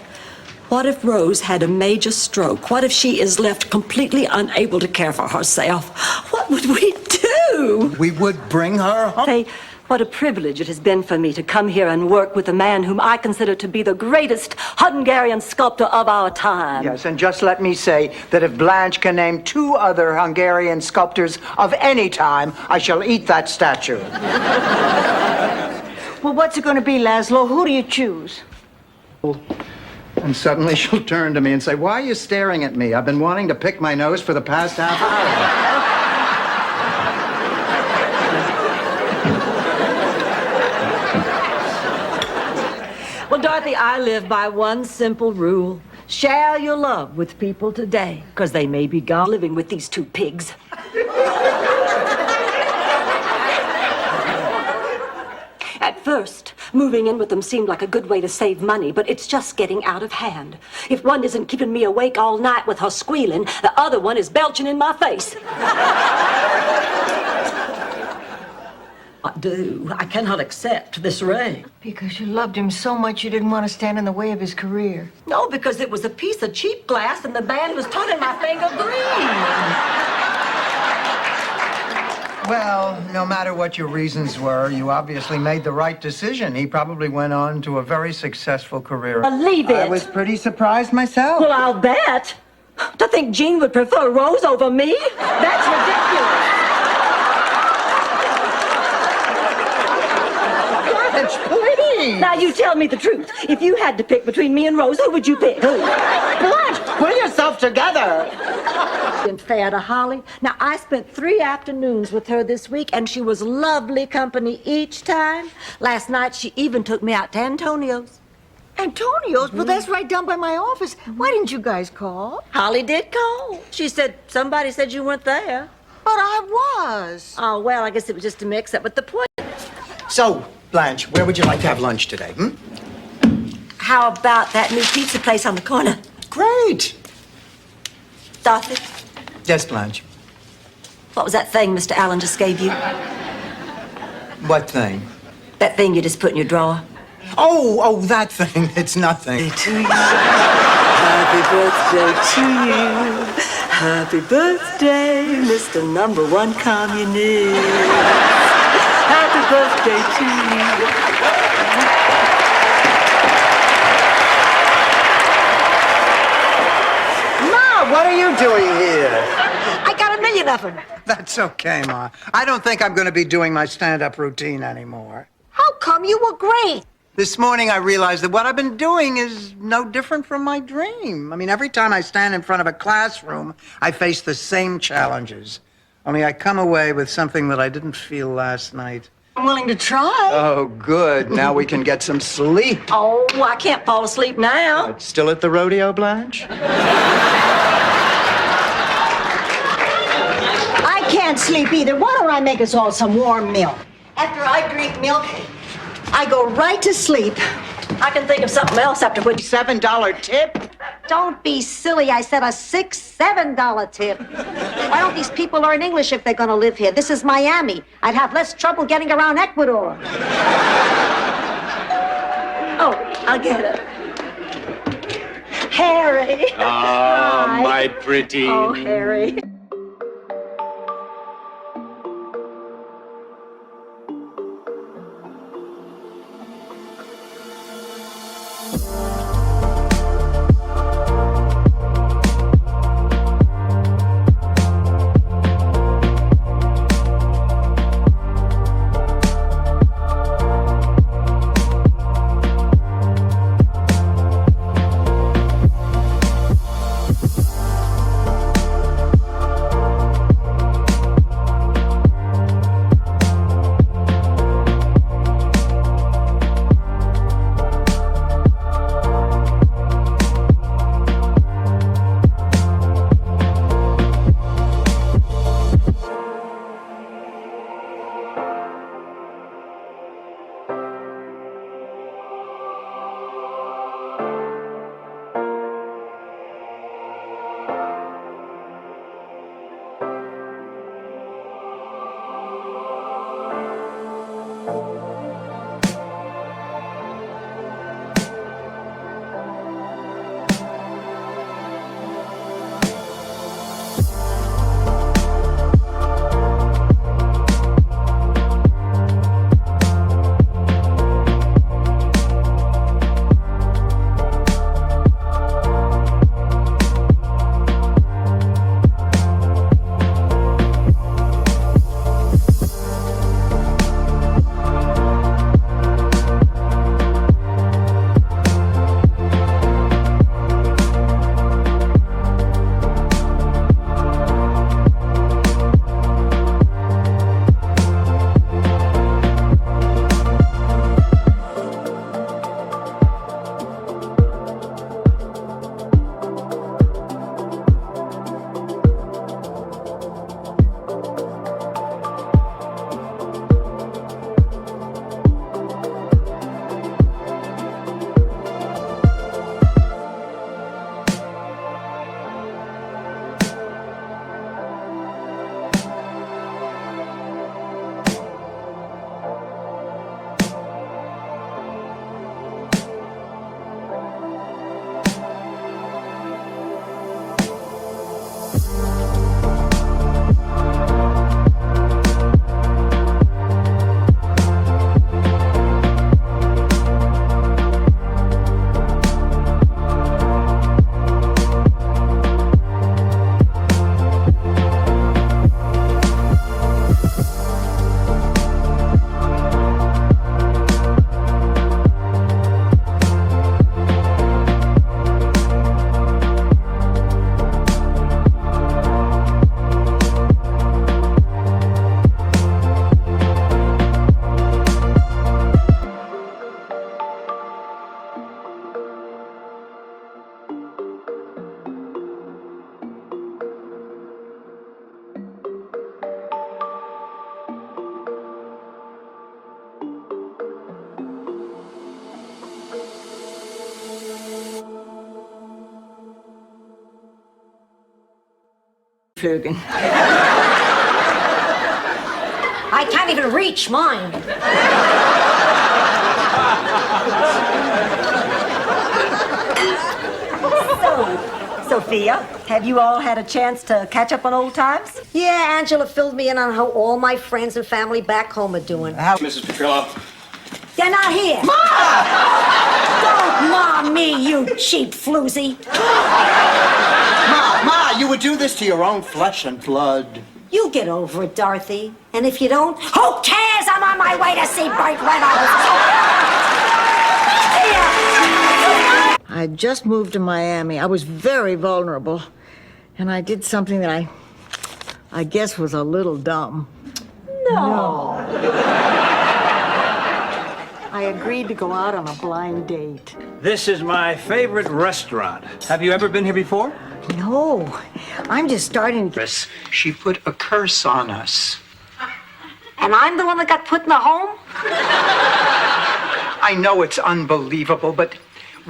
What if Rose had a major stroke? What if she is left completely unable to care for herself? What would we do?
We would bring her home.
Say, what a privilege it has been for me to come here and work with a man whom I consider to be the greatest Hungarian sculptor of our time.
Yes, and just let me say that if Blanche can name 2 other Hungarian sculptors of any time, I shall eat that statue.
Well, what's it going to be, Laszlo? Who do you choose?
And suddenly she'll turn to me and say, "Why are you staring at me? I've been wanting to pick my nose for the past half hour."
Well, Dorothy, I live by one simple rule. Share your love with people today, because they may be gone living with these 2 pigs. At first, moving in with them seemed like a good way to save money, but it's just getting out of hand. If one isn't keeping me awake all night with her squealing, the other one is belching in my face. What do? I cannot accept this ring.
Because you loved him so much you didn't want to stand in the way of his career.
No, because it was a piece of cheap glass and the band was turning my finger green.
Well, no matter what your reasons were, you obviously made the right decision. He probably went on to a very successful career.
Believe it.
I was pretty surprised myself.
Well, I'll bet. To think Jean would prefer Rose over me? That's ridiculous.
Blanche, please.
Now, you tell me the truth. If you had to pick between me and Rose, who would you pick? Who?
Blanche, pull yourself together.
Been fair to Holly. Now, I spent 3 afternoons with her this week, and she was lovely company each time. Last night, she even took me out to Antonio's.
Antonio's? Well, that's right down by my office. Why didn't you guys call?
Holly did call. She said somebody said you weren't there.
But I was.
Oh, well, I guess it was just a mix-up. But the point...
So, Blanche, where would you like to have lunch today?
How about that new pizza place on the corner?
Great.
Dorothy,
Yes, Blanche.
what was that thing Mr. Allen just gave you?
What thing?
That thing you just put in your drawer?
Oh, that thing. It's nothing.
To you. Happy birthday to you. Happy birthday, Mr. Number 1 Communist. Happy birthday to you.
What are you doing here?
I got 1 million of them.
That's okay, Ma. I don't think I'm going to be doing my stand-up routine anymore.
How come? You were great.
This morning I realized that what I've been doing is no different from my dream. I mean, every time I stand in front of a classroom, I face the same challenges. Only I come away with something that I didn't feel last night.
I'm willing to try.
Oh, good. Now we can get some sleep.
Oh, I can't fall asleep now.
Still at the rodeo, Blanche?
I can't sleep either. Why don't I make us all some warm milk? After I drink milk, I go right to sleep.
I can think of something else after which...
$7 tip?
Don't be silly. I said a $6, $7 tip. Why don't these people learn English if they're going to live here? This is Miami. I'd have less trouble getting around Ecuador.
Oh, I'll get it. Harry.
Ah, my pretty.
Oh, Harry.
eingeflogen.
I can't even reach mine.
So, Sophia, have you all had a chance to catch up on old times?
Yeah, Angela filled me in on how all my friends and family back home are doing.
Mrs. Petrillo.
They're not here.
Ma!
Don't ma me, you cheap floozy.
Ma, you would do this to your own flesh and blood.
You get over it, Dorothy. And if you don't, who cares? I'm on my way to see Burt Reynolds.
I just moved to Miami. I was very vulnerable. And I did something that I guess was a little dumb.
No.
I agreed to go out on a blind date.
This is my favorite restaurant. Have you ever been here before?
No, I'm just starting to...
She put a curse on us.
And I'm the one that got put in the home?
I know it's unbelievable, but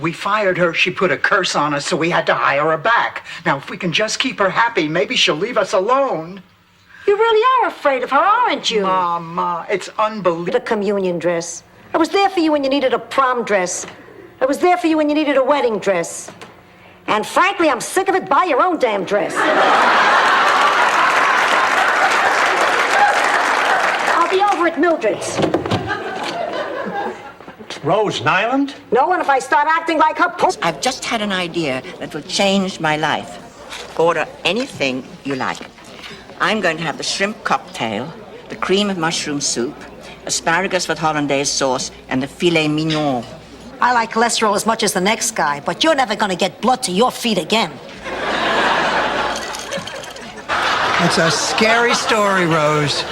we fired her. She put a curse on us, so we had to hire her back. Now, if we can just keep her happy, maybe she'll leave us alone.
You really are afraid of her, aren't you?
Ma, it's unbelievable.
The communion dress. I was there for you when you needed a prom dress. I was there for you when you needed a wedding dress. And frankly, I'm sick of it. Buy your own damn dress. I'll be over at Mildred's.
Rose Nyland?
No, and if I start acting like her puss...
I've just had an idea that will change my life. Order anything you like. I'm going to have the shrimp cocktail, the cream of mushroom soup, asparagus with hollandaise sauce, and the filet mignon.
I like cholesterol as much as the next guy, but you're never going to get blood to your feet again.
It's a scary story, Rose.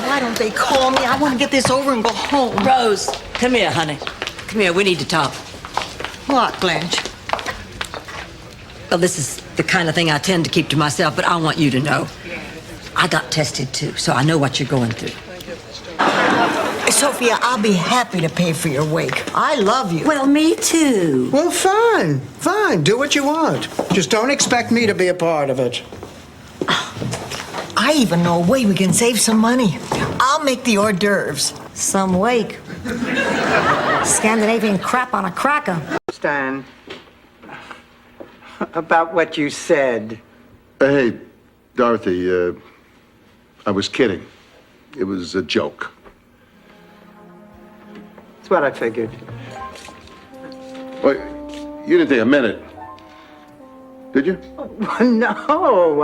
Why don't they call me? I want to get this over and go home.
Rose, come here, honey. Come here, we need to talk.
What, Blanche?
Well, this is the kind of thing I tend to keep to myself, but I want you to know. I got tested too, so I know what you're going through.
Sophia, I'll be happy to pay for your wake. I love you.
Well, me too.
Well, fine. Do what you want. Just don't expect me to be a part of it.
I even know a way we can save some money. I'll make the hors d'oeuvres.
Some wake. Scandinavian crap on a cracker.
Stan, about what you said.
Hey, Dorothy, I was kidding. It was a joke.
That's what I figured.
Well, you didn't take a minute, did you?
No.